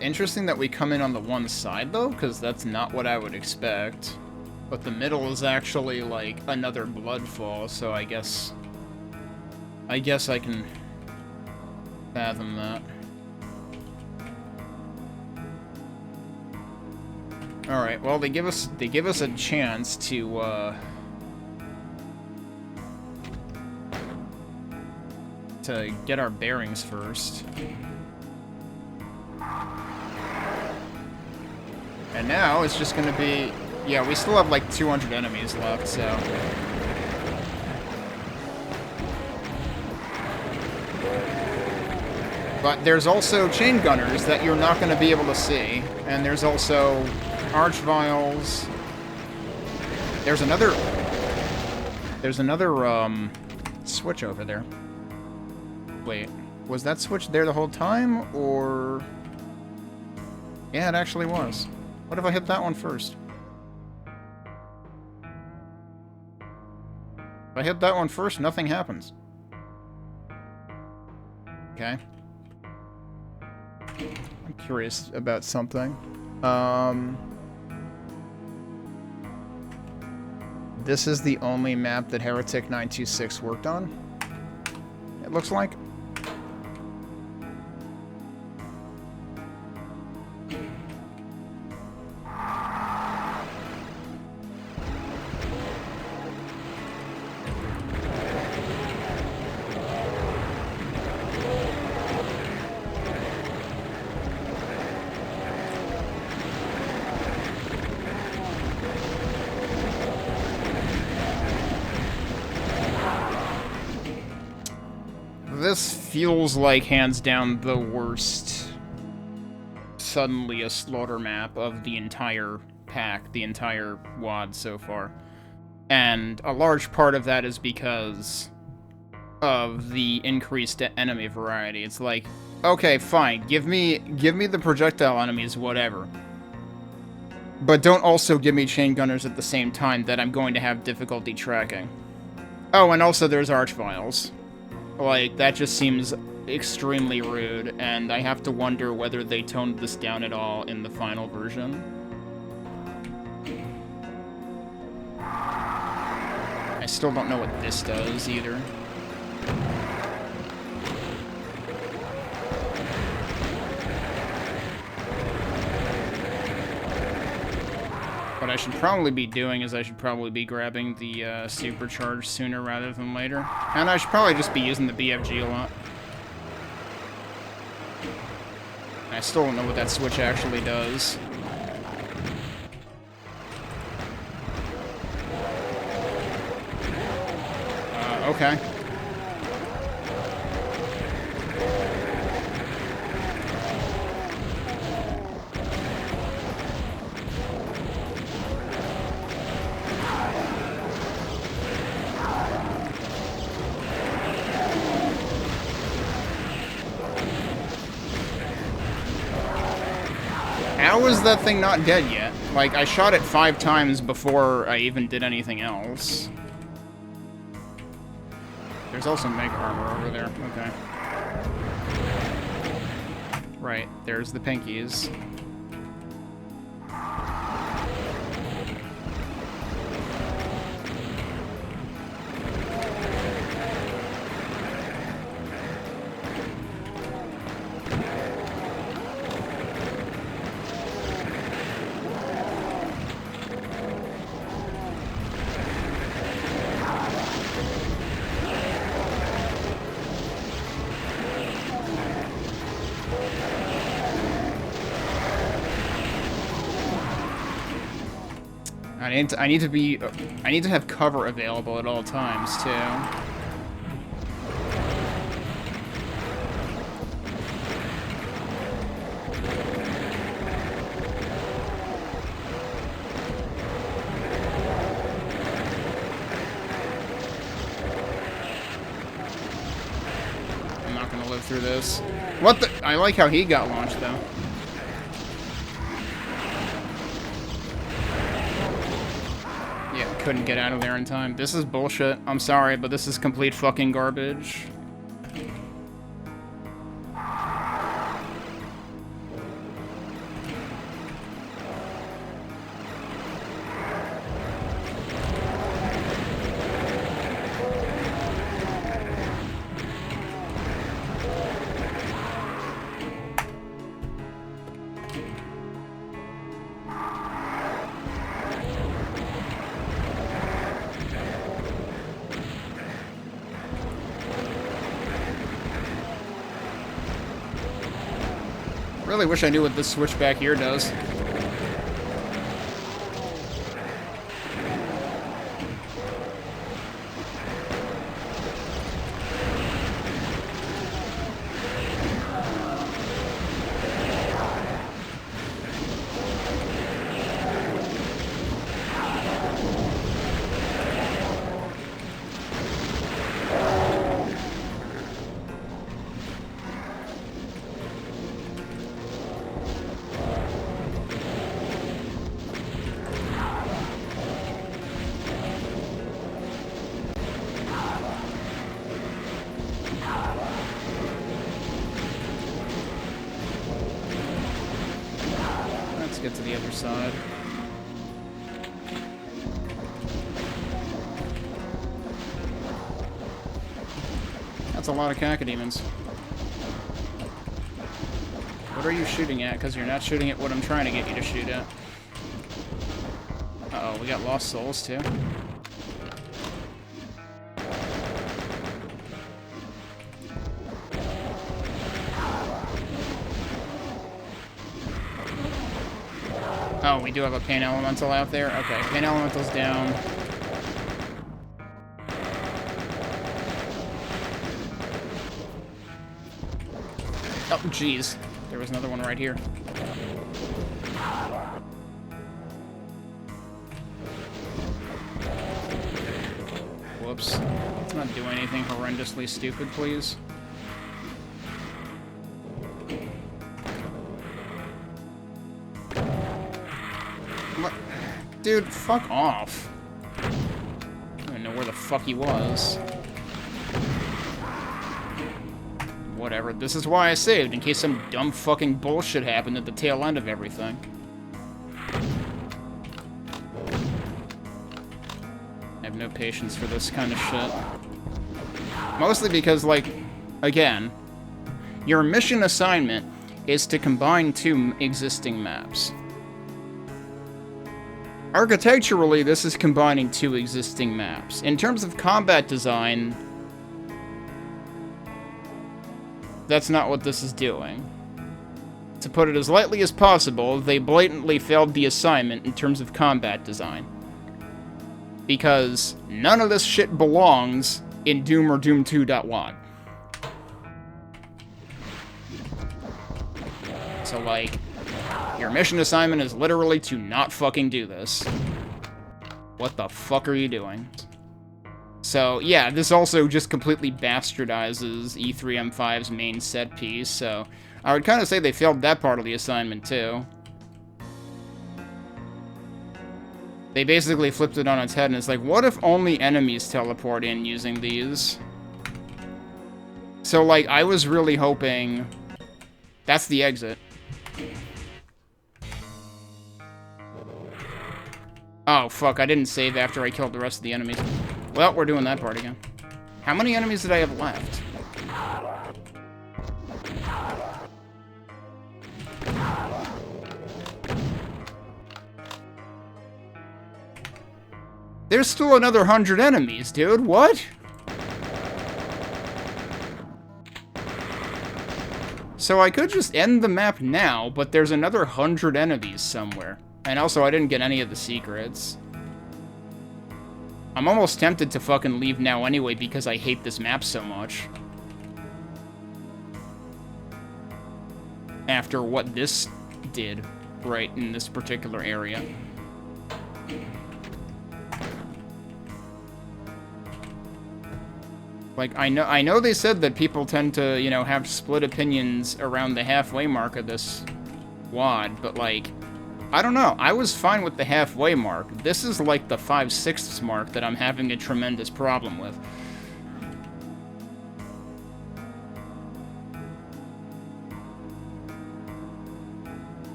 Interesting that we come in on the one side, though, because that's not what I would expect. But the middle is actually, like, another bloodfall, so I guess I can fathom that. Alright, well, they give us a chance to get our bearings first. And now it's just gonna be... Yeah, we still have like 200 enemies left, so... But there's also chaingunners that you're not gonna be able to see. And there's also archvials. There's another switch over there. Wait, was that switch there the whole time, or... Yeah, it actually was. What if I hit that one first? If I hit that one first, nothing happens. Okay. I'm curious about something. This is the only map that Heretic 926 worked on, it looks like. This feels like hands down the worst suddenly a slaughter map of the entire pack, the entire WAD so far. And a large part of that is because of the increased enemy variety. It's like, okay, fine, give me the projectile enemies, whatever. But don't also give me chaingunners at the same time that I'm going to have difficulty tracking. Oh, and also there's archviles. Like, that just seems extremely rude, and I have to wonder whether they toned this down at all in the final version. I still don't know what this does, either. What I should probably be doing is I should probably be grabbing the supercharge sooner rather than later. And I should probably just be using the BFG a lot. I still don't know what that switch actually does. Okay. How is that thing not dead yet? Like, I shot it 5 times before I even did anything else. There's also mega armor over there. Okay. Right, there's the pinkies. I need to have cover available at all times, too. I'm not gonna live through this. What the? I like how he got launched, though. Couldn't get out of there in time. This is bullshit. I'm sorry, but this is complete fucking garbage. Really wish I knew what this switch back here does. Let's get to the other side. That's a lot of cacodemons. What are you shooting at? Because you're not shooting at what I'm trying to get you to shoot at. Uh-oh, we got lost souls, too. Oh, we do have a Pain Elemental out there? Okay, Pain Elemental's down. Oh, jeez. There was another one right here. Whoops. Let's not do anything horrendously stupid, please. What? Dude, fuck off. I don't even know where the fuck he was. Whatever. This is why I saved, in case some dumb fucking bullshit happened at the tail end of everything. I have no patience for this kind of shit. Mostly because, like, again, your mission assignment is to combine two existing maps. Architecturally, this is combining two existing maps. In terms of combat design, that's not what this is doing. To put it as lightly as possible, they blatantly failed the assignment in terms of combat design. Because none of this shit belongs in Doom or Doom 2.1. So, like, your mission assignment is literally to not fucking do this. What the fuck are you doing? So, yeah, this also just completely bastardizes E3M5's main set piece, so I would kind of say they failed that part of the assignment, too. They basically flipped it on its head, and it's like, what if only enemies teleport in using these? So, like, I was really hoping... That's the exit. Oh, fuck, I didn't save after I killed the rest of the enemies. Well, we're doing that part again. How many enemies did I have left? There's still another 100 enemies, dude. What? So I could just end the map now, but there's another 100 enemies somewhere. And also, I didn't get any of the secrets. I'm almost tempted to fucking leave now anyway because I hate this map so much. After what this did, right, in this particular area. Like, I know they said that people tend to, you know, have split opinions around the halfway mark of this WOD, but, like, I don't know. I was fine with the halfway mark. This is like the 5/6 mark that I'm having a tremendous problem with.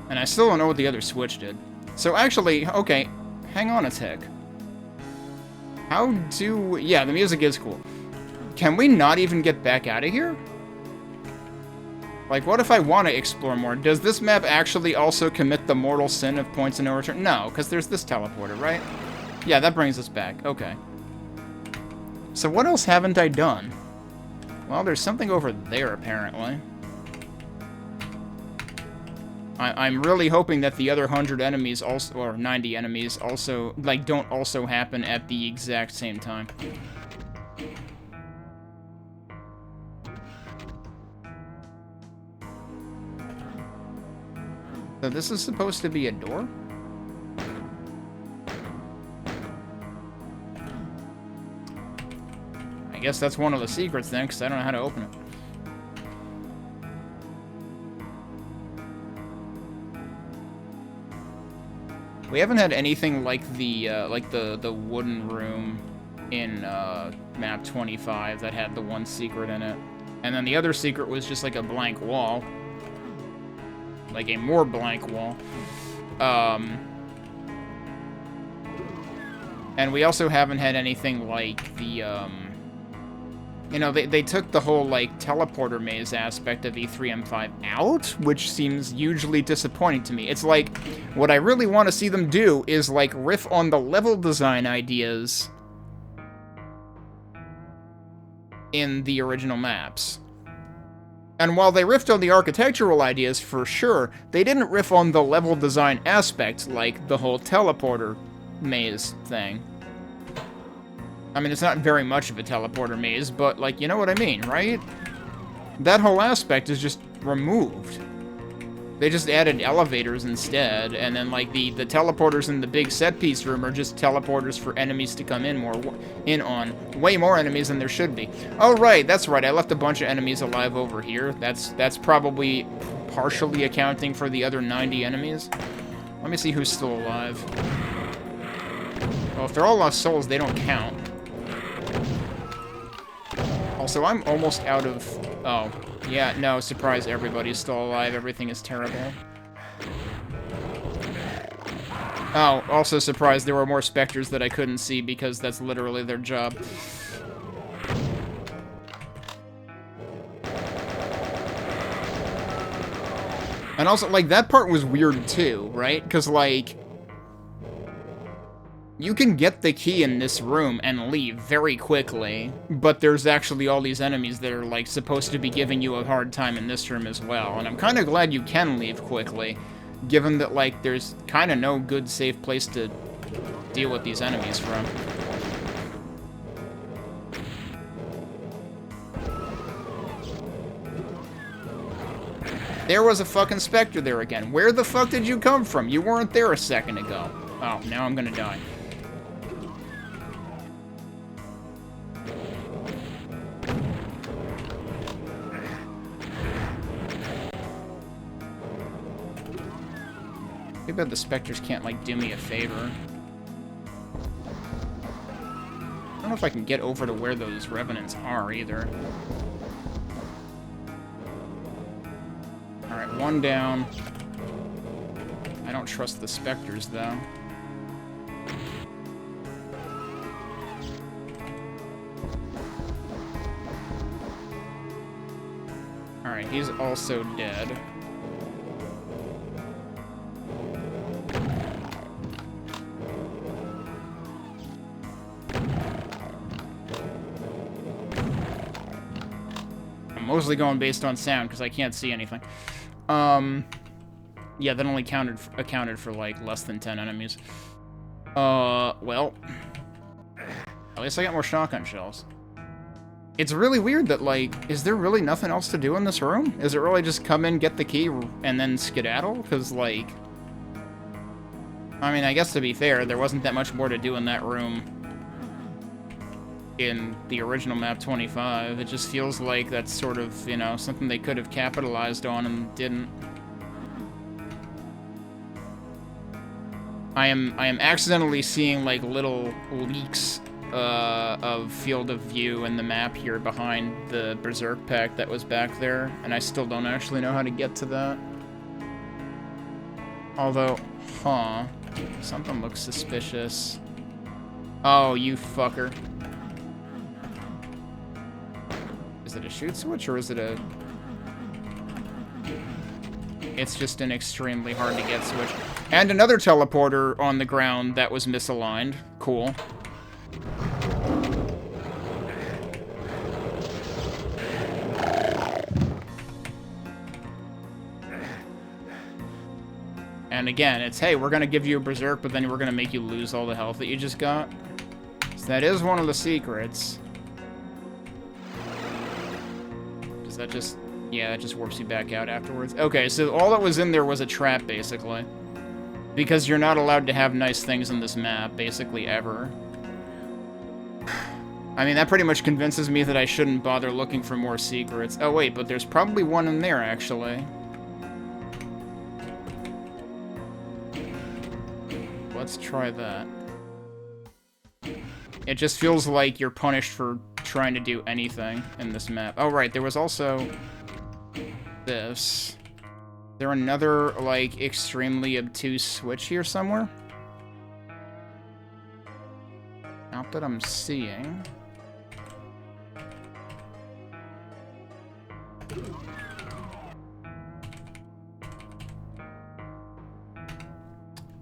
And I still don't know what the other switch did. So actually, okay, hang on a tick. How do... Yeah, the music is cool. Can we not even get back out of here? Like, what if I want to explore more? Does this map actually also commit the mortal sin of points of no return? No, because there's this teleporter, right? Yeah, that brings us back. Okay. So what else haven't I done? Well, there's something over there, apparently. I'm really hoping that the other 100 enemies also, or 90 enemies also, like, don't also happen at the exact same time. So this is supposed to be a door? I guess that's one of the secrets then, because I don't know how to open it. We haven't had anything like the wooden room in MAP25 that had the one secret in it. And then the other secret was just like a blank wall. like a more blank wall. And we also haven't had anything like the, you know, they took the whole, like, teleporter maze aspect of E3M5 out, which seems hugely disappointing to me. It's like, what I really want to see them do is, like, riff on the level design ideas in the original maps. And while they riffed on the architectural ideas, for sure, they didn't riff on the level design aspect, like the whole teleporter maze thing. I mean, it's not very much of a teleporter maze, but, like, you know what I mean, right? That whole aspect is just removed. They just added elevators instead, and then, like, the teleporters in the big set-piece room are just teleporters for enemies to come in on. Way more enemies than there should be. Oh, right, that's right, I left a bunch of enemies alive over here. That's probably partially accounting for the other 90 enemies. Let me see who's still alive. Well, if they're all lost souls, they don't count. Also, I'm almost out of... Oh, yeah, no, surprise, everybody's still alive. Everything is terrible. Oh, also surprised there were more specters that I couldn't see because that's literally their job. And also, like, that part was weird too, right? Because, like... You can get the key in this room and leave very quickly, but there's actually all these enemies that are, like, supposed to be giving you a hard time in this room as well, and I'm kind of glad you can leave quickly, given that, like, there's kind of no good safe place to deal with these enemies from. There was a fucking specter there again. Where the fuck did you come from? You weren't there a second ago. Oh, now I'm gonna die. Too bad the specters can't, like, do me a favor. I don't know if I can get over to where those revenants are, either. Alright, one down. I don't trust the specters, though. Alright, he's also dead. Mostly going based on sound, because I can't see anything. Yeah, that only accounted for, like, less than 10 enemies. Well... At least I got more shotgun shells. It's really weird that, like, is there really nothing else to do in this room? Is it really just come in, get the key, and then skedaddle? Because, like... I mean, I guess to be fair, there wasn't that much more to do in that room in the original MAP25. It just feels like that's sort of, you know, something they could have capitalized on and didn't. I am accidentally seeing, like, little leaks of field of view in the map here behind the Berserk pack that was back there, and I still don't actually know how to get to that. Although, huh, something looks suspicious. Oh, you fucker. Is it a shoot switch, or is it a... It's just an extremely hard-to-get switch. And another teleporter on the ground that was misaligned. Cool. And again, it's, hey, we're gonna give you a Berserk, but then we're gonna make you lose all the health that you just got. So that is one of the secrets. Does that just... Yeah, that just warps you back out afterwards. Okay, so all that was in there was a trap, basically. Because you're not allowed to have nice things in this map, basically, ever. I mean, that pretty much convinces me that I shouldn't bother looking for more secrets. Oh, wait, but there's probably one in there, actually. Let's try that. It just feels like you're punished for trying to do anything in this map. Oh, right, there was also... this there another, like, extremely obtuse switch here somewhere? Not that I'm seeing.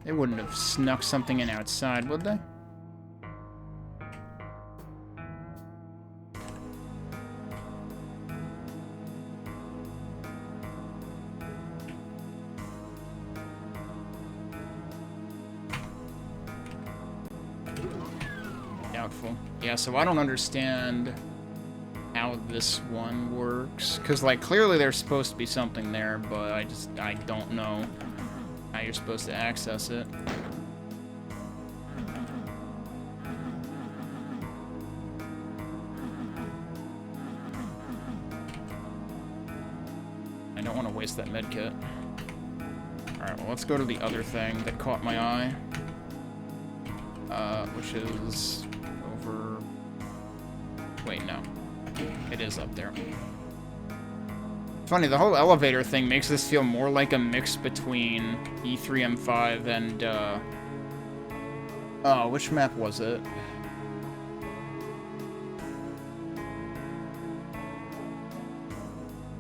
They wouldn't have snuck something in outside, would they? Doubtful. Yeah, so I don't understand how this one works. Because, like, clearly there's supposed to be something there, but I don't know how you're supposed to access it. I don't want to waste that medkit. Alright, well, let's go to the other thing that caught my eye. Which is over... Wait, no. It is up there. Funny, the whole elevator thing makes this feel more like a mix between E3M5 and, oh, which map was it?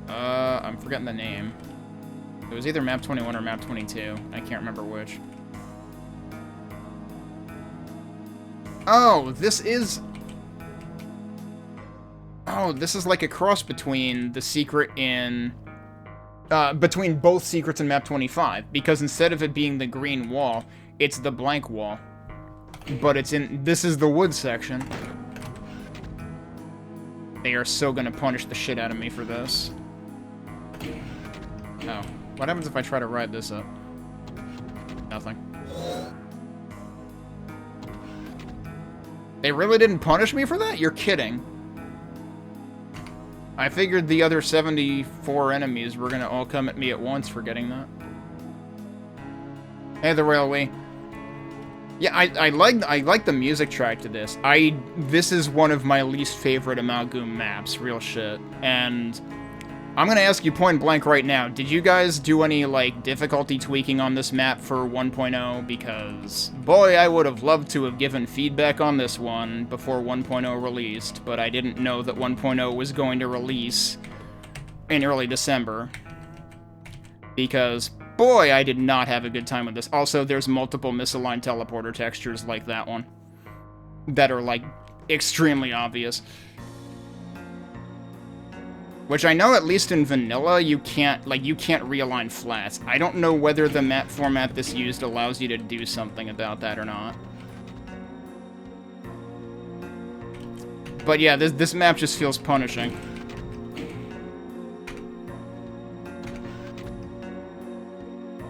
I'm forgetting the name. It was either MAP21 or MAP22. I can't remember which. Oh, this is... Oh, this is like a cross between the secret in... between both secrets in MAP25, because instead of it being the green wall, it's the blank wall. But it's in... This is the wood section. They are so gonna punish the shit out of me for this. Oh. What happens if I try to ride this up? Nothing. They really didn't punish me for that? You're kidding. I figured the other 74 enemies were gonna all come at me at once for getting that. Hey, the railway. Yeah, I like the music track to this. This is one of my least favorite Amalgoom maps, real shit. And I'm gonna ask you point blank right now, did you guys do any, like, difficulty tweaking on this map for 1.0? Because, boy, I would have loved to have given feedback on this one before 1.0 released, but I didn't know that 1.0 was going to release in early December. Because, boy, I did not have a good time with this. Also, there's multiple misaligned teleporter textures like that one that are, like, extremely obvious. Which I know, at least in vanilla, you can't realign flats. I don't know whether the map format this used allows you to do something about that or not. But yeah, this map just feels punishing.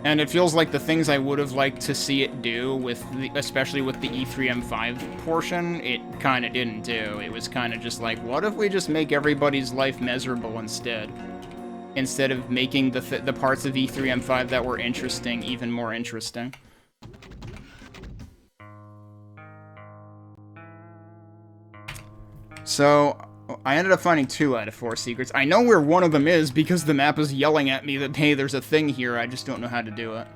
And it feels like the things I would have liked to see it do, especially with the E3M5 portion, it kind of didn't do. It was kind of just like, what if we just make everybody's life miserable instead? Instead of making the parts of E3M5 that were interesting even more interesting. So, I ended up finding 2 out of 4 secrets. I know where one of them is because the map is yelling at me that, hey, there's a thing here, I just don't know how to do it.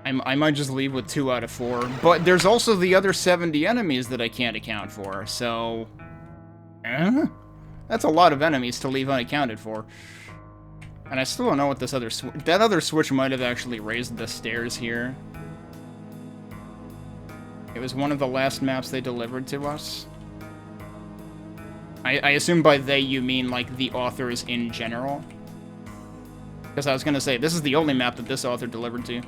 I might just leave with 2 out of 4, but there's also the other 70 enemies that I can't account for, so... That's a lot of enemies to leave unaccounted for. And I still don't know what this other that other switch might have actually raised the stairs here. It was one of the last maps they delivered to us. I assume by they you mean, like, the authors in general. Because I was gonna say, this is the only map that this author delivered to.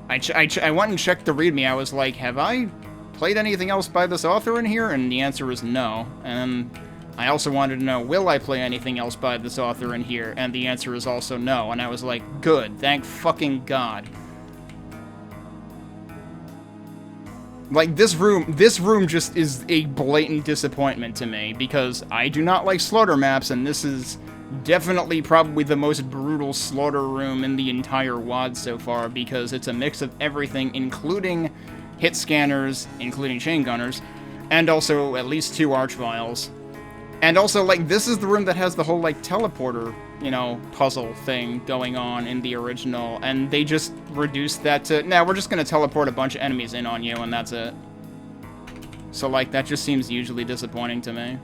I went and checked the README, I was like, have I played anything else by this author in here? And the answer was no. And I also wanted to know, will I play anything else by this author in here? And the answer is also no. And I was like, good, thank fucking God. Like, this room just is a blatant disappointment to me, because I do not like slaughter maps, and this is definitely probably the most brutal slaughter room in the entire WAD so far, because it's a mix of everything, including hit scanners, including chain gunners, and also at least 2 arch vials. And also, like, this is the room that has the whole, like, teleporter, you know, puzzle thing going on in the original, and they just reduced that to, nah, we're just gonna teleport a bunch of enemies in on you, and that's it. So, like, that just seems hugely disappointing to me.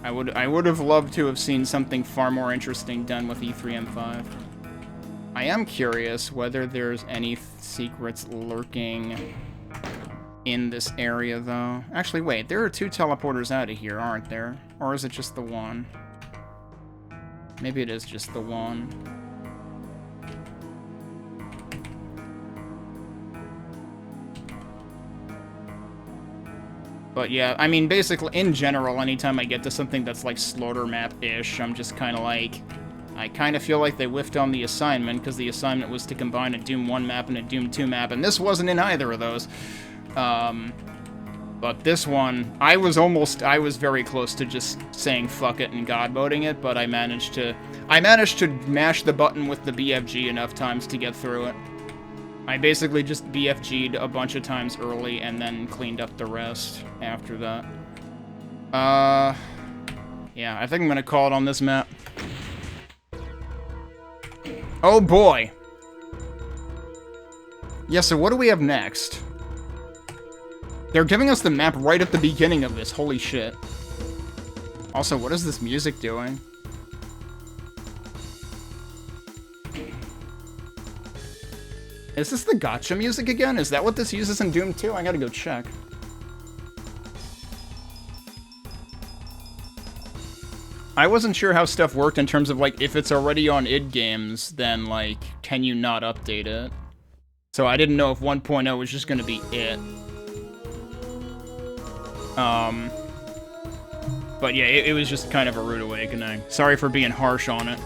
I would have loved to have seen something far more interesting done with E3M5. I am curious whether there's any secrets lurking in this area, though. Actually, wait, there are 2 teleporters out of here, aren't there? Or is it just the one? Maybe it is just the one. But yeah, I mean, basically, in general, anytime I get to something that's like slaughter map-ish, I'm just kind of like... I kind of feel like they whiffed on the assignment, because the assignment was to combine a Doom 1 map and a Doom 2 map, and this wasn't in either of those. But this one, I was very close to just saying fuck it and god moding it, but I managed to mash the button with the BFG enough times to get through it. I basically just BFG'd a bunch of times early and then cleaned up the rest after that. Yeah, I think I'm gonna call it on this map. Oh boy! Yeah, so what do we have next? They're giving us the map right at the beginning of this, holy shit. Also, what is this music doing? Is this the gotcha music again? Is that what this uses in Doom 2? I gotta go check. I wasn't sure how stuff worked in terms of, like, if it's already on id games, then, like, can you not update it? So I didn't know if 1.0 was just gonna be it. But yeah, it was just kind of a rude awakening. Sorry for being harsh on it.